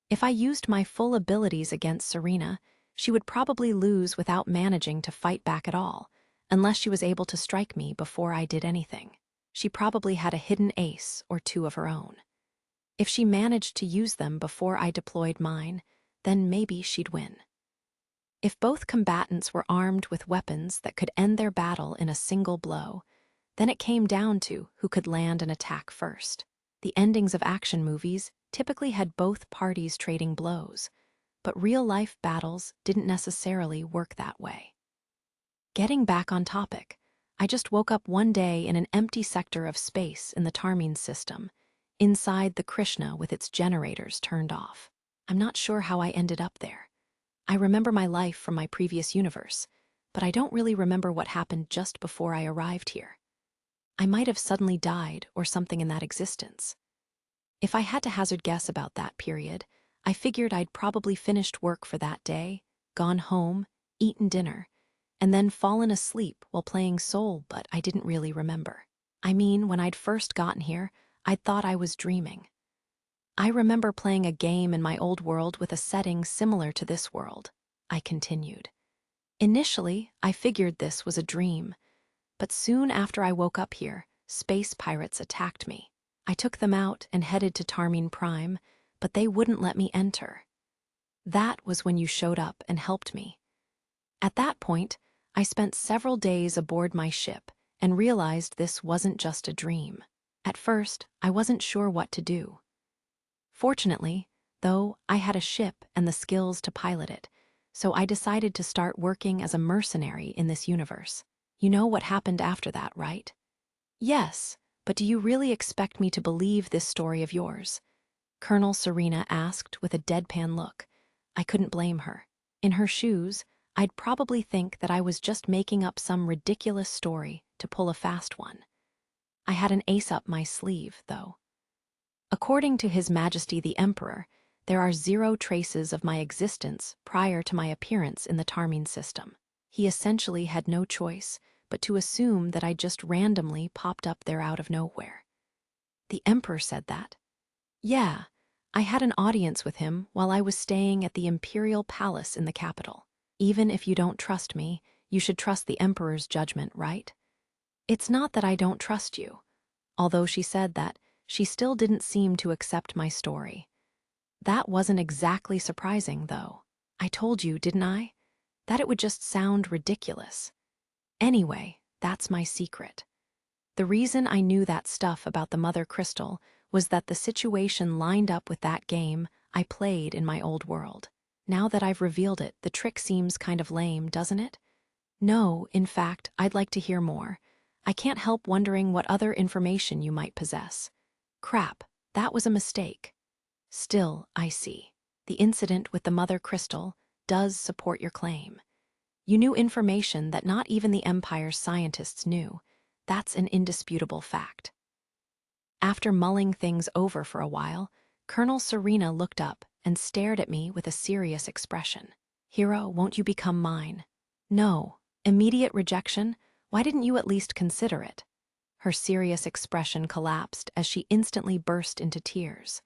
If I used my full abilities against Serena, she would probably lose without managing to fight back at all, unless she was able to strike me before I did anything. She probably had a hidden ace or two of her own. If she managed to use them before I deployed mine, then maybe she'd win. If both combatants were armed with weapons that could end their battle in a single blow, then it came down to who could land an attack first. The endings of action movies typically had both parties trading blows, but real-life battles didn't necessarily work that way. Getting back on topic, I just woke up one day in an empty sector of space in the Tarmin system, inside the Krishna with its generators turned off. I'm not sure how I ended up there. I remember my life from my previous universe, but I don't really remember what happened just before I arrived here. I might have suddenly died or something in that existence. If I had to hazard guess about that period, I figured I'd probably finished work for that day, gone home, eaten dinner, and then fallen asleep while playing Soul, but I didn't really remember. I mean, when I'd first gotten here, I'd thought I was dreaming. I remember playing a game in my old world with a setting similar to this world, I continued. Initially, I figured this was a dream, but soon after I woke up here, space pirates attacked me. I took them out and headed to Tarmin Prime, but they wouldn't let me enter. That was when you showed up and helped me. At that point, I spent several days aboard my ship and realized this wasn't just a dream. At first, I wasn't sure what to do. Fortunately, though, I had a ship and the skills to pilot it, so I decided to start working as a mercenary in this universe. You know what happened after that, right? Yes, But do you really expect me to believe this story of yours? Colonel Serena asked with a deadpan look. I couldn't blame her. In her shoes, I'd probably think that I was just making up some ridiculous story to pull a fast one. I had an ace up my sleeve, though. According to His Majesty the Emperor, there are 0 traces of my existence prior to my appearance in the Tarmine system. He essentially had no choice but to assume that I just randomly popped up there out of nowhere. The Emperor said that? Yeah, I had an audience with him while I was staying at the Imperial Palace in the capital. Even if you don't trust me, you should trust the Emperor's judgment, right? It's not that I don't trust you. Although she said that, she still didn't seem to accept my story. That wasn't exactly surprising, though. I told you, didn't I? That it would just sound ridiculous. Anyway, that's my secret. The reason I knew that stuff about the Mother Crystal was that the situation lined up with that game I played in my old world. Now that I've revealed it, the trick seems kind of lame, doesn't it? No, in fact, I'd like to hear more. I can't help wondering what other information you might possess. Crap, that was a mistake. Still, I see. The incident with the Mother Crystal does support your claim. You knew information that not even the Empire's scientists knew. That's an indisputable fact. After mulling things over for a while, Colonel Serena looked up and stared at me with a serious expression. Hero, won't you become mine? No. Immediate rejection? Why didn't you at least consider it? Her serious expression collapsed as she instantly burst into tears.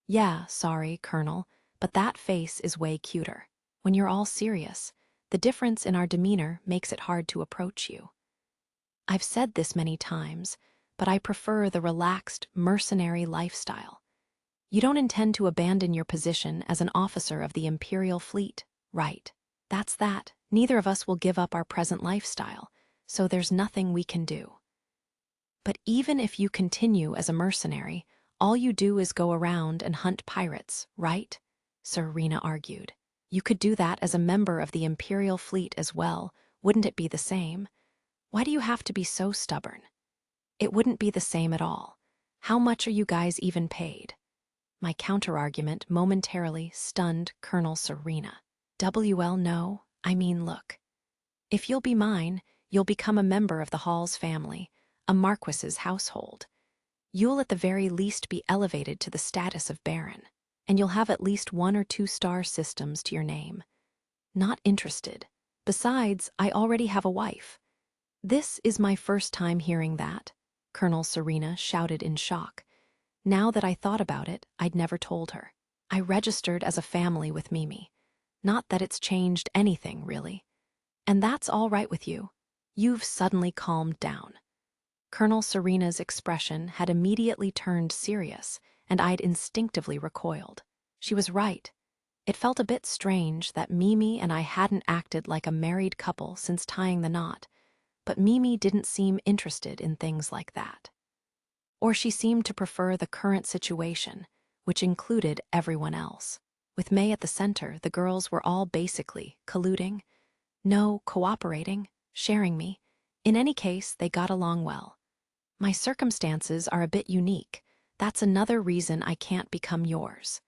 Yeah, sorry, Colonel, but that face is way cuter. When you're all serious, the difference in our demeanor makes it hard to approach you. I've said this many times, but I prefer the relaxed, mercenary lifestyle. You don't intend to abandon your position as an officer of the Imperial Fleet, right? That's that. Neither of us will give up our present lifestyle, so there's nothing we can do. But even if you continue as a mercenary, all you do is go around and hunt pirates, right? Serena argued. You could do that as a member of the Imperial Fleet as well. Wouldn't it be the same? Why do you have to be so stubborn? It wouldn't be the same at all. How much are you guys even paid? My counterargument momentarily stunned Colonel Serena. No, I mean look. If you'll be mine, you'll become a member of the Hall's family, a Marquis's household. You'll at the very least be elevated to the status of Baron, and you'll have at least 1 or 2 star systems to your name. Not interested. Besides, I already have a wife. This is my first time hearing that, Colonel Serena shouted in shock. Now that I thought about it, I'd never told her. I registered as a family with Mimi. Not that it's changed anything, really. And that's all right with you. You've suddenly calmed down. Colonel Serena's expression had immediately turned serious, and I'd instinctively recoiled. She was right. It felt a bit strange that Mimi and I hadn't acted like a married couple since tying the knot, but Mimi didn't seem interested in things like that. Or she seemed to prefer the current situation, which included everyone else. With May at the center, the girls were all basically colluding. No, cooperating, sharing me. In any case, they got along well. My circumstances are a bit unique. That's another reason I can't become yours.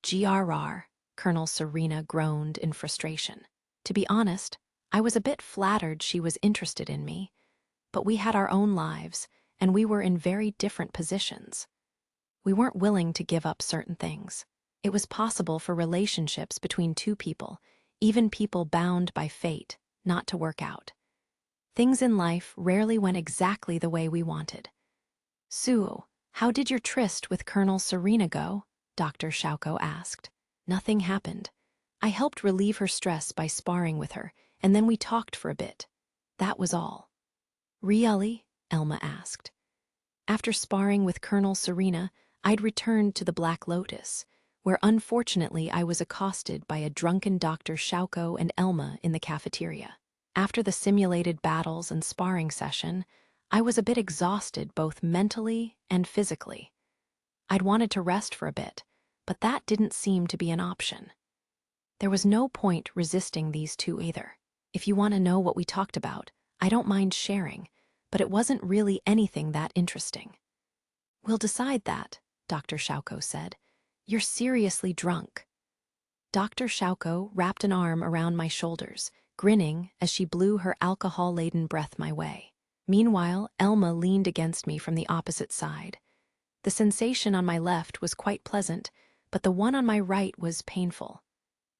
GRR, Colonel Serena groaned in frustration. To be honest, I was a bit flattered she was interested in me, but we had our own lives, and we were in very different positions. We weren't willing to give up certain things. It was possible for relationships between 2 people, even people bound by fate, not to work out. Things in life rarely went exactly the way we wanted. Sue, how did your tryst with Colonel Serena go? Dr. Shauko asked. Nothing happened. I helped relieve her stress by sparring with her, and then we talked for a bit. That was all. Really? Elma asked. After sparring with Colonel Serena, I'd returned to the Black Lotus, where unfortunately I was accosted by a drunken Dr. Shauko and Elma in the cafeteria. After the simulated battles and sparring session, I was a bit exhausted both mentally and physically. I'd wanted to rest for a bit, but that didn't seem to be an option. There was no point resisting these 2 either. If you want to know what we talked about, I don't mind sharing, but it wasn't really anything that interesting. "We'll decide that," Dr. Shauko said. "You're seriously drunk." Dr. Shauko wrapped an arm around my shoulders, grinning as she blew her alcohol-laden breath my way. Meanwhile, Elma leaned against me from the opposite side. The sensation on my left was quite pleasant, but the one on my right was painful.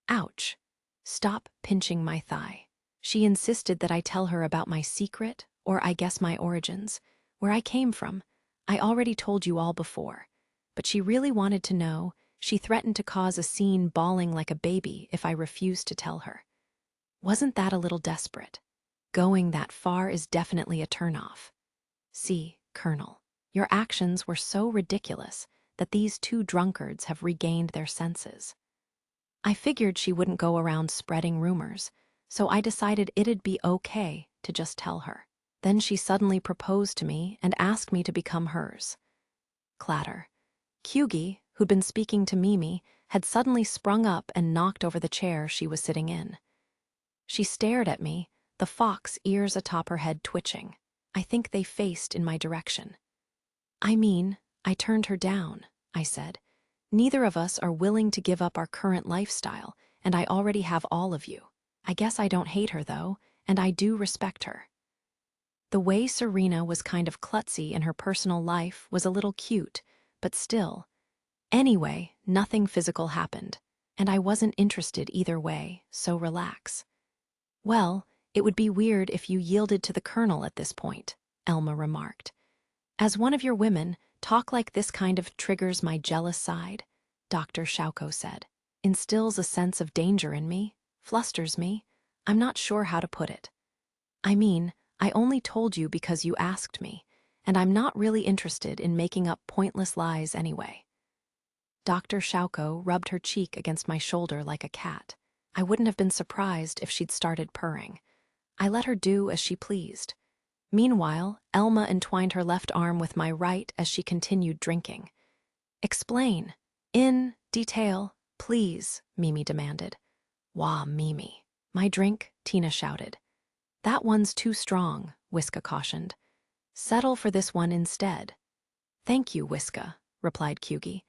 "Ouch. Stop pinching my thigh." She insisted that I tell her about my secret, or I guess my origins, where I came from. I already told you all before. But she really wanted to know. She threatened to cause a scene, bawling like a baby if I refused to tell her. Wasn't that a little desperate? Going that far is definitely a turnoff. See, Colonel, your actions were so ridiculous that these two drunkards have regained their senses. I figured she wouldn't go around spreading rumors, so I decided it'd be okay to just tell her. Then she suddenly proposed to me and asked me to become hers. Clatter. Kyugi, who'd been speaking to Mimi, had suddenly sprung up and knocked over the chair she was sitting in. She stared at me, the fox ears atop her head twitching. I think they faced in my direction. "I mean, I turned her down," I said. "Neither of us are willing to give up our current lifestyle, and I already have all of you. I guess I don't hate her, though, and I do respect her." The way Serena was kind of klutzy in her personal life was a little cute, but still. Anyway, nothing physical happened, and I wasn't interested either way, so relax. "Well, it would be weird if you yielded to the Colonel at this point," Elma remarked. "As one of your women, talk like this kind of triggers my jealous side," Dr. Shauko said. "Instills a sense of danger in me, flusters me. I'm not sure how to put it. I mean, I only told you because you asked me, and I'm not really interested in making up pointless lies anyway." Dr. Shauko rubbed her cheek against my shoulder like a cat. I wouldn't have been surprised if she'd started purring. I let her do as she pleased. Meanwhile, Elma entwined her left arm with my right as she continued drinking. "Explain. In detail, please," Mimi demanded. "Wah, Mimi." "My drink," Tina shouted. "That one's too strong," Whiska cautioned. "Settle for this one instead." "Thank you, Whiska," replied Kyugi.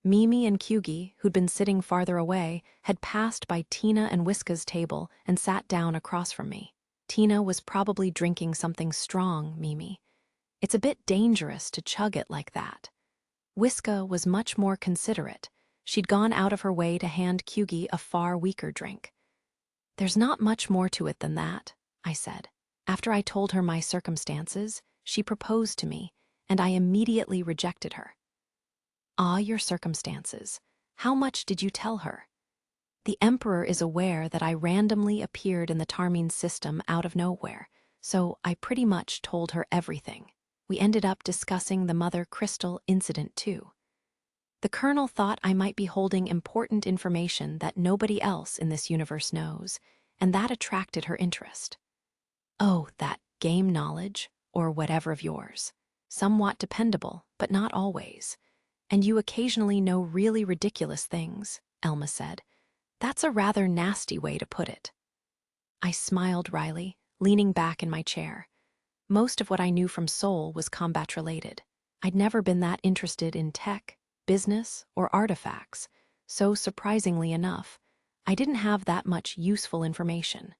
Mimi and Kyugi, who'd been sitting farther away, had passed by Tina and Whiska's table and sat down across from me. Tina was probably drinking something strong, Mimi. "It's a bit dangerous to chug it like that." Whiska was much more considerate. She'd gone out of her way to hand Kyugi a far weaker drink. "There's not much more to it than that," I said. "After I told her my circumstances, she proposed to me, and I immediately rejected her." "Ah, your circumstances. How much did you tell her?" "The Emperor is aware that I randomly appeared in the Tarmine system out of nowhere, so I pretty much told her everything. We ended up discussing the Mother Crystal incident too. The Colonel thought I might be holding important information that nobody else in this universe knows, and that attracted her interest." "Oh, that game knowledge, or whatever of yours. Somewhat dependable, but not always. And you occasionally know really ridiculous things," Elma said. "That's a rather nasty way to put it." I smiled wryly, leaning back in my chair. Most of what I knew from Seoul was combat-related. I'd never been that interested in tech, business, or artifacts, so surprisingly enough, I didn't have that much useful information.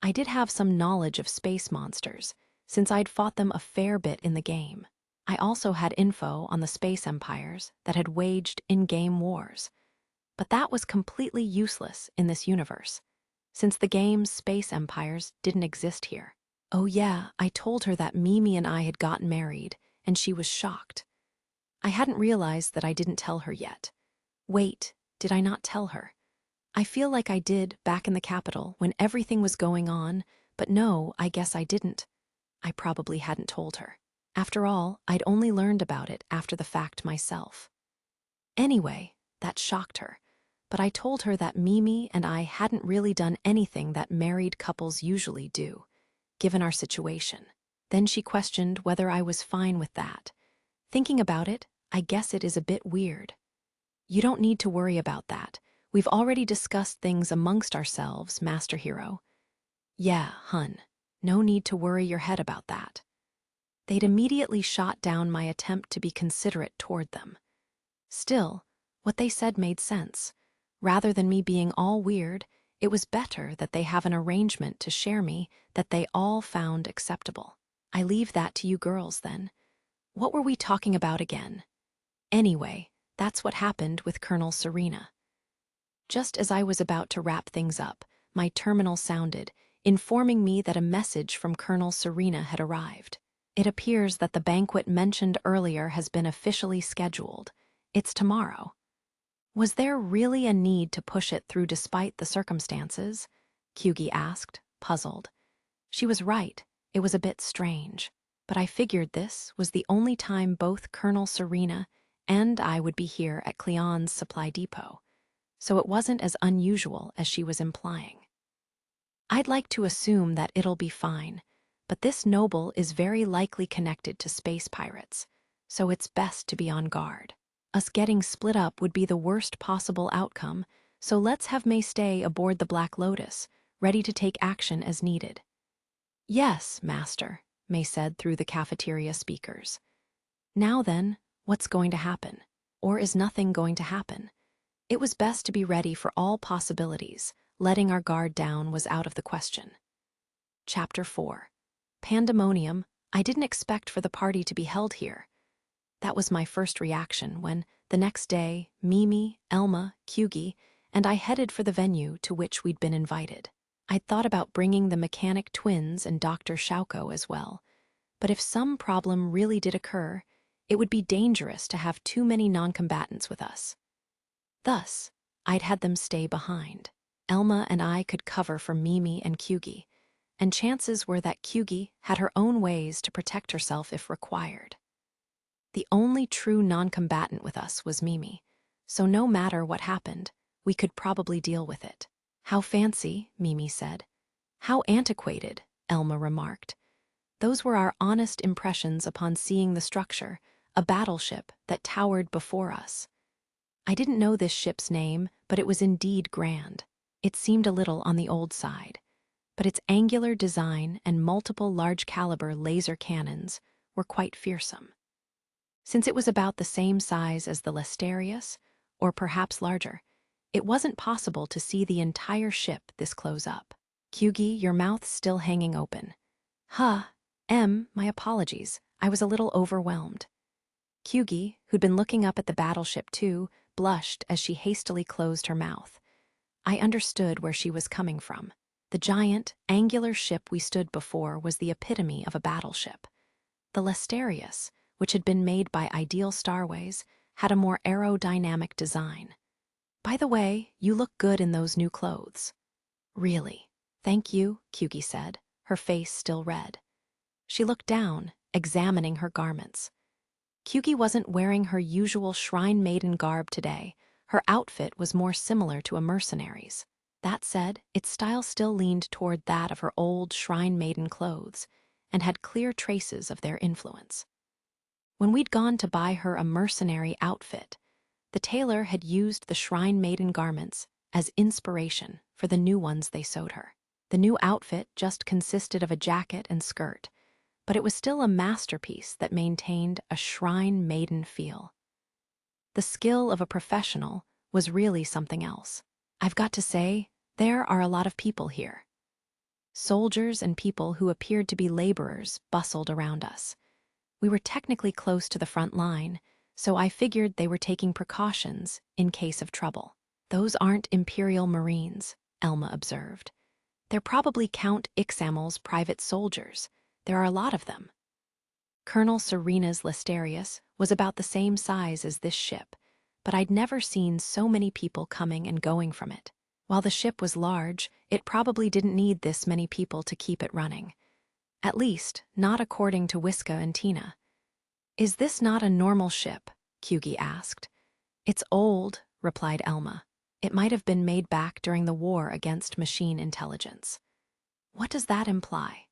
I did have some knowledge of space monsters, since I'd fought them a fair bit in the game. I also had info on the space empires that had waged in-game wars. But that was completely useless in this universe, since the game's space empires didn't exist here. Oh yeah, I told her that Mimi and I had gotten married, and she was shocked. I hadn't realized that I didn't tell her yet. Wait, did I not tell her? I feel like I did back in the capital when everything was going on, but no, I guess I didn't. I probably hadn't told her. After all, I'd only learned about it after the fact myself. Anyway, that shocked her, but I told her that Mimi and I hadn't really done anything that married couples usually do, given our situation. Then she questioned whether I was fine with that. Thinking about it, I guess it is a bit weird. "You don't need to worry about that. We've already discussed things amongst ourselves, Master Hero." "Yeah, hun. No need to worry your head about that." They'd immediately shot down my attempt to be considerate toward them. Still, what they said made sense. Rather than me being all weird, it was better that they have an arrangement to share me that they all found acceptable. I leave that to you girls, then. What were we talking about again? Anyway, that's what happened with Colonel Serena. Just as I was about to wrap things up, my terminal sounded, informing me that a message from Colonel Serena had arrived. It appears that the banquet mentioned earlier has been officially scheduled. It's tomorrow. Was there really a need to push it through despite the circumstances? Kyugi asked, puzzled. She was right. It was a bit strange. But I figured this was the only time both Colonel Serena and I would be here at Cleon's supply depot, so it wasn't as unusual as she was implying. I'd like to assume that it'll be fine, but this noble is very likely connected to space pirates, so it's best to be on guard. Us getting split up would be the worst possible outcome, so let's have May stay aboard the Black Lotus, ready to take action as needed. Yes, Master, May said through the cafeteria speakers. Now then, what's going to happen? Or is nothing going to happen? It was best to be ready for all possibilities. Letting our guard down was out of the question. Chapter 4. Pandemonium. I didn't expect for the party to be held here. That was my first reaction when, the next day, Mimi, Elma, Kyugi, and I headed for the venue to which we'd been invited. I'd thought about bringing the mechanic twins and Dr. Shauko as well, but if some problem really did occur, it would be dangerous to have too many non-combatants with us. Thus, I'd had them stay behind. Elma and I could cover for Mimi and Kyugi, and chances were that Kyugi had her own ways to protect herself if required. The only true non-combatant with us was Mimi, so no matter what happened, we could probably deal with it. How fancy, Mimi said. How antiquated, Elma remarked. Those were our honest impressions upon seeing the structure, a battleship that towered before us. I didn't know this ship's name, but it was indeed grand. It seemed a little on the old side, but its angular design and multiple large-caliber laser cannons were quite fearsome. Since it was about the same size as the Lesterius, or perhaps larger, it wasn't possible to see the entire ship this close up. Kyugi, your mouth's still hanging open. My apologies. I was a little overwhelmed. Kyugi, who'd been looking up at the battleship too, blushed as she hastily closed her mouth. I understood where she was coming from. The giant, angular ship we stood before was the epitome of a battleship. The Lesterius, which had been made by Ideal Starways, had a more aerodynamic design. By the way, you look good in those new clothes. Really? Thank you, Kyugi said, her face still red. She looked down, examining her garments. Kyugi wasn't wearing her usual shrine maiden garb today. Her outfit was more similar to a mercenary's. That said, its style still leaned toward that of her old shrine maiden clothes, and had clear traces of their influence. When we'd gone to buy her a mercenary outfit, the tailor had used the shrine maiden garments as inspiration for the new ones they sewed her. The new outfit just consisted of a jacket and skirt, but it was still a masterpiece that maintained a shrine maiden feel. The skill of a professional was really something else. I've got to say, there are a lot of people here. Soldiers and people who appeared to be laborers bustled around us. We were technically close to the front line, so I figured they were taking precautions in case of trouble. Those aren't Imperial Marines, Elma observed. They're probably Count Ixamel's private soldiers. There are a lot of them. Colonel Serena's Lesterius was about the same size as this ship, but I'd never seen so many people coming and going from it. While the ship was large, it probably didn't need this many people to keep it running. At least, not according to Whiska and Tina. Is this not a normal ship? Kyugi asked. It's old, replied Elma. It might have been made back during the war against machine intelligence. What does that imply?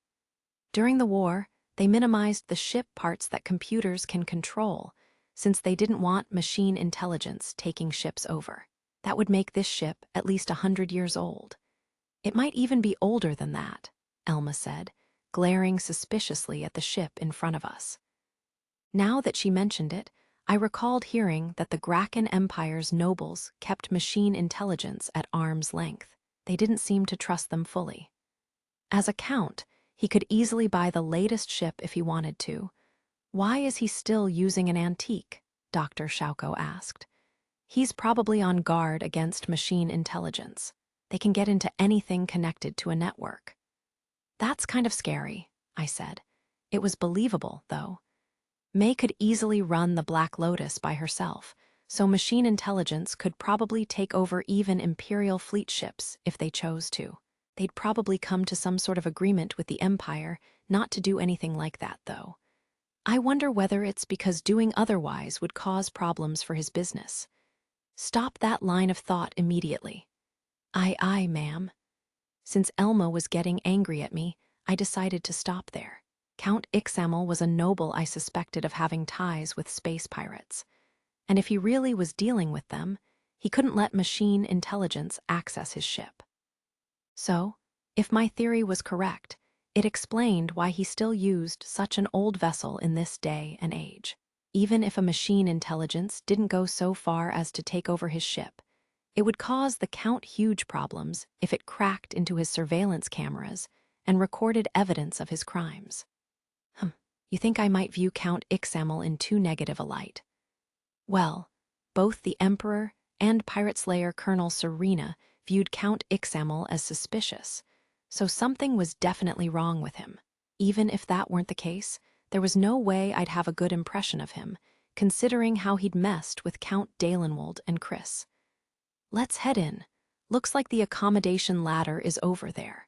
During the war, they minimized the ship parts that computers can control, since they didn't want machine intelligence taking ships over. That would make this ship at least 100 years old. It might even be older than that, Elma said, glaring suspiciously at the ship in front of us. Now that she mentioned it, I recalled hearing that the Graken Empire's nobles kept machine intelligence at arm's length. They didn't seem to trust them fully. As a count, he could easily buy the latest ship if he wanted to. Why is he still using an antique? Dr. Shauko asked. He's probably on guard against machine intelligence. They can get into anything connected to a network. That's kind of scary, I said. It was believable, though. May could easily run the Black Lotus by herself, so machine intelligence could probably take over even Imperial fleet ships if they chose to. They'd probably come to some sort of agreement with the Empire not to do anything like that, though. I wonder whether it's because doing otherwise would cause problems for his business. Stop that line of thought immediately. Aye, ma'am. Since Elma was getting angry at me, I decided to stop there. Count Ixamel was a noble I suspected of having ties with space pirates. And if he really was dealing with them, he couldn't let machine intelligence access his ship. So, if my theory was correct, it explained why he still used such an old vessel in this day and age. Even if a machine intelligence didn't go so far as to take over his ship, it would cause the Count huge problems if it cracked into his surveillance cameras and recorded evidence of his crimes. You think I might view Count Ixamel in too negative a light? Well, both the Emperor and Pirate Slayer Colonel Serena viewed Count Ixamel as suspicious, so something was definitely wrong with him. Even if that weren't the case, there was no way I'd have a good impression of him, considering how he'd messed with Count Dalenwald and Chris. Let's head in. Looks like the accommodation ladder is over there.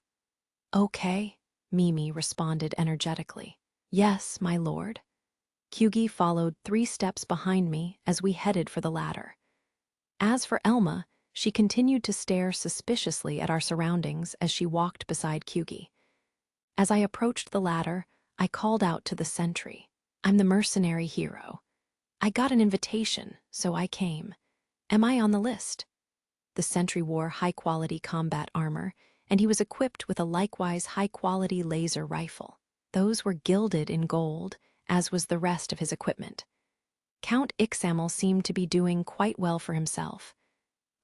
Okay, Mimi responded energetically. Yes, my lord. Kyugi followed 3 steps behind me as we headed for the ladder. As for Elma, she continued to stare suspiciously at our surroundings as she walked beside Kyugi. As I approached the ladder, I called out to the sentry. I'm the mercenary hero. I got an invitation, so I came. Am I on the list? The sentry wore high-quality combat armor, and he was equipped with a likewise high-quality laser rifle. Those were gilded in gold, as was the rest of his equipment. Count Ixamel seemed to be doing quite well for himself.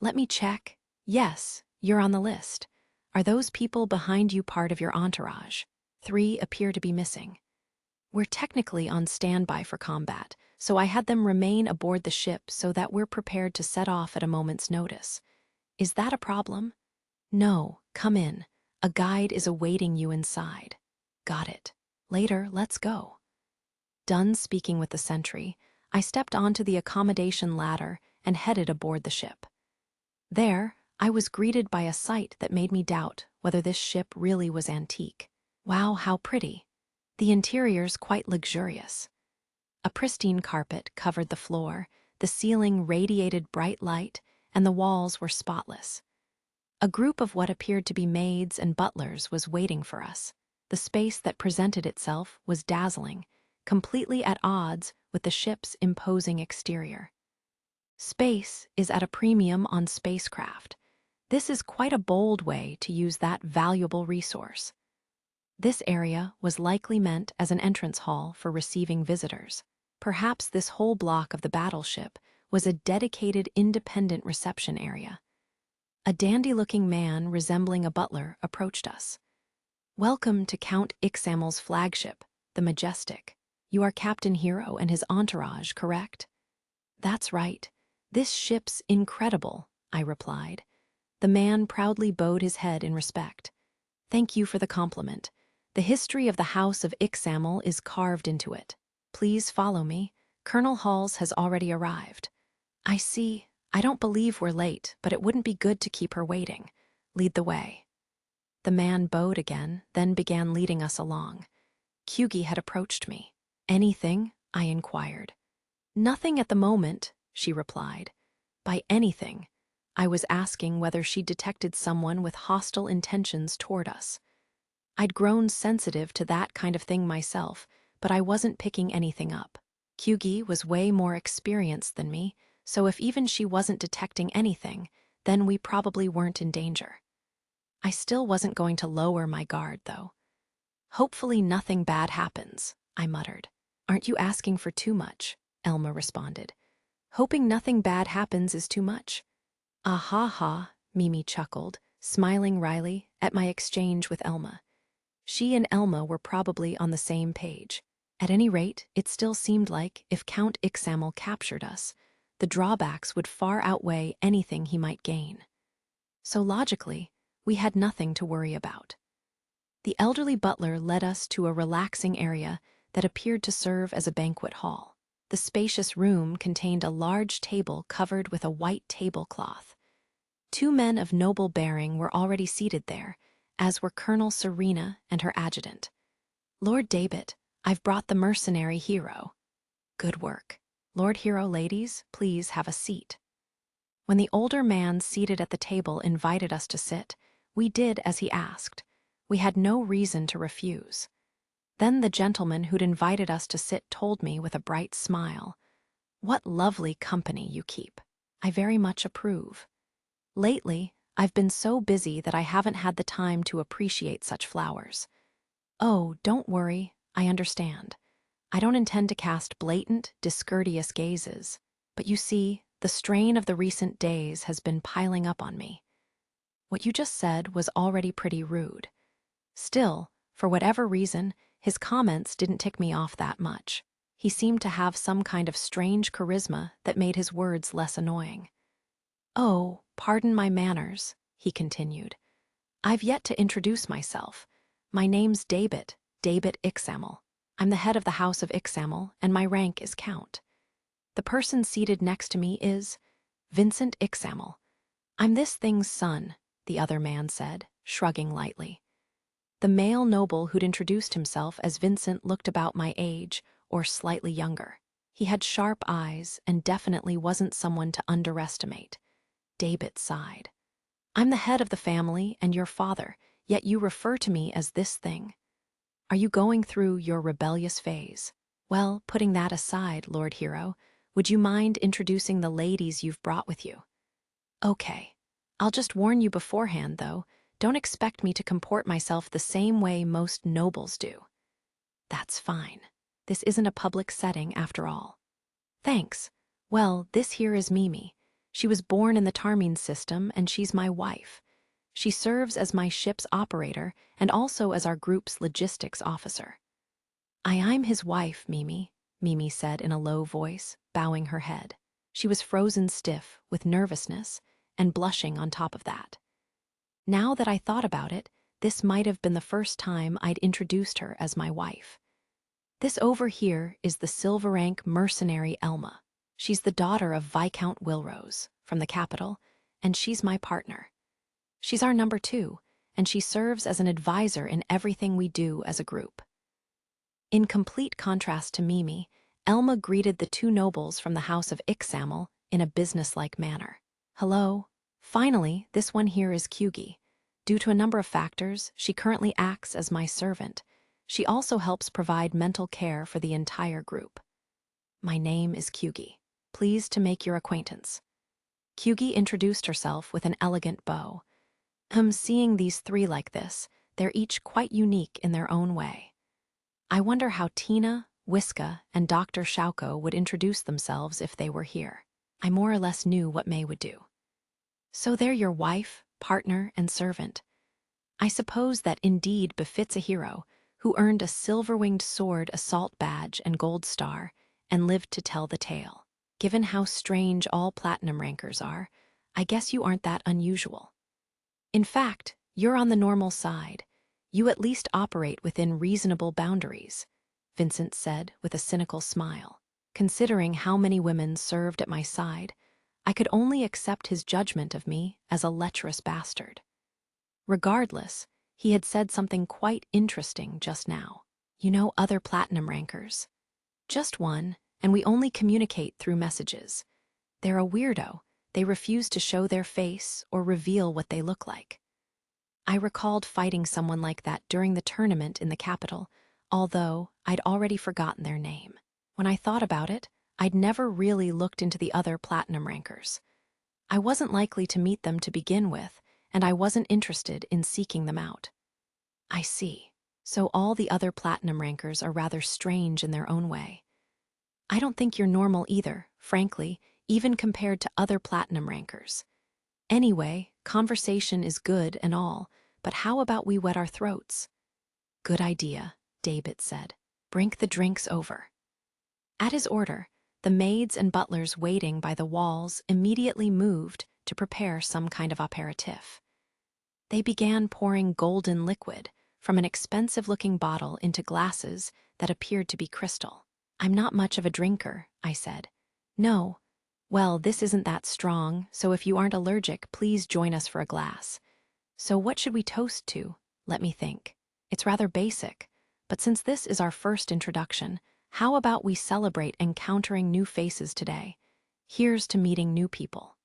Let me check. Yes, you're on the list. Are those people behind you part of your entourage? 3 appear to be missing. We're technically on standby for combat, so I had them remain aboard the ship so that we're prepared to set off at a moment's notice. Is that a problem? No, come in. A guide is awaiting you inside. Got it. Later, let's go. Done speaking with the sentry, I stepped onto the accommodation ladder and headed aboard the ship. There, I was greeted by a sight that made me doubt whether this ship really was antique. Wow, how pretty. The interior's quite luxurious. A pristine carpet covered the floor, the ceiling radiated bright light, and the walls were spotless. A group of what appeared to be maids and butlers was waiting for us. The space that presented itself was dazzling, completely at odds with the ship's imposing exterior. Space is at a premium on spacecraft. This is quite a bold way to use that valuable resource. This area was likely meant as an entrance hall for receiving visitors. Perhaps this whole block of the battleship was a dedicated independent reception area. A dandy-looking man resembling a butler approached us. Welcome to Count Ixamel's flagship, the Majestic. You are Captain Hero and his entourage, correct? That's right. This ship's incredible, I replied. The man proudly bowed his head in respect. Thank you for the compliment. The history of the House of Ixamel is carved into it. Please follow me. Colonel Halls has already arrived. I see. I don't believe we're late, but it wouldn't be good to keep her waiting. Lead the way. The man bowed again, then began leading us along. Kyugi had approached me. Anything? I inquired. Nothing at the moment, she replied. By anything, I was asking whether she detected someone with hostile intentions toward us. I'd grown sensitive to that kind of thing myself, but I wasn't picking anything up. Kyugi was way more experienced than me, so if even she wasn't detecting anything, then we probably weren't in danger. I still wasn't going to lower my guard, though. Hopefully nothing bad happens, I muttered. Aren't you asking for too much? Elma responded. Hoping nothing bad happens is too much. Ah ha ha, Mimi chuckled, smiling wryly at my exchange with Elma. She and Elma were probably on the same page. At any rate, it still seemed like if Count Ixamel captured us, the drawbacks would far outweigh anything he might gain. So logically, we had nothing to worry about. The elderly butler led us to a relaxing area that appeared to serve as a banquet hall. The spacious room contained a large table covered with a white tablecloth. 2 men of noble bearing were already seated there, as were Colonel Serena and her adjutant. Lord David, I've brought the mercenary hero. Good work. Lord Hero, ladies, please have a seat. When the older man seated at the table invited us to sit, we did as he asked. We had no reason to refuse. Then the gentleman who'd invited us to sit told me with a bright smile, "What lovely company you keep. I very much approve. Lately, I've been so busy that I haven't had the time to appreciate such flowers." "Oh, don't worry, I understand. I don't intend to cast blatant, discourteous gazes, but you see, the strain of the recent days has been piling up on me." What you just said was already pretty rude. Still, for whatever reason, his comments didn't tick me off that much. He seemed to have some kind of strange charisma that made his words less annoying. "Oh, pardon my manners," he continued. "I've yet to introduce myself. My name's David Ixamel. I'm the head of the House of Ixamel, and my rank is Count. The person seated next to me is Vincent Ixamel. I'm this thing's son," the other man said, shrugging lightly. The male noble who'd introduced himself as Vincent looked about my age, or slightly younger. He had sharp eyes and definitely wasn't someone to underestimate. David sighed. "I'm the head of the family and your father, yet you refer to me as this thing. Are you going through your rebellious phase? Well, putting that aside, Lord Hero, would you mind introducing the ladies you've brought with you?" "Okay. I'll just warn you beforehand, though. Don't expect me to comport myself the same way most nobles do." "That's fine. This isn't a public setting after all." "Thanks. Well, this here is Mimi. She was born in the Tarmine system, and she's my wife. She serves as my ship's operator and also as our group's logistics officer." I'm his wife, Mimi," Mimi said in a low voice, bowing her head. She was frozen stiff with nervousness and blushing on top of that. Now that I thought about it, this might have been the first time I'd introduced her as my wife. "This over here is the silver rank mercenary Elma. She's the daughter of Viscount Wilrose, from the capital, and she's my partner. She's our number 2, and she serves as an advisor in everything we do as a group." In complete contrast to Mimi, Elma greeted the 2 nobles from the House of Ixamel in a businesslike manner. "Hello. Finally, this one here is Kyugi. Due to a number of factors, she currently acts as my servant. She also helps provide mental care for the entire group. My name is Kyugi. Pleased to make your acquaintance." Kyugi introduced herself with an elegant bow. Seeing these 3 like this, they're each quite unique in their own way. I wonder how Tina, Whiska, and Dr. Shauko would introduce themselves if they were here. I more or less knew what May would do. "So they're your wife, partner, and servant. I suppose that indeed befits a hero who earned a silver-winged sword assault badge and gold star and lived to tell the tale. Given how strange all platinum rankers are, I guess you aren't that unusual. In fact, you're on the normal side. You at least operate within reasonable boundaries," Vincent said with a cynical smile. Considering how many women served at my side, I could only accept his judgment of me as a lecherous bastard. Regardless, he had said something quite interesting just now. "You know other platinum rankers?" "Just one, and we only communicate through messages. They're a weirdo. They refuse to show their face or reveal what they look like." I recalled fighting someone like that during the tournament in the capital, although I'd already forgotten their name. When I thought about it, I'd never really looked into the other platinum rankers. I wasn't likely to meet them to begin with, and I wasn't interested in seeking them out. "I see. So all the other platinum rankers are rather strange in their own way. I don't think you're normal either, frankly, even compared to other platinum rankers. Anyway, conversation is good and all, but how about we wet our throats? Good idea, David said. Bring the drinks over. At his order, the maids and butlers waiting by the walls immediately moved to prepare some kind of aperitif. They began pouring golden liquid from an expensive-looking bottle into glasses that appeared to be crystal. I'm not much of a drinker, I said. No. Well, this isn't that strong, so if you aren't allergic, please join us for a glass. So what should we toast to? Let me think. It's rather basic, but since this is our first introduction, how about we celebrate encountering new faces today? Here's to meeting new people.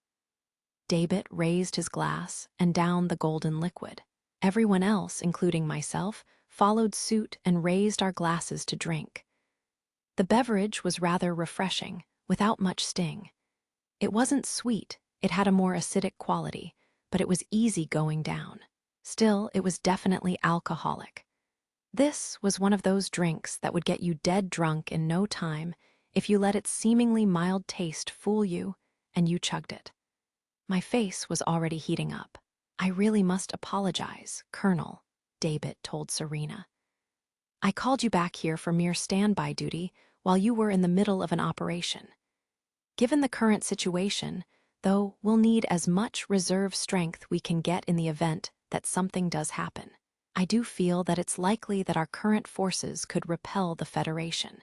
David raised his glass and downed the golden liquid. Everyone else, including myself, followed suit and raised our glasses to drink. The beverage was rather refreshing, without much sting. It wasn't sweet, it had a more acidic quality, but it was easy going down. Still, it was definitely alcoholic. This was one of those drinks that would get you dead drunk in no time if you let its seemingly mild taste fool you and you chugged it. My face was already heating up. I really must apologize, Colonel, David told Serena. I called you back here for mere standby duty while you were in the middle of an operation. Given the current situation, though, we'll need as much reserve strength we can get in the event that something does happen. I do feel that it's likely that our current forces could repel the Federation,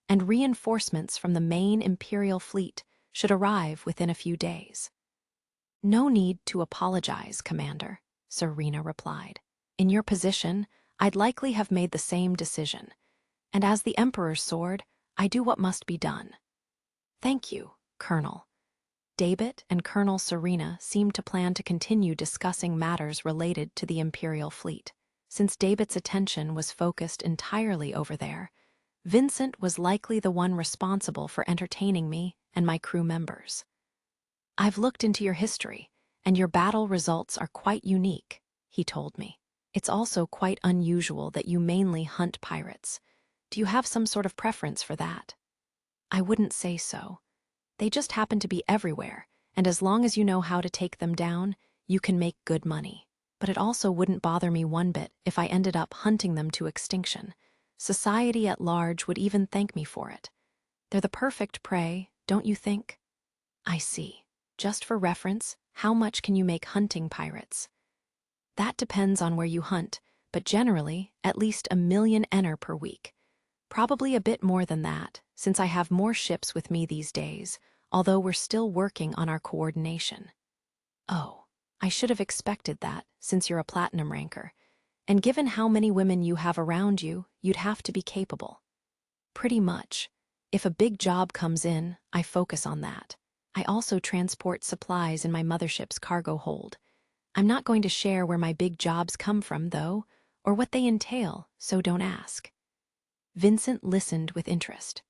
and reinforcements from the main Imperial fleet should arrive within a few days. No need to apologize, Commander, Serena replied. In your position, I'd likely have made the same decision, and as the Emperor's sword, I do what must be done. Thank you, Colonel. David and Colonel Serena seemed to plan to continue discussing matters related to the Imperial fleet. Since David's attention was focused entirely over there, Vincent was likely the one responsible for entertaining me and my crew members. I've looked into your history, and your battle results are quite unique, he told me. It's also quite unusual that you mainly hunt pirates. Do you have some sort of preference for that? I wouldn't say so. They just happen to be everywhere, and as long as you know how to take them down, you can make good money. But it also wouldn't bother me one bit if I ended up hunting them to extinction. Society at large would even thank me for it. They're the perfect prey, don't you think? I see. Just for reference, how much can you make hunting pirates? That depends on where you hunt, but generally, at least 1 million ener per week. Probably a bit more than that, since I have more ships with me these days, although we're still working on our coordination. Oh, I should have expected that, since you're a platinum ranker. And given how many women you have around you, you'd have to be capable. Pretty much. If a big job comes in, I focus on that. I also transport supplies in my mothership's cargo hold. I'm not going to share where my big jobs come from, though, or what they entail, so don't ask. Vincent listened with interest.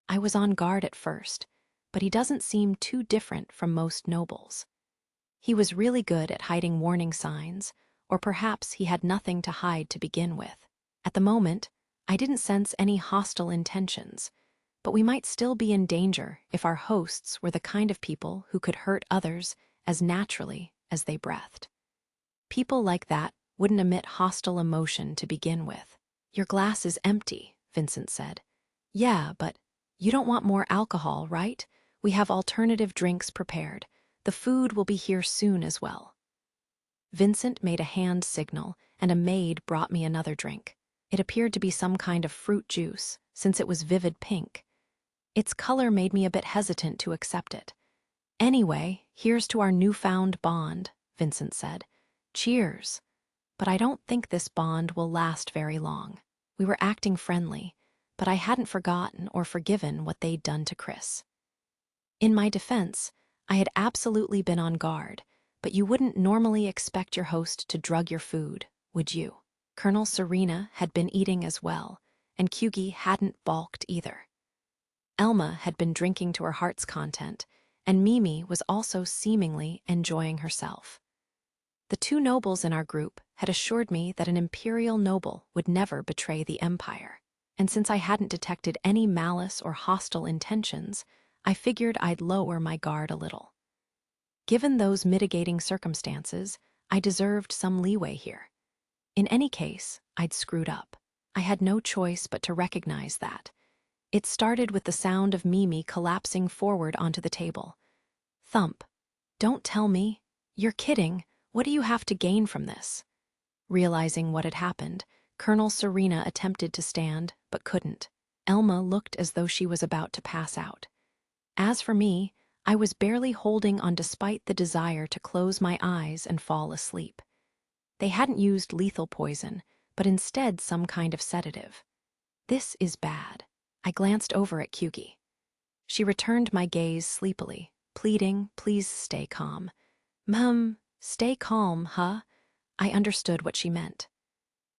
I was on guard at first, but he doesn't seem too different from most nobles. He was really good at hiding warning signs, or perhaps he had nothing to hide to begin with. At the moment, I didn't sense any hostile intentions, but we might still be in danger if our hosts were the kind of people who could hurt others as naturally as they breathed. People like that wouldn't emit hostile emotion to begin with. Your glass is empty, Vincent said. Yeah, but you don't want more alcohol, right? We have alternative drinks prepared. The food will be here soon as well. Vincent made a hand signal, and a maid brought me another drink. It appeared to be some kind of fruit juice, since it was vivid pink. Its color made me a bit hesitant to accept it. Anyway, here's to our newfound bond, Vincent said. Cheers. But I don't think this bond will last very long. We were acting friendly, but I hadn't forgotten or forgiven what they'd done to Chris. In my defense, I had absolutely been on guard, but you wouldn't normally expect your host to drug your food, would you? Colonel Serena had been eating as well, and Kyugi hadn't balked either. Elma had been drinking to her heart's content, and Mimi was also seemingly enjoying herself. The two nobles in our group had assured me that an imperial noble would never betray the empire. And since I hadn't detected any malice or hostile intentions, I figured I'd lower my guard a little. Given those mitigating circumstances, I deserved some leeway here. In any case, I'd screwed up. I had no choice but to recognize that. It started with the sound of Mimi collapsing forward onto the table. Thump. Don't tell me. You're kidding. What do you have to gain from this? Realizing what had happened, Colonel Serena attempted to stand, but couldn't. Elma looked as though she was about to pass out. As for me, I was barely holding on despite the desire to close my eyes and fall asleep. They hadn't used lethal poison, but instead some kind of sedative. This is bad. I glanced over at Kyugi. She returned my gaze sleepily, pleading, please stay calm. Stay calm, huh? I understood what she meant.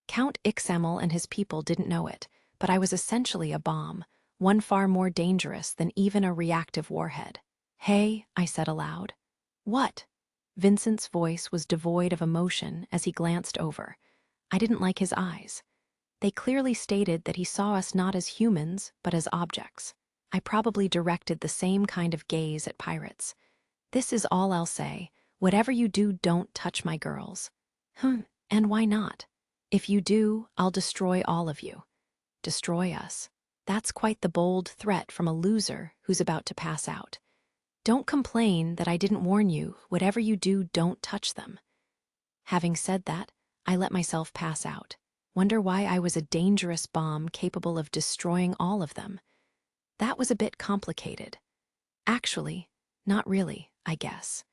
Count Ixamel and his people didn't know it, but I was essentially a bomb, one far more dangerous than even a reactive warhead. Hey, I said aloud. What? Vincent's voice was devoid of emotion as he glanced over. I didn't like his eyes. They clearly stated that he saw us not as humans, but as objects. I probably directed the same kind of gaze at pirates. This is all I'll say. Whatever you do, don't touch my girls. And why not? If you do, I'll destroy all of you. Destroy us. That's quite the bold threat from a loser who's about to pass out. Don't complain that I didn't warn you. Whatever you do, don't touch them. Having said that, I let myself pass out. Wonder why I was a dangerous bomb capable of destroying all of them. That was a bit complicated. Actually, not really, I guess.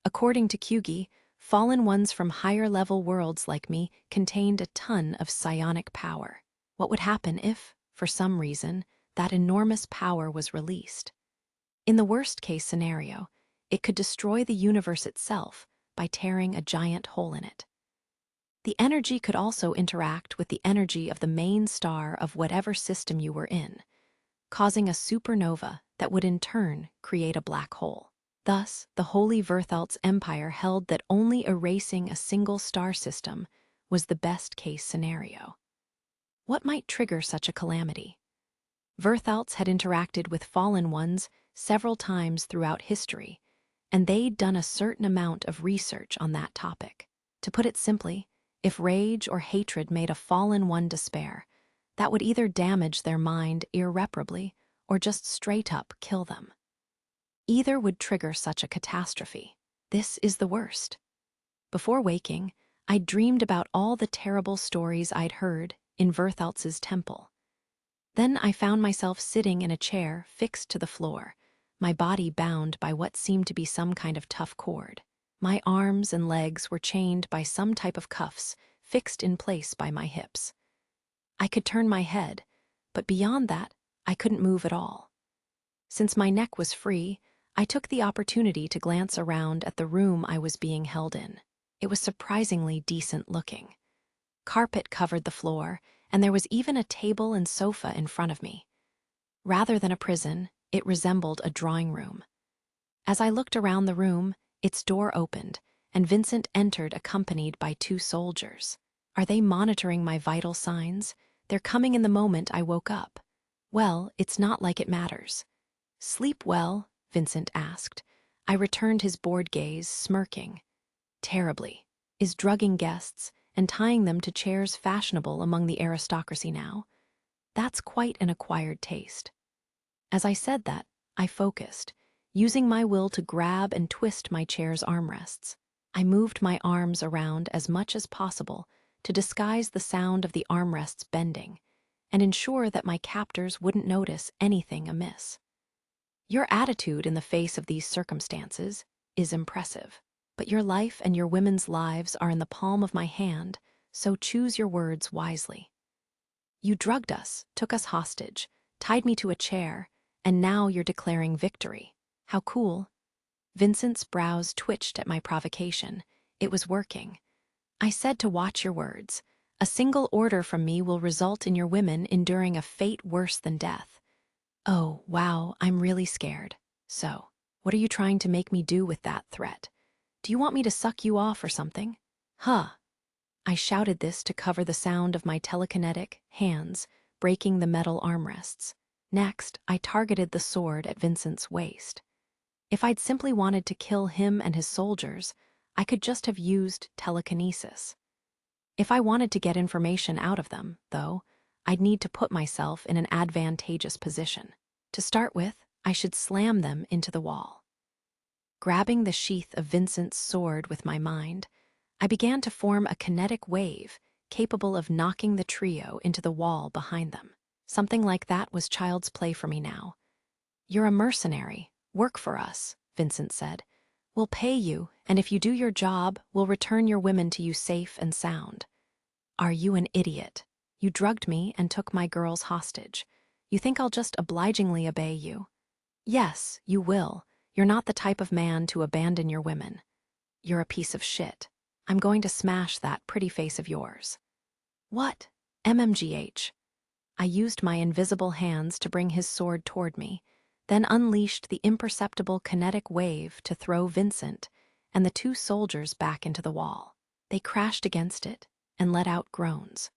According to Kyugi, fallen ones from higher-level worlds like me contained a ton of psionic power. What would happen if, for some reason, that enormous power was released? In the worst-case scenario, it could destroy the universe itself by tearing a giant hole in it. The energy could also interact with the energy of the main star of whatever system you were in, causing a supernova that would in turn create a black hole. Thus, the Holy Verthalt's empire held that only erasing a single star system was the best-case scenario. What might trigger such a calamity? Verthalts had interacted with fallen ones several times throughout history, and they'd done a certain amount of research on that topic. To put it simply, if rage or hatred made a fallen one despair, that would either damage their mind irreparably or just straight up kill them. Either would trigger such a catastrophe. This is the worst. Before waking, I dreamed about all the terrible stories I'd heard in Verthalt's temple. Then I found myself sitting in a chair fixed to the floor, my body bound by what seemed to be some kind of tough cord. My arms and legs were chained by some type of cuffs fixed in place by my hips. I could turn my head, but beyond that, I couldn't move at all. Since my neck was free, I took the opportunity to glance around at the room I was being held in. It was surprisingly decent looking. Carpet covered the floor, and there was even a table and sofa in front of me. Rather than a prison, it resembled a drawing room. As I looked around the room, its door opened, and Vincent entered accompanied by 2 soldiers. Are they monitoring my vital signs? They're coming in the moment I woke up. Well, it's not like it matters. Sleep well? Vincent asked. I returned his bored gaze, smirking. Terribly. Is drugging guests and tying them to chairs fashionable among the aristocracy now? That's quite an acquired taste. As I said that, I focused, using my will to grab and twist my chair's armrests. I moved my arms around as much as possible to disguise the sound of the armrests bending and ensure that my captors wouldn't notice anything amiss. Your attitude in the face of these circumstances is impressive, but your life and your women's lives are in the palm of my hand, so choose your words wisely. You drugged us, took us hostage, tied me to a chair, and now you're declaring victory. How cool. Vincent's brows twitched at my provocation. It was working. I said to watch your words. A single order from me will result in your women enduring a fate worse than death. Oh, wow, I'm really scared. So, what are you trying to make me do with that threat? Do you want me to suck you off or something? Huh. I shouted this to cover the sound of my telekinetic hands breaking the metal armrests. Next, I targeted the sword at Vincent's waist. If I'd simply wanted to kill him and his soldiers, I could just have used telekinesis. If I wanted to get information out of them, though, I'd need to put myself in an advantageous position. To start with, I should slam them into the wall. Grabbing the sheath of Vincent's sword with my mind, I began to form a kinetic wave capable of knocking the trio into the wall behind them. Something like that was child's play for me now. "You're a mercenary. Work for us," Vincent said. "We'll pay you, and if you do your job, we'll return your women to you safe and sound." "Are you an idiot? You drugged me and took my girls hostage. You think I'll just obligingly obey you?" "Yes, you will. You're not the type of man to abandon your women. You're a piece of shit. I'm going to smash that pretty face of yours." "What? MMGH." I used my invisible hands to bring his sword toward me, then unleashed the imperceptible kinetic wave to throw Vincent and the two soldiers back into the wall. They crashed against it and let out groans.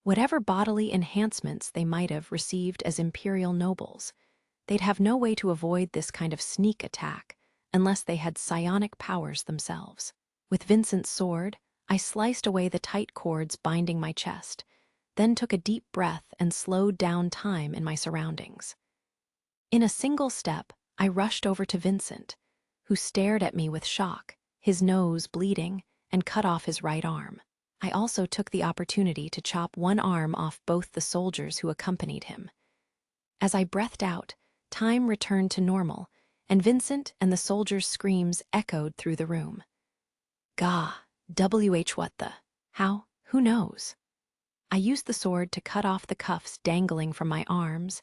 Whatever bodily enhancements they might have received as imperial nobles, they'd have no way to avoid this kind of sneak attack unless they had psionic powers themselves. With Vincent's sword, I sliced away the tight cords binding my chest, then took a deep breath and slowed down time in my surroundings. In a single step, I rushed over to Vincent, who stared at me with shock, his nose bleeding, and cut off his right arm. I also took the opportunity to chop one arm off both the soldiers who accompanied him. As I breathed out, time returned to normal, and Vincent and the soldiers' screams echoed through the room. "Gah, what the? How? Who knows?" I used the sword to cut off the cuffs dangling from my arms,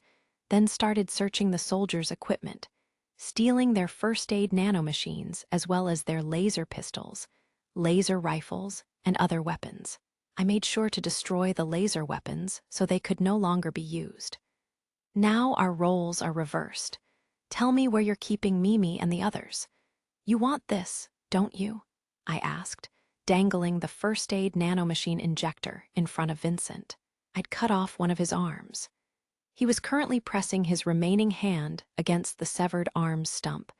then started searching the soldiers' equipment, stealing their first aid nanomachines as well as their laser pistols, laser rifles, and other weapons. I made sure to destroy the laser weapons so they could no longer be used. Now our roles are reversed. Tell me where you're keeping Mimi and the others. You want this, don't you? I asked, dangling the first aid nanomachine injector in front of Vincent. I'd cut off one of his arms. He was currently pressing his remaining hand against the severed arm's stump,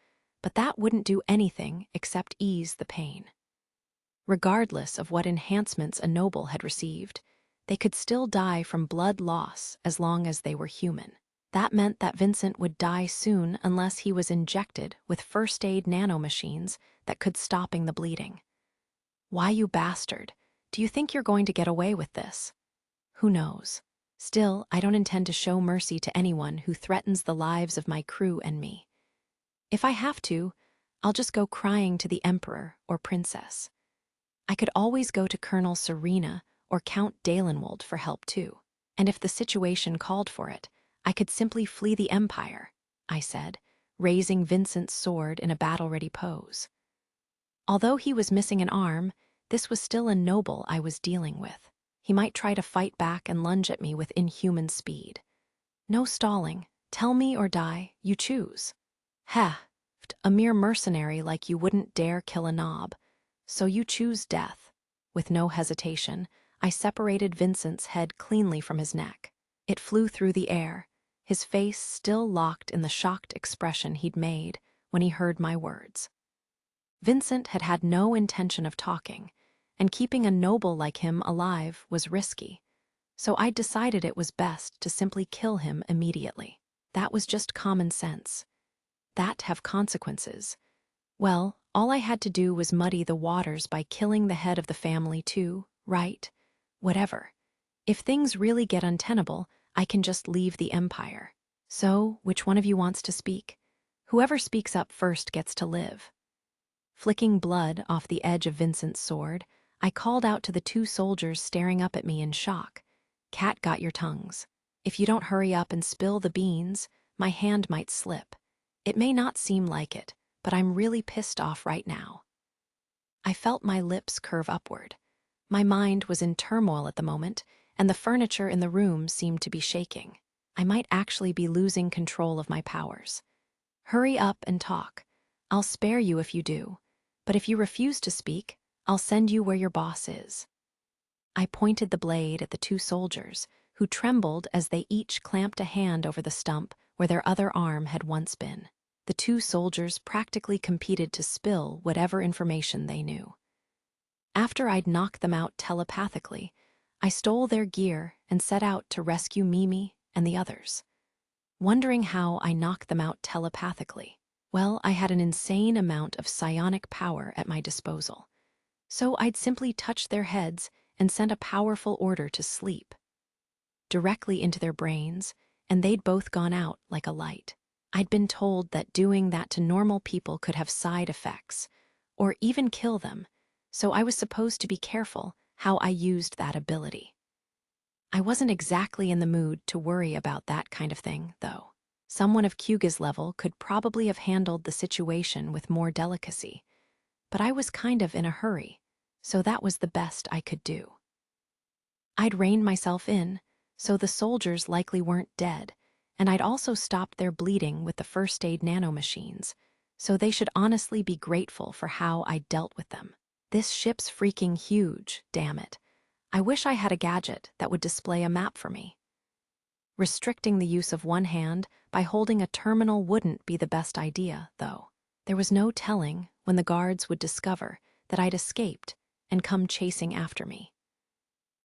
but that wouldn't do anything except ease the pain. Regardless of what enhancements a noble had received, they could still die from blood loss as long as they were human. That meant that Vincent would die soon unless he was injected with first aid nanomachines that could stopping the bleeding. Why, you bastard? Do you think you're going to get away with this? Who knows? Still, I don't intend to show mercy to anyone who threatens the lives of my crew and me. If I have to, I'll just go crying to the Emperor or Princess. I could always go to Colonel Serena or Count Dalenwold for help too. And if the situation called for it, I could simply flee the Empire, I said, raising Vincent's sword in a battle-ready pose. Although he was missing an arm, this was still a noble I was dealing with. He might try to fight back and lunge at me with inhuman speed. No stalling. Tell me or die, you choose. A mere mercenary like you wouldn't dare kill a knob. So you choose death. With no hesitation, I separated Vincent's head cleanly from his neck. It flew through the air, his face still locked in the shocked expression he'd made when he heard my words. Vincent had had no intention of talking, and keeping a noble like him alive was risky, so I decided it was best to simply kill him immediately. That was just common sense. That have consequences. Well, all I had to do was muddy the waters by killing the head of the family too, right? Whatever. If things really get untenable, I can just leave the Empire. So, which one of you wants to speak? Whoever speaks up first gets to live. Flicking blood off the edge of Vincent's sword, I called out to the two soldiers staring up at me in shock. "Cat got your tongues. If you don't hurry up and spill the beans, my hand might slip. It may not seem like it, but I'm really pissed off right now." I felt my lips curve upward. My mind was in turmoil at the moment, and the furniture in the room seemed to be shaking. I might actually be losing control of my powers. "Hurry up and talk. I'll spare you if you do, but if you refuse to speak, I'll send you where your boss is." I pointed the blade at the two soldiers, who trembled as they each clamped a hand over the stump where their other arm had once been. The two soldiers practically competed to spill whatever information they knew. After I'd knocked them out telepathically, I stole their gear and set out to rescue Mimi and the others. Wondering how I knocked them out telepathically. Well, I had an insane amount of psionic power at my disposal. So I'd simply touch their heads and send a powerful order to sleep directly into their brains, and they'd both gone out like a light. I'd been told that doing that to normal people could have side effects, or even kill them, so I was supposed to be careful how I used that ability. I wasn't exactly in the mood to worry about that kind of thing, though. Someone of Kyuga's level could probably have handled the situation with more delicacy, but I was kind of in a hurry, so that was the best I could do. I'd reined myself in, so the soldiers likely weren't dead, and I'd also stopped their bleeding with the first aid nanomachines, so they should honestly be grateful for how I dealt with them. This ship's freaking huge, damn it. I wish I had a gadget that would display a map for me. Restricting the use of one hand by holding a terminal wouldn't be the best idea, though. There was no telling when the guards would discover that I'd escaped and come chasing after me.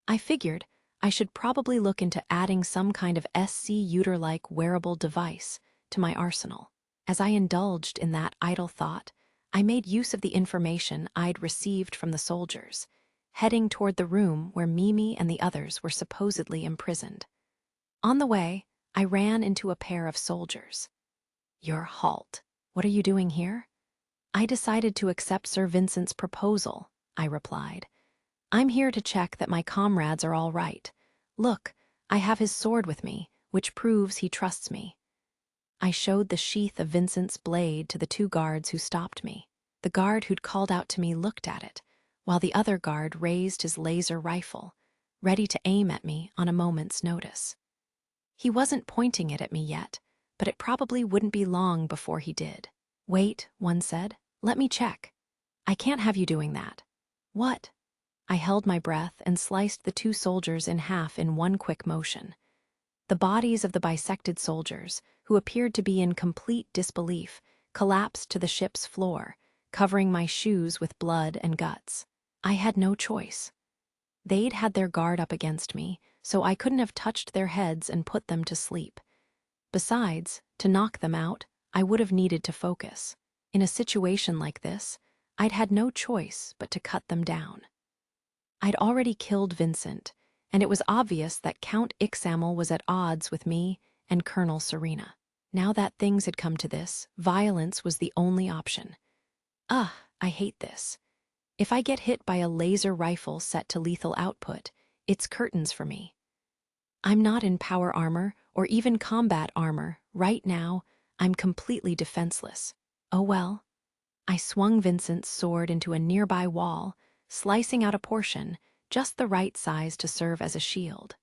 I figured I should probably look into adding some kind of SC-Uter-like wearable device to my arsenal. As I indulged in that idle thought, I made use of the information I'd received from the soldiers, heading toward the room where Mimi and the others were supposedly imprisoned. On the way, I ran into a pair of soldiers. "Your halt. What are you doing here?" "I decided to accept Sir Vincent's proposal," I replied. "I'm here to check that my comrades are all right. Look, I have his sword with me, which proves he trusts me." I showed the sheath of Vincent's blade to the two guards who stopped me. The guard who'd called out to me looked at it, while the other guard raised his laser rifle, ready to aim at me on a moment's notice. He wasn't pointing it at me yet, but it probably wouldn't be long before he did. "Wait," one said. "Let me check." "I can't have you doing that." "What?" I held my breath and sliced the two soldiers in half in one quick motion. The bodies of the bisected soldiers, who appeared to be in complete disbelief, collapsed to the ship's floor, covering my shoes with blood and guts. I had no choice. They'd had their guard up against me, so I couldn't have touched their heads and put them to sleep. Besides, to knock them out, I would have needed to focus. In a situation like this, I'd had no choice but to cut them down. I'd already killed Vincent, and it was obvious that Count Ixamel was at odds with me and Colonel Serena. Now that things had come to this, violence was the only option. I hate this. If I get hit by a laser rifle set to lethal output, it's curtains for me. I'm not in power armor or even combat armor. Right now, I'm completely defenseless. Oh well. I swung Vincent's sword into a nearby wall, slicing out a portion, just the right size to serve as a shield.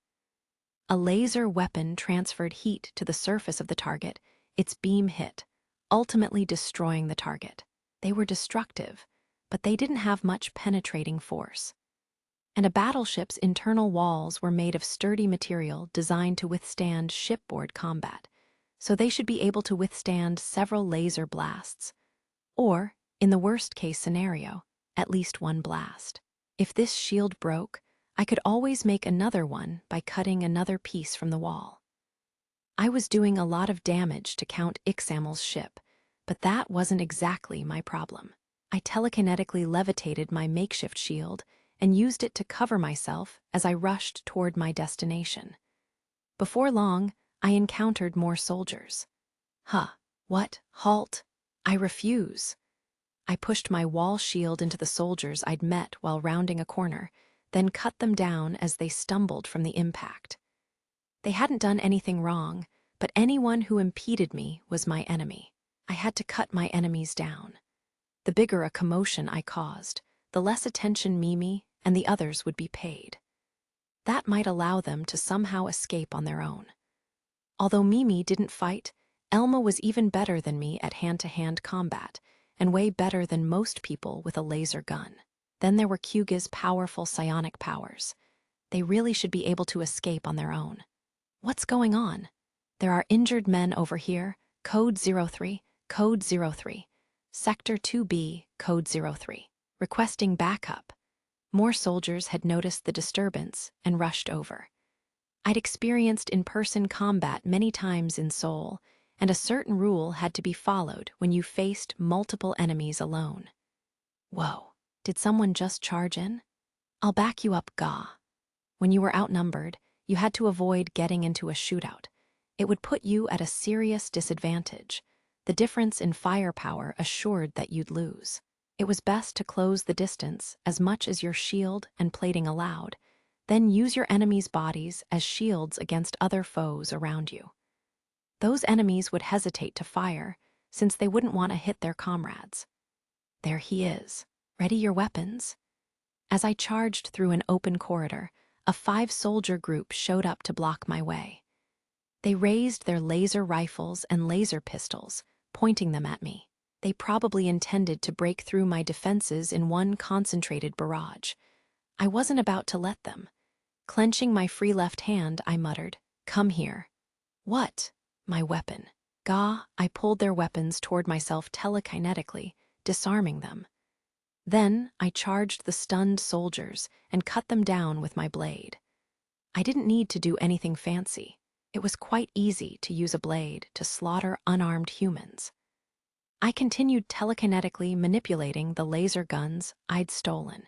A laser weapon transferred heat to the surface of the target. Its beam hit, ultimately destroying the target. They were destructive, but they didn't have much penetrating force. And a battleship's internal walls were made of sturdy material designed to withstand shipboard combat, so they should be able to withstand several laser blasts. Or, in the worst-case scenario, at least one blast. If this shield broke, I could always make another one by cutting another piece from the wall. I was doing a lot of damage to Count Ixamel's ship, but that wasn't exactly my problem. I telekinetically levitated my makeshift shield and used it to cover myself as I rushed toward my destination. Before long, I encountered more soldiers. What? Halt! I refuse. I pushed my wall shield into the soldiers I'd met while rounding a corner, then cut them down as they stumbled from the impact. They hadn't done anything wrong, but anyone who impeded me was my enemy. I had to cut my enemies down. The bigger a commotion I caused, the less attention Mimi and the others would be paid. That might allow them to somehow escape on their own. Although Mimi didn't fight, Elma was even better than me at hand-to-hand combat, and way better than most people with a laser gun. Then there were Kyuga's powerful psionic powers. They really should be able to escape on their own. What's going on? There are injured men over here. Code 03, Code 03. Sector 2B, Code 03. Requesting backup. More soldiers had noticed the disturbance and rushed over. I'd experienced in-person combat many times in Seoul, and a certain rule had to be followed when you faced multiple enemies alone. Whoa, did someone just charge in? I'll back you up, Ga. When you were outnumbered, you had to avoid getting into a shootout. It would put you at a serious disadvantage. The difference in firepower assured that you'd lose. It was best to close the distance as much as your shield and plating allowed, then use your enemies' bodies as shields against other foes around you. Those enemies would hesitate to fire, since they wouldn't want to hit their comrades. There he is. Ready your weapons? As I charged through an open corridor, a 5-soldier group showed up to block my way. They raised their laser rifles and laser pistols, pointing them at me. They probably intended to break through my defenses in one concentrated barrage. I wasn't about to let them. Clenching my free left hand, I muttered, "Come here." What? My weapon. Ga, I pulled their weapons toward myself telekinetically, disarming them. Then I charged the stunned soldiers and cut them down with my blade. I didn't need to do anything fancy. It was quite easy to use a blade to slaughter unarmed humans. I continued telekinetically manipulating the laser guns I'd stolen,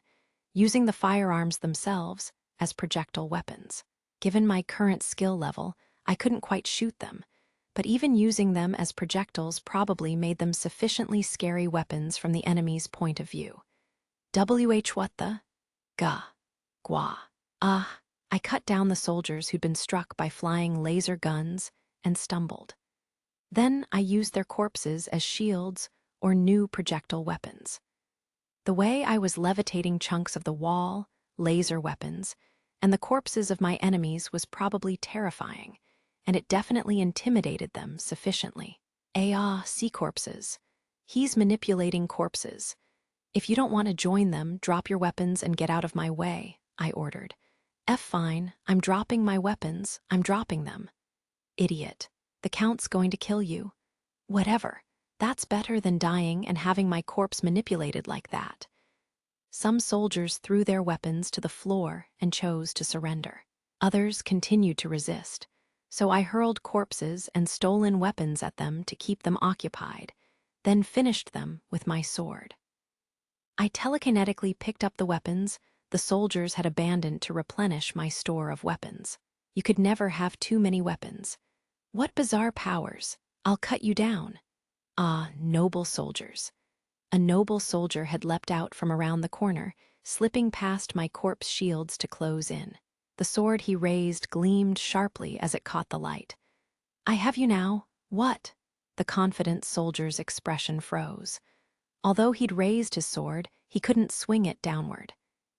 using the firearms themselves as projectile weapons. Given my current skill level, I couldn't quite shoot them, but even using them as projectiles probably made them sufficiently scary weapons from the enemy's point of view. What the? Ga. Gua. I cut down the soldiers who'd been struck by flying laser guns and stumbled. Then I used their corpses as shields or new projectile weapons. The way I was levitating chunks of the wall, laser weapons, and the corpses of my enemies was probably terrifying, and it definitely intimidated them sufficiently. See corpses. He's manipulating corpses. If you don't want to join them, drop your weapons and get out of my way, I ordered. Fine, I'm dropping my weapons, I'm dropping them. Idiot. The Count's going to kill you. Whatever. That's better than dying and having my corpse manipulated like that. Some soldiers threw their weapons to the floor and chose to surrender. Others continued to resist, so I hurled corpses and stolen weapons at them to keep them occupied, then finished them with my sword. I telekinetically picked up the weapons the soldiers had abandoned to replenish my store of weapons. You could never have too many weapons. What bizarre powers! I'll cut you down. Noble soldiers. A noble soldier had leapt out from around the corner, slipping past my corpse shields to close in. The sword he raised gleamed sharply as it caught the light. I have you now. What? The confident soldier's expression froze. Although he'd raised his sword, he couldn't swing it downward.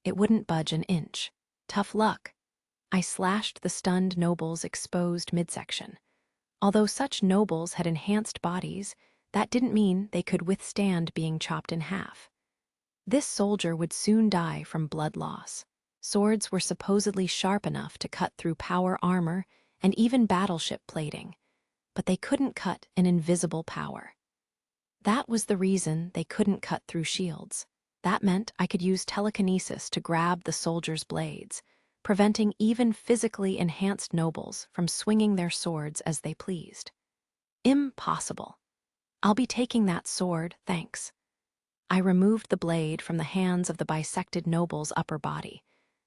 It wouldn't budge an inch. Tough luck. I slashed the stunned noble's exposed midsection. Although such nobles had enhanced bodies, that didn't mean they could withstand being chopped in half. This soldier would soon die from blood loss. Swords were supposedly sharp enough to cut through power armor and even battleship plating, but they couldn't cut an invisible power. That was the reason they couldn't cut through shields. That meant I could use telekinesis to grab the soldiers' blades, preventing even physically enhanced nobles from swinging their swords as they pleased. Impossible. I'll be taking that sword, thanks. I removed the blade from the hands of the bisected noble's upper body,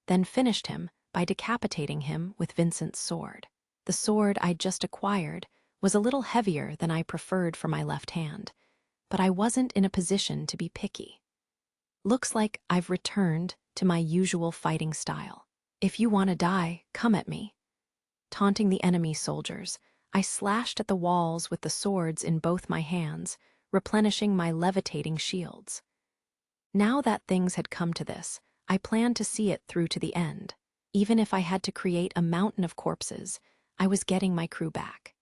then finished him by decapitating him with Vincent's sword. The sword I'd just acquired was a little heavier than I preferred for my left hand, but I wasn't in a position to be picky. Looks like I've returned to my usual fighting style. If you want to die, come at me. Taunting the enemy soldiers, I slashed at the walls with the swords in both my hands, replenishing my levitating shields. Now that things had come to this, I planned to see it through to the end. Even if I had to create a mountain of corpses, I was getting my crew back.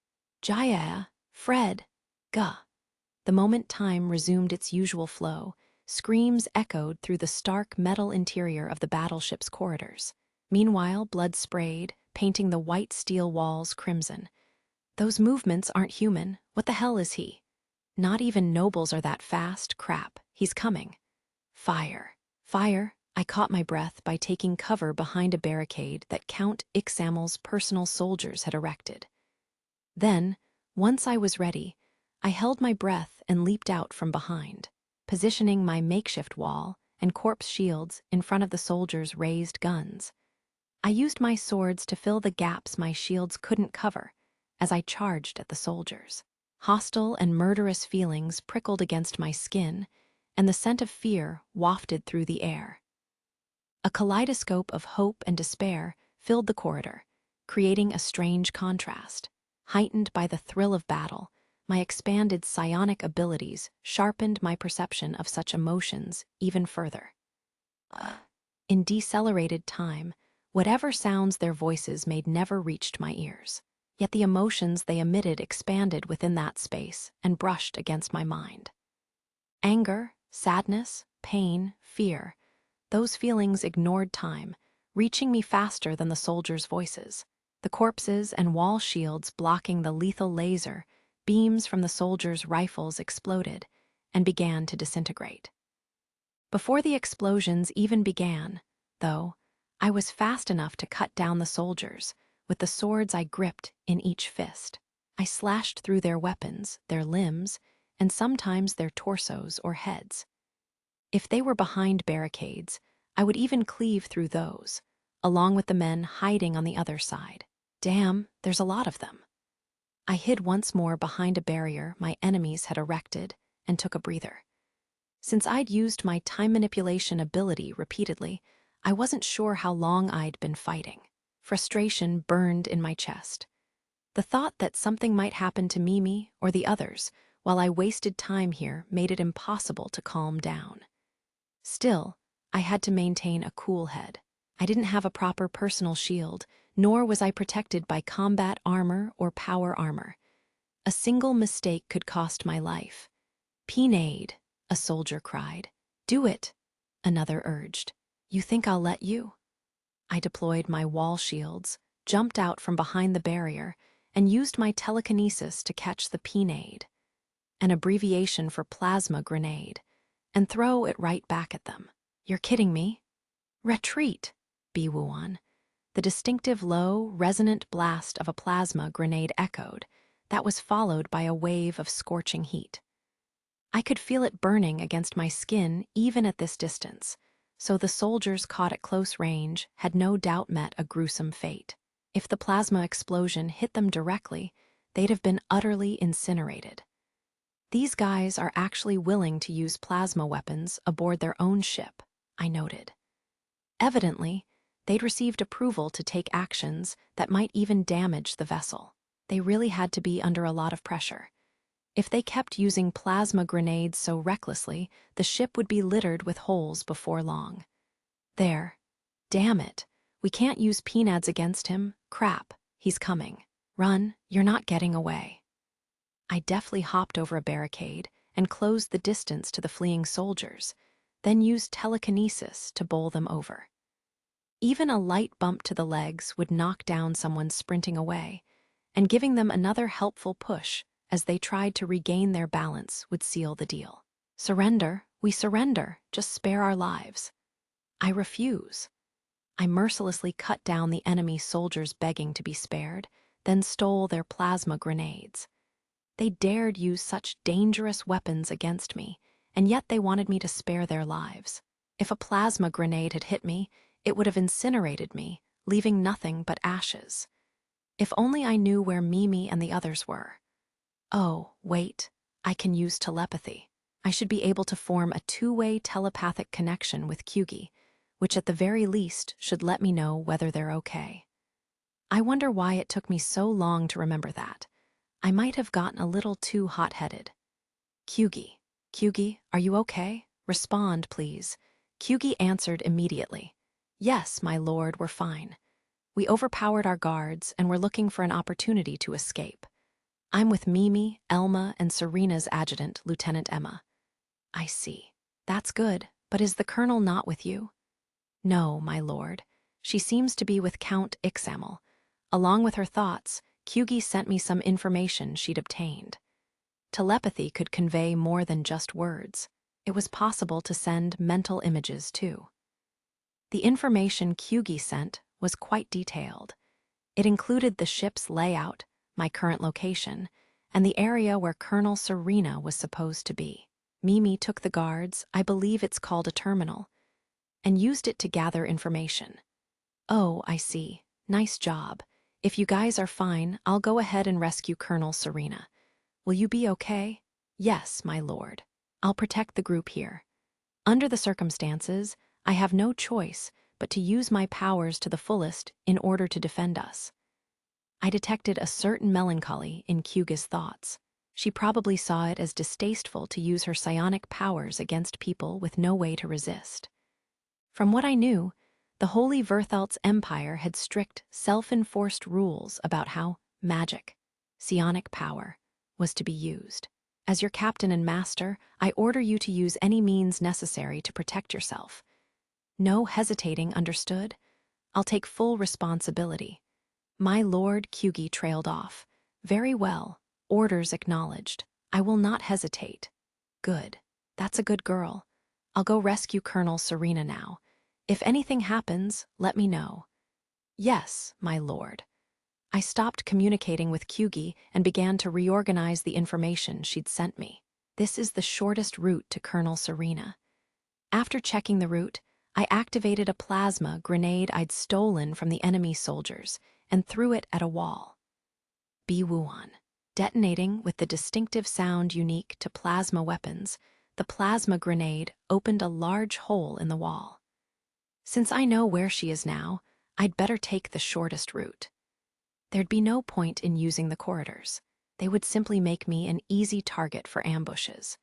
Jaya, Fred, Ga. The moment time resumed its usual flow, screams echoed through the stark metal interior of the battleship's corridors. Meanwhile, blood sprayed, painting the white steel walls crimson. Those movements aren't human. What the hell is he? Not even nobles are that fast. Crap, he's coming. Fire. Fire. I caught my breath by taking cover behind a barricade that Count Ixamel's personal soldiers had erected. Then, once I was ready, I held my breath and leaped out from behind, positioning my makeshift wall and corpse shields in front of the soldiers' raised guns. I used my swords to fill the gaps my shields couldn't cover as I charged at the soldiers. Hostile and murderous feelings prickled against my skin, and the scent of fear wafted through the air. A kaleidoscope of hope and despair filled the corridor, creating a strange contrast. Heightened by the thrill of battle, my expanded psionic abilities sharpened my perception of such emotions even further. In decelerated time, whatever sounds their voices made never reached my ears. Yet the emotions they emitted expanded within that space and brushed against my mind. Anger, sadness, pain, fear, those feelings ignored time, reaching me faster than the soldiers' voices. The corpses and wall shields blocking the lethal laser, beams from the soldiers' rifles exploded and began to disintegrate. Before the explosions even began, though, I was fast enough to cut down the soldiers with the swords I gripped in each fist. I slashed through their weapons, their limbs, and sometimes their torsos or heads. If they were behind barricades, I would even cleave through those, along with the men hiding on the other side. Damn, there's a lot of them. I hid once more behind a barrier my enemies had erected and took a breather. Since I'd used my time manipulation ability repeatedly, I wasn't sure how long I'd been fighting. Frustration burned in my chest. The thought that something might happen to Mimi or the others while I wasted time here made it impossible to calm down. Still, I had to maintain a cool head. I didn't have a proper personal shield, nor was I protected by combat armor or power armor. A single mistake could cost my life. "Pinade," a soldier cried. "Do it," another urged. "You think I'll let you?" I deployed my wall shields, jumped out from behind the barrier, and used my telekinesis to catch the Pinade, an abbreviation for plasma grenade, and throw it right back at them. "You're kidding me?" "Retreat," Biwuan. The distinctive low, resonant blast of a plasma grenade echoed, that was followed by a wave of scorching heat. I could feel it burning against my skin even at this distance, so the soldiers caught at close range had no doubt met a gruesome fate. If the plasma explosion hit them directly, they'd have been utterly incinerated. These guys are actually willing to use plasma weapons aboard their own ship, I noted. Evidently, they'd received approval to take actions that might even damage the vessel. They really had to be under a lot of pressure. If they kept using plasma grenades so recklessly, the ship would be littered with holes before long. There. Damn it. We can't use peanuts against him. Crap. He's coming. Run. You're not getting away. I deftly hopped over a barricade and closed the distance to the fleeing soldiers, then used telekinesis to bowl them over. Even a light bump to the legs would knock down someone sprinting away, and giving them another helpful push as they tried to regain their balance would seal the deal. "Surrender, we surrender, just spare our lives." "I refuse." I mercilessly cut down the enemy soldiers begging to be spared, then stole their plasma grenades. They dared use such dangerous weapons against me, and yet they wanted me to spare their lives. If a plasma grenade had hit me, it would have incinerated me, leaving nothing but ashes. If only I knew where Mimi and the others were. Oh, wait, I can use telepathy. I should be able to form a two-way telepathic connection with Kyugi, which at the very least should let me know whether they're okay. I wonder why it took me so long to remember that. I might have gotten a little too hot-headed. "Kyugi, Kyugi, are you okay? Respond, please." Kyugi answered immediately. "Yes, my lord, we're fine. We overpowered our guards and we're looking for an opportunity to escape. I'm with Mimi, Elma, and Serena's adjutant, Lieutenant Emma." "I see. That's good, but is the colonel not with you?" "No, my lord. She seems to be with Count Ixamel. Along with her thoughts, Kyugi sent me some information she'd obtained. Telepathy could convey more than just words. It was possible to send mental images, too. The information Kyugi sent was quite detailed. It included the ship's layout, my current location, and the area where Colonel Serena was supposed to be. Mimi took the guards, I believe it's called a terminal, and used it to gather information. Oh, I see. Nice job. If you guys are fine, I'll go ahead and rescue Colonel Serena. Will you be okay? Yes, my lord. I'll protect the group here. Under the circumstances, I have no choice but to use my powers to the fullest in order to defend us. I detected a certain melancholy in Kyugi's thoughts. She probably saw it as distasteful to use her psionic powers against people with no way to resist. From what I knew, the Holy Verthelt's empire had strict, self-enforced rules about how magic, psionic power, was to be used. As your captain and master, I order you to use any means necessary to protect yourself. No hesitating, understood? I'll take full responsibility. My lord Kyugi trailed off. Very well. Orders acknowledged. I will not hesitate. Good. That's a good girl. I'll go rescue Colonel Serena now. If anything happens, let me know. Yes, my lord. I stopped communicating with Kyugi and began to reorganize the information she'd sent me. This is the shortest route to Colonel Serena. After checking the route, I activated a plasma grenade I'd stolen from the enemy soldiers and threw it at a wall. Biwuan. Detonating with the distinctive sound unique to plasma weapons, the plasma grenade opened a large hole in the wall. Since I know where she is now, I'd better take the shortest route. There'd be no point in using the corridors. They would simply make me an easy target for ambushes.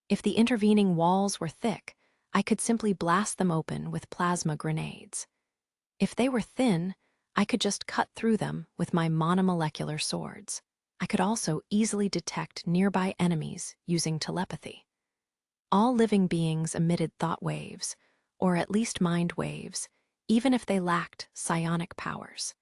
If the intervening walls were thick, I could simply blast them open with plasma grenades. If they were thin, I could just cut through them with my monomolecular swords. I could also easily detect nearby enemies using telepathy. All living beings emitted thought waves, or at least mind waves, even if they lacked psionic powers.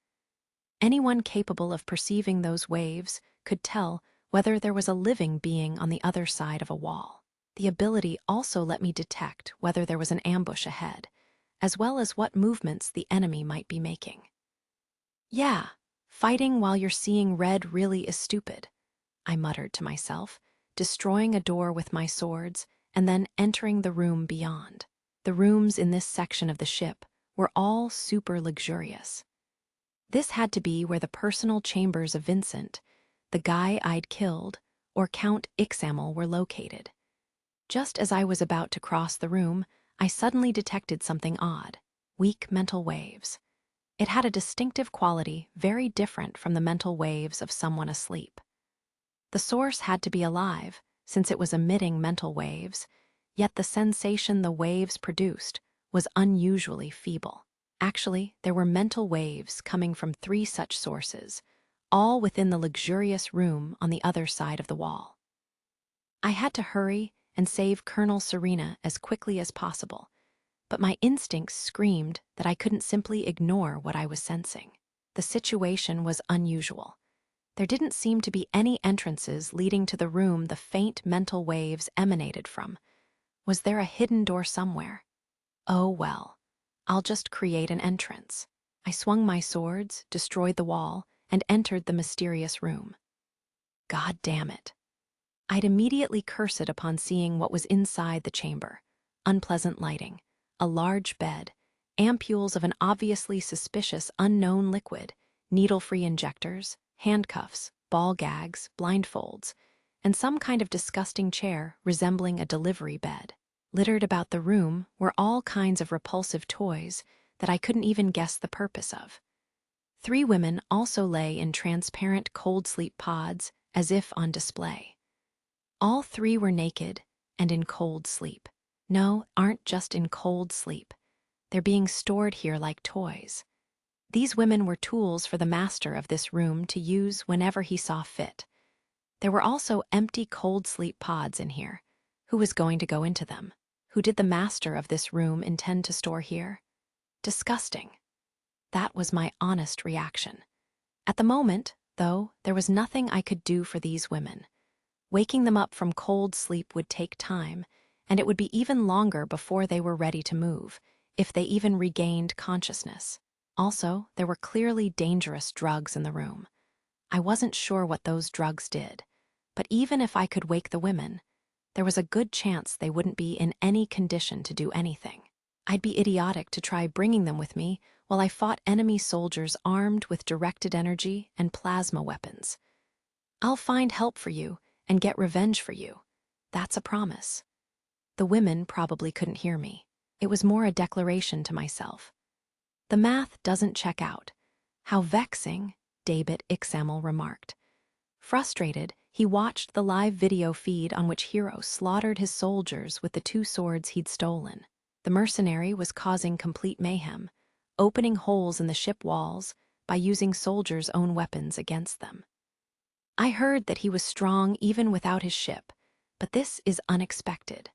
Anyone capable of perceiving those waves could tell whether there was a living being on the other side of a wall. The ability also let me detect whether there was an ambush ahead, as well as what movements the enemy might be making. Yeah, fighting while you're seeing red really is stupid, I muttered to myself, destroying a door with my swords and then entering the room beyond. The rooms in this section of the ship were all super luxurious. This had to be where the personal chambers of Vincent, the guy I'd killed, or Count Ixamel were located. Just as I was about to cross the room, I suddenly detected something odd: weak mental waves. It had a distinctive quality very different from the mental waves of someone asleep. The source had to be alive, since it was emitting mental waves, yet the sensation the waves produced was unusually feeble. Actually, there were mental waves coming from 3 such sources, all within the luxurious room on the other side of the wall. I had to hurry and save Colonel Serena as quickly as possible, but my instincts screamed that I couldn't simply ignore what I was sensing. The situation was unusual. There didn't seem to be any entrances leading to the room the faint mental waves emanated from. Was there a hidden door somewhere? Oh well, I'll just create an entrance. I swung my swords, destroyed the wall, and entered the mysterious room. God damn it. I'd immediately curse it upon seeing what was inside the chamber. Unpleasant lighting, a large bed, ampules of an obviously suspicious unknown liquid, needle-free injectors, handcuffs, ball gags, blindfolds, and some kind of disgusting chair resembling a delivery bed. Littered about the room were all kinds of repulsive toys that I couldn't even guess the purpose of. 3 women also lay in transparent cold sleep pods as if on display. All 3 were naked and in cold sleep. No, aren't just in cold sleep. They're being stored here like toys. These women were tools for the master of this room to use whenever he saw fit. There were also empty cold sleep pods in here. Who was going to go into them? Who did the master of this room intend to store here? Disgusting. That was my honest reaction. At the moment, though, there was nothing I could do for these women. Waking them up from cold sleep would take time, and it would be even longer before they were ready to move, if they even regained consciousness. Also, there were clearly dangerous drugs in the room. I wasn't sure what those drugs did, but even if I could wake the women, there was a good chance they wouldn't be in any condition to do anything. I'd be idiotic to try bringing them with me while I fought enemy soldiers armed with directed energy and plasma weapons. I'll find help for you and get revenge for you. That's a promise. The women probably couldn't hear me. It was more a declaration to myself. The math doesn't check out. How vexing, David Ixamel remarked. Frustrated, he watched the live video feed on which Hero slaughtered his soldiers with the 2 swords he'd stolen. The Mercenary was causing complete mayhem, opening holes in the ship walls by using soldiers' own weapons against them. I heard that he was strong even without his ship, but this is unexpected.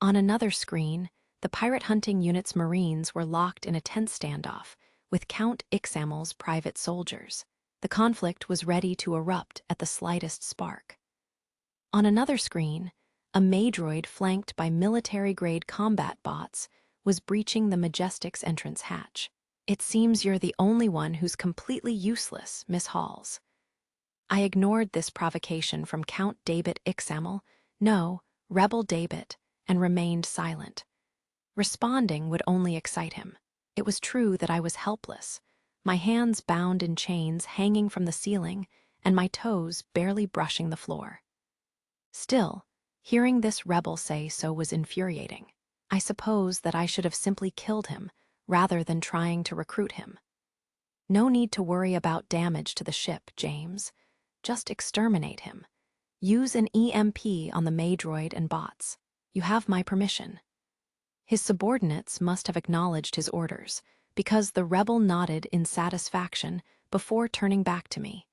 On another screen, the pirate hunting unit's Marines were locked in a tense standoff with Count Ixamel's private soldiers. The conflict was ready to erupt at the slightest spark. On another screen, a Maydroid flanked by military-grade combat bots was breaching the Majestic's entrance hatch. "It seems you're the only one who's completely useless, Miss Halls." I ignored this provocation from Count David Ixamel, no, Rebel David, and remained silent. Responding would only excite him. It was true that I was helpless, my hands bound in chains hanging from the ceiling and my toes barely brushing the floor. Still, hearing this rebel say so was infuriating. I suppose that I should have simply killed him rather than trying to recruit him. "No need to worry about damage to the ship, James. Just exterminate him. Use an EMP on the Maydroid and bots. You have my permission." His subordinates must have acknowledged his orders, because the rebel nodded in satisfaction before turning back to me.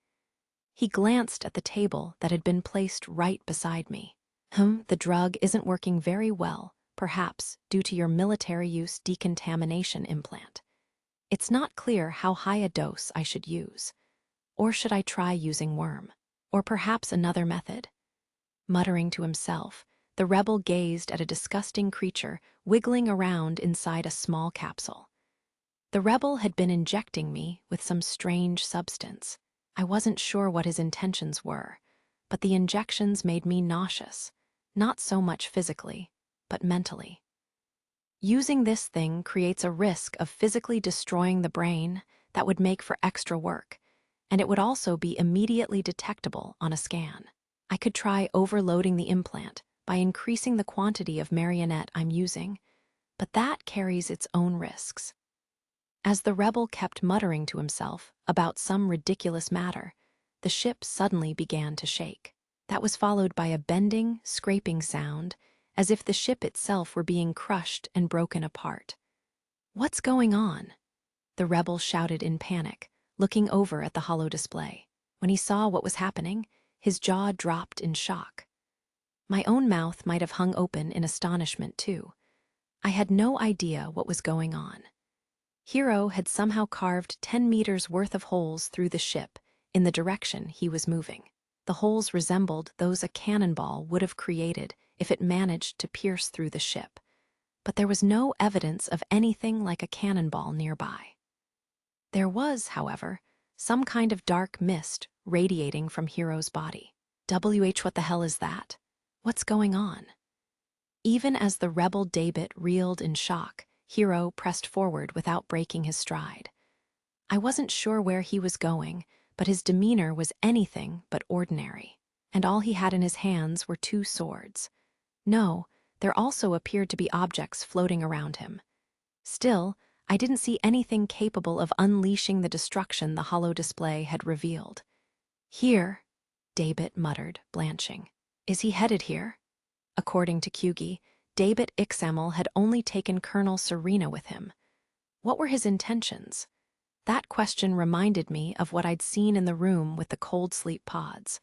He glanced at the table that had been placed right beside me. The drug isn't working very well, perhaps due to your military-use decontamination implant. It's not clear how high a dose I should use. Or should I try using worm? Or perhaps another method?" Muttering to himself, the rebel gazed at a disgusting creature wiggling around inside a small capsule. The rebel had been injecting me with some strange substance. I wasn't sure what his intentions were, but the injections made me nauseous, not so much physically, but mentally. Using this thing creates a risk of physically destroying the brain that would make for extra work, and it would also be immediately detectable on a scan. I could try overloading the implant by increasing the quantity of marionette I'm using, but that carries its own risks. As the rebel kept muttering to himself about some ridiculous matter, the ship suddenly began to shake. That was followed by a bending, scraping sound, as if the ship itself were being crushed and broken apart. "What's going on?" the rebel shouted in panic, looking over at the holo display. When he saw what was happening, his jaw dropped in shock. My own mouth might have hung open in astonishment, too. I had no idea what was going on. Hero had somehow carved 10 meters worth of holes through the ship in the direction he was moving. The holes resembled those a cannonball would have created if it managed to pierce through the ship, but there was no evidence of anything like a cannonball nearby. There was, however, some kind of dark mist radiating from Hero's body. What the hell is that? What's going on? Even as the rebel David reeled in shock, Hero pressed forward without breaking his stride. I wasn't sure where he was going, but his demeanor was anything but ordinary, and all he had in his hands were 2 swords. No, there also appeared to be objects floating around him. Still, I didn't see anything capable of unleashing the destruction the holo display had revealed. "Here," David muttered, blanching. "Is he headed here?" According to Kyugi, David Ixamel had only taken Colonel Serena with him. What were his intentions? That question reminded me of what I'd seen in the room with the cold sleep pods.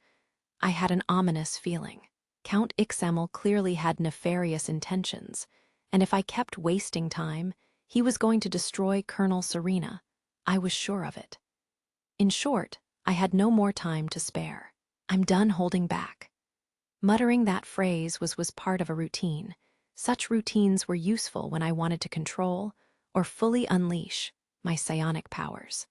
I had an ominous feeling. Count Ixamel clearly had nefarious intentions, and if I kept wasting time, he was going to destroy Colonel Serena I was sure of it. In short, I had no more time to spare. I'm done holding back. Muttering that phrase was part of a routine. Such routines were useful when I wanted to control or fully unleash my psionic powers.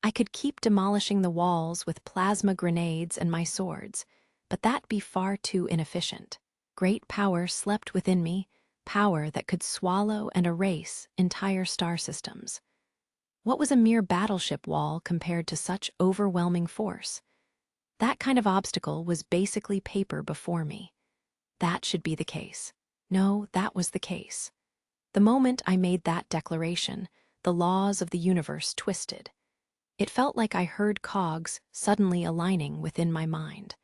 I could keep demolishing the walls with plasma grenades and my swords, but that'd be far too inefficient. Great power slept within me, power that could swallow and erase entire star systems. What was a mere battleship wall compared to such overwhelming force? That kind of obstacle was basically paper before me. That should be the case. No, that was the case. The moment I made that declaration, the laws of the universe twisted. It felt like I heard cogs suddenly aligning within my mind.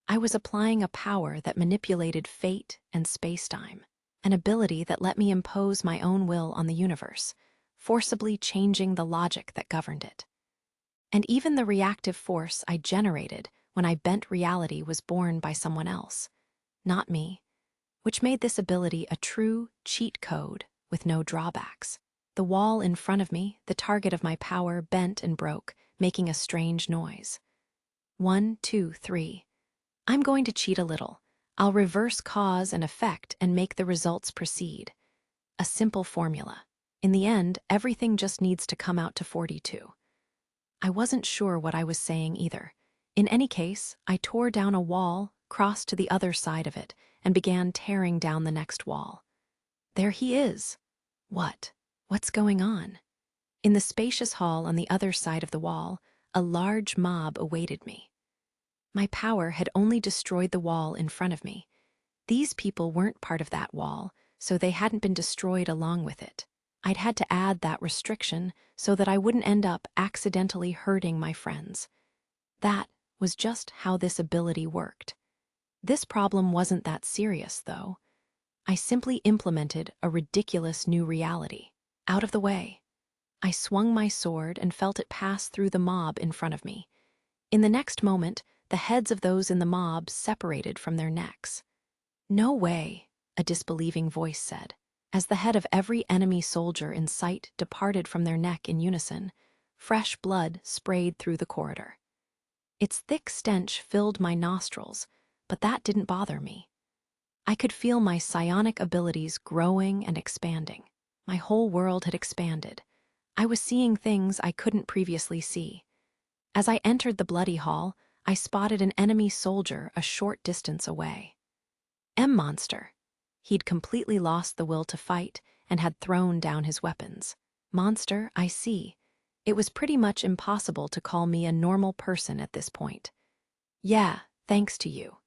I was applying a power that manipulated fate and spacetime, an ability that let me impose my own will on the universe, forcibly changing the logic that governed it. And even the reactive force I generated when I bent reality was born by someone else, not me, which made this ability a true cheat code with no drawbacks. The wall in front of me, the target of my power, bent and broke, making a strange noise. 1, 2, 3. I'm going to cheat a little. I'll reverse cause and effect and make the results proceed. A simple formula. In the end, everything just needs to come out to 42. I wasn't sure what I was saying either. In any case, I tore down a wall, crossed to the other side of it, and began tearing down the next wall. There he is. What? What's going on? In the spacious hall on the other side of the wall, a large mob awaited me. My power had only destroyed the wall in front of me. These people weren't part of that wall, so they hadn't been destroyed along with it. I'd had to add that restriction so that I wouldn't end up accidentally hurting my friends. That was just how this ability worked. This problem wasn't that serious, though. I simply implemented a ridiculous new reality. Out of the way. I swung my sword and felt it pass through the mob in front of me. In the next moment, the heads of those in the mob separated from their necks. "No way," a disbelieving voice said, as the head of every enemy soldier in sight departed from their neck in unison. Fresh blood sprayed through the corridor. Its thick stench filled my nostrils, but that didn't bother me. I could feel my psionic abilities growing and expanding. My whole world had expanded. I was seeing things I couldn't previously see. As I entered the bloody hall, I spotted an enemy soldier a short distance away. Monster. He'd completely lost the will to fight and had thrown down his weapons. Monster, I see. It was pretty much impossible to call me a normal person at this point. Yeah, thanks to you.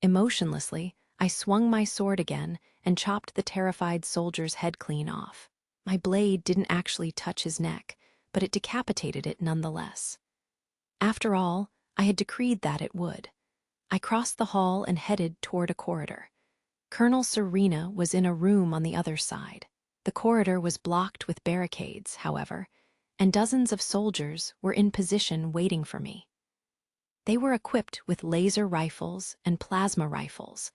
Emotionlessly, I swung my sword again and chopped the terrified soldier's head clean off. My blade didn't actually touch his neck, but it decapitated it nonetheless. After all, I had decreed that it would. I crossed the hall and headed toward a corridor. Colonel Serena was in a room on the other side. The corridor was blocked with barricades, however, and dozens of soldiers were in position waiting for me. They were equipped with laser rifles and plasma rifles.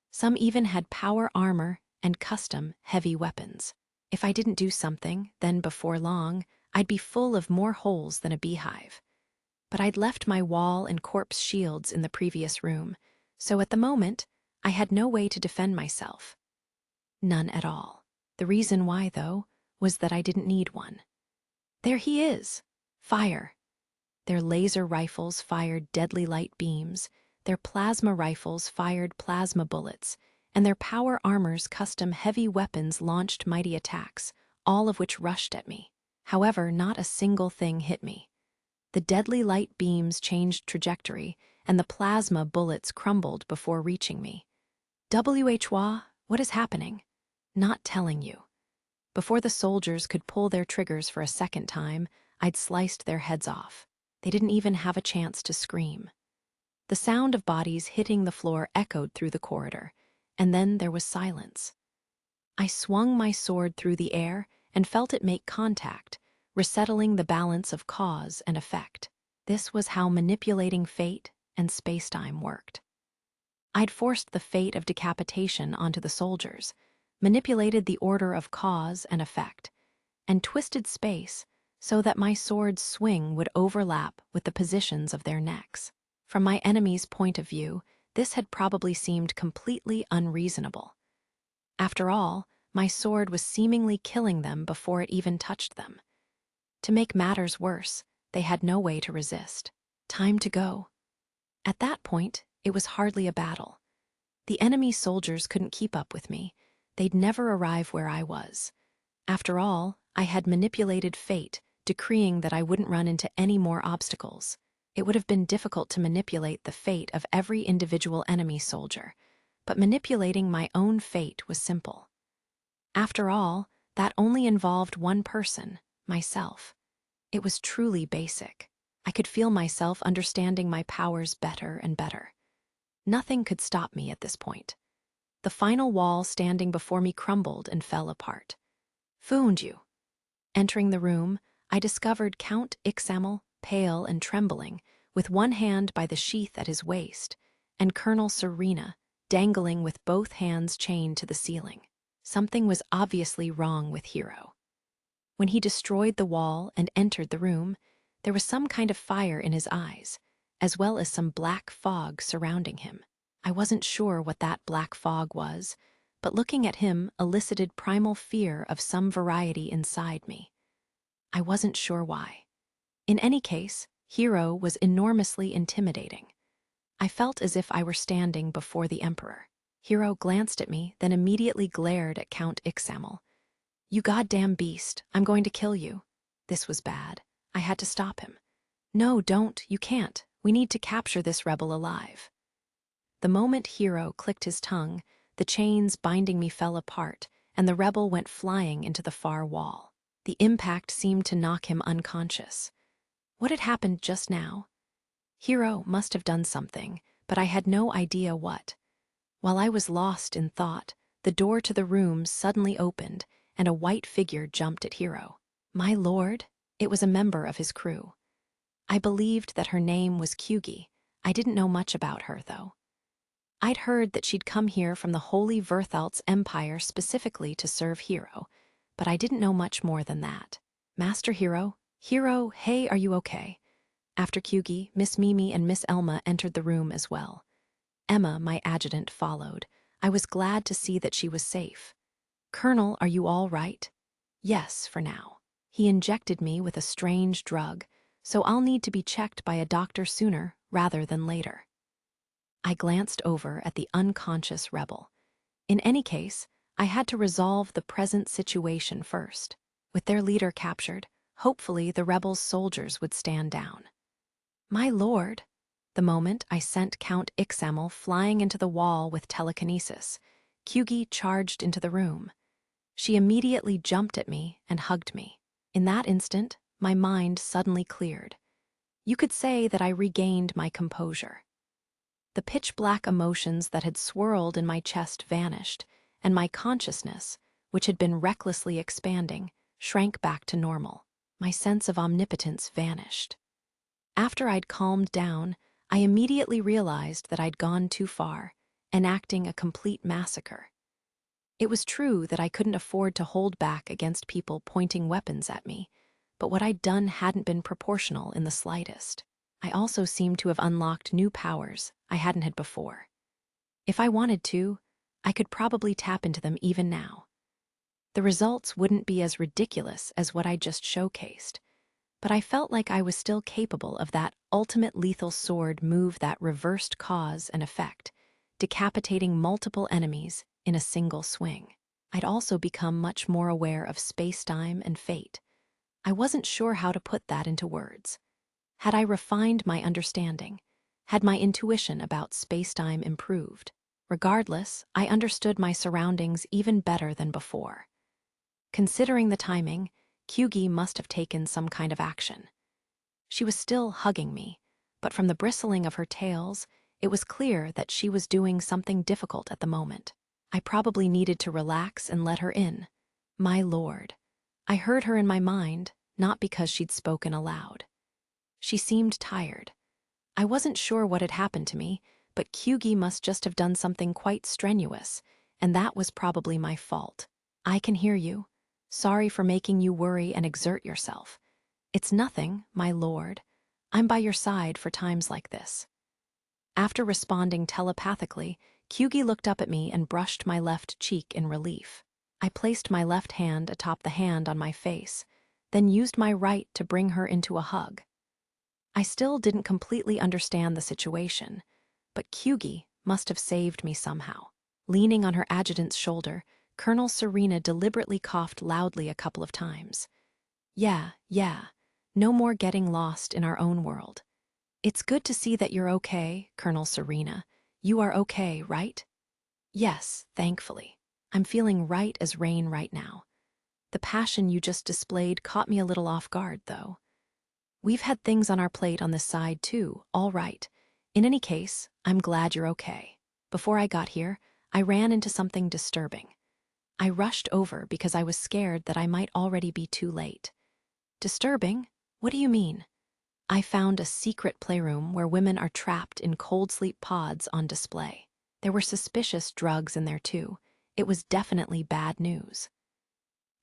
Some even had power armor and custom heavy weapons. If I didn't do something, then before long, I'd be full of more holes than a beehive. But I'd left my wall and corpse shields in the previous room, so at the moment, I had no way to defend myself. None at all. The reason why, though, was that I didn't need one. There he is. Fire. Their laser rifles fired deadly light beams, their plasma rifles fired plasma bullets, and their power armor's custom heavy weapons launched mighty attacks, all of which rushed at me. However, not a single thing hit me. The deadly light beams changed trajectory, and the plasma bullets crumbled before reaching me. "WHWA, what is happening?" Not telling you. Before the soldiers could pull their triggers for a second time, I'd sliced their heads off. They didn't even have a chance to scream. The sound of bodies hitting the floor echoed through the corridor, and then there was silence. I swung my sword through the air and felt it make contact, resettling the balance of cause and effect. This was how manipulating fate and spacetime worked. I'd forced the fate of decapitation onto the soldiers, manipulated the order of cause and effect, and twisted space so that my sword's swing would overlap with the positions of their necks. From my enemy's point of view, this had probably seemed completely unreasonable. After all, my sword was seemingly killing them before it even touched them. To make matters worse, they had no way to resist. Time to go. At that point, it was hardly a battle. The enemy soldiers couldn't keep up with me. They'd never arrive where I was. After all, I had manipulated fate, decreeing that I wouldn't run into any more obstacles. It would have been difficult to manipulate the fate of every individual enemy soldier, but manipulating my own fate was simple. After all, that only involved one person, myself. It was truly basic. I could feel myself understanding my powers better and better. Nothing could stop me at this point. The final wall standing before me crumbled and fell apart. Found you. Entering the room, I discovered Count Ixamel, pale and trembling, with one hand by the sheath at his waist, and Colonel Serena, dangling with both hands chained to the ceiling. Something was obviously wrong with Hero. When he destroyed the wall and entered the room, there was some kind of fire in his eyes, as well as some black fog surrounding him. I wasn't sure what that black fog was, but looking at him elicited primal fear of some variety inside me. I wasn't sure why. In any case, Hero was enormously intimidating. I felt as if I were standing before the Emperor. Hero glanced at me, then immediately glared at Count Ixamel. "You goddamn beast, I'm going to kill you." This was bad. I had to stop him. "No, don't, you can't. We need to capture this rebel alive." The moment Hero clicked his tongue, the chains binding me fell apart, and the rebel went flying into the far wall. The impact seemed to knock him unconscious. What had happened just now? Hero must have done something, but I had no idea what. While I was lost in thought, the door to the room suddenly opened, and a white figure jumped at Hero. My lord? It was a member of his crew. I believed that her name was Kyugi. I didn't know much about her, though. I'd heard that she'd come here from the Holy Verthalt's empire specifically to serve Hero, but I didn't know much more than that. "Master Hero? Hero, hey, are you okay?" After Kyugi, Miss Mimi and Miss Elma entered the room as well. Emma, my adjutant, followed. I was glad to see that she was safe. "Colonel, are you all right?" "Yes, for now. He injected me with a strange drug, so I'll need to be checked by a doctor sooner rather than later." I glanced over at the unconscious rebel. In any case, I had to resolve the present situation first. With their leader captured, hopefully the rebels' soldiers would stand down. My lord! The moment I sent Count Ixamel flying into the wall with telekinesis, Kyugi charged into the room. She immediately jumped at me and hugged me. In that instant, my mind suddenly cleared. You could say that I regained my composure. The pitch-black emotions that had swirled in my chest vanished, and my consciousness, which had been recklessly expanding, shrank back to normal. My sense of omnipotence vanished. After I'd calmed down, I immediately realized that I'd gone too far, enacting a complete massacre. It was true that I couldn't afford to hold back against people pointing weapons at me, but what I'd done hadn't been proportional in the slightest. I also seemed to have unlocked new powers I hadn't had before. If I wanted to, I could probably tap into them even now. The results wouldn't be as ridiculous as what I just showcased, but I felt like I was still capable of that ultimate lethal sword move that reversed cause and effect, decapitating multiple enemies in a single swing. I'd also become much more aware of space-time and fate. I wasn't sure how to put that into words. Had I refined my understanding? Had my intuition about space-time improved? Regardless, I understood my surroundings even better than before. Considering the timing, Kyugi must have taken some kind of action. She was still hugging me, but from the bristling of her tails, it was clear that she was doing something difficult at the moment. I probably needed to relax and let her in. My lord. I heard her in my mind, not because she'd spoken aloud. She seemed tired. I wasn't sure what had happened to me, but Kyugi must just have done something quite strenuous, and that was probably my fault. "I can hear you. Sorry for making you worry and exert yourself." It's nothing, my lord. I'm by your side for times like this. After responding telepathically, Kyugi looked up at me and brushed my left cheek in relief. I placed my left hand atop the hand on my face, then used my right to bring her into a hug. I still didn't completely understand the situation, but Kyugi must have saved me somehow. Leaning on her adjutant's shoulder, Colonel Serena deliberately coughed loudly a couple of times. Yeah, no more getting lost in our own world. It's good to see that you're okay, Colonel Serena. You are okay, right? Yes, thankfully. I'm feeling right as rain right now. The passion you just displayed caught me a little off guard, though. We've had things on our plate on this side, too, all right. In any case, I'm glad you're okay. Before I got here, I ran into something disturbing. I rushed over because I was scared that I might already be too late. Disturbing? What do you mean? I found a secret playroom where women are trapped in cold sleep pods on display. There were suspicious drugs in there, too. It was definitely bad news.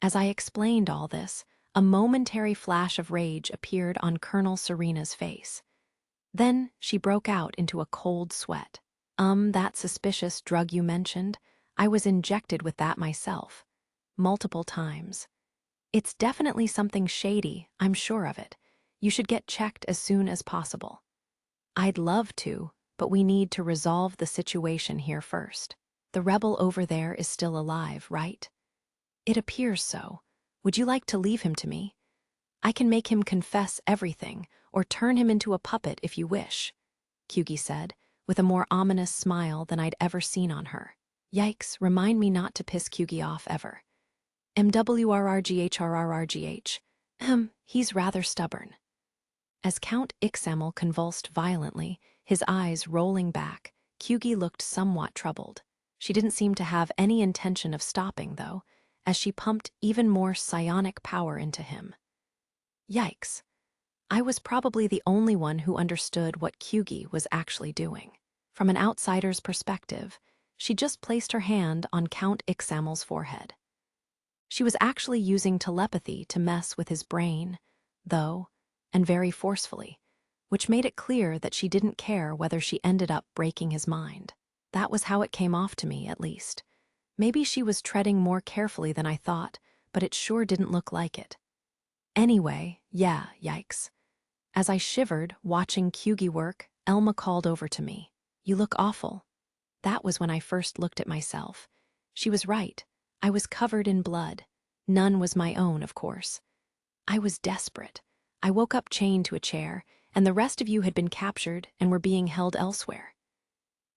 As I explained all this, a momentary flash of rage appeared on Colonel Serena's face. Then she broke out into a cold sweat. That suspicious drug you mentioned, I was injected with that myself. Multiple times. It's definitely something shady, I'm sure of it. You should get checked as soon as possible. I'd love to, but we need to resolve the situation here first. The rebel over there is still alive, right? It appears so. Would you like to leave him to me? I can make him confess everything, or turn him into a puppet if you wish, Kyugi said, with a more ominous smile than I'd ever seen on her. Yikes, remind me not to piss Kyugi off ever. MWRRGHRRRGH. He's rather stubborn. As Count Ixamel convulsed violently, his eyes rolling back, Kyugi looked somewhat troubled. She didn't seem to have any intention of stopping, though, as she pumped even more psionic power into him. Yikes. I was probably the only one who understood what Kyugi was actually doing. From an outsider's perspective, she just placed her hand on Count Ixamel's forehead. She was actually using telepathy to mess with his brain, though, and very forcefully, which made it clear that she didn't care whether she ended up breaking his mind. That was how it came off to me, at least. Maybe she was treading more carefully than I thought, but it sure didn't look like it. Anyway, yeah, yikes. As I shivered, watching Kyugi work, Elma called over to me. You look awful. That was when I first looked at myself. She was right. I was covered in blood. None was my own, of course. I was desperate. I woke up chained to a chair, and the rest of you had been captured and were being held elsewhere.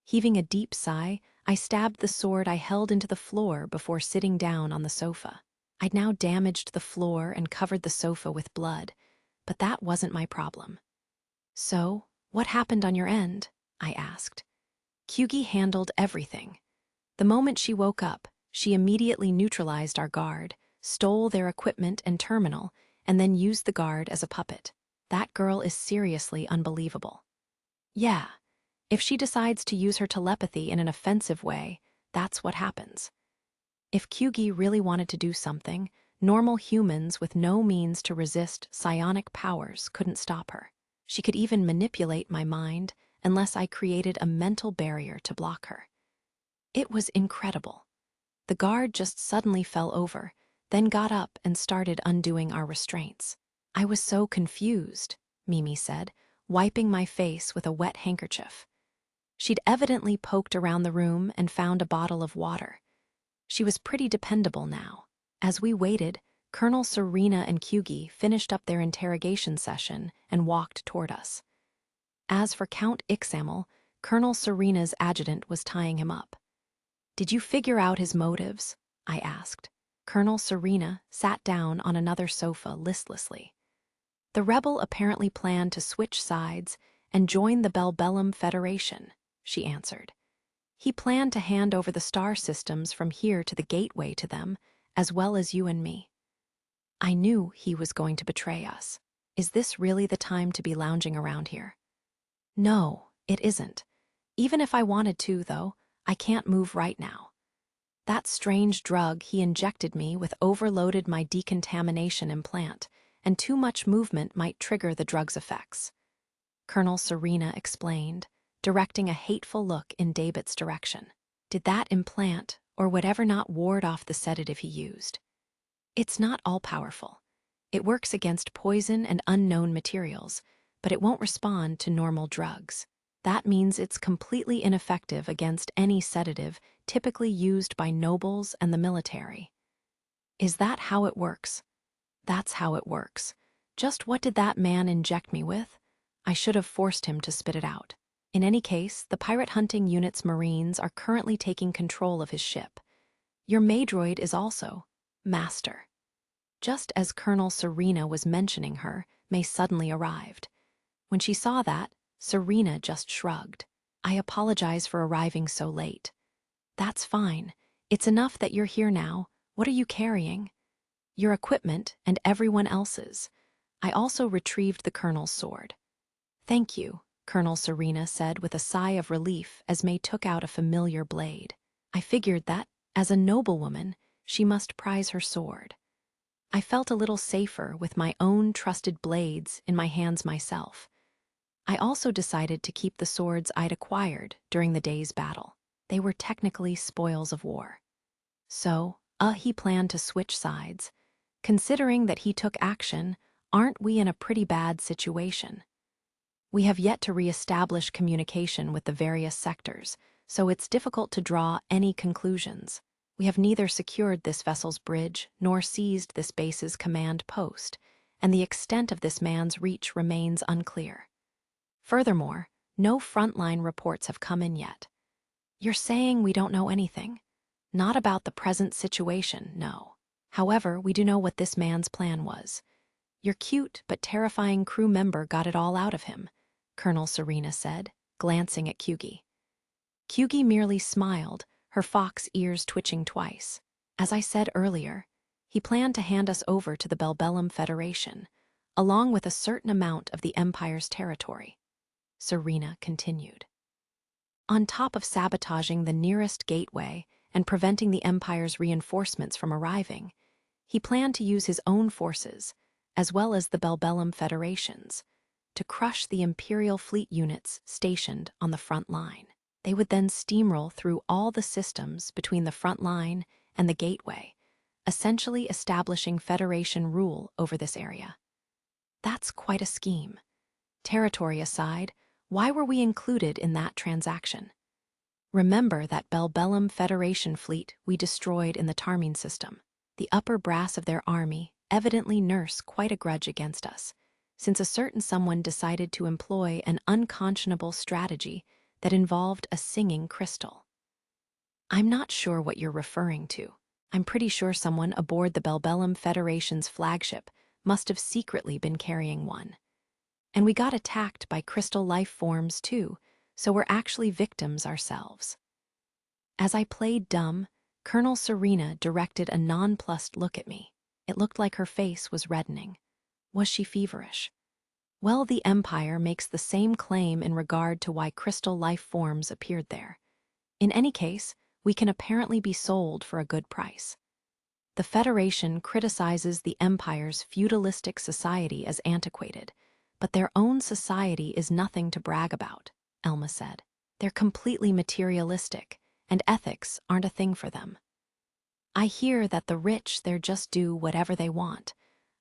Heaving a deep sigh, I stabbed the sword I held into the floor before sitting down on the sofa. I'd now damaged the floor and covered the sofa with blood, but that wasn't my problem. So, what happened on your end? I asked. Kyugi handled everything. The moment she woke up, she immediately neutralized our guard, stole their equipment and terminal, and then used the guard as a puppet. That girl is seriously unbelievable. Yeah, if she decides to use her telepathy in an offensive way, that's what happens. If Kyugi really wanted to do something, normal humans with no means to resist psionic powers couldn't stop her. She could even manipulate my mind unless I created a mental barrier to block her. It was incredible. The guard just suddenly fell over, then got up and started undoing our restraints. I was so confused, Mimi said, wiping my face with a wet handkerchief. She'd evidently poked around the room and found a bottle of water. She was pretty dependable now. As we waited, Colonel Serena and Kyugi finished up their interrogation session and walked toward us. As for Count Ixamel, Colonel Serena's adjutant was tying him up. Did you figure out his motives? I asked. Colonel Serena sat down on another sofa listlessly. The rebel apparently planned to switch sides and join the Belbellum Federation, she answered. He planned to hand over the star systems from here to the gateway to them, as well as you and me. I knew he was going to betray us. Is this really the time to be lounging around here? No, it isn't. Even if I wanted to, though, I can't move right now. That strange drug he injected me with overloaded my decontamination implant, and too much movement might trigger the drug's effects. Colonel Serena explained, directing a hateful look in David's direction. Did that implant, or whatever, not ward off the sedative he used? It's not all-powerful. It works against poison and unknown materials, but it won't respond to normal drugs. That means it's completely ineffective against any sedative typically used by nobles and the military. Is that how it works? That's how it works. Just what did that man inject me with? I should have forced him to spit it out. In any case, the pirate hunting unit's Marines are currently taking control of his ship. Your Maydroid is also Master. Just as Colonel Serena was mentioning her, May suddenly arrived. When she saw that, Serena just shrugged. I apologize for arriving so late. That's fine. It's enough that you're here now. What are you carrying? Your equipment and everyone else's. I also retrieved the Colonel's sword. Thank you, Colonel Serena said with a sigh of relief as May took out a familiar blade. I figured that, as a noblewoman, she must prize her sword. I felt a little safer with my own trusted blades in my hands myself. I also decided to keep the swords I'd acquired during the day's battle. They were technically spoils of war. So, he planned to switch sides. Considering that he took action, aren't we in a pretty bad situation? We have yet to re-establish communication with the various sectors, so it's difficult to draw any conclusions. We have neither secured this vessel's bridge nor seized this base's command post, and the extent of this man's reach remains unclear. Furthermore, no frontline reports have come in yet. You're saying we don't know anything? Not about the present situation, no. However, we do know what this man's plan was. Your cute but terrifying crew member got it all out of him, Colonel Serena said, glancing at Kyugi. Kyugi merely smiled, her fox ears twitching twice. As I said earlier, he planned to hand us over to the Belbellum Federation, along with a certain amount of the Empire's territory. Serena continued. On top of sabotaging the nearest gateway and preventing the Empire's reinforcements from arriving, he planned to use his own forces, as well as the Belbellum Federation's, to crush the Imperial fleet units stationed on the front line. They would then steamroll through all the systems between the front line and the gateway, essentially establishing Federation rule over this area. That's quite a scheme. Territory aside, why were we included in that transaction? Remember that Belbellum Federation fleet we destroyed in the Tarmine system. The upper brass of their army evidently nurse quite a grudge against us, since a certain someone decided to employ an unconscionable strategy that involved a singing crystal. I'm not sure what you're referring to. I'm pretty sure someone aboard the Belbellum Federation's flagship must have secretly been carrying one. And we got attacked by crystal life forms too, so we're actually victims ourselves. As I played dumb, Colonel Serena directed a nonplussed look at me. It looked like her face was reddening. Was she feverish? Well, the Empire makes the same claim in regard to why crystal life forms appeared there. In any case, we can apparently be sold for a good price. The Federation criticizes the Empire's feudalistic society as antiquated, but their own society is nothing to brag about, Elma said. They're completely materialistic, and ethics aren't a thing for them. I hear that the rich there just do whatever they want.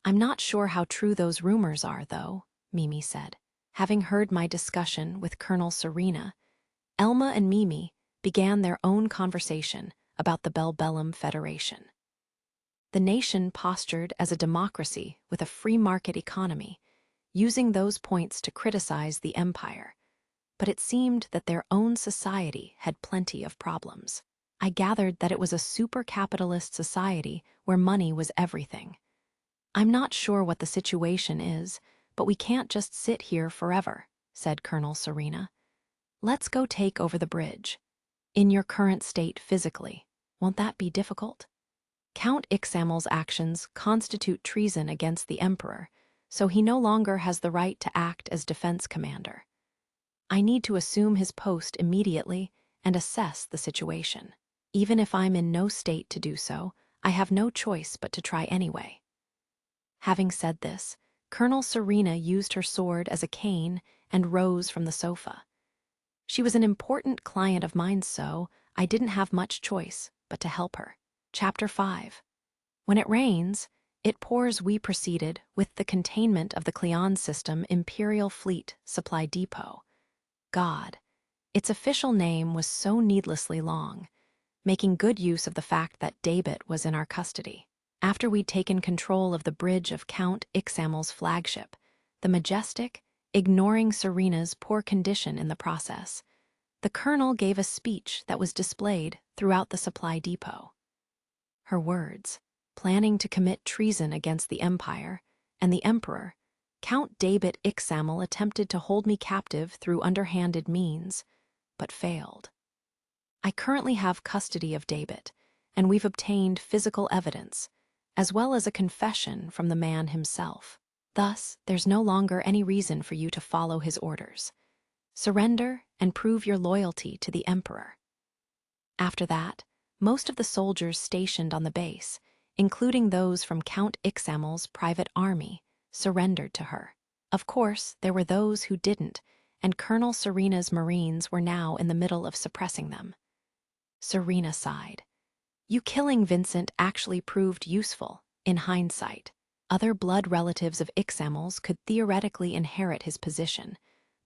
I'm not sure how true those rumors are, though, Mimi said. Having heard my discussion with Colonel Serena, Elma and Mimi began their own conversation about the Belbellum Federation. The nation postured as a democracy with a free market economy, using those points to criticize the Empire, but it seemed that their own society had plenty of problems. I gathered that it was a super-capitalist society where money was everything. I'm not sure what the situation is, but we can't just sit here forever, said Colonel Serena. Let's go take over the bridge. In your current state physically, won't that be difficult? Count Ixamel's actions constitute treason against the Emperor, so he no longer has the right to act as defense commander. I need to assume his post immediately and assess the situation. Even if I'm in no state to do so, I have no choice but to try anyway. Having said this, Colonel Serena used her sword as a cane and rose from the sofa. She was an important client of mine, so I didn't have much choice but to help her. Chapter 5. When it rains, it pours. We proceeded with the containment of the Cleon System Imperial Fleet Supply Depot. God, its official name was so needlessly long, making good use of the fact that David was in our custody. After we'd taken control of the bridge of Count Ixamel's flagship, the Majestic, ignoring Serena's poor condition in the process, the colonel gave a speech that was displayed throughout the supply depot. Her words, planning to commit treason against the Empire and the Emperor, Count David Ixamel attempted to hold me captive through underhanded means, but failed. I currently have custody of David, and we've obtained physical evidence, as well as a confession from the man himself. Thus, there's no longer any reason for you to follow his orders. Surrender and prove your loyalty to the Emperor. After that, most of the soldiers stationed on the base, including those from Count Ixamel's private army, surrendered to her. Of course, there were those who didn't, and Colonel Serena's Marines were now in the middle of suppressing them. Serena sighed. You killing Vincent actually proved useful, in hindsight. Other blood relatives of Ixamel's could theoretically inherit his position,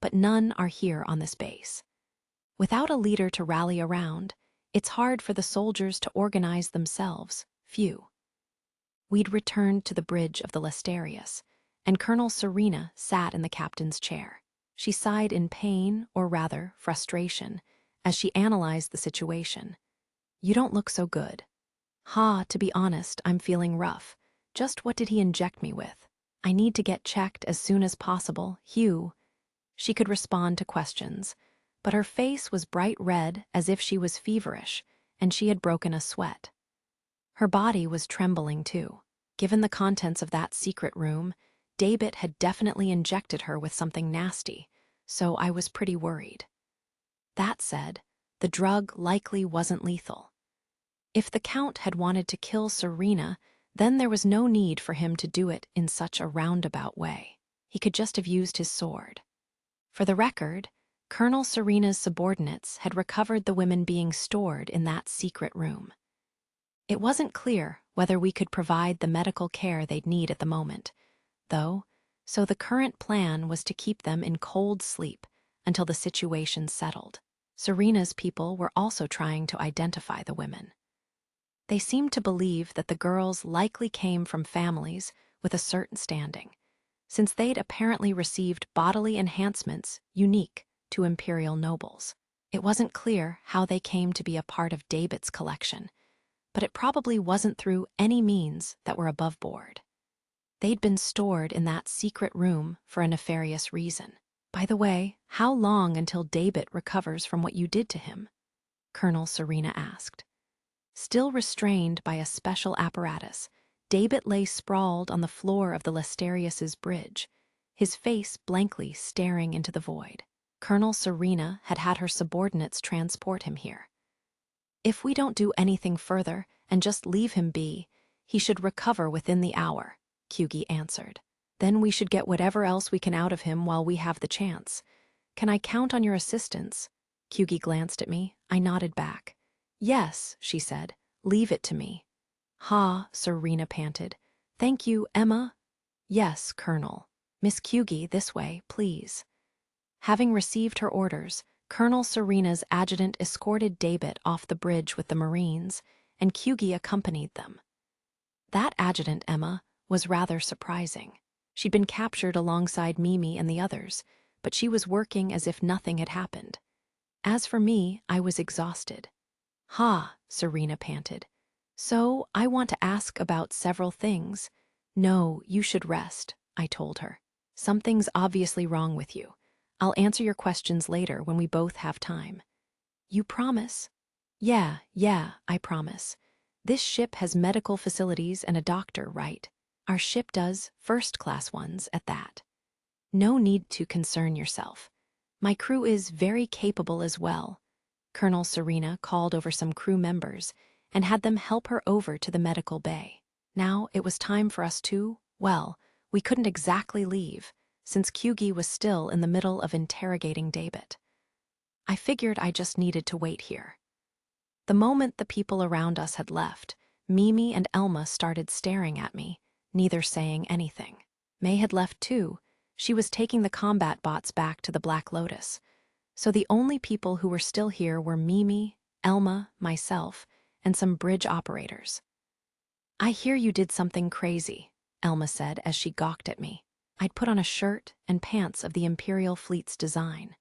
but none are here on this base. Without a leader to rally around, it's hard for the soldiers to organize themselves, few. We'd returned to the bridge of the Lesterius, and Colonel Serena sat in the captain's chair. She sighed in pain, or rather, frustration, as she analyzed the situation. You don't look so good. To be honest, I'm feeling rough. Just what did he inject me with? I need to get checked as soon as possible, Hugh. She could respond to questions, but her face was bright red as if she was feverish, and she had broken a sweat. Her body was trembling too. Given the contents of that secret room, David had definitely injected her with something nasty, so I was pretty worried. That said, the drug likely wasn't lethal. If the Count had wanted to kill Serena, then there was no need for him to do it in such a roundabout way. He could just have used his sword. For the record, Colonel Serena's subordinates had recovered the women being stored in that secret room. It wasn't clear whether we could provide the medical care they'd need at the moment, though, so the current plan was to keep them in cold sleep until the situation settled. Serena's people were also trying to identify the women. They seemed to believe that the girls likely came from families with a certain standing, since they'd apparently received bodily enhancements unique to imperial nobles. It wasn't clear how they came to be a part of David's collection, but it probably wasn't through any means that were above board. They'd been stored in that secret room for a nefarious reason. By the way, how long until David recovers from what you did to him? Colonel Serena asked. Still restrained by a special apparatus, David lay sprawled on the floor of the Lesterius's bridge, his face blankly staring into the void. Colonel Serena had had her subordinates transport him here. If we don't do anything further and just leave him be, he should recover within the hour, Kyugi answered. Then we should get whatever else we can out of him while we have the chance. Can I count on your assistance? Kyugi glanced at me. I nodded back. Yes, she said. Leave it to me. Serena panted. Thank you, Emma. Yes, Colonel. Miss Kyugi, this way, please. Having received her orders, Colonel Serena's adjutant escorted David off the bridge with the Marines, and Kyugi accompanied them. That adjutant, Emma, was rather surprising. She'd been captured alongside Mimi and the others, but she was working as if nothing had happened. As for me, I was exhausted. Serena panted. So, I want to ask about several things. No, you should rest, I told her. Something's obviously wrong with you. I'll answer your questions later when we both have time. You promise? Yeah, I promise. This ship has medical facilities and a doctor, right? Our ship does, first-class ones at that. No need to concern yourself. My crew is very capable as well. Colonel Serena called over some crew members and had them help her over to the medical bay. Now it was time for us to Well, we couldn't exactly leave, since Kyugi was still in the middle of interrogating David. I figured I just needed to wait here. The moment the people around us had left, Mimi and Elma started staring at me, neither saying anything. May had left too. She was taking the combat bots back to the Black Lotus. So the only people who were still here were Mimi, Elma, myself, and some bridge operators. "I hear you did something crazy," Elma said as she gawked at me. I'd put on a shirt and pants of the Imperial Fleet's design.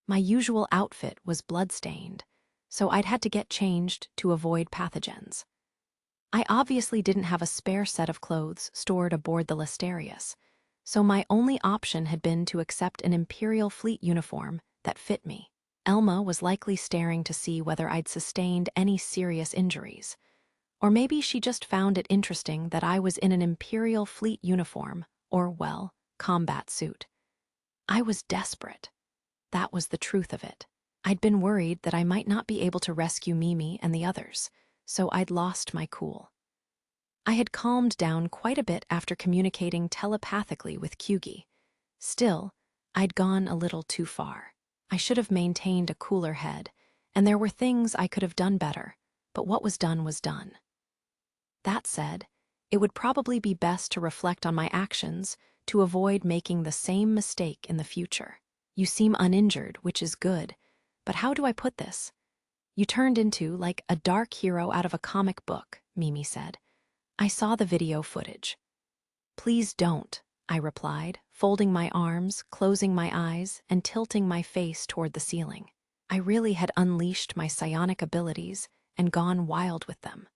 My usual outfit was blood-stained, so I'd had to get changed to avoid pathogens. I obviously didn't have a spare set of clothes stored aboard the Listerius, so my only option had been to accept an Imperial Fleet uniform that fit me. Elma was likely staring to see whether I'd sustained any serious injuries. Or maybe she just found it interesting that I was in an Imperial Fleet uniform, or, well, combat suit. I was desperate. That was the truth of it. I'd been worried that I might not be able to rescue Mimi and the others, so I'd lost my cool. I had calmed down quite a bit after communicating telepathically with Kyugi. Still, I'd gone a little too far. I should have maintained a cooler head, and there were things I could have done better, but what was done was done. That said, it would probably be best to reflect on my actions to avoid making the same mistake in the future. You seem uninjured, which is good, but how do I put this? You turned into, like, a dark hero out of a comic book, Mimi said. I saw the video footage. Please don't, I replied, folding my arms, closing my eyes, and tilting my face toward the ceiling. I really had unleashed my psionic abilities and gone wild with them.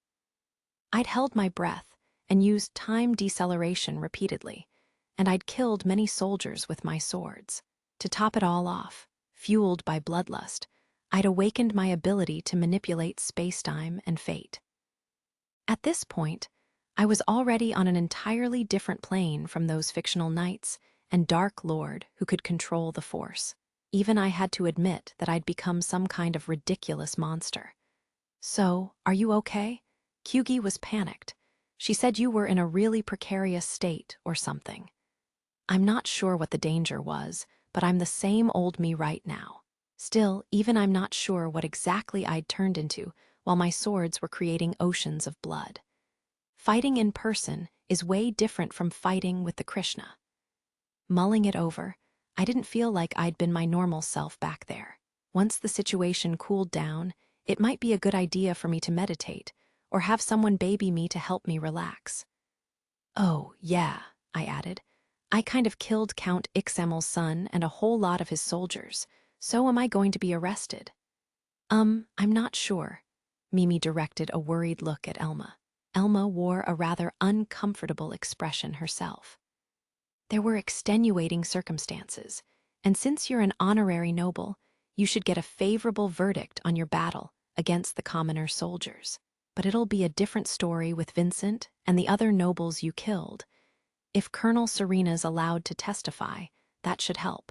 I'd held my breath and used time deceleration repeatedly, and I'd killed many soldiers with my swords. To top it all off, fueled by bloodlust, I'd awakened my ability to manipulate spacetime and fate. At this point, I was already on an entirely different plane from those fictional knights and Dark Lord who could control the Force. Even I had to admit that I'd become some kind of ridiculous monster. "So, are you okay?" Kyugi was panicked. "She said you were in a really precarious state or something." I'm not sure what the danger was, but I'm the same old me right now. Still, even I'm not sure what exactly I'd turned into while my swords were creating oceans of blood. Fighting in person is way different from fighting with the Krishna. Mulling it over, I didn't feel like I'd been my normal self back there. Once the situation cooled down, it might be a good idea for me to meditate, or have someone baby me to help me relax. "Oh, yeah," I added. "I kind of killed Count Ixamel's son and a whole lot of his soldiers, so am I going to be arrested?" I'm not sure." Mimi directed a worried look at Elma. Elma wore a rather uncomfortable expression herself. "There were extenuating circumstances, and since you're an honorary noble, you should get a favorable verdict on your battle against the commoner soldiers. But it'll be a different story with Vincent and the other nobles you killed. If Colonel Serena's allowed to testify, that should help.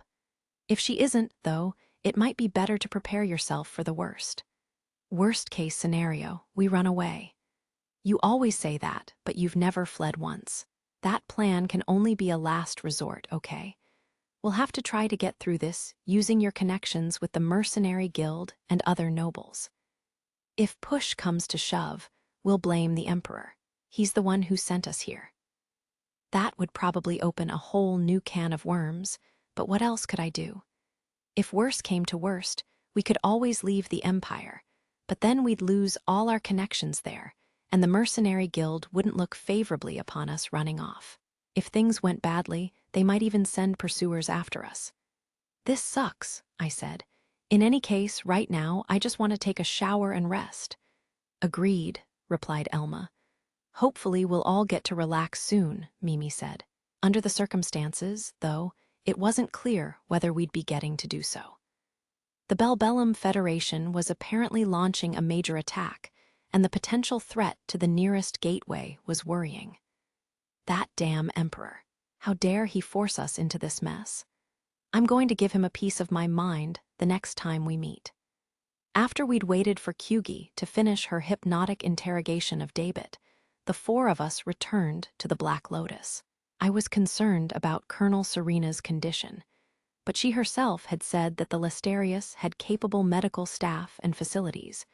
If she isn't, though, it might be better to prepare yourself for the worst. Worst case scenario, we run away. You always say that, but you've never fled once. That plan can only be a last resort, okay? We'll have to try to get through this using your connections with the Mercenary Guild and other nobles. If push comes to shove, we'll blame the Emperor. He's the one who sent us here." That would probably open a whole new can of worms, but what else could I do? If worse came to worst, we could always leave the Empire, but then we'd lose all our connections there, and the Mercenary Guild wouldn't look favorably upon us running off. If things went badly, they might even send pursuers after us. "This sucks," I said. "In any case, right now, I just want to take a shower and rest." "Agreed," replied Elma. "Hopefully we'll all get to relax soon," Mimi said. Under the circumstances, though, it wasn't clear whether we'd be getting to do so. The Belbellum Federation was apparently launching a major attack, and the potential threat to the nearest gateway was worrying. That damn Emperor. How dare he force us into this mess? I'm going to give him a piece of my mind the next time we meet. After we'd waited for Kyugi to finish her hypnotic interrogation of David, the four of us returned to the Black Lotus. I was concerned about Colonel Serena's condition, but she herself had said that the Lestarius had capable medical staff and facilities,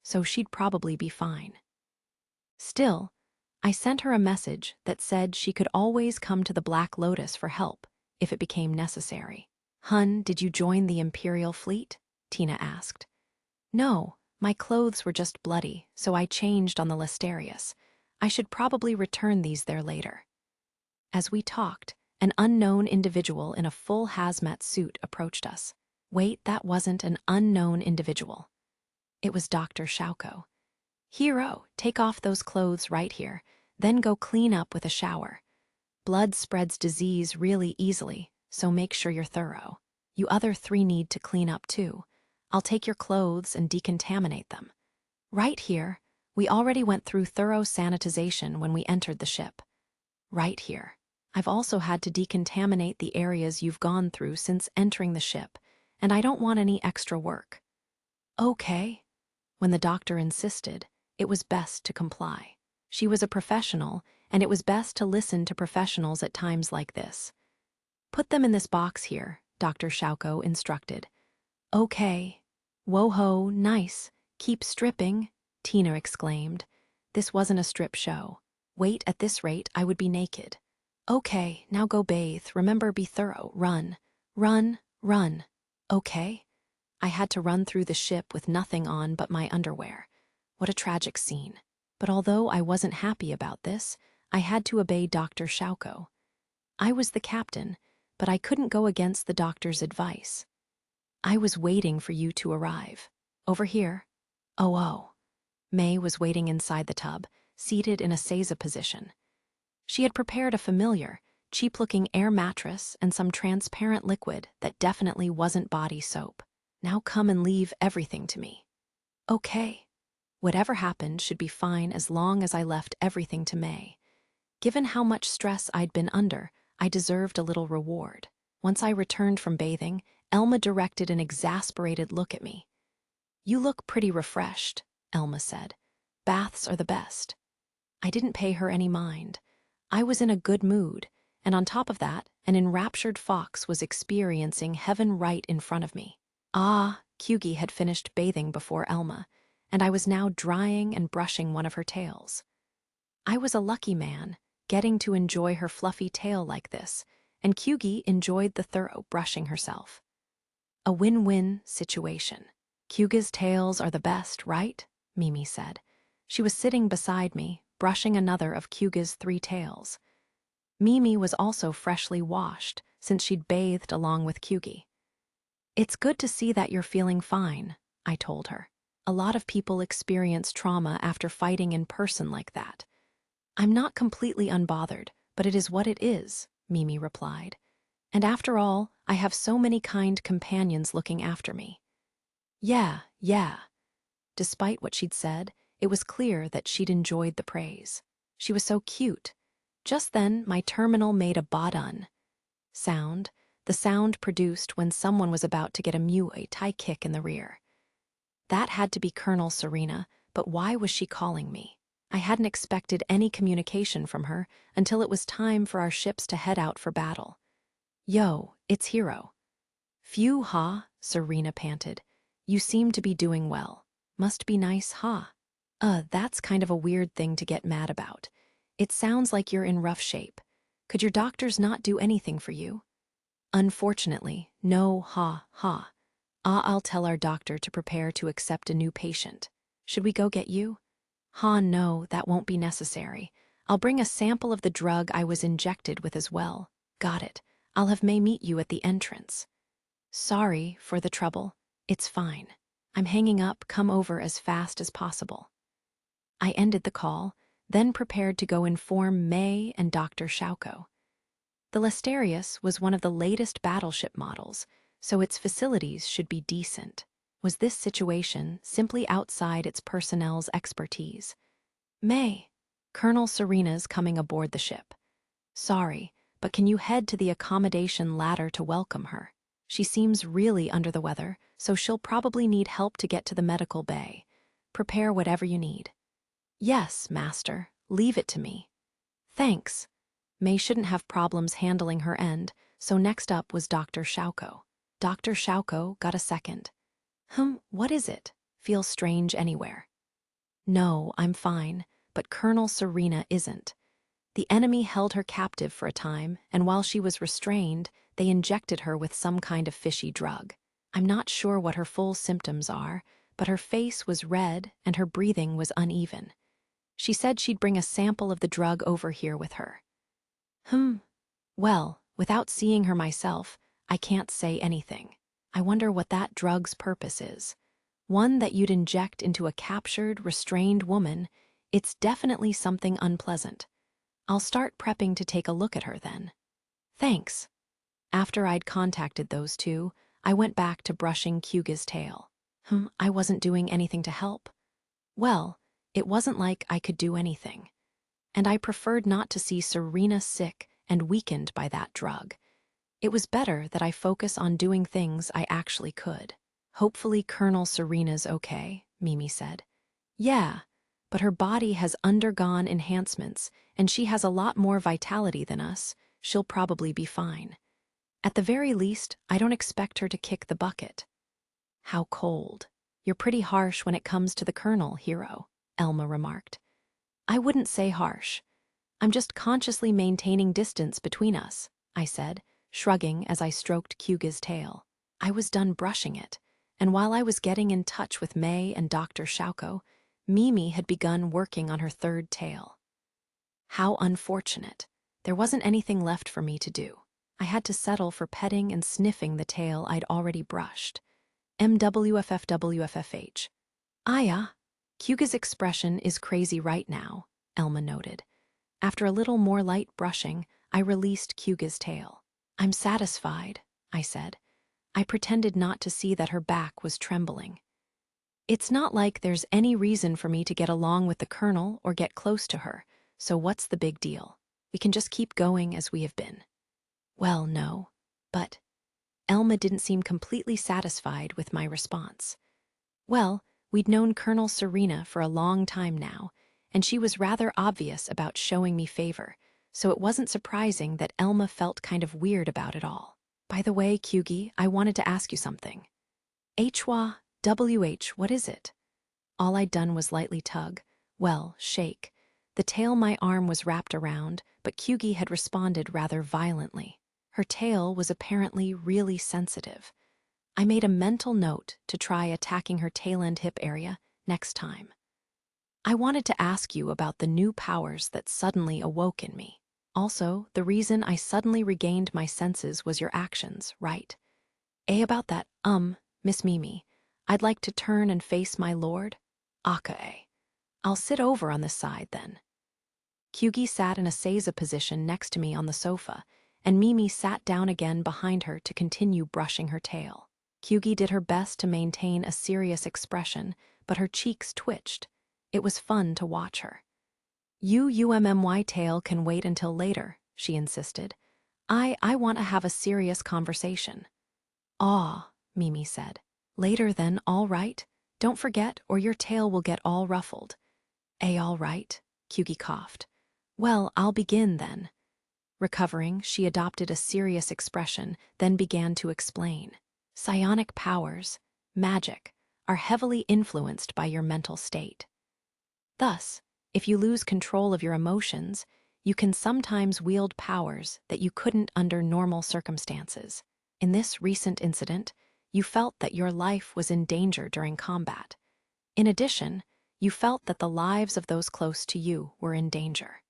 so she'd probably be fine. Still, I sent her a message that said she could always come to the Black Lotus for help if it became necessary. "Hun, did you join the Imperial fleet?" Tina asked. "No, my clothes were just bloody, so I changed on the Lestarius. I should probably return these there later." As we talked, an unknown individual in a full hazmat suit approached us. Wait, that wasn't an unknown individual. It was Dr. Shauko. "Hero, take off those clothes right here, then go clean up with a shower. Blood spreads disease really easily, so make sure you're thorough. You other three need to clean up too. I'll take your clothes and decontaminate them. Right here, we already went through thorough sanitization when we entered the ship. Right here. I've also had to decontaminate the areas you've gone through since entering the ship, and I don't want any extra work." "Okay." When the doctor insisted, it was best to comply. She was a professional, and it was best to listen to professionals at times like this. "Put them in this box here," Dr. Shauko instructed. "Okay." "Whoa-ho, nice. Keep stripping," Tina exclaimed. This wasn't a strip show. Wait, at this rate, I would be naked. "Okay, now go bathe. Remember, be thorough. Run. Run, run. Okay?" I had to run through the ship with nothing on but my underwear. What a tragic scene. But although I wasn't happy about this, I had to obey Dr. Shauko. I was the captain, but I couldn't go against the doctor's advice. "I was waiting for you to arrive. Over here." Oh. May was waiting inside the tub, seated in a seiza position. She had prepared a familiar, cheap-looking air mattress and some transparent liquid that definitely wasn't body soap. "Now come and leave everything to me." "Okay." Whatever happened should be fine as long as I left everything to May. Given how much stress I'd been under, I deserved a little reward. Once I returned from bathing, Elma directed an exasperated look at me. "You look pretty refreshed," Elma said. "Baths are the best." I didn't pay her any mind. I was in a good mood, and on top of that, an enraptured fox was experiencing heaven right in front of me. Kyugi had finished bathing before Elma, and I was now drying and brushing one of her tails. I was a lucky man, getting to enjoy her fluffy tail like this, and Kyugi enjoyed the thorough brushing herself. A win-win situation. "Kyugi's tails are the best, right?" Mimi said. She was sitting beside me, brushing another of Kyugi's 3 tails. Mimi was also freshly washed, since she'd bathed along with Kyugi. "It's good to see that you're feeling fine," I told her. "A lot of people experience trauma after fighting in person like that." "I'm not completely unbothered, but it is what it is," Mimi replied. "And after all, I have so many kind companions looking after me." Yeah. Despite what she'd said, it was clear that she'd enjoyed the praise. She was so cute. Just then, my terminal made a ba-dun sound, the sound produced when someone was about to get a Muay Thai kick in the rear. That had to be Colonel Serena, but why was she calling me? I hadn't expected any communication from her until it was time for our ships to head out for battle. "Yo, it's Hero." "Phew, ha," Serena panted. "You seem to be doing well. Must be nice, ha." That's kind of a weird thing to get mad about. It sounds like you're in rough shape. Could your doctors not do anything for you?" "Unfortunately, no, ha. I'll tell our doctor to prepare to accept a new patient. Should we go get you?" No, that won't be necessary. I'll bring a sample of the drug I was injected with as well." "Got it. I'll have May meet you at the entrance." "Sorry for the trouble. It's fine. I'm hanging up. Come over as fast as possible." I ended the call, then prepared to go inform May and Dr. Shauko. The Lestarius was one of the latest battleship models, so its facilities should be decent. Was this situation simply outside its personnel's expertise? "May, Colonel Serena's coming aboard the ship. Sorry, but can you head to the accommodation ladder to welcome her? She seems really under the weather, so she'll probably need help to get to the medical bay. Prepare whatever you need." "Yes, Master. Leave it to me." "Thanks." May shouldn't have problems handling her end, so next up was Dr. Shauko. Dr. Shauko got a second. What is it? Feels strange anywhere. No, I'm fine, but Colonel Serena isn't. The enemy held her captive for a time, and while she was restrained, they injected her with some kind of fishy drug. I'm not sure what her full symptoms are, but her face was red and her breathing was uneven. She said she'd bring a sample of the drug over here with her. Well, without seeing her myself, I can't say anything. I wonder what that drug's purpose is. One that you'd inject into a captured, restrained woman. It's definitely something unpleasant. I'll start prepping to take a look at her then. Thanks. After I'd contacted those two, I went back to brushing Kyuga's tail. I wasn't doing anything to help. Well, it wasn't like I could do anything. And I preferred not to see Serena sick and weakened by that drug. It was better that I focus on doing things I actually could. Hopefully Colonel Serena's okay, Mimi said. Yeah, but her body has undergone enhancements, and she has a lot more vitality than us. She'll probably be fine. At the very least, I don't expect her to kick the bucket. How cold. You're pretty harsh when it comes to the Colonel, Hero, Elma remarked. I wouldn't say harsh. I'm just consciously maintaining distance between us, I said, shrugging as I stroked Kyuga's tail. I was done brushing it, and while I was getting in touch with May and Dr. Shauko, Mimi had begun working on her third tail. How unfortunate. There wasn't anything left for me to do. I had to settle for petting and sniffing the tail I'd already brushed. MWFFWFFH. Aya, Kyuga's expression is crazy right now, Elma noted. After a little more light brushing, I released Kyuga's tail. I'm satisfied, I said. I pretended not to see that her back was trembling. It's not like there's any reason for me to get along with the Colonel or get close to her, so what's the big deal? We can just keep going as we have been. Well, no, but Elma didn't seem completely satisfied with my response. Well, we'd known Colonel Serena for a long time now, and she was rather obvious about showing me favor, so it wasn't surprising that Elma felt kind of weird about it all. By the way, Kyugi, I wanted to ask you something. what is it? All I'd done was lightly tug, shake. The tail my arm was wrapped around, but Kyugi had responded rather violently. Her tail was apparently really sensitive. I made a mental note to try attacking her tail and hip area next time. I wanted to ask you about the new powers that suddenly awoke in me. Also, the reason I suddenly regained my senses was your actions, right? About that, Miss Mimi, I'd like to turn and face my lord. Aka. I'll sit over on this side then. Kyugi sat in a seiza position next to me on the sofa, and Mimi sat down again behind her to continue brushing her tail. Kyugi did her best to maintain a serious expression, but her cheeks twitched. It was fun to watch her. My tail can wait until later, she insisted. I want to have a serious conversation. Mimi said. Later then, all right? Don't forget, or your tail will get all ruffled. All right, Kyugi coughed. Well, I'll begin then. Recovering, she adopted a serious expression, then began to explain. Psionic powers, magic, are heavily influenced by your mental state. Thus, if you lose control of your emotions, you can sometimes wield powers that you couldn't under normal circumstances. In this recent incident, you felt that your life was in danger during combat. In addition, you felt that the lives of those close to you were in danger.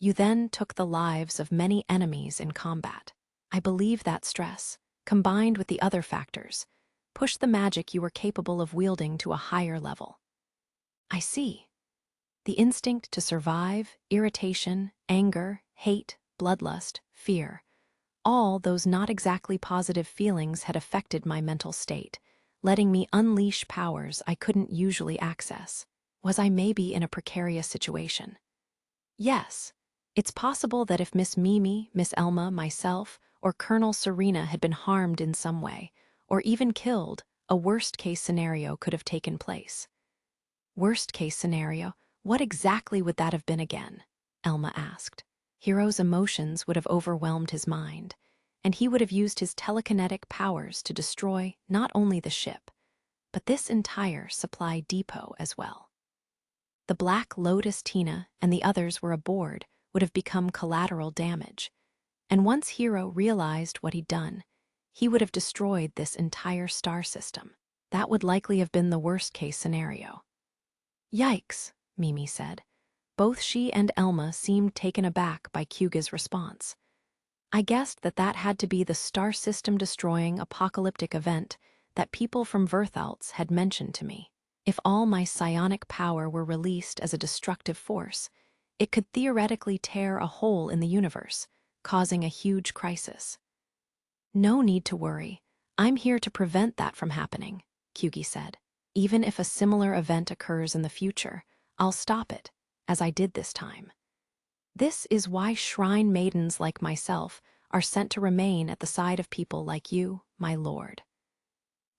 You then took the lives of many enemies in combat. I believe that stress, combined with the other factors, pushed the magic you were capable of wielding to a higher level. I see. The instinct to survive, irritation, anger, hate, bloodlust, fear, all those not exactly positive feelings had affected my mental state, letting me unleash powers I couldn't usually access. Was I maybe in a precarious situation? Yes. It's possible that if Miss Mimi, Miss Elma, myself, or Colonel Serena had been harmed in some way, or even killed, a worst-case scenario could have taken place. Worst-case scenario? What exactly would that have been again? Elma asked. Hiro's emotions would have overwhelmed his mind, and he would have used his telekinetic powers to destroy not only the ship, but this entire supply depot as well. The Black Lotus Tina and the others were aboard would have become collateral damage, and once Hiro realized what he'd done, he would have destroyed this entire star system. That would likely have been the worst-case scenario. Yikes, Mimi said. Both she and Elma seemed taken aback by Kyuga's response. I guessed that had to be the star system-destroying apocalyptic event that people from Verthalts had mentioned to me. If all my psionic power were released as a destructive force, it could theoretically tear a hole in the universe, causing a huge crisis. No need to worry. I'm here to prevent that from happening, Kyugi said. Even if a similar event occurs in the future, I'll stop it, as I did this time. This is why shrine maidens like myself are sent to remain at the side of people like you, my lord.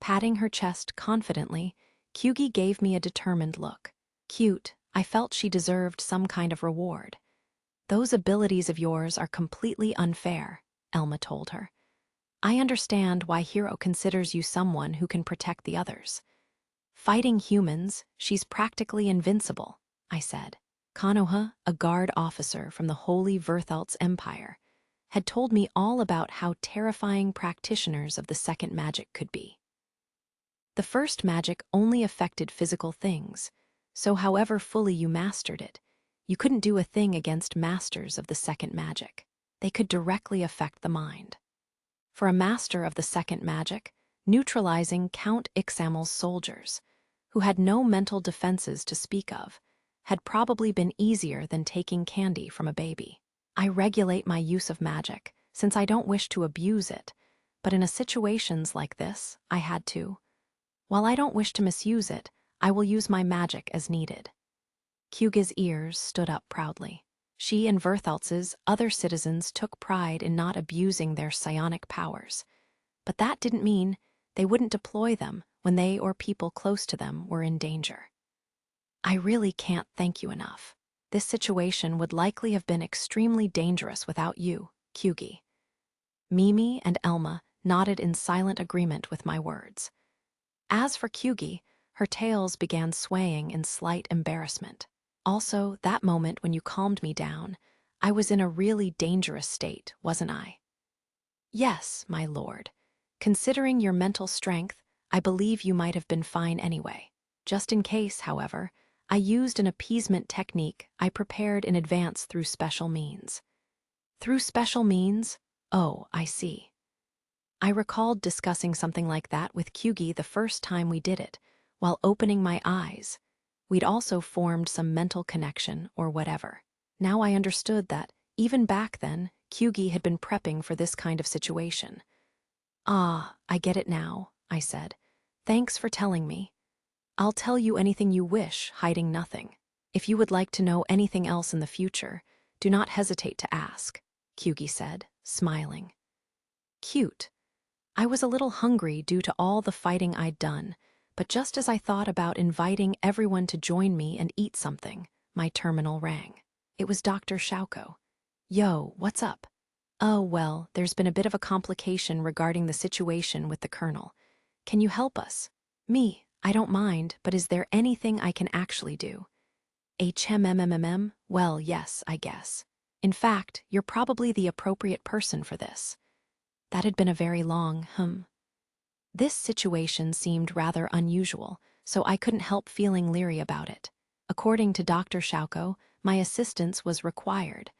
Patting her chest confidently, Kyugi gave me a determined look. Cute, I felt she deserved some kind of reward. Those abilities of yours are completely unfair, Elma told her. I understand why Hiro considers you someone who can protect the others. Fighting humans, she's practically invincible, I said. Konoha, a guard officer from the Holy Verthalts Empire, had told me all about how terrifying practitioners of the second magic could be. The first magic only affected physical things, so however fully you mastered it, you couldn't do a thing against masters of the second magic. They could directly affect the mind. For a master of the second magic, neutralizing Count Ixamel's soldiers, who had no mental defenses to speak of, had probably been easier than taking candy from a baby. I regulate my use of magic, since I don't wish to abuse it, but in situations like this, I had to. While I don't wish to misuse it, I will use my magic as needed. Kyuga's ears stood up proudly. She and Verthalts's other citizens took pride in not abusing their psionic powers, but that didn't mean they wouldn't deploy them when they or people close to them were in danger. I really can't thank you enough. This situation would likely have been extremely dangerous without you, Kyugi. Mimi and Elma nodded in silent agreement with my words. As for Kyugi, her tails began swaying in slight embarrassment. Also, that moment when you calmed me down, I was in a really dangerous state, wasn't I? Yes, my lord. Considering your mental strength, I believe you might have been fine anyway. Just in case, however, I used an appeasement technique I prepared in advance through special means. Through special means? Oh, I see. I recalled discussing something like that with Kyugi the first time we did it, while opening my eyes. We'd also formed some mental connection or whatever. Now I understood that, even back then, Kyugi had been prepping for this kind of situation. Ah, I get it now, I said. Thanks for telling me. I'll tell you anything you wish, hiding nothing. If you would like to know anything else in the future, do not hesitate to ask, Kyugi said, smiling. Cute. I was a little hungry due to all the fighting I'd done, but just as I thought about inviting everyone to join me and eat something, my terminal rang. It was Dr. Shauko. Yo, what's up? Oh, well, there's been a bit of a complication regarding the situation with the colonel. Can you help us? Me, I don't mind, but is there anything I can actually do? HMMMM? Well, yes, I guess. In fact, you're probably the appropriate person for this. That had been a very long, This situation seemed rather unusual, so I couldn't help feeling leery about it. According to Dr. Shauko, my assistance was required.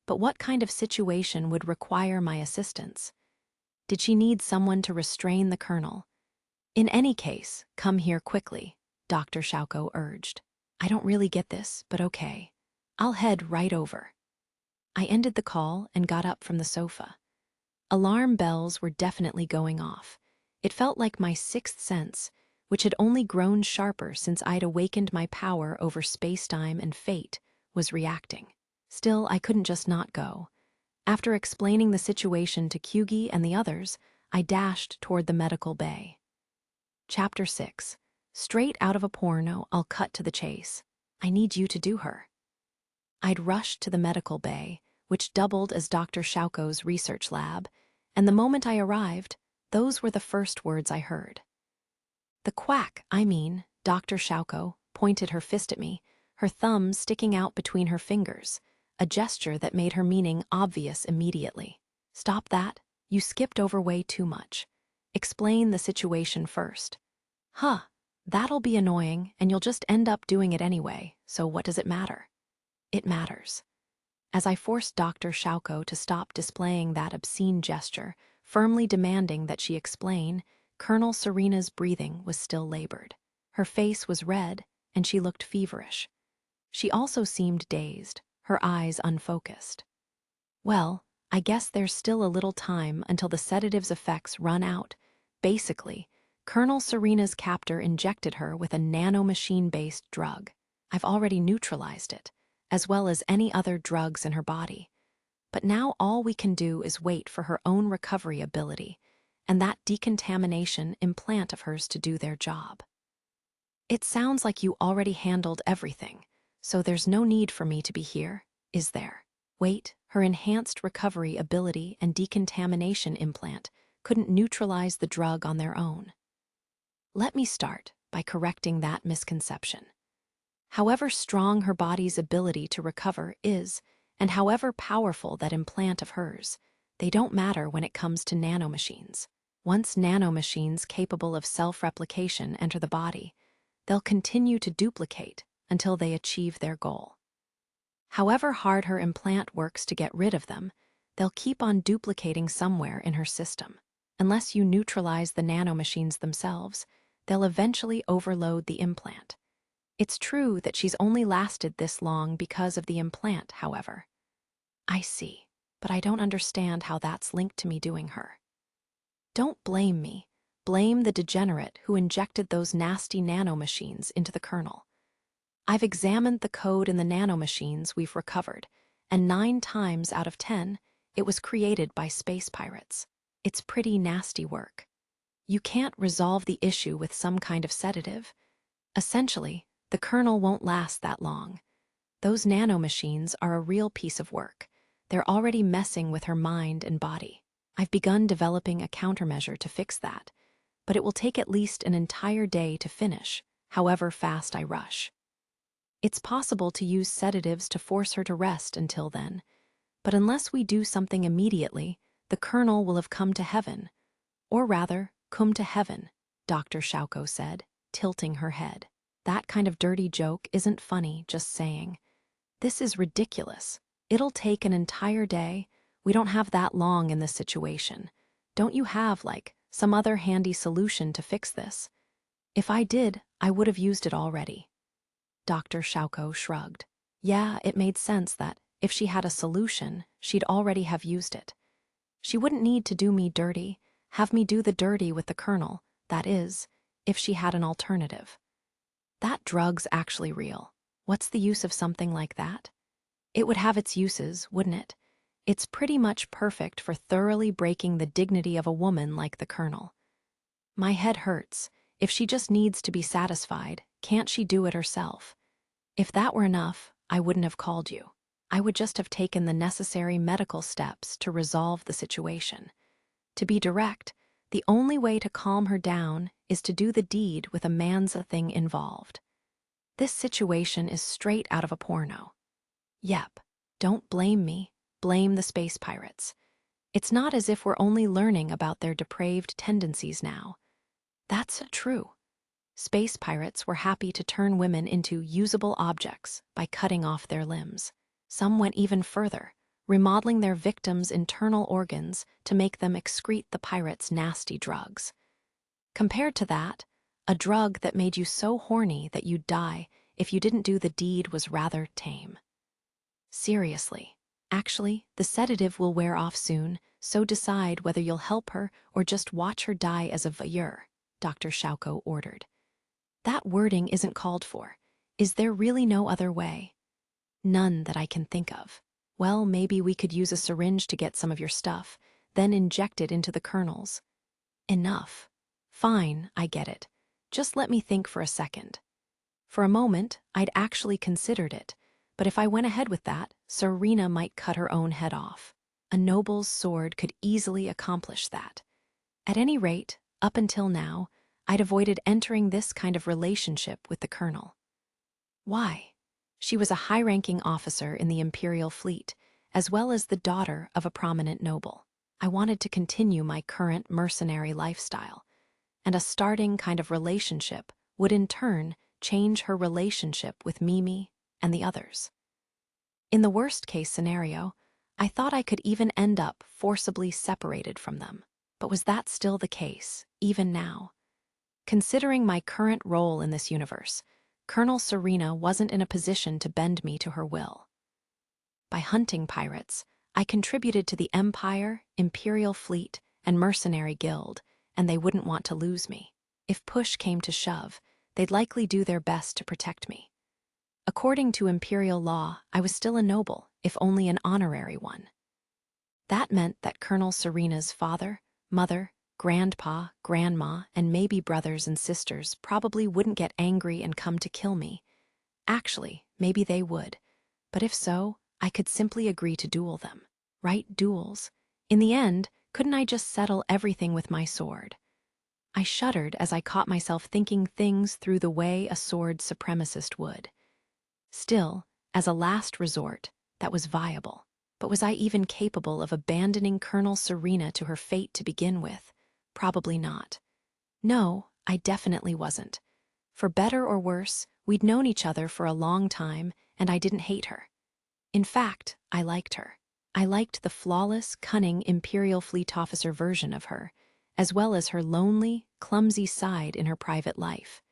But what kind of situation would require my assistance? Did she need someone to restrain the colonel? In any case, come here quickly, Dr. Shauko urged. I don't really get this, but okay. I'll head right over. I ended the call and got up from the sofa. Alarm bells were definitely going off. It felt like my sixth sense, which had only grown sharper since I'd awakened my power over space-time and fate, was reacting. Still, I couldn't just not go. After explaining the situation to Kyugi and the others, I dashed toward the medical bay. Chapter 6. Straight out of a porno, I'll cut to the chase. I need you to do her. I'd rushed to the medical bay, which doubled as Dr. Shauko's research lab, and the moment I arrived, those were the first words I heard. The quack, Dr. Shauko, pointed her fist at me, her thumb sticking out between her fingers, a gesture that made her meaning obvious immediately. Stop that, you skipped over way too much. Explain the situation first. Huh, that'll be annoying, and you'll just end up doing it anyway, so what does it matter? It matters. As I forced Dr. Shauko to stop displaying that obscene gesture, firmly demanding that she explain, Colonel Serena's breathing was still labored. Her face was red, and she looked feverish. She also seemed dazed, her eyes unfocused. Well, I guess there's still a little time until the sedative's effects run out. Basically, Colonel Serena's captor injected her with a nanomachine-based drug. I've already neutralized it, as well as any other drugs in her body. But now all we can do is wait for her own recovery ability, and that decontamination implant of hers to do their job. It sounds like you already handled everything, so there's no need for me to be here, is there? Wait, her enhanced recovery ability and decontamination implant couldn't neutralize the drug on their own. Let me start by correcting that misconception. However strong her body's ability to recover is, and however powerful that implant of hers, they don't matter when it comes to nanomachines. Once nanomachines capable of self-replication enter the body, they'll continue to duplicate until they achieve their goal. However hard her implant works to get rid of them, they'll keep on duplicating somewhere in her system. Unless you neutralize the nanomachines themselves, they'll eventually overload the implant. It's true that she's only lasted this long because of the implant, however. I see, but I don't understand how that's linked to me doing her. Don't blame me. Blame the degenerate who injected those nasty nanomachines into the kernel. I've examined the code in the nanomachines we've recovered, and 9 times out of 10, it was created by space pirates. It's pretty nasty work. You can't resolve the issue with some kind of sedative. Essentially, the kernel won't last that long. Those nanomachines are a real piece of work. They're already messing with her mind and body. I've begun developing a countermeasure to fix that, but it will take at least an entire day to finish, however fast I rush. It's possible to use sedatives to force her to rest until then, but unless we do something immediately, the kernel will have come to heaven. Or rather, come to heaven, Dr. Shauko said, tilting her head. That kind of dirty joke isn't funny, just saying. This is ridiculous. It'll take an entire day. We don't have that long in this situation. Don't you have, some other handy solution to fix this? If I did, I would have used it already. Dr. Shauko shrugged. Yeah, it made sense that, if she had a solution, she'd already have used it. She wouldn't need to do me dirty, have me do the dirty with the kernel, that is, if she had an alternative. That drug's actually real. What's the use of something like that? It would have its uses, wouldn't it? It's pretty much perfect for thoroughly breaking the dignity of a woman like the kernel. My head hurts. If she just needs to be satisfied, can't she do it herself? If that were enough, I wouldn't have called you. I would just have taken the necessary medical steps to resolve the situation. To be direct, the only way to calm her down is to do the deed with a man's thing involved. This situation is straight out of a porno. Yep, don't blame me, blame the space pirates. It's not as if we're only learning about their depraved tendencies now. That's true. Space pirates were happy to turn women into usable objects by cutting off their limbs. Some went even further, remodeling their victims' internal organs to make them excrete the pirates' nasty drugs. Compared to that, a drug that made you so horny that you'd die if you didn't do the deed was rather tame. Seriously. Actually, the sedative will wear off soon, so decide whether you'll help her or just watch her die as a voyeur, Dr. Shauko ordered. That wording isn't called for. Is there really no other way? None that I can think of. Well, maybe we could use a syringe to get some of your stuff, then inject it into the kernels. Enough. Fine, I get it. Just let me think for a second. For a moment, I'd actually considered it, But if I went ahead with that, Serena might cut her own head off. A noble's sword could easily accomplish that. At any rate, up until now, I'd avoided entering this kind of relationship with the colonel. Why? She was a high-ranking officer in the Imperial fleet, as well as the daughter of a prominent noble. I wanted to continue my current mercenary lifestyle, and a starting kind of relationship would in turn change her relationship with Mimi and the others. In the worst-case scenario, I thought I could even end up forcibly separated from them. But was that still the case, even now? Considering my current role in this universe, Colonel Serena wasn't in a position to bend me to her will. By hunting pirates, I contributed to the Empire, Imperial Fleet, and Mercenary Guild, and they wouldn't want to lose me. If push came to shove, they'd likely do their best to protect me. According to Imperial law, I was still a noble, if only an honorary one. That meant that Colonel Serena's father, mother, grandpa, grandma, and maybe brothers and sisters probably wouldn't get angry and come to kill me. Actually, maybe they would. But if so, I could simply agree to duel them. Right, duels. In the end, couldn't I just settle everything with my sword? I shuddered as I caught myself thinking things through the way a sword supremacist would. Still, as a last resort, that was viable. But was I even capable of abandoning Colonel Serena to her fate to begin with? Probably not. No, I definitely wasn't. For better or worse, we'd known each other for a long time, and I didn't hate her. In fact, I liked her. I liked the flawless, cunning Imperial Fleet officer version of her, as well as her lonely, clumsy side in her private life.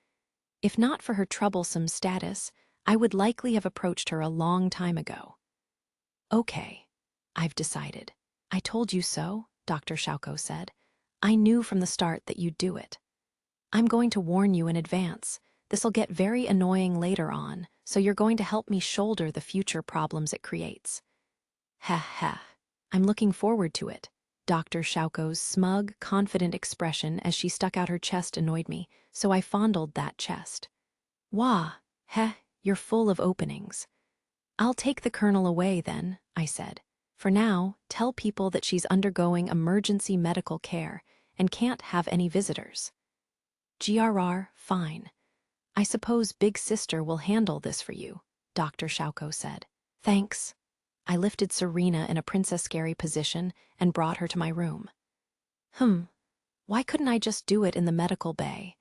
If not for her troublesome status, I would likely have approached her a long time ago. Okay, I've decided. I told you so, Dr. Shauko said. I knew from the start that you'd do it. I'm going to warn you in advance. This'll get very annoying later on, so you're going to help me shoulder the future problems it creates. Heh heh. I'm looking forward to it. Dr. Shauko's smug, confident expression as she stuck out her chest annoyed me, so I fondled that chest. Wah, heh, you're full of openings. I'll take the colonel away then, I said. For now, tell people that she's undergoing emergency medical care and can't have any visitors. GRR, fine. I suppose Big Sister will handle this for you, Dr. Shauko said. Thanks. I lifted Serena in a Princess Scary position and brought her to my room. Why couldn't I just do it in the medical bay?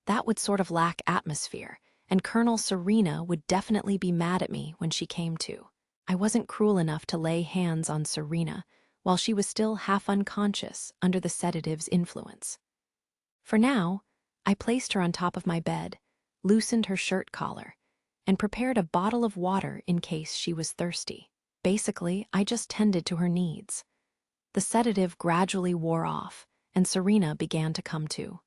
That would sort of lack atmosphere, and Colonel Serena would definitely be mad at me when she came to. I wasn't cruel enough to lay hands on Serena while she was still half unconscious under the sedative's influence. For now, I placed her on top of my bed, loosened her shirt collar, and prepared a bottle of water in case she was thirsty. Basically, I just tended to her needs. The sedative gradually wore off, and Serena began to come to.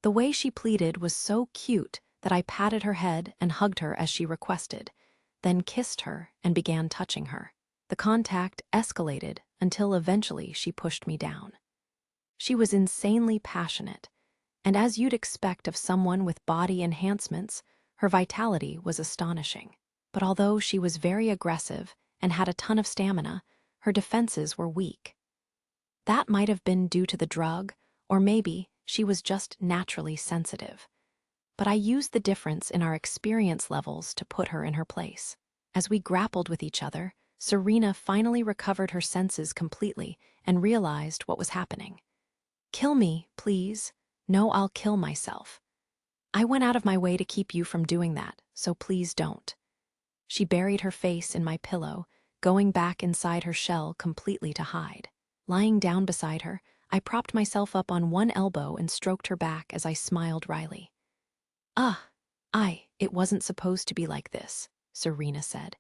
The way she pleaded was so cute that I patted her head and hugged her as she requested, then kissed her and began touching her. The contact escalated until eventually she pushed me down. She was insanely passionate, and as you'd expect of someone with body enhancements, her vitality was astonishing. But although she was very aggressive and had a ton of stamina, her defenses were weak. That might have been due to the drug, or maybe she was just naturally sensitive. But I used the difference in our experience levels to put her in her place. As we grappled with each other, Serena finally recovered her senses completely and realized what was happening. Kill me, please. No, I'll kill myself. I went out of my way to keep you from doing that, so please don't. She buried her face in my pillow, going back inside her shell completely to hide. Lying down beside her, I propped myself up on one elbow and stroked her back as I smiled wryly. It wasn't supposed to be like this, Serena said.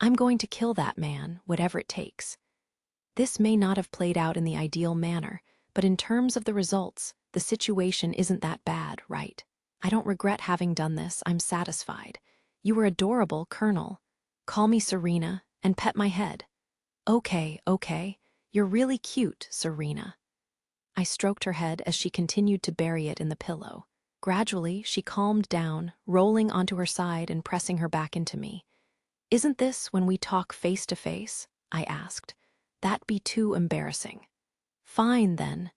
I'm going to kill that man, whatever it takes. This may not have played out in the ideal manner, but in terms of the results, the situation isn't that bad, right? I don't regret having done this, I'm satisfied. You were adorable, Colonel. Call me Serena and pet my head. Okay, you're really cute, Serena. I stroked her head as she continued to bury it in the pillow. Gradually, she calmed down, rolling onto her side and pressing her back into me. Isn't this when we talk face to face? I asked. That'd be too embarrassing. Fine, then.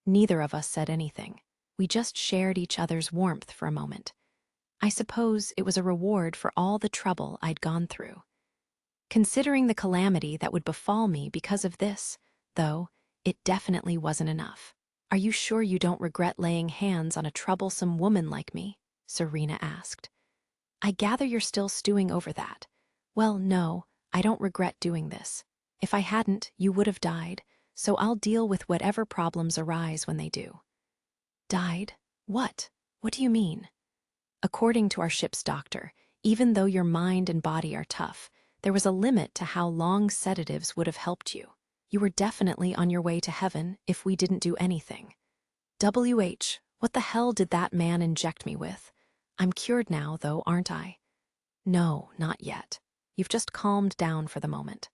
Neither of us said anything. We just shared each other's warmth for a moment. I suppose it was a reward for all the trouble I'd gone through. Considering the calamity that would befall me because of this, though, it definitely wasn't enough. Are you sure you don't regret laying hands on a troublesome woman like me? Serena asked. I gather you're still stewing over that. Well, no, I don't regret doing this. If I hadn't, you would have died, so I'll deal with whatever problems arise when they do. Died? What? What do you mean? According to our ship's doctor, even though your mind and body are tough, there was a limit to how long sedatives would have helped you. You were definitely on your way to heaven if we didn't do anything. What the hell did that man inject me with? I'm cured now, though, aren't I? No, not yet. You've just calmed down for the moment.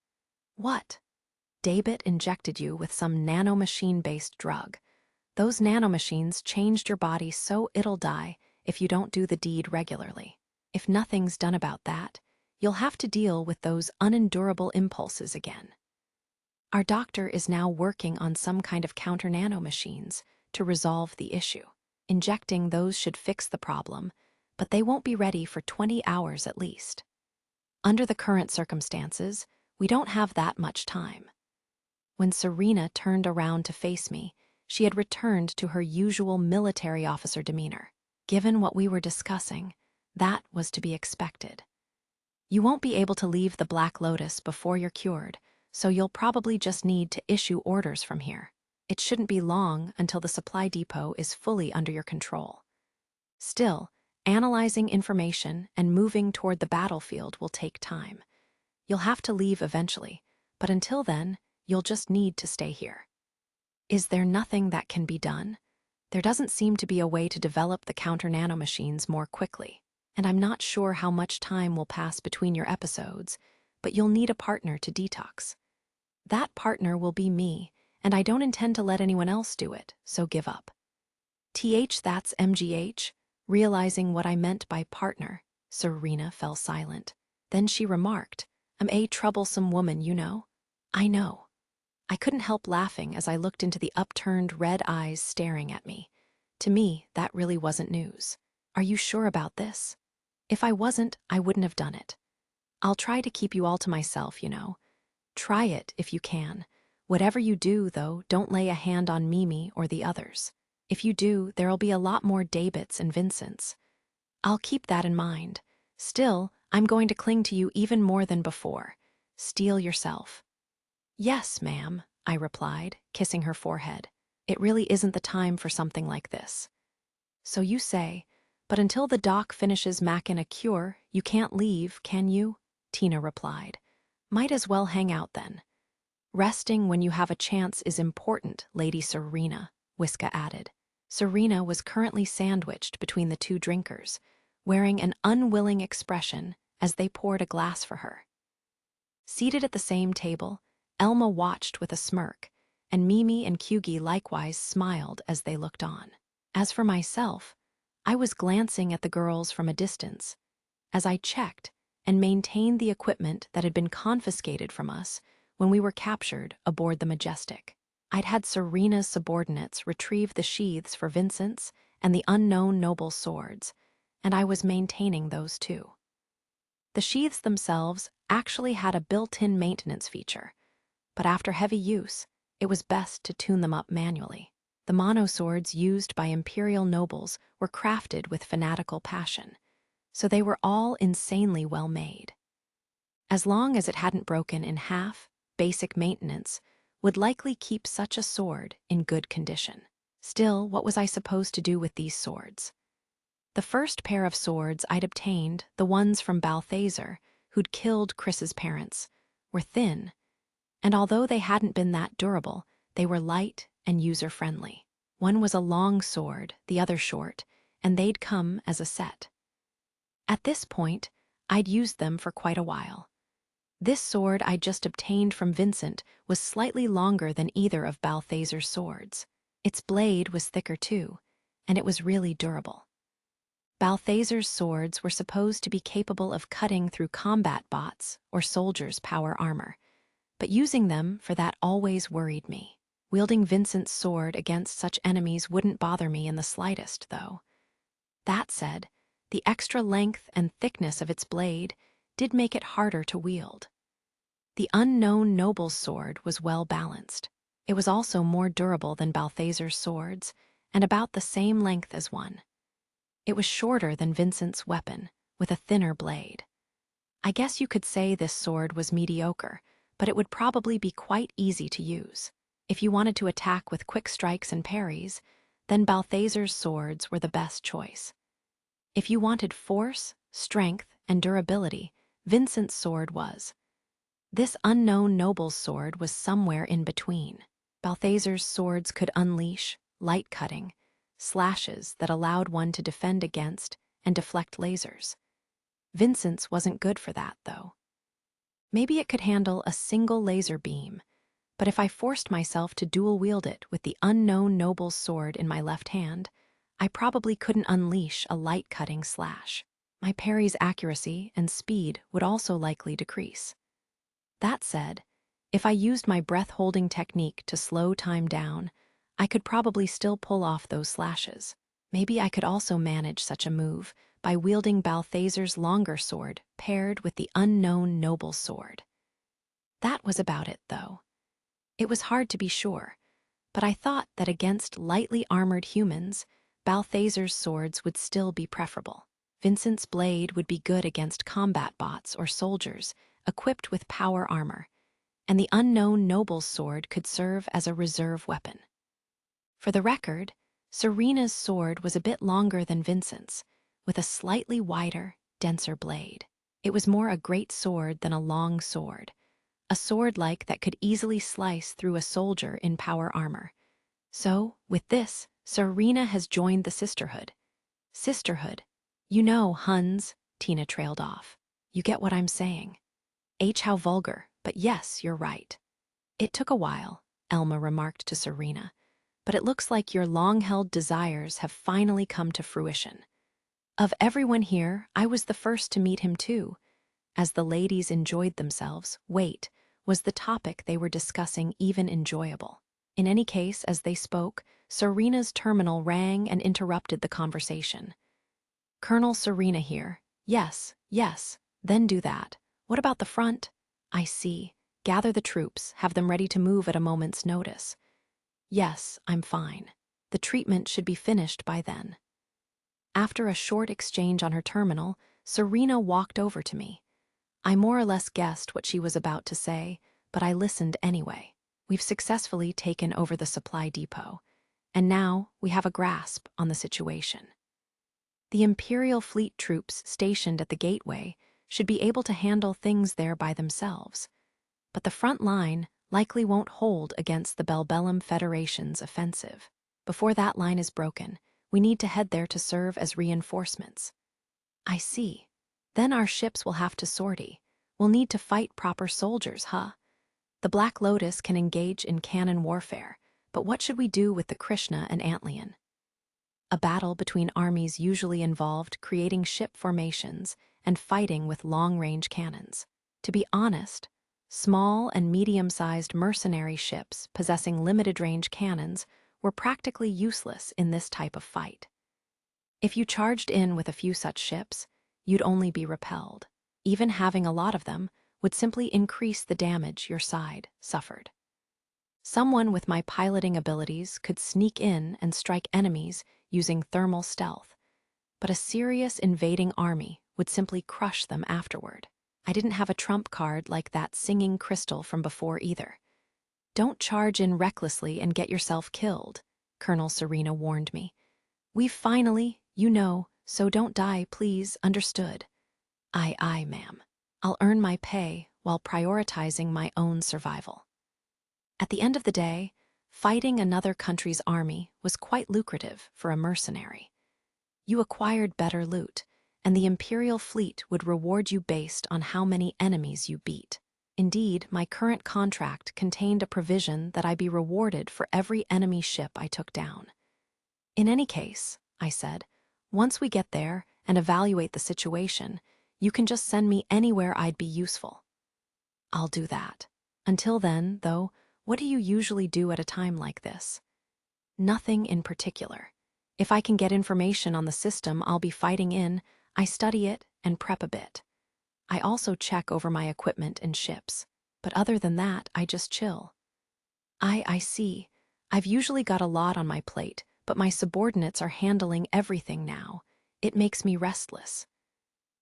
What? David injected you with some nanomachine-based drug. Those nanomachines changed your body so it'll die if you don't do the deed regularly. If nothing's done about that, you'll have to deal with those unendurable impulses again. Our doctor is now working on some kind of counter-nanomachines to resolve the issue. Injecting those should fix the problem, but they won't be ready for 20 hours at least. Under the current circumstances, we don't have that much time. When Serena turned around to face me, she had returned to her usual military officer demeanor. Given what we were discussing, that was to be expected. You won't be able to leave the Black Lotus before you're cured, so you'll probably just need to issue orders from here. It shouldn't be long until the supply depot is fully under your control. Still, analyzing information and moving toward the battlefield will take time. You'll have to leave eventually, but until then, you'll just need to stay here. Is there nothing that can be done? There doesn't seem to be a way to develop the counter-nanomachines more quickly, and I'm not sure how much time will pass between your episodes, but you'll need a partner to detox. That partner will be me, and I don't intend to let anyone else do it, so give up. That's MGH? Realizing what I meant by partner, Serena fell silent. Then she remarked, I'm a troublesome woman, you know. I know. I couldn't help laughing as I looked into the upturned red eyes staring at me. To me, that really wasn't news. Are you sure about this? If I wasn't, I wouldn't have done it. I'll try to keep you all to myself, you know. Try it if you can. Whatever you do, though, don't lay a hand on Mimi or the others. If you do, there'll be a lot more Davids and Vincents. I'll keep that in mind. Still, I'm going to cling to you even more than before. Steel yourself. Yes, ma'am, I replied, kissing her forehead. It really isn't the time for something like this. So you say, but until the doc finishes macking a cure, you can't leave, can you? Tina replied. Might as well hang out then. Resting when you have a chance is important, Lady Serena, Wiska added. Serena was currently sandwiched between the two drinkers, wearing an unwilling expression as they poured a glass for her. Seated at the same table, Elma watched with a smirk, and Mimi and Kyugi likewise smiled as they looked on. As for myself, I was glancing at the girls from a distance, as I checked and maintained the equipment that had been confiscated from us when we were captured aboard the Majestic. I'd had Serena's subordinates retrieve the sheaths for Vincent's and the unknown noble's swords, and I was maintaining those too. The sheaths themselves actually had a built-in maintenance feature, but after heavy use, it was best to tune them up manually. The monoswords used by imperial nobles were crafted with fanatical passion, so they were all insanely well made. As long as it hadn't broken in half, basic maintenance would likely keep such a sword in good condition. Still, what was I supposed to do with these swords? The first pair of swords I'd obtained, the ones from Balthazar, who'd killed Chris's parents, were thin, and although they hadn't been that durable, they were light and user-friendly. One was a long sword, the other short, and they'd come as a set. At this point, I'd used them for quite a while. This sword I'd just obtained from Vincent was slightly longer than either of Balthazar's swords. Its blade was thicker too, and it was really durable. Balthazar's swords were supposed to be capable of cutting through combat bots or soldiers' power armor, but using them for that always worried me. Wielding Vincent's sword against such enemies wouldn't bother me in the slightest, though. That said, the extra length and thickness of its blade did make it harder to wield. The unknown noble's sword was well balanced. It was also more durable than Balthazar's swords, and about the same length as one. It was shorter than Vincent's weapon, with a thinner blade. I guess you could say this sword was mediocre, but it would probably be quite easy to use. If you wanted to attack with quick strikes and parries, then Balthazar's swords were the best choice. If you wanted force, strength, and durability, Vincent's sword was. This unknown noble's sword was somewhere in between. Balthazar's swords could unleash light cutting, slashes that allowed one to defend against and deflect lasers. Vincent's wasn't good for that, though. Maybe it could handle a single laser beam, but if I forced myself to dual-wield it with the unknown noble's sword in my left hand, I probably couldn't unleash a light-cutting slash. My parry's accuracy and speed would also likely decrease. That said, if I used my breath-holding technique to slow time down, I could probably still pull off those slashes. Maybe I could also manage such a move by wielding Balthazar's longer sword paired with the unknown noble's sword. That was about it, though. It was hard to be sure, but I thought that against lightly armored humans, Balthazar's swords would still be preferable. Vincent's blade would be good against combat bots or soldiers equipped with power armor, and the unknown noble's sword could serve as a reserve weapon. For the record, Serena's sword was a bit longer than Vincent's, with a slightly wider, denser blade. It was more a great sword than a long sword, a sword-like that could easily slice through a soldier in power armor. So, with this, Serena has joined the sisterhood. Sisterhood. You know, Huns, Tina trailed off. You get what I'm saying. How vulgar, but yes, you're right. It took a while, Elma remarked to Serena, but it looks like your long-held desires have finally come to fruition. Of everyone here, I was the first to meet him too. As the ladies enjoyed themselves, was the topic they were discussing even enjoyable? In any case, as they spoke, Serena's terminal rang and interrupted the conversation. Colonel Serena here. Yes, then do that. What about the front? I see. Gather the troops, have them ready to move at a moment's notice. Yes, I'm fine. The treatment should be finished by then. After a short exchange on her terminal, Serena walked over to me. I more or less guessed what she was about to say, but I listened anyway. We've successfully taken over the supply depot, and now we have a grasp on the situation. The Imperial Fleet troops stationed at the gateway should be able to handle things there by themselves, but the front line likely won't hold against the Belbellum Federation's offensive. Before that line is broken, we need to head there to serve as reinforcements. I see. Then our ships will have to sortie. We'll need to fight proper soldiers, huh? The Black Lotus can engage in cannon warfare, but what should we do with the Krishna and Antlion? A battle between armies usually involved creating ship formations and fighting with long-range cannons. To be honest, small and medium-sized mercenary ships possessing limited-range cannons were practically useless in this type of fight. If you charged in with a few such ships, you'd only be repelled. Even having a lot of them would simply increase the damage your side suffered. Someone with my piloting abilities could sneak in and strike enemies using thermal stealth, but a serious invading army would simply crush them afterward. I didn't have a trump card like that singing crystal from before either. Don't charge in recklessly and get yourself killed, Colonel Serena warned me. We've finally, so don't die, please, understood. Aye, ma'am. I'll earn my pay while prioritizing my own survival. At the end of the day, fighting another country's army was quite lucrative for a mercenary. You acquired better loot, and the Imperial fleet would reward you based on how many enemies you beat. Indeed, my current contract contained a provision that I be rewarded for every enemy ship I took down. In any case, I said, once we get there, and evaluate the situation, you can just send me anywhere I'd be useful. I'll do that. Until then, though, what do you usually do at a time like this? Nothing in particular. If I can get information on the system I'll be fighting in, I study it and prep a bit. I also check over my equipment and ships. But other than that, I just chill. I see. I've usually got a lot on my plate, but my subordinates are handling everything now. It makes me restless.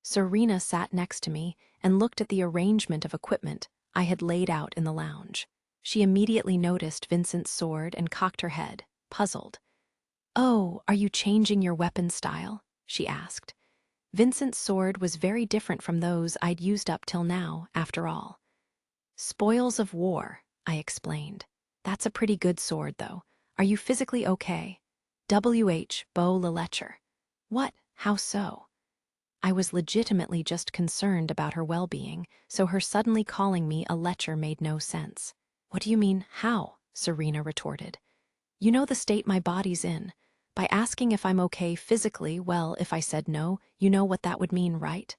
Serena sat next to me and looked at the arrangement of equipment I had laid out in the lounge. She immediately noticed Vincent's sword and cocked her head, puzzled. "Oh, are you changing your weapon style?" she asked. Vincent's sword was very different from those I'd used up till now, after all. "Spoils of war," I explained. "That's a pretty good sword, though. Are you physically okay?" W.H. Beau Leletcher. What? How so? I was legitimately just concerned about her well-being, so her suddenly calling me a lecher made no sense. "What do you mean, how?" Serena retorted. "You know the state my body's in. By asking if I'm okay physically, well, if I said no, you know what that would mean, right?"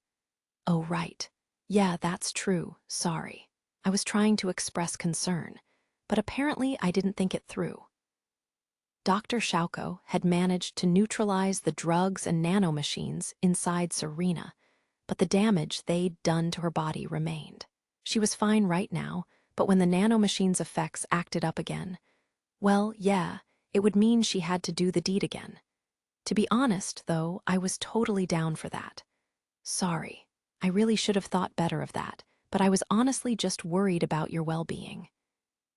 "Oh, right. Yeah, that's true. Sorry. I was trying to express concern, but apparently I didn't think it through." Dr. Schauko had managed to neutralize the drugs and nanomachines inside Serena, but the damage they'd done to her body remained. She was fine right now, but when the nanomachine's effects acted up again, well, yeah, it would mean she had to do the deed again. To be honest, though, I was totally down for that. "Sorry. I really should have thought better of that, but I was honestly just worried about your well-being."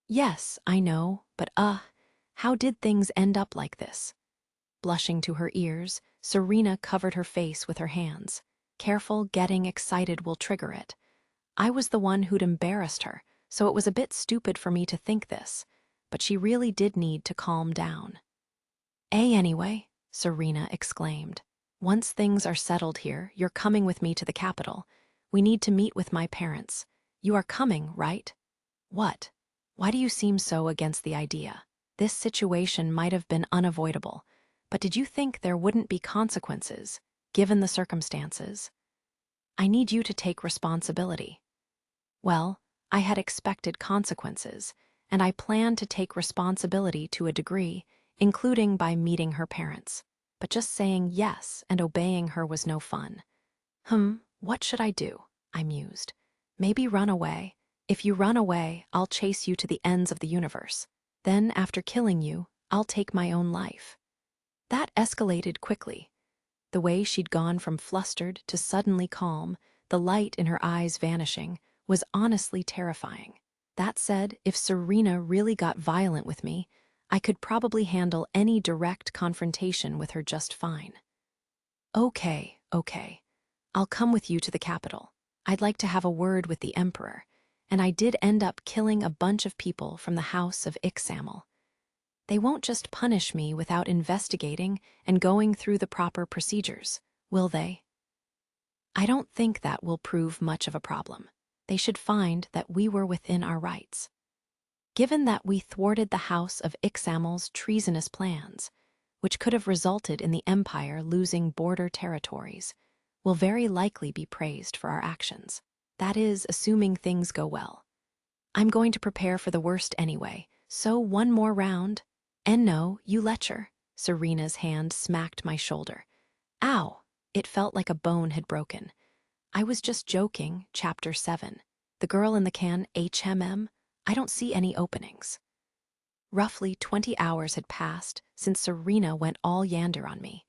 "Yes, I know, but how did things end up like this?" Blushing to her ears, Serena covered her face with her hands. Careful, getting excited will trigger it. I was the one who'd embarrassed her, so it was a bit stupid for me to think this, but she really did need to calm down. Anyway," Serena exclaimed. "Once things are settled here, you're coming with me to the capital. We need to meet with my parents. You are coming, right?" "What? Why do you seem so against the idea? This situation might have been unavoidable, but did you think there wouldn't be consequences, given the circumstances?" "I need you to take responsibility." Well, I had expected consequences, and I planned to take responsibility to a degree, including by meeting her parents. But just saying yes and obeying her was no fun. What should I do? I mused. Maybe run away. If you run away, I'll chase you to the ends of the universe. Then, after killing you, I'll take my own life. That escalated quickly. The way she'd gone from flustered to suddenly calm, the light in her eyes vanishing, was honestly terrifying. That said, if Serena really got violent with me, I could probably handle any direct confrontation with her just fine. Okay. I'll come with you to the capital. I'd like to have a word with the Emperor, and I did end up killing a bunch of people from the house of Ixamel. They won't just punish me without investigating and going through the proper procedures, will they? I don't think that will prove much of a problem. They should find that we were within our rights. Given that we thwarted the house of Ixamel's treasonous plans, which could have resulted in the Empire losing border territories, we'll very likely be praised for our actions. That is, assuming things go well. I'm going to prepare for the worst anyway, so one more round. And no, you lecher. Serena's hand smacked my shoulder. Ow! It felt like a bone had broken. I was just joking, Chapter 7. The girl in the can, HMM? I don't see any openings. Roughly 20 hours had passed since Serena went all yander on me.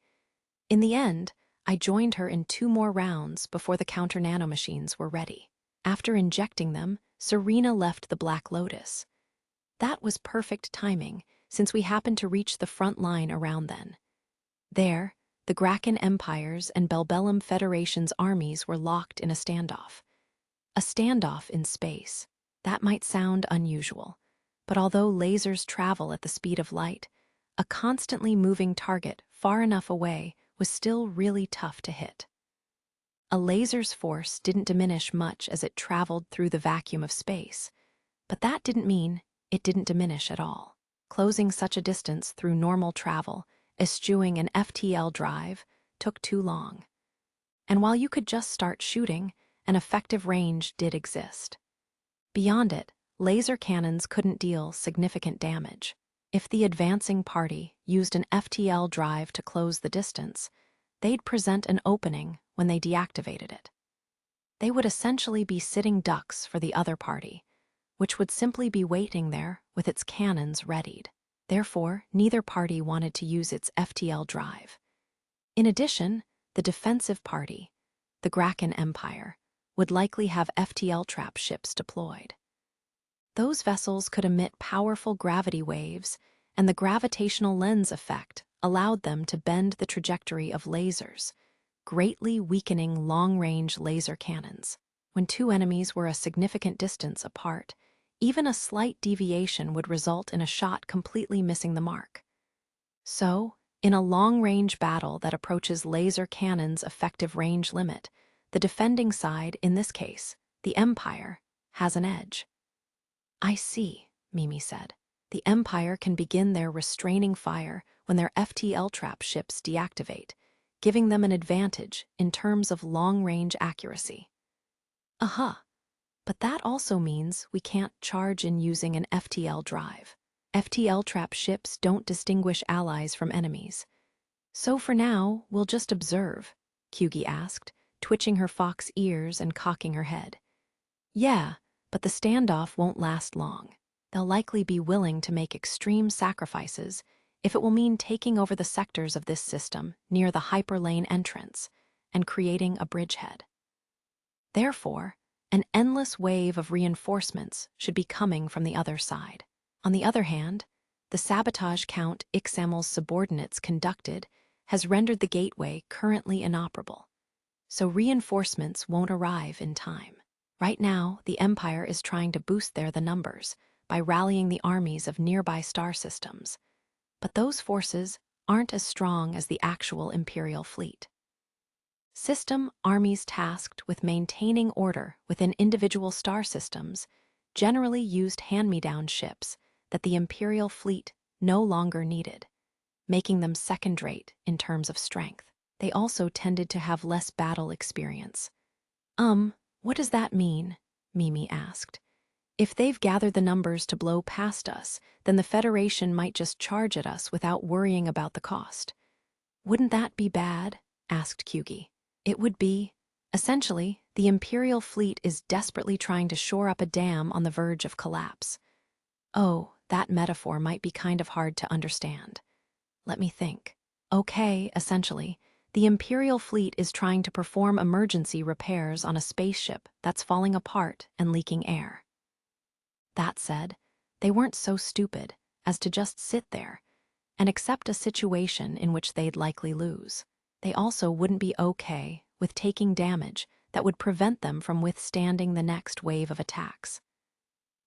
In the end, I joined her in 2 more rounds before the counter nanomachines were ready. After injecting them, Serena left the Black Lotus. That was perfect timing, since we happened to reach the front line around then. There, the Graken Empire's and Belbellum Federation's armies were locked in a standoff. A standoff in space. That might sound unusual, but although lasers travel at the speed of light, a constantly moving target far enough away was still really tough to hit. A laser's force didn't diminish much as it traveled through the vacuum of space, but that didn't mean it didn't diminish at all. Closing such a distance through normal travel, eschewing an FTL drive, took too long. And while you could just start shooting, an effective range did exist. Beyond it, laser cannons couldn't deal significant damage. If the advancing party used an FTL drive to close the distance, they'd present an opening when they deactivated it. They would essentially be sitting ducks for the other party, which would simply be waiting there with its cannons readied. Therefore, neither party wanted to use its FTL drive. In addition, the defensive party, the Graken Empire, would likely have FTL trap ships deployed. Those vessels could emit powerful gravity waves, and the gravitational lens effect allowed them to bend the trajectory of lasers, greatly weakening long-range laser cannons. When two enemies were a significant distance apart, even a slight deviation would result in a shot completely missing the mark. So, in a long-range battle that approaches laser cannons' effective range limit, the defending side, in this case, the Empire, has an edge. I see, Mimi said. The Empire can begin their restraining fire when their FTL trap ships deactivate, giving them an advantage in terms of long-range accuracy. But that also means we can't charge in using an FTL drive. FTL trap ships don't distinguish allies from enemies. So for now, we'll just observe, Kyugi asked, twitching her fox ears and cocking her head. Yeah, but the standoff won't last long. They'll likely be willing to make extreme sacrifices if it will mean taking over the sectors of this system near the hyperlane entrance and creating a bridgehead. Therefore, an endless wave of reinforcements should be coming from the other side. On the other hand, the sabotage Count Ixamel's subordinates conducted has rendered the gateway currently inoperable, so reinforcements won't arrive in time. Right now, the Empire is trying to boost the numbers by rallying the armies of nearby star systems, but those forces aren't as strong as the actual Imperial fleet. System armies tasked with maintaining order within individual star systems generally used hand-me-down ships that the Imperial fleet no longer needed, making them second-rate in terms of strength. They also tended to have less battle experience. What does that mean? Mimi asked. If they've gathered the numbers to blow past us, then the Federation might just charge at us without worrying about the cost. Wouldn't that be bad? Asked Kyugi. It would be. Essentially, the Imperial fleet is desperately trying to shore up a dam on the verge of collapse. Oh, that metaphor might be kind of hard to understand. Let me think. Okay, essentially, the Imperial fleet is trying to perform emergency repairs on a spaceship that's falling apart and leaking air. That said, they weren't so stupid as to just sit there and accept a situation in which they'd likely lose. They also wouldn't be okay with taking damage that would prevent them from withstanding the next wave of attacks.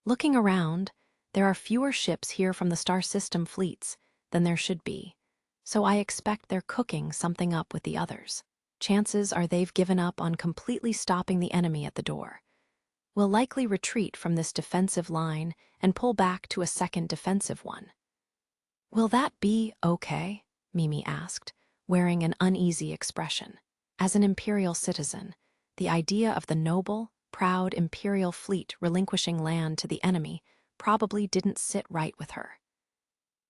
Looking around, there are fewer ships here from the star system fleets than there should be, so I expect they're cooking something up with the others. Chances are they've given up on completely stopping the enemy at the door. We'll likely retreat from this defensive line and pull back to a second defensive one. Will that be okay? Mimi asked, wearing an uneasy expression. As an Imperial citizen, the idea of the noble, proud Imperial fleet relinquishing land to the enemy probably didn't sit right with her.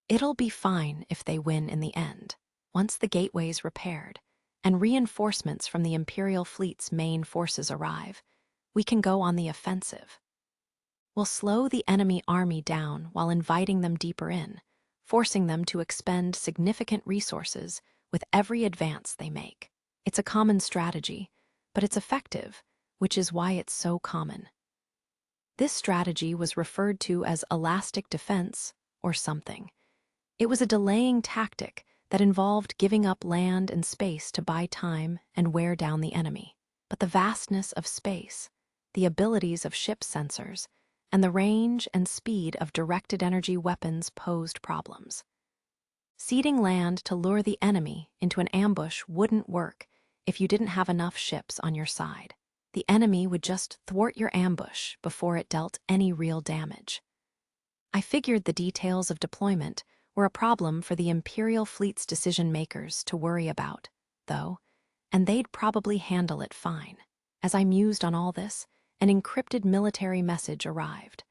It'll be fine if they win in the end, once the gateway's repaired, and reinforcements from the Imperial fleet's main forces arrive. We can go on the offensive. We'll slow the enemy army down while inviting them deeper in, forcing them to expend significant resources with every advance they make. It's a common strategy, but it's effective, which is why it's so common. This strategy was referred to as elastic defense or something. It was a delaying tactic that involved giving up land and space to buy time and wear down the enemy. But the vastness of space, the abilities of ship sensors, and the range and speed of directed energy weapons posed problems. Ceding land to lure the enemy into an ambush wouldn't work if you didn't have enough ships on your side. The enemy would just thwart your ambush before it dealt any real damage. I figured the details of deployment were a problem for the Imperial fleet's decision-makers to worry about, though, and they'd probably handle it fine. As I mused on all this, an encrypted military message arrived.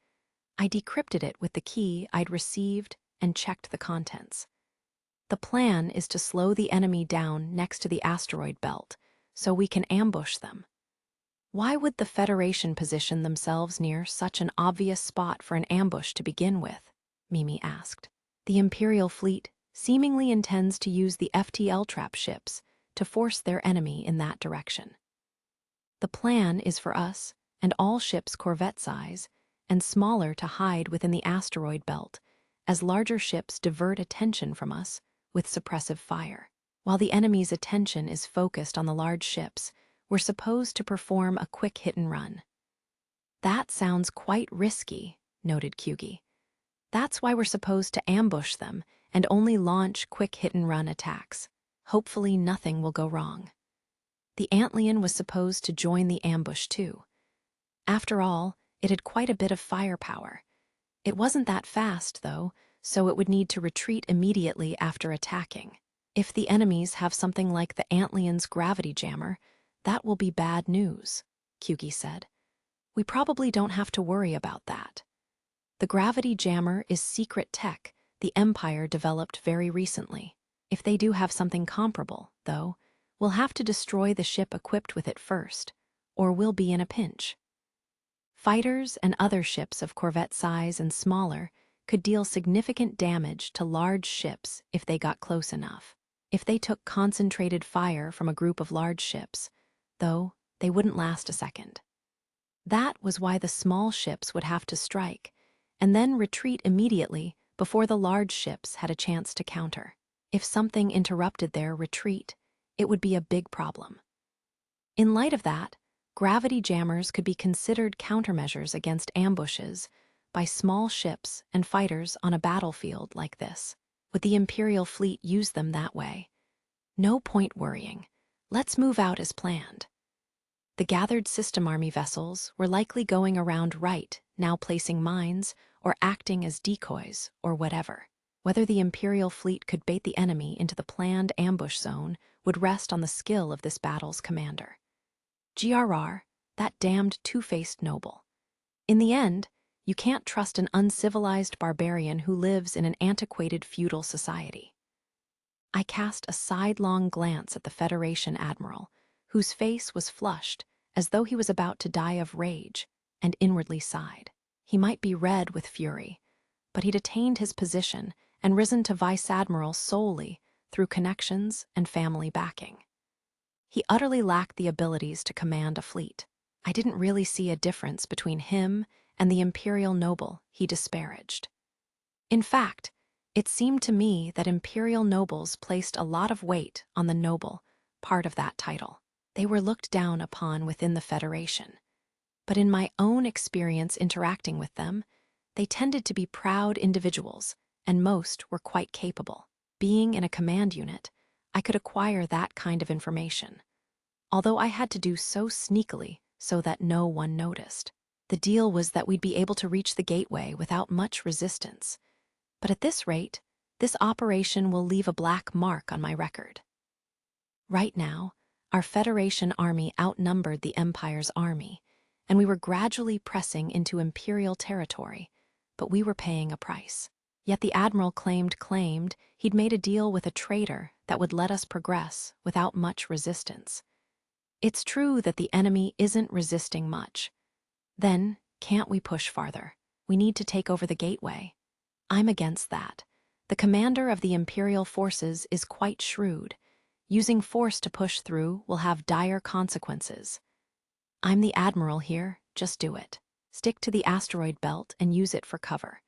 I decrypted it with the key I'd received and checked the contents. The plan is to slow the enemy down next to the asteroid belt, so we can ambush them. Why would the Federation position themselves near such an obvious spot for an ambush to begin with? Mimi asked. The Imperial fleet seemingly intends to use the FTL trap ships to force their enemy in that direction. The plan is for us, and all ships corvette size, and smaller to hide within the asteroid belt, as larger ships divert attention from us with suppressive fire. While the enemy's attention is focused on the large ships, we're supposed to perform a quick hit-and-run. That sounds quite risky, noted Kyugi. That's why we're supposed to ambush them and only launch quick hit-and-run attacks. Hopefully nothing will go wrong. The Antlion was supposed to join the ambush too. After all, it had quite a bit of firepower. It wasn't that fast, though, so it would need to retreat immediately after attacking. If the enemies have something like the Antlion's gravity jammer, that will be bad news, Kyugi said. We probably don't have to worry about that. The gravity jammer is secret tech the Empire developed very recently. If they do have something comparable, though, we'll have to destroy the ship equipped with it first, or we'll be in a pinch. Fighters and other ships of corvette size and smaller could deal significant damage to large ships if they got close enough. If they took concentrated fire from a group of large ships, though, they wouldn't last a second. That was why the small ships would have to strike, and then retreat immediately before the large ships had a chance to counter. If something interrupted their retreat, it would be a big problem. In light of that, gravity jammers could be considered countermeasures against ambushes by small ships and fighters on a battlefield like this. Would the Imperial fleet use them that way? No point worrying. Let's move out as planned. The gathered system army vessels were likely going around right, now placing mines or acting as decoys or whatever. Whether the Imperial fleet could bait the enemy into the planned ambush zone would rest on the skill of this battle's commander. GRR, that damned two-faced noble. In the end, you can't trust an uncivilized barbarian who lives in an antiquated feudal society. I cast a sidelong glance at the Federation admiral, whose face was flushed as though he was about to die of rage, and inwardly sighed. He might be red with fury, but he'd attained his position and risen to vice admiral solely through connections and family backing. He utterly lacked the abilities to command a fleet. I didn't really see a difference between him and the imperial noble he disparaged. In fact, it seemed to me that imperial nobles placed a lot of weight on the noble part of that title. They were looked down upon within the Federation. But in my own experience interacting with them, they tended to be proud individuals, and most were quite capable. Being in a command unit, I could acquire that kind of information, although I had to do so sneakily so that no one noticed. The deal was that we'd be able to reach the gateway without much resistance. But at this rate, this operation will leave a black mark on my record. Right now, our Federation army outnumbered the Empire's army, and we were gradually pressing into Imperial territory, but we were paying a price. Yet the Admiral claimed he'd made a deal with a traitor that would let us progress without much resistance. It's true that the enemy isn't resisting much. Then, can't we push farther? We need to take over the gateway. I'm against that. The commander of the Imperial forces is quite shrewd. Using force to push through will have dire consequences. I'm the Admiral here, just do it. Stick to the asteroid belt and use it for cover.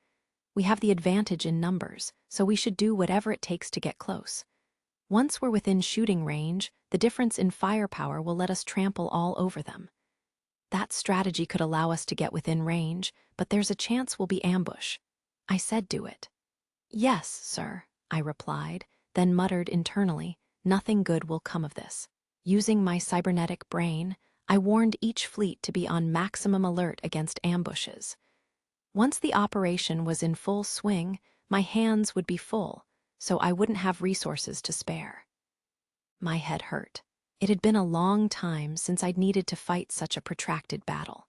We have the advantage in numbers, so we should do whatever it takes to get close. Once we're within shooting range, the difference in firepower will let us trample all over them. That strategy could allow us to get within range, but there's a chance we'll be ambushed. I said do it. Yes, sir, I replied, then muttered internally, nothing good will come of this. Using my cybernetic brain, I warned each fleet to be on maximum alert against ambushes. Once the operation was in full swing, my hands would be full, so I wouldn't have resources to spare. My head hurt. It had been a long time since I'd needed to fight such a protracted battle.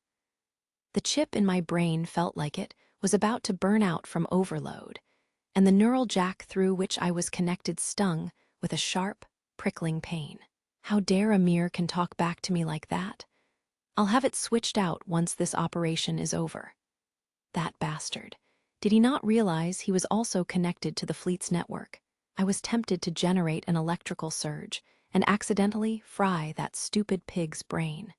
The chip in my brain felt like it was about to burn out from overload, and the neural jack through which I was connected stung with a sharp, prickling pain. How dare Amir can talk back to me like that? I'll have it switched out once this operation is over. That bastard. Did he not realize he was also connected to the fleet's network? I was tempted to generate an electrical surge and accidentally fry that stupid pig's brain.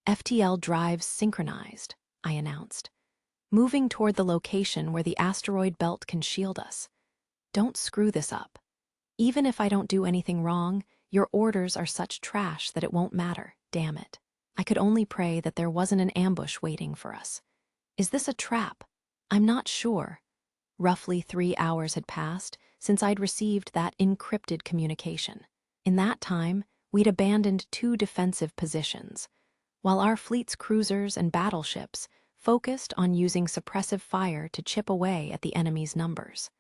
FTL drives synchronized, I announced, moving toward the location where the asteroid belt can shield us. Don't screw this up. Even if I don't do anything wrong, your orders are such trash that it won't matter, damn it. I could only pray that there wasn't an ambush waiting for us. Is this a trap? I'm not sure. Roughly 3 hours had passed since I'd received that encrypted communication. In that time, we'd abandoned 2 defensive positions, while our fleet's cruisers and battleships focused on using suppressive fire to chip away at the enemy's numbers.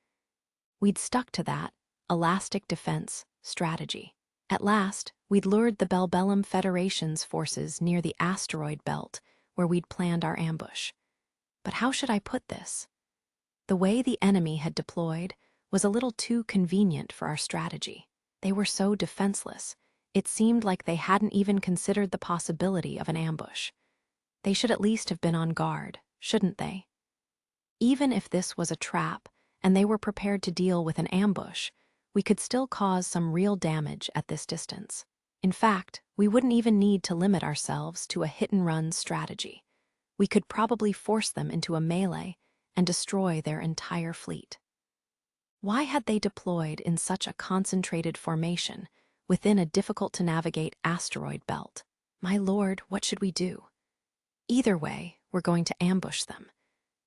We'd stuck to that elastic defense strategy. At last, we'd lured the Bellbellum Federation's forces near the asteroid belt where we'd planned our ambush. But how should I put this? The way the enemy had deployed was a little too convenient for our strategy. They were so defenseless, it seemed like they hadn't even considered the possibility of an ambush. They should at least have been on guard, shouldn't they? Even if this was a trap and they were prepared to deal with an ambush, we could still cause some real damage at this distance. In fact, we wouldn't even need to limit ourselves to a hit-and-run strategy. We could probably force them into a melee and destroy their entire fleet. Why had they deployed in such a concentrated formation within a difficult-to-navigate asteroid belt? My lord, what should we do? Either way, we're going to ambush them.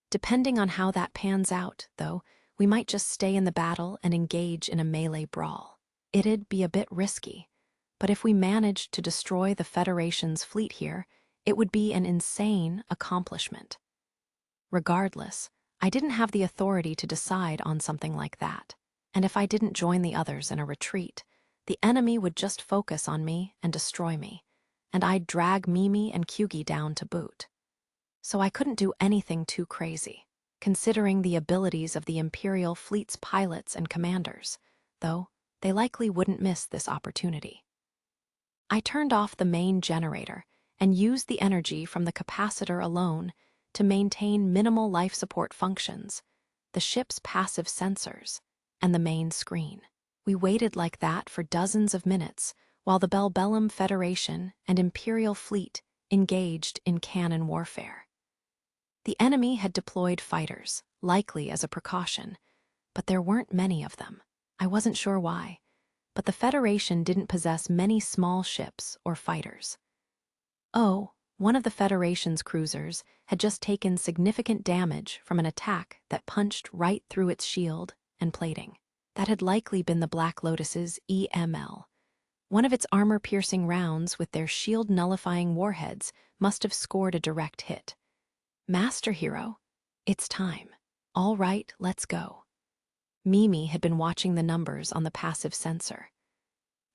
Depending on how that pans out, though, we might just stay in the battle and engage in a melee brawl. It'd be a bit risky, but if we managed to destroy the Federation's fleet here, it would be an insane accomplishment. Regardless, I didn't have the authority to decide on something like that, and if I didn't join the others in a retreat, the enemy would just focus on me and destroy me, and I'd drag Mimi and Kyugi down to boot. So I couldn't do anything too crazy, considering the abilities of the Imperial Fleet's pilots and commanders, though they likely wouldn't miss this opportunity. I turned off the main generator and used the energy from the capacitor alone to maintain minimal life support functions, the ship's passive sensors, and the main screen. We waited like that for dozens of minutes while the Bellbellum Federation and Imperial Fleet engaged in cannon warfare. The enemy had deployed fighters, likely as a precaution, but there weren't many of them. I wasn't sure why, but the Federation didn't possess many small ships or fighters. Oh, one of the Federation's cruisers had just taken significant damage from an attack that punched right through its shield and plating. That had likely been the Black Lotus's EML. One of its armor-piercing rounds with their shield-nullifying warheads must have scored a direct hit. Master Hero, it's time. All right, let's go. Mimi had been watching the numbers on the passive sensor.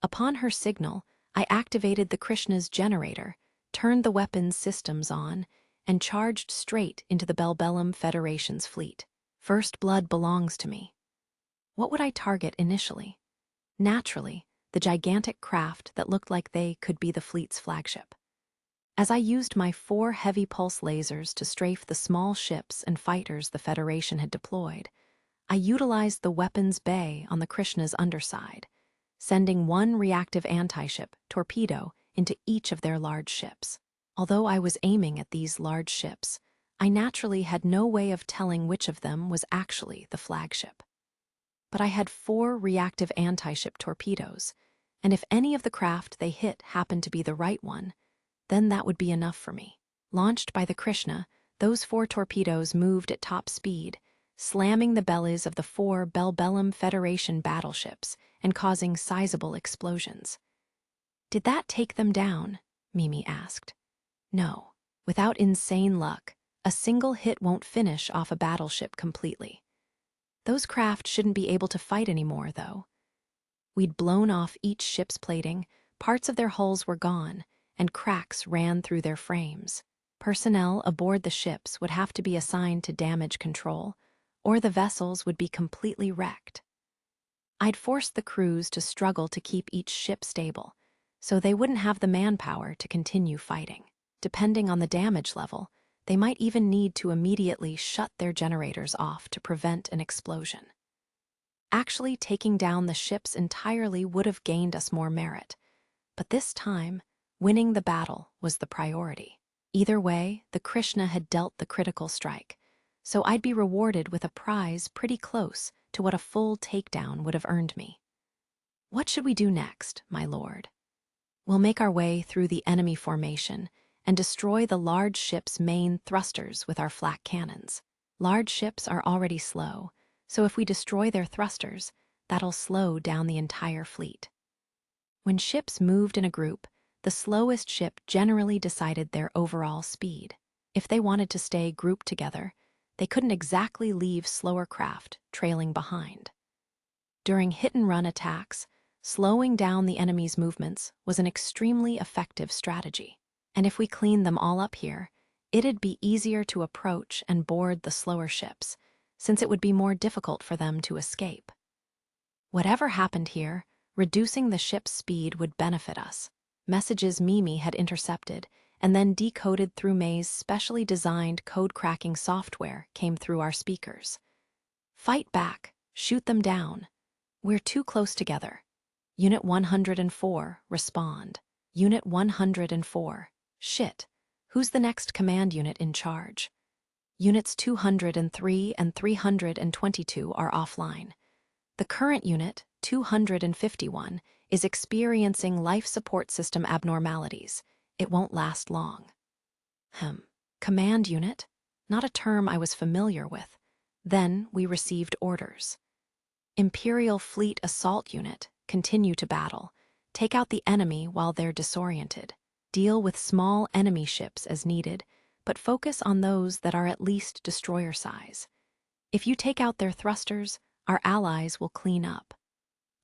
Upon her signal, I activated the Krishna's generator, turned the weapons systems on, and charged straight into the Bellbellum Federation's fleet. First blood belongs to me. What would I target initially? Naturally, the gigantic craft that looked like they could be the fleet's flagship. As I used my 4 heavy pulse lasers to strafe the small ships and fighters the Federation had deployed, I utilized the weapons bay on the Krishna's underside, sending 1 reactive anti-ship torpedo into each of their large ships. Although I was aiming at these large ships, I naturally had no way of telling which of them was actually the flagship. But I had 4 reactive anti-ship torpedoes, and if any of the craft they hit happened to be the right one, then that would be enough for me. Launched by the Krishna, those 4 torpedoes moved at top speed, slamming the bellies of the 4 Bellbellum Federation battleships and causing sizable explosions. Did that take them down? Mimi asked. No. Without insane luck, a single hit won't finish off a battleship completely. Those craft shouldn't be able to fight anymore, though. We'd blown off each ship's plating, Parts of their hulls were gone, and cracks ran through their frames. Personnel aboard the ships would have to be assigned to damage control, or the vessels would be completely wrecked. I'd forced the crews to struggle to keep each ship stable, so they wouldn't have the manpower to continue fighting. Depending on the damage level, they might even need to immediately shut their generators off to prevent an explosion. Actually taking down the ships entirely would have gained us more merit, but this time, winning the battle was the priority. Either way, the Krishna had dealt the critical strike, so I'd be rewarded with a prize pretty close to what a full takedown would have earned me. What should we do next, my lord? We'll make our way through the enemy formation and destroy the large ship's main thrusters with our flak cannons. Large ships are already slow, so if we destroy their thrusters, that'll slow down the entire fleet. When ships moved in a group, the slowest ship generally decided their overall speed. If they wanted to stay grouped together, they couldn't exactly leave slower craft trailing behind. During hit-and-run attacks, slowing down the enemy's movements was an extremely effective strategy. And if we cleaned them all up here, it'd be easier to approach and board the slower ships, since it would be more difficult for them to escape. Whatever happened here, reducing the ship's speed would benefit us. Messages Mimi had intercepted and then decoded through May's specially designed code-cracking software came through our speakers. Fight back, shoot them down. We're too close together. Unit 104, respond. Unit 104, shit. Who's the next command unit in charge? Units 203 and 322 are offline. The current unit, 251, is experiencing life support system abnormalities. It won't last long. Command unit? Not a term I was familiar with. Then we received orders. Imperial Fleet Assault Unit, continue to battle. Take out the enemy while they're disoriented. Deal with small enemy ships as needed, but focus on those that are at least destroyer size. If you take out their thrusters, our allies will clean up.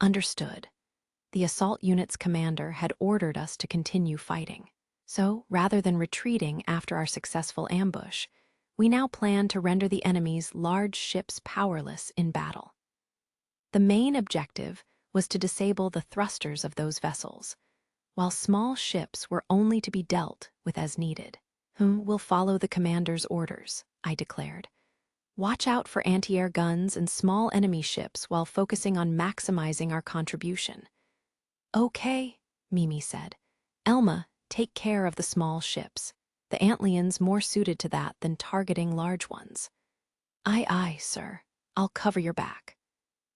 Understood. The assault unit's commander had ordered us to continue fighting. So, rather than retreating after our successful ambush, we now plan to render the enemy's large ships powerless in battle. The main objective was to disable the thrusters of those vessels, while small ships were only to be dealt with as needed. We'll follow the commander's orders, I declared. Watch out for anti-air guns and small enemy ships while focusing on maximizing our contribution. Okay, Mimi said. Elma, take care of the small ships. The Antlians more suited to that than targeting large ones. Aye, aye, sir. I'll cover your back.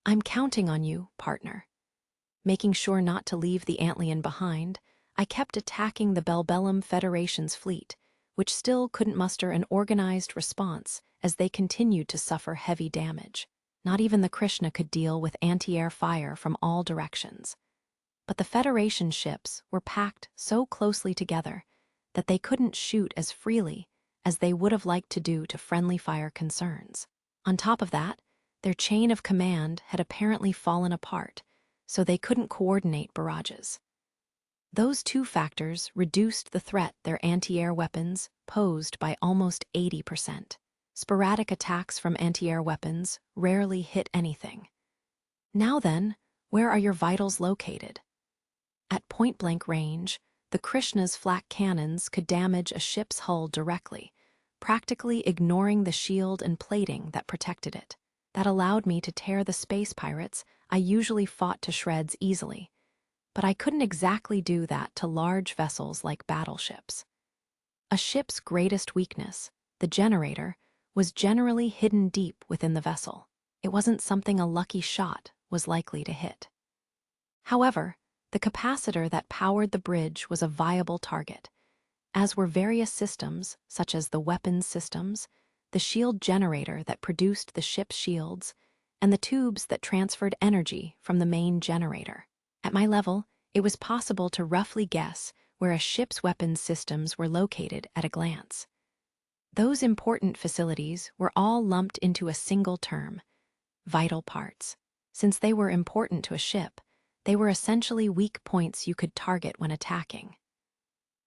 I'm counting on you, partner. Making sure not to leave the Antlian behind, I kept attacking the Belbellum Federation's fleet, which still couldn't muster an organized response as they continued to suffer heavy damage. Not even the Krishna could deal with anti-air fire from all directions. But the Federation ships were packed so closely together that they couldn't shoot as freely as they would have liked to do to friendly fire concerns. On top of that, their chain of command had apparently fallen apart, so they couldn't coordinate barrages. Those two factors reduced the threat their anti-air weapons posed by almost 80%. Sporadic attacks from anti-air weapons rarely hit anything. Now then, where are your vitals located? At point-blank range, the Krishna's flak cannons could damage a ship's hull directly, practically ignoring the shield and plating that protected it. That allowed me to tear the space pirates I usually fought to shreds easily, but I couldn't exactly do that to large vessels like battleships. A ship's greatest weakness, the generator, was generally hidden deep within the vessel. It wasn't something a lucky shot was likely to hit. However, the capacitor that powered the bridge was a viable target, as were various systems, such as the weapons systems, the shield generator that produced the ship's shields, and the tubes that transferred energy from the main generator. At my level, it was possible to roughly guess where a ship's weapons systems were located at a glance. Those important facilities were all lumped into a single term, vital parts. Since they were important to a ship, They were essentially weak points you could target when attacking.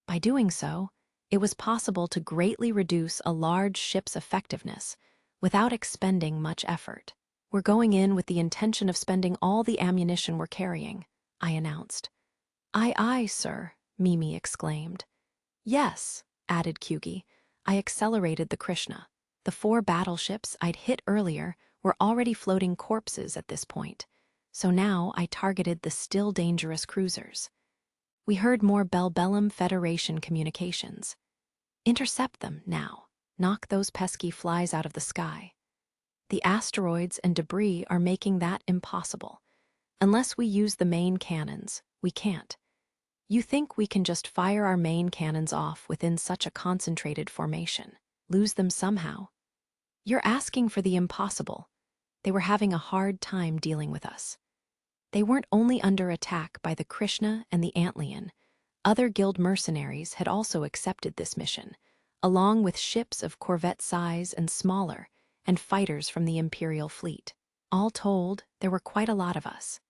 By doing so, it was possible to greatly reduce a large ship's effectiveness without expending much effort. "We're going in with the intention of spending all the ammunition we're carrying," I announced. "Aye, aye, sir," Mimi exclaimed. "Yes," added Kyugi. I accelerated the Krishna. The 4 battleships I'd hit earlier were already floating corpses at this point, so now I targeted the still dangerous cruisers. We heard more Bellbellum Federation communications. "Intercept them, now. Knock those pesky flies out of the sky. The asteroids and debris are making that impossible. Unless we use the main cannons, we can't. You think we can just fire our main cannons off within such a concentrated formation? Lose them somehow? You're asking for the impossible." They were having a hard time dealing with us. They weren't only under attack by the Krishna and the Antlion. Other guild mercenaries had also accepted this mission, along with ships of corvette size and smaller, and fighters from the Imperial fleet. All told, there were quite a lot of us,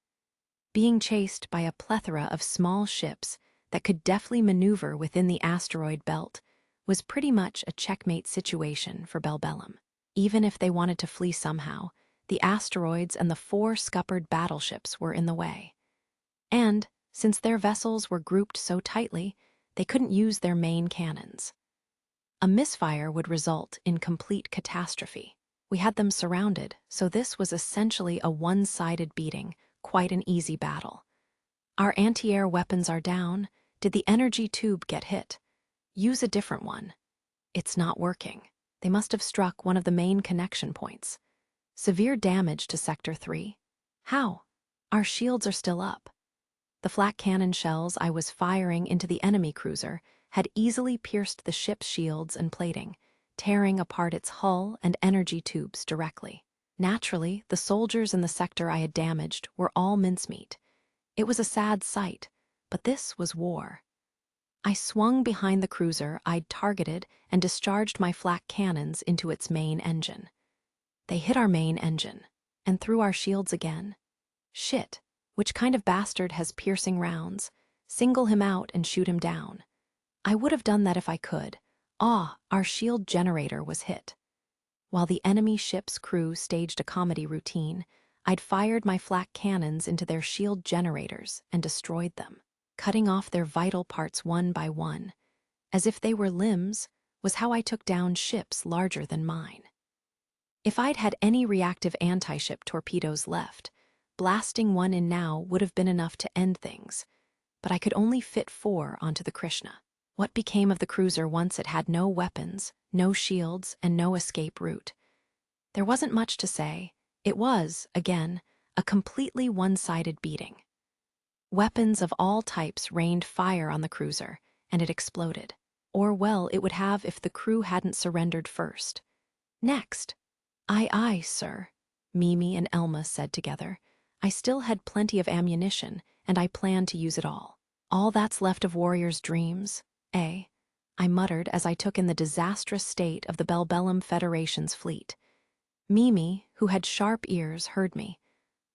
being chased by a plethora of small ships that could deftly maneuver within the asteroid belt. Was pretty much a checkmate situation for Bellbellum. Even if they wanted to flee somehow, the asteroids and the 4 scuppered battleships were in the way. And, since their vessels were grouped so tightly, they couldn't use their main cannons. A misfire would result in complete catastrophe. We had them surrounded, so this was essentially a one-sided beating, quite an easy battle. "Our anti-air weapons are down. Did the energy tube get hit? Use a different one." "It's not working. They must have struck one of the main connection points. Severe damage to Sector 3. How? Our shields are still up." The flak cannon shells I was firing into the enemy cruiser had easily pierced the ship's shields and plating, tearing apart its hull and energy tubes directly. Naturally, the soldiers in the sector I had damaged were all mincemeat. It was a sad sight, but this was war. I swung behind the cruiser I'd targeted and discharged my flak cannons into its main engine. They hit our main engine, and through our shields again. Shit, which kind of bastard has piercing rounds? Single him out and shoot him down. I would have done that if I could. Our shield generator was hit. While the enemy ship's crew staged a comedy routine, I'd fired my flak cannons into their shield generators and destroyed them, cutting off their vital parts one by one. As if they were limbs, was how I took down ships larger than mine. If I'd had any reactive anti-ship torpedoes left, blasting one in now would have been enough to end things, but I could only fit 4 onto the Krishna. What became of the cruiser once it had no weapons, no shields, and no escape route? There wasn't much to say. It was, again, a completely one-sided beating. Weapons of all types rained fire on the cruiser, and it exploded. Or, well, it would have if the crew hadn't surrendered first. "Next." "Aye, aye, sir," Mimi and Elma said together. I still had plenty of ammunition, and I planned to use it all. "All that's left of warriors' dreams, eh?" I muttered as I took in the disastrous state of the Bellbellum Federation's fleet. Mimi, who had sharp ears, heard me.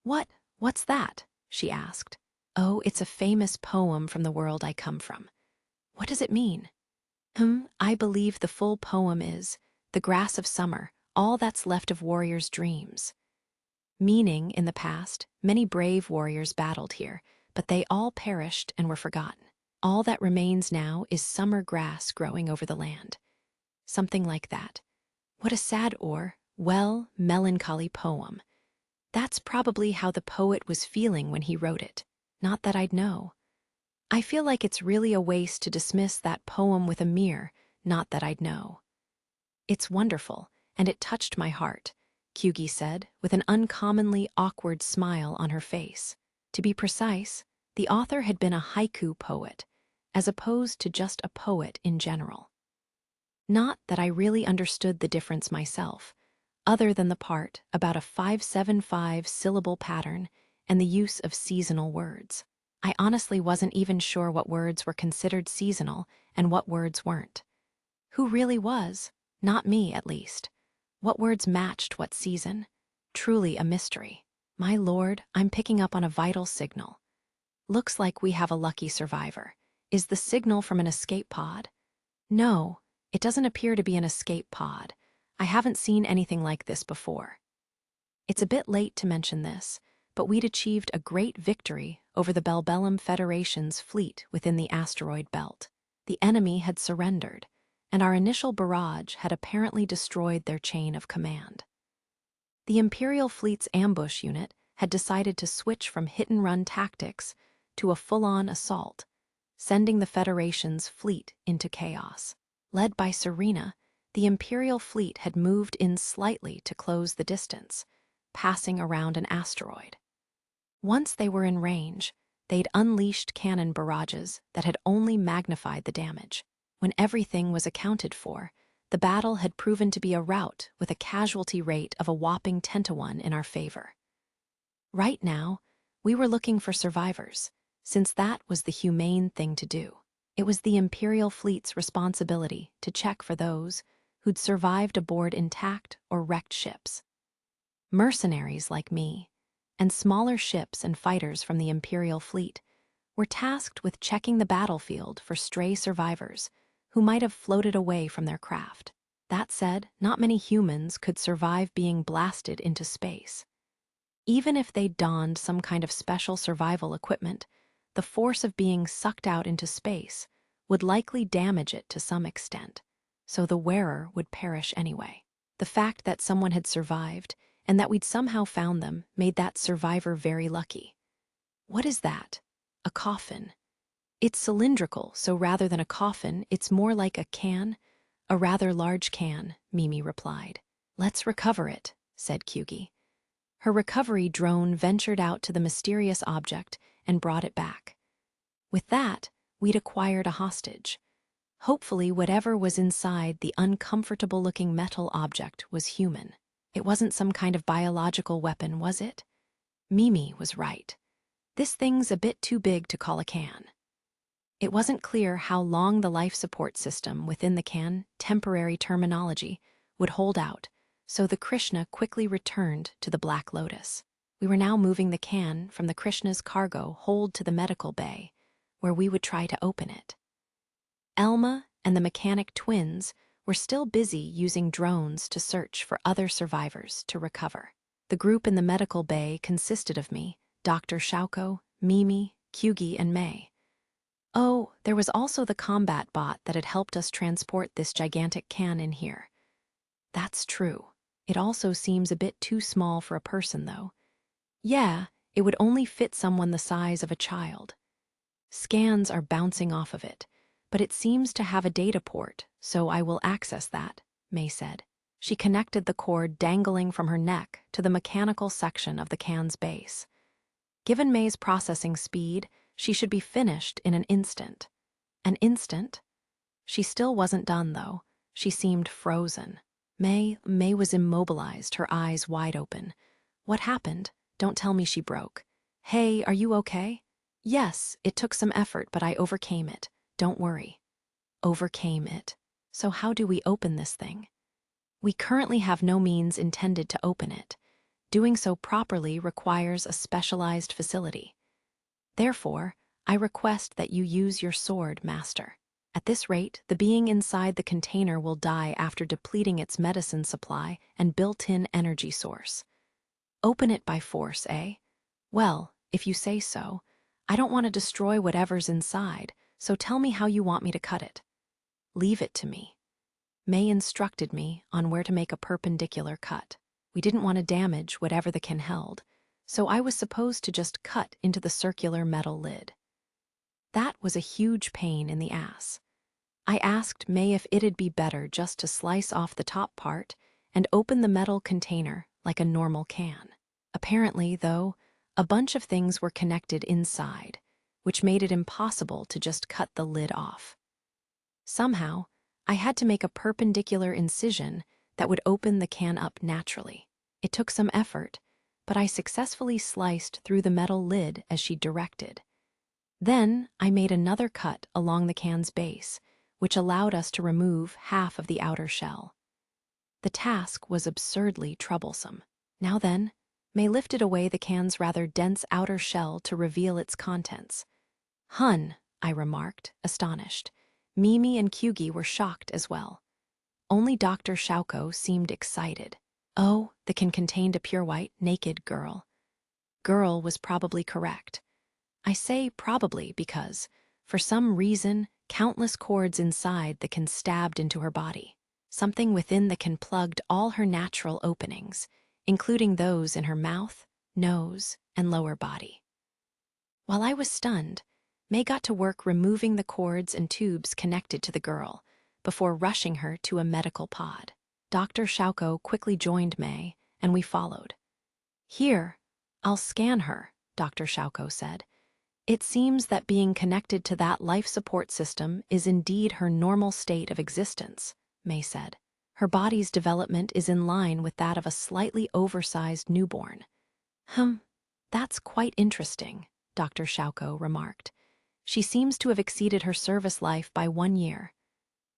What's that?" she asked. "Oh, it's a famous poem from the world I come from." "What does it mean?" I believe the full poem is, 'The grass of summer, all that's left of warriors' dreams.' Meaning, in the past, many brave warriors battled here, but they all perished and were forgotten. All that remains now is summer grass growing over the land. Something like that. What a sad well, melancholy poem. That's probably how the poet was feeling when he wrote it. Not that I'd know. I feel like it's really a waste to dismiss that poem with a mere, not that I'd know. It's wonderful, and it touched my heart, Kyugi said, with an uncommonly awkward smile on her face. To be precise, the author had been a haiku poet, as opposed to just a poet in general. Not that I really understood the difference myself, other than the part about a 575-syllable pattern and the use of seasonal words. I honestly wasn't even sure what words were considered seasonal and what words weren't. Who really was? Not me, at least. What words matched what season? Truly a mystery. My lord, I'm picking up on a vital signal. Looks like we have a lucky survivor. Is the signal from an escape pod? No, it doesn't appear to be an escape pod. I haven't seen anything like this before. It's a bit late to mention this, but we'd achieved a great victory over the Belbellum Federation's fleet within the asteroid belt. The enemy had surrendered, and our initial barrage had apparently destroyed their chain of command. The Imperial fleet's ambush unit had decided to switch from hit-and-run tactics to a full-on assault, sending the Federation's fleet into chaos. Led by Serena, the Imperial fleet had moved in slightly to close the distance, passing around an asteroid. Once they were in range, they'd unleashed cannon barrages that had only magnified the damage. When everything was accounted for, the battle had proven to be a rout with a casualty rate of a whopping 10-1 in our favor. Right now, we were looking for survivors, since that was the humane thing to do. It was the Imperial fleet's responsibility to check for those who'd survived aboard intact or wrecked ships. Mercenaries like me, and smaller ships and fighters from the Imperial fleet, were tasked with checking the battlefield for stray survivors who might have floated away from their craft. That said, not many humans could survive being blasted into space. Even if they donned some kind of special survival equipment, the force of being sucked out into space would likely damage it to some extent, so the wearer would perish anyway. The fact that someone had survived and that we'd somehow found them made that survivor very lucky. What is that? A coffin. It's cylindrical, so rather than a coffin, it's more like a can. A rather large can, Mimi replied. Let's recover it, said Kyugi. Her recovery drone ventured out to the mysterious object and brought it back. With that, we'd acquired a hostage. Hopefully, whatever was inside the uncomfortable-looking metal object was human. It wasn't some kind of biological weapon, was it? Mimi was right. This thing's a bit too big to call a can. It wasn't clear how long the life support system within the can, temporary terminology, would hold out, so the Krishna quickly returned to the Black Lotus. We were now moving the can from the Krishna's cargo hold to the medical bay, where we would try to open it. Elma and the mechanic twins were still busy using drones to search for other survivors to recover. The group in the medical bay consisted of me, Dr. Shauko, Mimi, Kyugi, and May. Oh, there was also the combat bot that had helped us transport this gigantic can in here. That's true. It also seems a bit too small for a person, though. Yeah, it would only fit someone the size of a child. Scans are bouncing off of it, but it seems to have a data port, so I will access that, May said. She connected the cord dangling from her neck to the mechanical section of the can's base. Given May's processing speed, she should be finished in an instant. An instant? She still wasn't done, though. She seemed frozen. May was immobilized, her eyes wide open. What happened? Don't tell me she broke. Hey, are you okay? Yes, it took some effort, but I overcame it. Don't worry. Overcame it. So how do we open this thing? We currently have no means intended to open it. Doing so properly requires a specialized facility. Therefore, I request that you use your sword, Master. At this rate, the being inside the container will die after depleting its medicine supply and built-in energy source. Open it by force, eh? Well, if you say so. I don't want to destroy whatever's inside, so tell me how you want me to cut it. Leave it to me. May instructed me on where to make a perpendicular cut. We didn't want to damage whatever the can held, so I was supposed to just cut into the circular metal lid. That was a huge pain in the ass. I asked May if it'd be better just to slice off the top part and open the metal container like a normal can. Apparently, though, a bunch of things were connected inside, which made it impossible to just cut the lid off. Somehow, I had to make a perpendicular incision that would open the can up naturally. It took some effort, but I successfully sliced through the metal lid as she directed. Then I made another cut along the can's base, which allowed us to remove half of the outer shell. The task was absurdly troublesome. Now then, May lifted away the can's rather dense outer shell to reveal its contents. Hun, I remarked, astonished. Mimi and Kyugi were shocked as well. Only Dr. Shauko seemed excited. Oh, the can contained a pure white, naked girl. Girl was probably correct. I say probably because, for some reason, countless cords inside the can stabbed into her body. Something within the can plugged all her natural openings, including those in her mouth, nose, and lower body. While I was stunned, May got to work removing the cords and tubes connected to the girl, before rushing her to a medical pod. Dr. Shauko quickly joined May, and we followed. Here, I'll scan her, Dr. Shauko said. It seems that being connected to that life support system is indeed her normal state of existence, May said. Her body's development is in line with that of a slightly oversized newborn. That's quite interesting, Dr. Shauko remarked. She seems to have exceeded her service life by 1 year.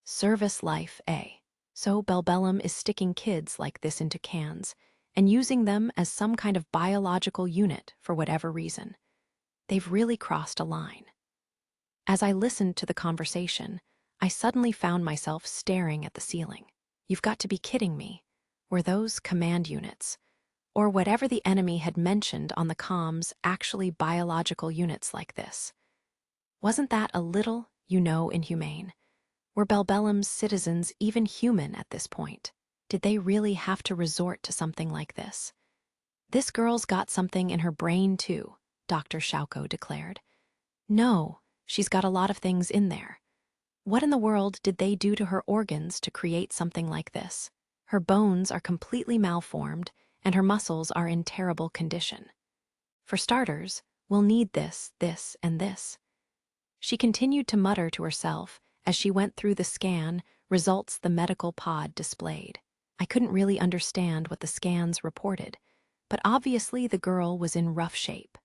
Service life, eh? So Bellbellum is sticking kids like this into cans and using them as some kind of biological unit for whatever reason. They've really crossed a line. As I listened to the conversation, I suddenly found myself staring at the ceiling. You've got to be kidding me. Were those command units, or whatever the enemy had mentioned on the comms, actually biological units like this? Wasn't that a little, inhumane? Were Bellbellum's citizens even human at this point? Did they really have to resort to something like this? This girl's got something in her brain too, Dr. Shauko declared. No, she's got a lot of things in there. What in the world did they do to her organs to create something like this? Her bones are completely malformed, and her muscles are in terrible condition. For starters, we'll need this, and this. She continued to mutter to herself as she went through the scan results the medical pod displayed. I couldn't really understand what the scans reported, but obviously the girl was in rough shape.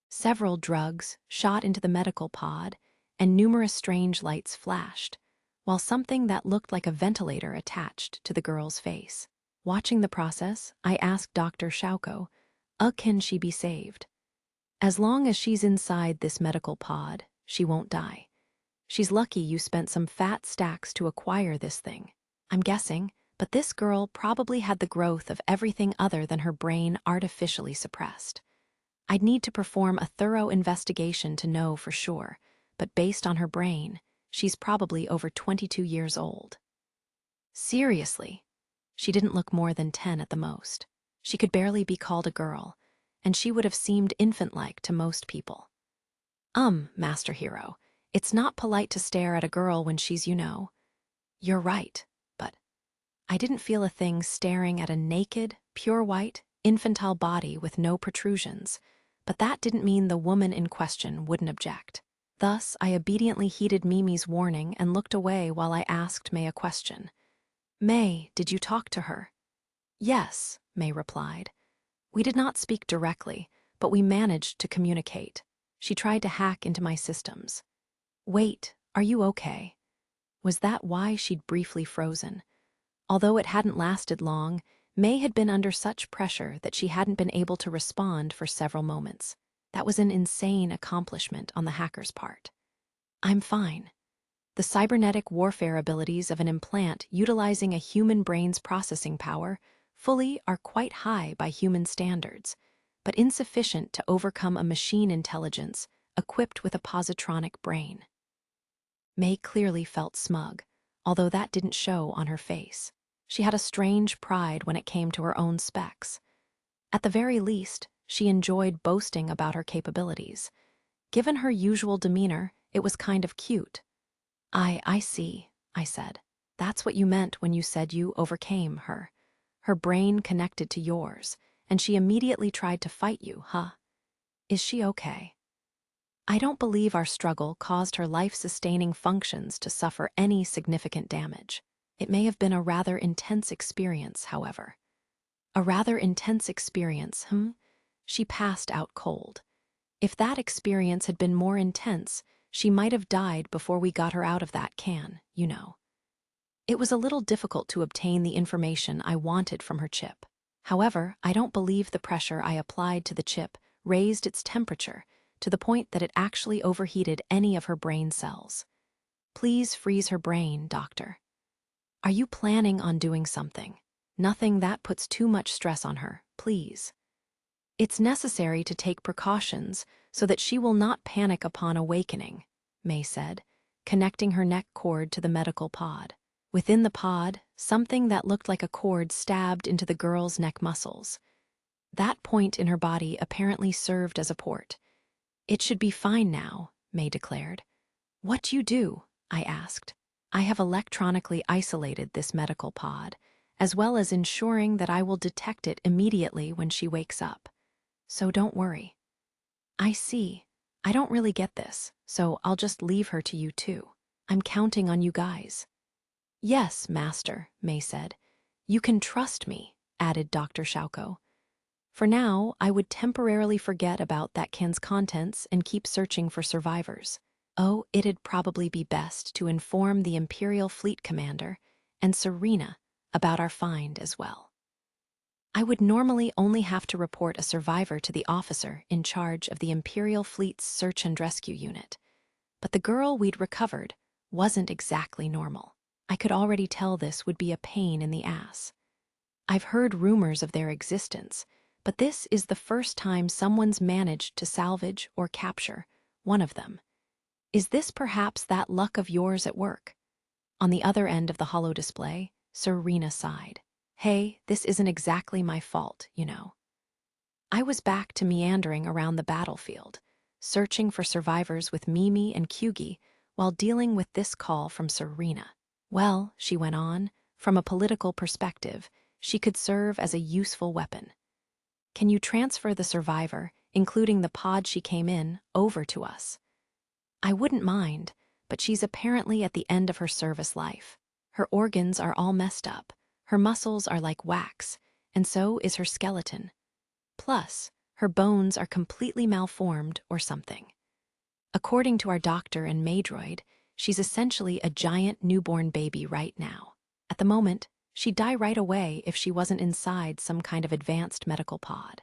Several drugs shot into the medical pod, and numerous strange lights flashed, while something that looked like a ventilator attached to the girl's face. Watching the process, I asked Dr. Shauko, can she be saved? As long as she's inside this medical pod, she won't die. She's lucky you spent some fat stacks to acquire this thing, I'm guessing, but this girl probably had the growth of everything other than her brain artificially suppressed. I'd need to perform a thorough investigation to know for sure, but based on her brain, she's probably over 22 years old. Seriously, she didn't look more than 10 at the most. She could barely be called a girl, and she would have seemed infant-like to most people. Master Hero, it's not polite to stare at a girl when she's, You're right, but I didn't feel a thing staring at a naked, pure white, infantile body with no protrusions, but that didn't mean the woman in question wouldn't object. Thus, I obediently heeded Mimi's warning and looked away while I asked May a question. May, did you talk to her? Yes, May replied. We did not speak directly, but we managed to communicate. She tried to hack into my systems. Wait, are you okay? Was that why she'd briefly frozen? Although it hadn't lasted long, May had been under such pressure that she hadn't been able to respond for several moments. That was an insane accomplishment on the hacker's part. I'm fine. The cybernetic warfare abilities of an implant utilizing a human brain's processing power fully are quite high by human standards, but insufficient to overcome a machine intelligence equipped with a positronic brain. May clearly felt smug, although that didn't show on her face. She had a strange pride when it came to her own specs. At the very least, she enjoyed boasting about her capabilities. Given her usual demeanor, it was kind of cute. I see, I said. That's what you meant when you said you overcame her. Her brain connected to yours, and she immediately tried to fight you, huh? Is she okay? I don't believe our struggle caused her life-sustaining functions to suffer any significant damage. It may have been a rather intense experience, however. A rather intense experience, She passed out cold. If that experience had been more intense, she might have died before we got her out of that can, It was a little difficult to obtain the information I wanted from her chip. However, I don't believe the pressure I applied to the chip raised its temperature to the point that it actually overheated any of her brain cells. Please freeze her brain, doctor. Are you planning on doing something? Nothing that puts too much stress on her, please. It's necessary to take precautions so that she will not panic upon awakening, May said, connecting her neck cord to the medical pod. Within the pod, something that looked like a cord stabbed into the girl's neck muscles. That point in her body apparently served as a port. It should be fine now, May declared. What do you do? I asked. I have electronically isolated this medical pod, as well as ensuring that I will detect it immediately when she wakes up. So don't worry. I see. I don't really get this, so I'll just leave her to you too. I'm counting on you guys. Yes, Master, May said. You can trust me, added Dr. Shauko. For now, I would temporarily forget about that can's contents and keep searching for survivors. Oh, it'd probably be best to inform the Imperial Fleet Commander and Serena about our find as well. I would normally only have to report a survivor to the officer in charge of the Imperial Fleet's search and rescue unit, but the girl we'd recovered wasn't exactly normal. I could already tell this would be a pain in the ass. I've heard rumors of their existence, but this is the first time someone's managed to salvage or capture one of them. Is this perhaps that luck of yours at work? On the other end of the holo display, Serena sighed. Hey, this isn't exactly my fault, you know. I was back to meandering around the battlefield, searching for survivors with Mimi and Kyugi while dealing with this call from Serena. Well, she went on, from a political perspective, she could serve as a useful weapon. Can you transfer the survivor, including the pod she came in, over to us? I wouldn't mind, but she's apparently at the end of her service life. Her organs are all messed up, her muscles are like wax, and so is her skeleton. Plus, her bones are completely malformed or something. According to our doctor and Maydroid, she's essentially a giant newborn baby right now. At the moment, she'd die right away if she wasn't inside some kind of advanced medical pod.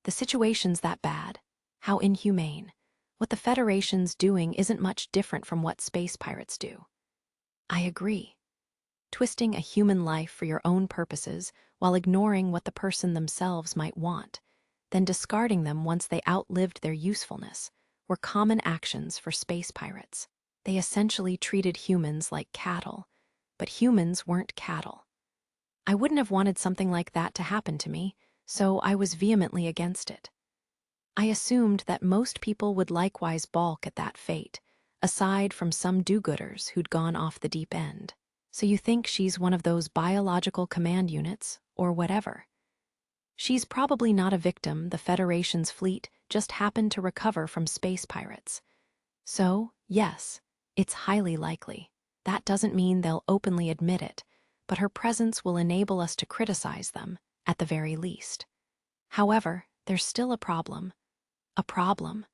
The situation's that bad. How inhumane. What the Federation's doing isn't much different from what space pirates do. I agree. Twisting a human life for your own purposes while ignoring what the person themselves might want, then discarding them once they outlived their usefulness, were common actions for space pirates. They essentially treated humans like cattle, but humans weren't cattle. I wouldn't have wanted something like that to happen to me, so I was vehemently against it. I assumed that most people would likewise balk at that fate, aside from some do-gooders who'd gone off the deep end. So you think she's one of those biological command units, or whatever? She's probably not a victim the Federation's fleet just happened to recover from space pirates. So, yes, it's highly likely. That doesn't mean they'll openly admit it, but her presence will enable us to criticize them, at the very least. However, there's still a problem. A problem.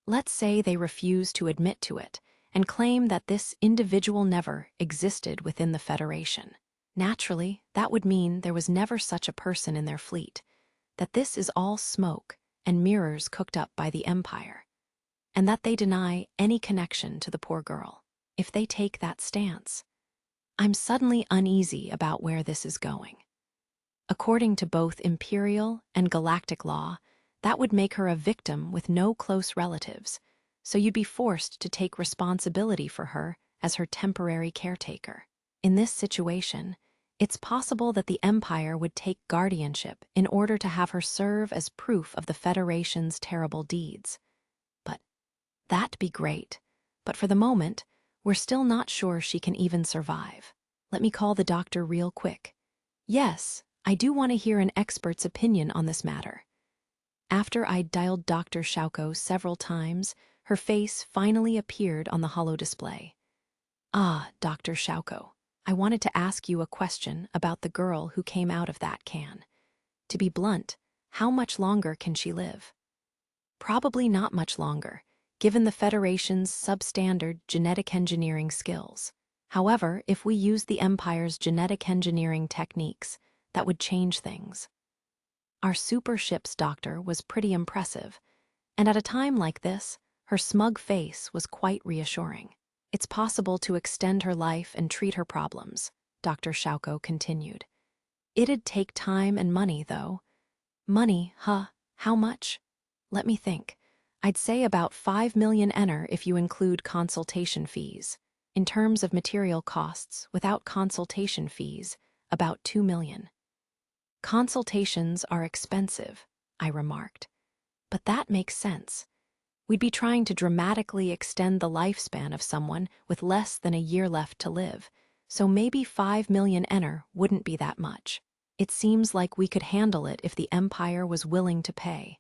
Let's say they refuse to admit to it and claim that this individual never existed within the Federation. Naturally, that would mean there was never such a person in their fleet, that this is all smoke and mirrors cooked up by the Empire, and that they deny any connection to the poor girl. If they take that stance, I'm suddenly uneasy about where this is going. According to both Imperial and Galactic law, that would make her a victim with no close relatives, so you'd be forced to take responsibility for her as her temporary caretaker. In this situation, it's possible that the Empire would take guardianship in order to have her serve as proof of the Federation's terrible deeds. But that'd be great. But for the moment, we're still not sure she can even survive. Let me call the doctor real quick. Yes, I do want to hear an expert's opinion on this matter. After I'd dialed Dr. Shauko several times, her face finally appeared on the holo display. Ah, Dr. Shauko, I wanted to ask you a question about the girl who came out of that can. To be blunt, how much longer can she live? Probably not much longer, given the Federation's substandard genetic engineering skills. However, if we use the Empire's genetic engineering techniques, that would change things. Our super ship's doctor was pretty impressive, and at a time like this, her smug face was quite reassuring. It's possible to extend her life and treat her problems, Dr. Shauko continued. It'd take time and money, though. Money, huh? How much? Let me think. I'd say about 5 million ener if you include consultation fees. In terms of material costs, without consultation fees, about 2 million. Consultations are expensive, I remarked. But that makes sense. We'd be trying to dramatically extend the lifespan of someone with less than a year left to live, so maybe 5 million ener wouldn't be that much. It seems like we could handle it if the Empire was willing to pay.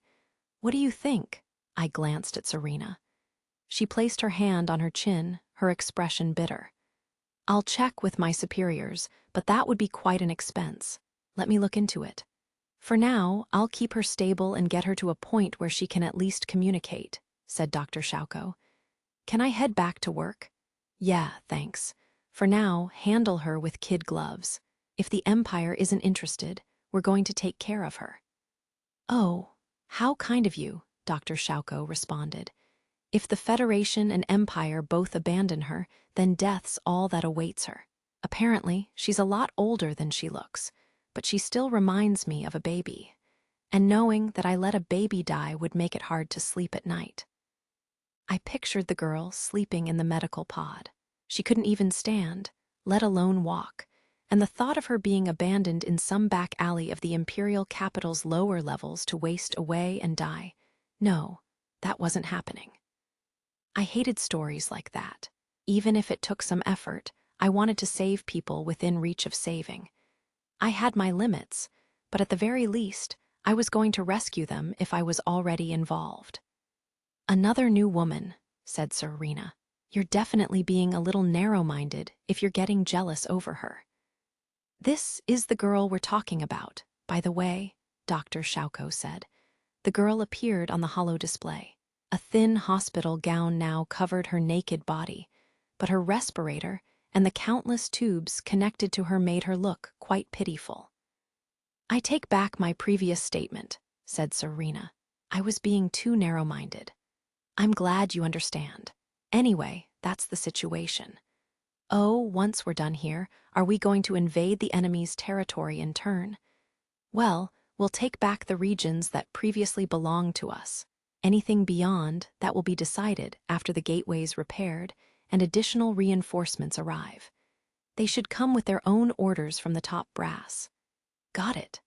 What do you think? I glanced at Serena. She placed her hand on her chin, her expression bitter. I'll check with my superiors, but that would be quite an expense. Let me look into it. For now, I'll keep her stable and get her to a point where she can at least communicate, said Dr. Shauko. Can I head back to work? Yeah, thanks. For now, handle her with kid gloves. If the Empire isn't interested, we're going to take care of her. Oh, how kind of you, Dr. Shauko responded. If the Federation and Empire both abandon her, then death's all that awaits her. Apparently, she's a lot older than she looks, but she still reminds me of a baby. And knowing that I let a baby die would make it hard to sleep at night. I pictured the girl sleeping in the medical pod. She couldn't even stand, let alone walk, and the thought of her being abandoned in some back alley of the Imperial capital's lower levels to waste away and die. No, that wasn't happening. I hated stories like that. Even if it took some effort, I wanted to save people within reach of saving. I had my limits, but at the very least, I was going to rescue them if I was already involved. Another new woman, said Serena. You're definitely being a little narrow-minded if you're getting jealous over her. This is the girl we're talking about, by the way, Dr. Shauko said. The girl appeared on the holo display. A thin hospital gown now covered her naked body, but her respirator and the countless tubes connected to her made her look quite pitiful. I take back my previous statement, said Serena. I was being too narrow-minded. I'm glad you understand. Anyway, that's the situation. Oh, once we're done here, are we going to invade the enemy's territory in turn? Well, we'll take back the regions that previously belonged to us. Anything beyond, that will be decided after the gateway's repaired and additional reinforcements arrive. They should come with their own orders from the top brass. Got it.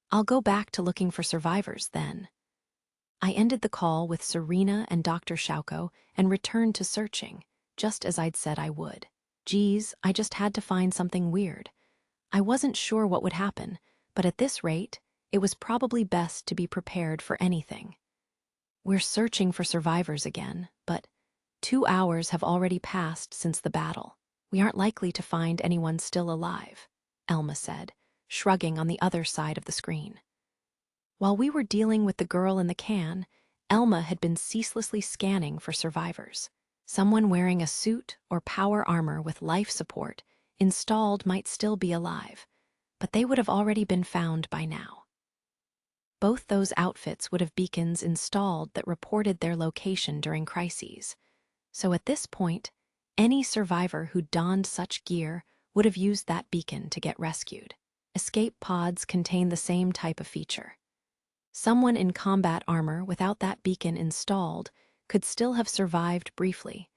I'll go back to looking for survivors then. I ended the call with Serena and Dr. Shauko and returned to searching, just as I'd said I would. Geez, I just had to find something weird. I wasn't sure what would happen, but at this rate, it was probably best to be prepared for anything. We're searching for survivors again, but 2 hours have already passed since the battle. We aren't likely to find anyone still alive, Elma said, shrugging on the other side of the screen. While we were dealing with the girl in the can, Elma had been ceaselessly scanning for survivors. Someone wearing a suit or power armor with life support installed might still be alive, but they would have already been found by now. Both those outfits would have beacons installed that reported their location during crises. So at this point, any survivor who donned such gear would have used that beacon to get rescued. Escape pods contain the same type of feature. Someone in combat armor without that beacon installed could still have survived briefly,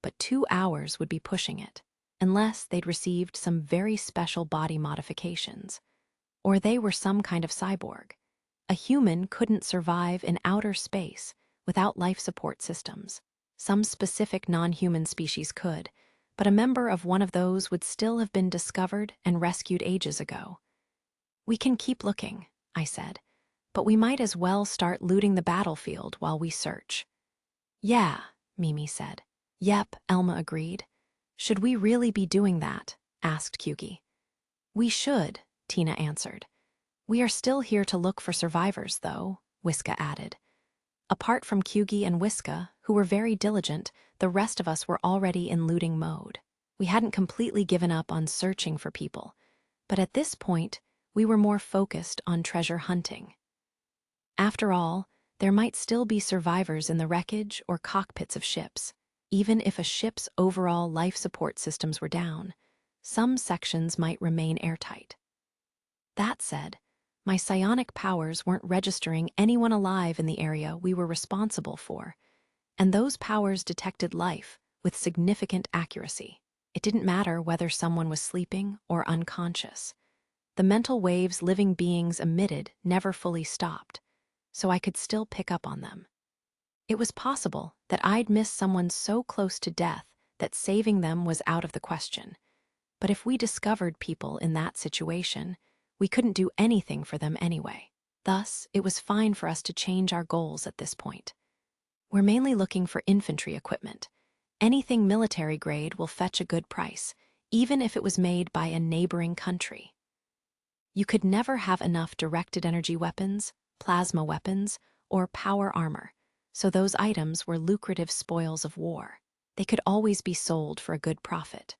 but 2 hours would be pushing it, unless they'd received some very special body modifications. Or they were some kind of cyborg. A human couldn't survive in outer space without life support systems. Some specific non-human species could, but a member of one of those would still have been discovered and rescued ages ago. We can keep looking, I said, but we might as well start looting the battlefield while we search. Yeah, Mimi said. Yep, Elma agreed. Should we really be doing that? Asked Kyugi. We should, Tina answered. We are still here to look for survivors, though, Whiska added. Apart from Kyugi and Whiska, who were very diligent, the rest of us were already in looting mode. We hadn't completely given up on searching for people, but at this point, we were more focused on treasure hunting. After all, there might still be survivors in the wreckage or cockpits of ships. Even if a ship's overall life support systems were down, some sections might remain airtight. That said, my psionic powers weren't registering anyone alive in the area we were responsible for, and those powers detected life with significant accuracy. It didn't matter whether someone was sleeping or unconscious. The mental waves living beings emitted never fully stopped, so I could still pick up on them. It was possible that I'd miss someone so close to death that saving them was out of the question. But if we discovered people in that situation, we couldn't do anything for them anyway. Thus, it was fine for us to change our goals at this point. We're mainly looking for infantry equipment. Anything military grade will fetch a good price, even if it was made by a neighboring country. You could never have enough directed energy weapons, plasma weapons, or power armor, so those items were lucrative spoils of war. They could always be sold for a good profit.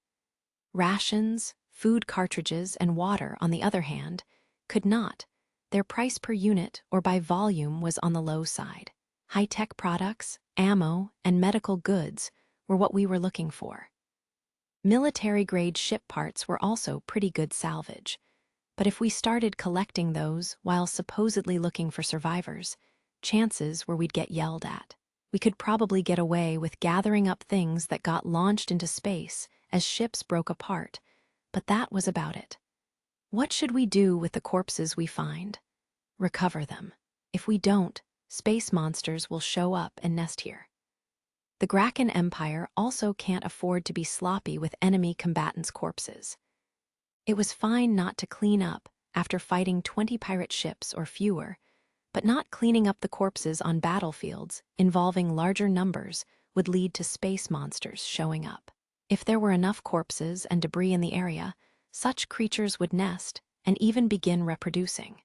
Rations, food cartridges, and water, on the other hand, could not. Their price per unit or by volume was on the low side. High-tech products, ammo, and medical goods were what we were looking for. Military-grade ship parts were also pretty good salvage, but if we started collecting those while supposedly looking for survivors, chances were we'd get yelled at. We could probably get away with gathering up things that got launched into space as ships broke apart, but that was about it. What should we do with the corpses we find? Recover them. If we don't, space monsters will show up and nest here. The Graken Empire also can't afford to be sloppy with enemy combatants' corpses. It was fine not to clean up after fighting 20 pirate ships or fewer, but not cleaning up the corpses on battlefields involving larger numbers would lead to space monsters showing up. If there were enough corpses and debris in the area, such creatures would nest and even begin reproducing.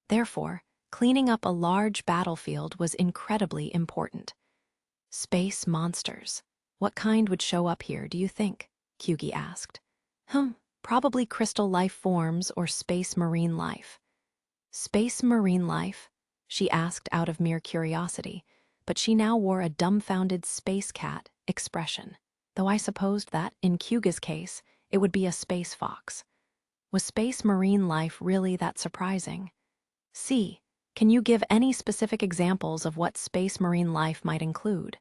Therefore, cleaning up a large battlefield was incredibly important. Space monsters. What kind would show up here, do you think? Kyugi asked. Probably crystal life forms or space marine life. Space marine life? She asked out of mere curiosity, but she now wore a dumbfounded space cat expression, though I supposed that, in Kyugi's case, it would be a space fox. Was space marine life really that surprising? C. Can you give any specific examples of what space marine life might include?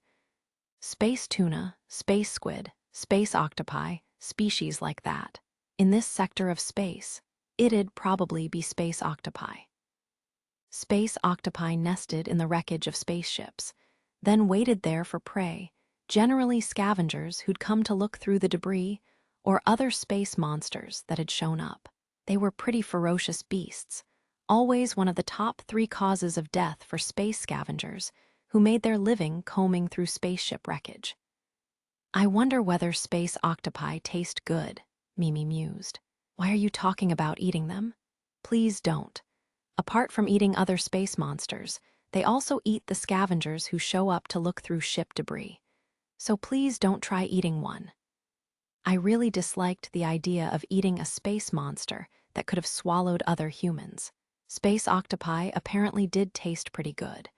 Space tuna, space squid, space octopi, species like that. In this sector of space, it'd probably be space octopi. Space octopi nested in the wreckage of spaceships, then waited there for prey, generally scavengers who'd come to look through the debris or other space monsters that had shown up. They were pretty ferocious beasts, always one of the top 3 causes of death for space scavengers who made their living combing through spaceship wreckage. I wonder whether space octopi taste good, Mimi mused. Why are you talking about eating them? Please don't. Apart from eating other space monsters, they also eat the scavengers who show up to look through ship debris. So please don't try eating one. I really disliked the idea of eating a space monster that could have swallowed other humans. Space octopi apparently did taste pretty good,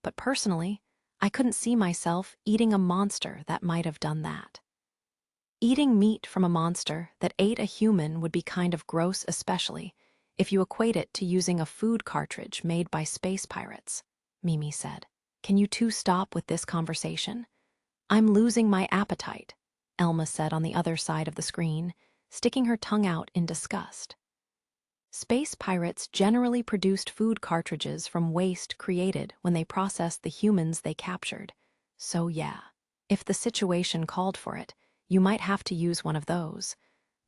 but personally, I couldn't see myself eating a monster that might have done that. Eating meat from a monster that ate a human would be kind of gross, especially if you equate it to using a food cartridge made by space pirates, Mimi said. Can you two stop with this conversation? I'm losing my appetite, Elma said on the other side of the screen, sticking her tongue out in disgust. Space pirates generally produced food cartridges from waste created when they processed the humans they captured. So yeah, if the situation called for it, you might have to use one of those,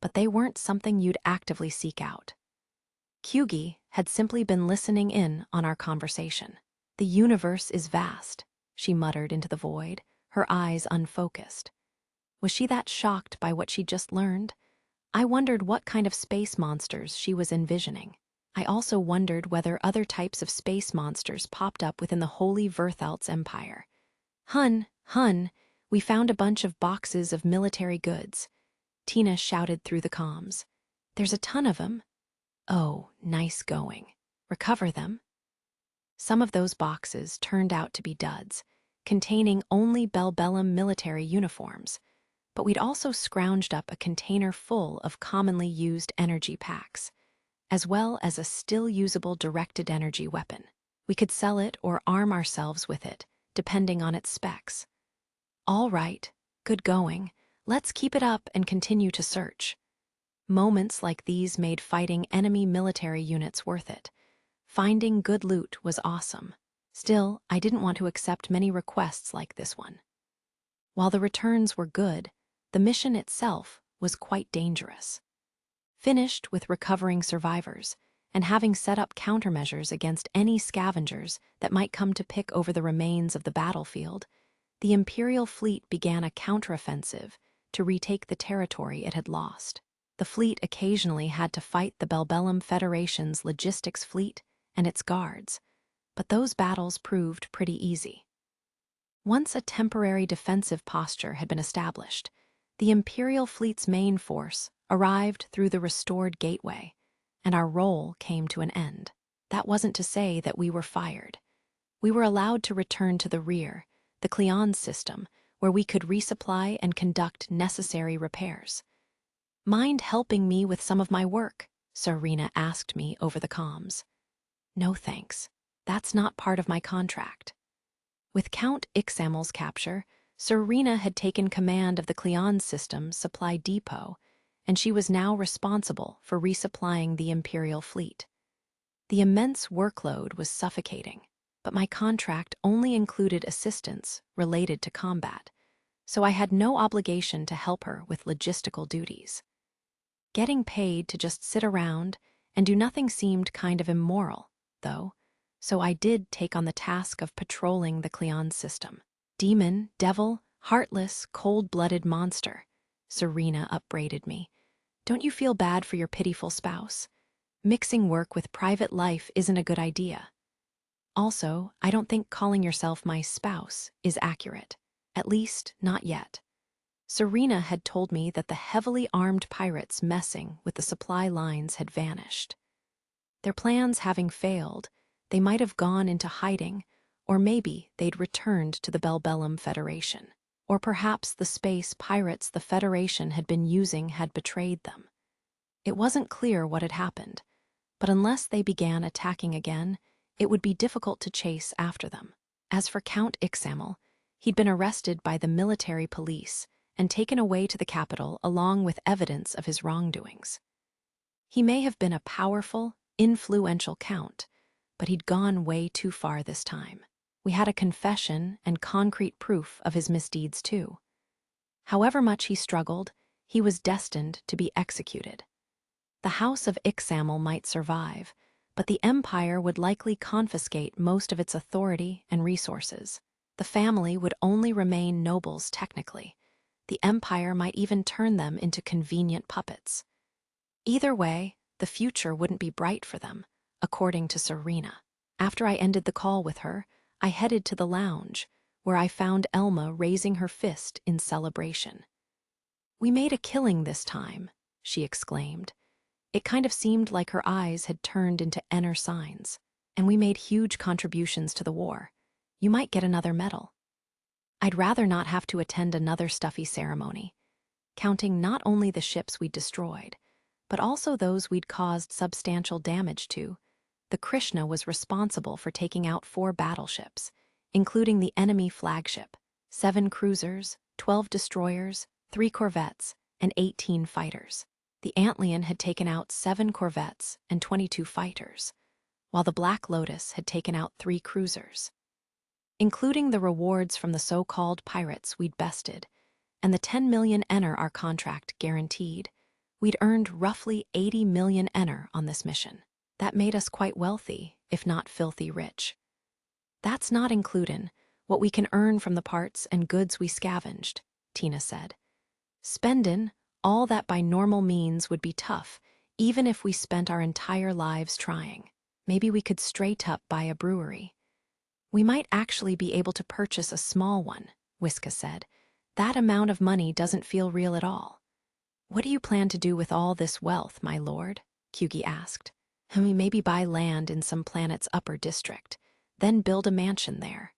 but they weren't something you'd actively seek out. Kyugi had simply been listening in on our conversation. The universe is vast, she muttered into the void, her eyes unfocused. Was she that shocked by what she'd just learned? I wondered what kind of space monsters she was envisioning. I also wondered whether other types of space monsters popped up within the Holy Verthalt's empire. Hun, we found a bunch of boxes of military goods, Tina shouted through the comms. There's a ton of them. Oh, nice going. Recover them? Some of those boxes turned out to be duds, containing only Bellbellum military uniforms, but we'd also scrounged up a container full of commonly used energy packs, as well as a still-usable directed energy weapon. We could sell it or arm ourselves with it, depending on its specs. All right, good going. Let's keep it up and continue to search. Moments like these made fighting enemy military units worth it. Finding good loot was awesome. Still, I didn't want to accept many requests like this one. While the returns were good, the mission itself was quite dangerous. Finished with recovering survivors and having set up countermeasures against any scavengers that might come to pick over the remains of the battlefield, the Imperial fleet began a counteroffensive to retake the territory it had lost. The fleet occasionally had to fight the Bellbellum Federation's logistics fleet and its guards, but those battles proved pretty easy. Once a temporary defensive posture had been established, the Imperial fleet's main force arrived through the restored gateway, and our role came to an end. That wasn't to say that we were fired. We were allowed to return to the rear, the Cleon system, where we could resupply and conduct necessary repairs. "Mind helping me with some of my work?" Serena asked me over the comms. "No thanks. That's not part of my contract." With Count Ixamel's capture, Serena had taken command of the Cleon system supply depot, and she was now responsible for resupplying the Imperial fleet. The immense workload was suffocating, but my contract only included assistance related to combat, so I had no obligation to help her with logistical duties. Getting paid to just sit around and do nothing seemed kind of immoral, though, so I did take on the task of patrolling the Cleon system. "Demon, devil, heartless, cold-blooded monster," Serena upbraided me. "Don't you feel bad for your pitiful spouse? Mixing work with private life isn't a good idea. Also, I don't think calling yourself my spouse is accurate, at least not yet." Serena had told me that the heavily armed pirates messing with the supply lines had vanished. Their plans having failed, they might have gone into hiding, or maybe they'd returned to the Bellbellum Federation. Or perhaps the space pirates the Federation had been using had betrayed them. It wasn't clear what had happened, but unless they began attacking again, it would be difficult to chase after them. As for Count Ixamel, he'd been arrested by the military police and taken away to the capital along with evidence of his wrongdoings. He may have been a powerful, influential count, but he'd gone way too far this time. We had a confession and concrete proof of his misdeeds too. However much he struggled, he was destined to be executed. The House of Ixamel might survive, but the Empire would likely confiscate most of its authority and resources. The family would only remain nobles technically. The Empire might even turn them into convenient puppets. Either way, the future wouldn't be bright for them, according to Serena. After I ended the call with her, I headed to the lounge, where I found Elma raising her fist in celebration. "We made a killing this time," she exclaimed. It kind of seemed like her eyes had turned into inner signs. "And we made huge contributions to the war. You might get another medal." I'd rather not have to attend another stuffy ceremony, counting not only the ships we'd destroyed, but also those we'd caused substantial damage to. The Krishna was responsible for taking out 4 battleships, including the enemy flagship, 7 cruisers, 12 destroyers, 3 corvettes, and 18 fighters. The Antlion had taken out 7 corvettes and 22 fighters, while the Black Lotus had taken out 3 cruisers. Including the rewards from the so-called pirates we'd bested, and the 10 million ener our contract guaranteed, we'd earned roughly 80 million ener on this mission. That made us quite wealthy, if not filthy rich. "That's not includin' what we can earn from the parts and goods we scavenged," Tina said. "Spendin' all that by normal means would be tough, even if we spent our entire lives trying. Maybe we could straight up buy a brewery." "We might actually be able to purchase a small one," Wiska said. "That amount of money doesn't feel real at all." "What do you plan to do with all this wealth, my lord?" Kyugi asked. "We maybe buy land in some planet's upper district. then build a mansion there.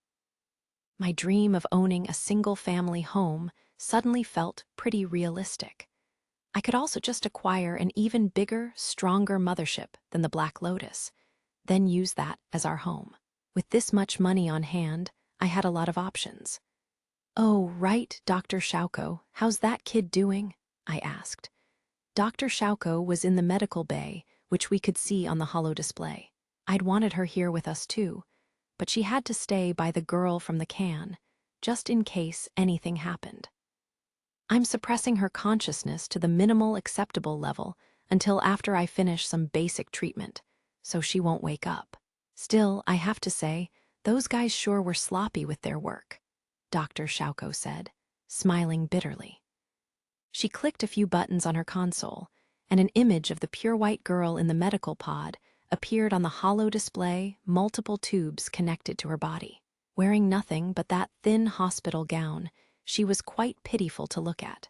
My dream of owning a single-family home suddenly felt pretty realistic. I could also just acquire an even bigger, stronger mothership than the Black Lotus, then use that as our home. With this much money on hand, I had a lot of options. "Oh, right, Dr. Shauko, how's that kid doing?" I asked. Dr. Shauko was in the medical bay, which we could see on the holo display. I'd wanted her here with us too, but she had to stay by the girl from the can, just in case anything happened. "I'm suppressing her consciousness to the minimal acceptable level until after I finish some basic treatment, so she won't wake up. Still, I have to say, those guys sure were sloppy with their work," Dr. Shauko said, smiling bitterly. She clicked a few buttons on her console, and an image of the pure white girl in the medical pod appeared on the holo display, multiple tubes connected to her body. Wearing nothing but that thin hospital gown, she was quite pitiful to look at.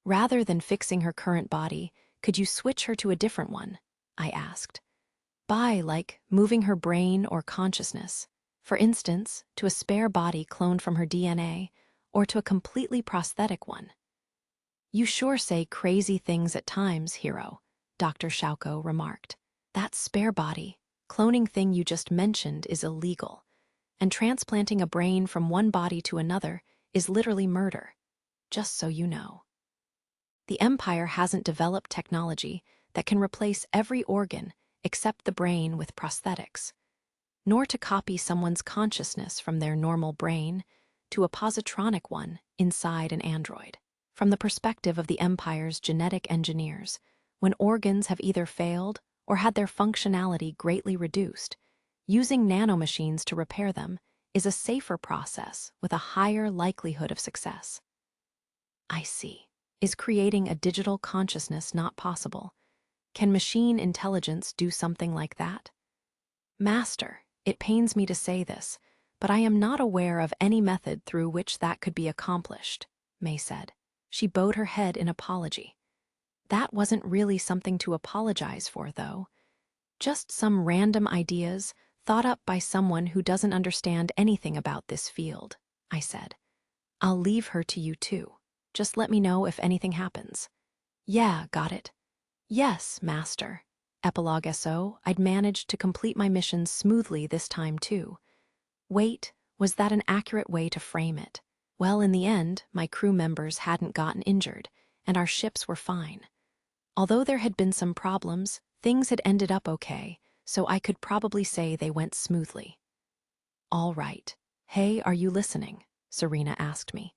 "Rather than fixing her current body, could you switch her to a different one?" I asked. "By, like, moving her brain or consciousness. For instance, to a spare body cloned from her DNA, or to a completely prosthetic one." "You sure say crazy things at times, hero," Dr. Shauko remarked. "That spare body, cloning thing you just mentioned is illegal, and transplanting a brain from one body to another is literally murder, just so you know. The Empire hasn't developed technology that can replace every organ except the brain with prosthetics, nor to copy someone's consciousness from their normal brain to a positronic one inside an android. From the perspective of the Empire's genetic engineers, when organs have either failed or had their functionality greatly reduced, using nanomachines to repair them is a safer process with a higher likelihood of success." "I see. Is creating a digital consciousness not possible? Can machine intelligence do something like that?" "Master, it pains me to say this, but I am not aware of any method through which that could be accomplished," May said. She bowed her head in apology. "That wasn't really something to apologize for, though. Just some random ideas thought up by someone who doesn't understand anything about this field," I said. "I'll leave her to you too. Just let me know if anything happens." "Yeah, got it." "Yes, Master." Epilogue SO, I'd managed to complete my mission smoothly this time too. Wait, was that an accurate way to frame it? Well, in the end, my crew members hadn't gotten injured, and our ships were fine. Although there had been some problems, things had ended up okay, so I could probably say they went smoothly. "All right. Hey, are you listening?" Serena asked me.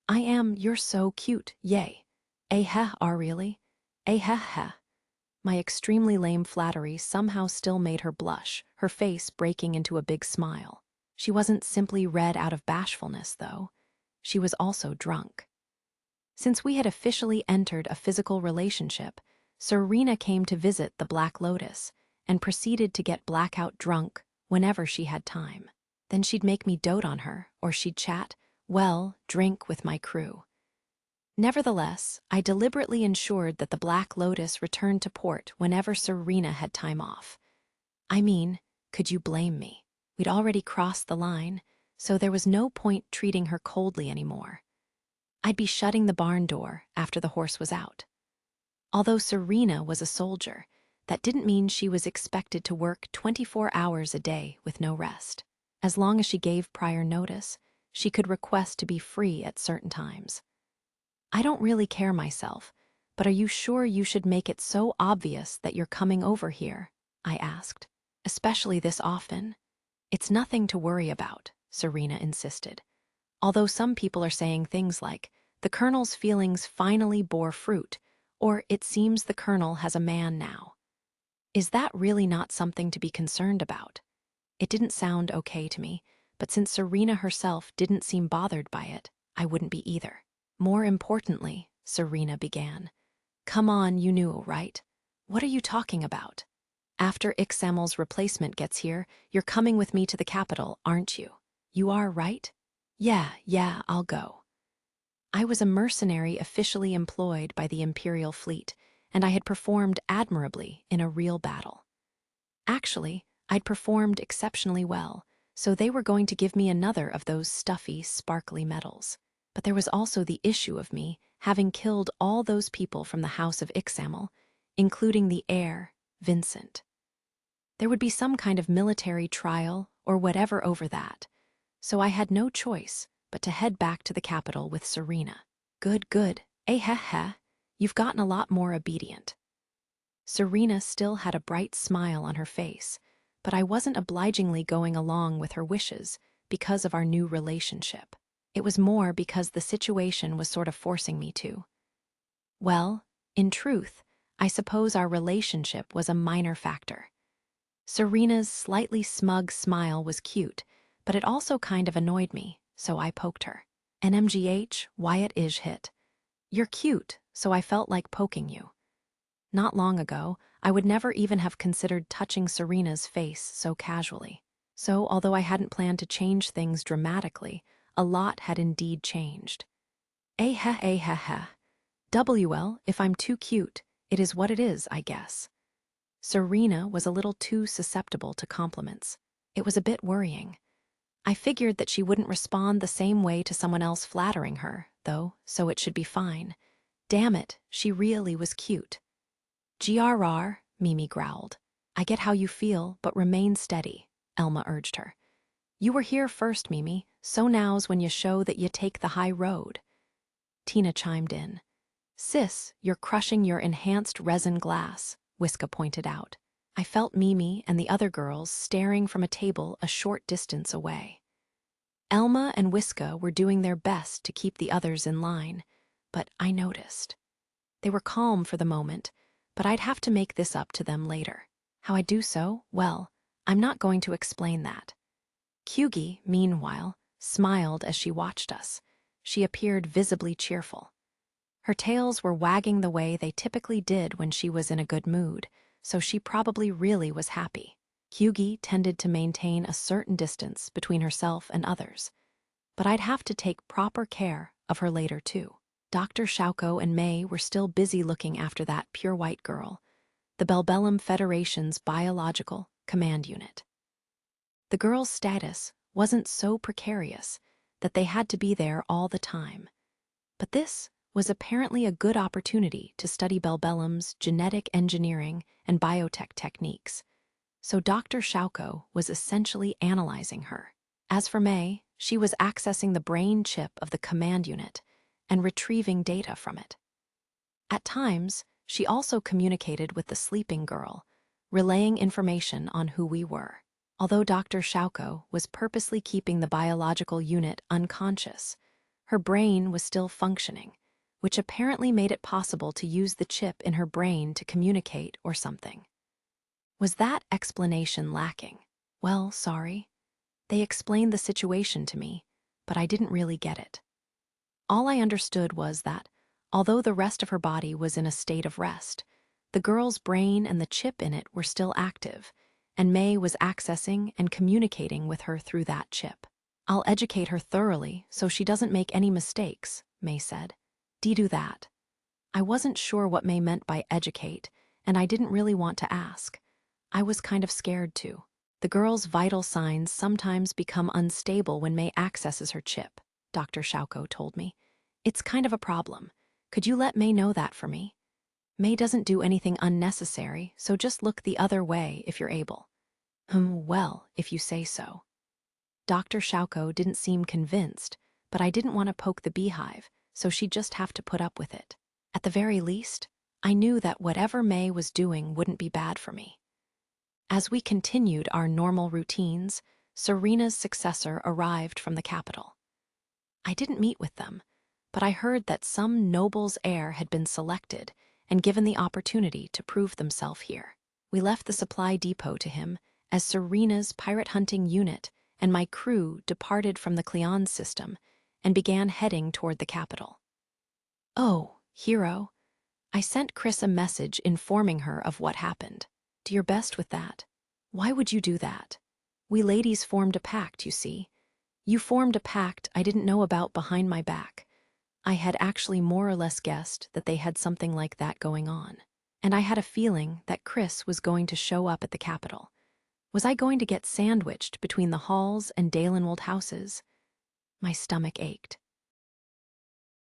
"I am. You're so cute. Yay." "Eh heh, are really?" "Eh heh heh." My extremely lame flattery somehow still made her blush, her face breaking into a big smile. She wasn't simply red out of bashfulness, though. She was also drunk. Since we had officially entered a physical relationship, Serena came to visit the Black Lotus and proceeded to get blackout drunk whenever she had time. Then she'd make me dote on her, or she'd chat, well, drink with my crew. Nevertheless, I deliberately ensured that the Black Lotus returned to port whenever Serena had time off. I mean, could you blame me? We'd already crossed the line, so there was no point treating her coldly anymore. I'd be shutting the barn door after the horse was out. Although Serena was a soldier, that didn't mean she was expected to work 24 hours a day with no rest. As long as she gave prior notice, she could request to be free at certain times. "I don't really care myself, but are you sure you should make it so obvious that you're coming over here?" I asked. "Especially this often?" "It's nothing to worry about," Serena insisted. Although some people are saying things like, "The Colonel's feelings finally bore fruit," or "It seems the Colonel has a man now." Is that really not something to be concerned about? It didn't sound okay to me, but since Serena herself didn't seem bothered by it, I wouldn't be either. "More importantly," Serena began. "Come on, you knew, right? What are you talking about? After Ixamel's replacement gets here, you're coming with me to the capital, aren't you? You are, right?" Yeah, I'll go." I was a mercenary officially employed by the Imperial fleet, and I had performed admirably in a real battle. Actually, I'd performed exceptionally well, so they were going to give me another of those stuffy, sparkly medals. But there was also the issue of me having killed all those people from the house of Ixamel, including the heir, Vincent. There would be some kind of military trial or whatever over that, so I had no choice but to head back to the capital with Serena. Good. Eh, you've gotten a lot more obedient. Serena still had a bright smile on her face, but I wasn't obligingly going along with her wishes because of our new relationship. It was more because the situation was sort of forcing me to. Well, in truth, I suppose our relationship was a minor factor. Serena's slightly smug smile was cute, but it also kind of annoyed me, so I poked her. NMGH, Wyatt Ish hit. You're cute, so I felt like poking you. Not long ago, I would never even have considered touching Serena's face so casually. So, although I hadn't planned to change things dramatically, a lot had indeed changed. WL, if I'm too cute, it is what it is, I guess. Serena was a little too susceptible to compliments. It was a bit worrying. I figured that she wouldn't respond the same way to someone else flattering her, though, so it should be fine. Damn it, she really was cute. GRR, Mimi growled. I get how you feel, but remain steady, Elma urged her. You were here first, Mimi, so now's when you show that you take the high road. Tina chimed in. Sis, you're crushing your enhanced resin glass, Whiska pointed out. I felt Mimi and the other girls staring from a table a short distance away. Elma and Whiska were doing their best to keep the others in line, but I noticed. They were calm for the moment, but I'd have to make this up to them later. How I do so? Well, I'm not going to explain that. Kyugi, meanwhile, smiled as she watched us. She appeared visibly cheerful. Her tails were wagging the way they typically did when she was in a good mood, so she probably really was happy. Kyugi tended to maintain a certain distance between herself and others, but I'd have to take proper care of her later too. Dr. Shauko and May were still busy looking after that pure white girl, the Belbellum Federation's biological command unit. The girl's status wasn't so precarious that they had to be there all the time, but this was apparently a good opportunity to study Belbellum's genetic engineering and biotech techniques, so Dr. Shauko was essentially analyzing her. As for May, she was accessing the brain chip of the command unit and retrieving data from it. At times, she also communicated with the sleeping girl, relaying information on who we were. Although Dr. Shauko was purposely keeping the biological unit unconscious, her brain was still functioning, which apparently made it possible to use the chip in her brain to communicate or something. Was that explanation lacking? Well, sorry. They explained the situation to me, but I didn't really get it. All I understood was that, although the rest of her body was in a state of rest, the girl's brain and the chip in it were still active, and May was accessing and communicating with her through that chip. I'll educate her thoroughly so she doesn't make any mistakes, May said. Do that. I wasn't sure what May meant by educate, and I didn't really want to ask. I was kind of scared too. The girl's vital signs sometimes become unstable when May accesses her chip, Dr. Shauko told me. It's kind of a problem. Could you let May know that for me? May doesn't do anything unnecessary, so just look the other way if you're able. Well, if you say so. Dr. Shauko didn't seem convinced, but I didn't want to poke the beehive, so she'd just have to put up with it. At the very least, I knew that whatever May was doing wouldn't be bad for me. As we continued our normal routines, Serena's successor arrived from the capital. I didn't meet with them, but I heard that some noble's heir had been selected and given the opportunity to prove themselves here. We left the supply depot to him as Serena's pirate hunting unit and my crew departed from the Cleon system and began heading toward the capital. Oh, hero. I sent Chris a message informing her of what happened. Do your best with that. Why would you do that? We ladies formed a pact, you see. You formed a pact I didn't know about behind my back. I had actually more or less guessed that they had something like that going on. And I had a feeling that Chris was going to show up at the capital. Was I going to get sandwiched between the halls and Dalenwold houses? My stomach ached.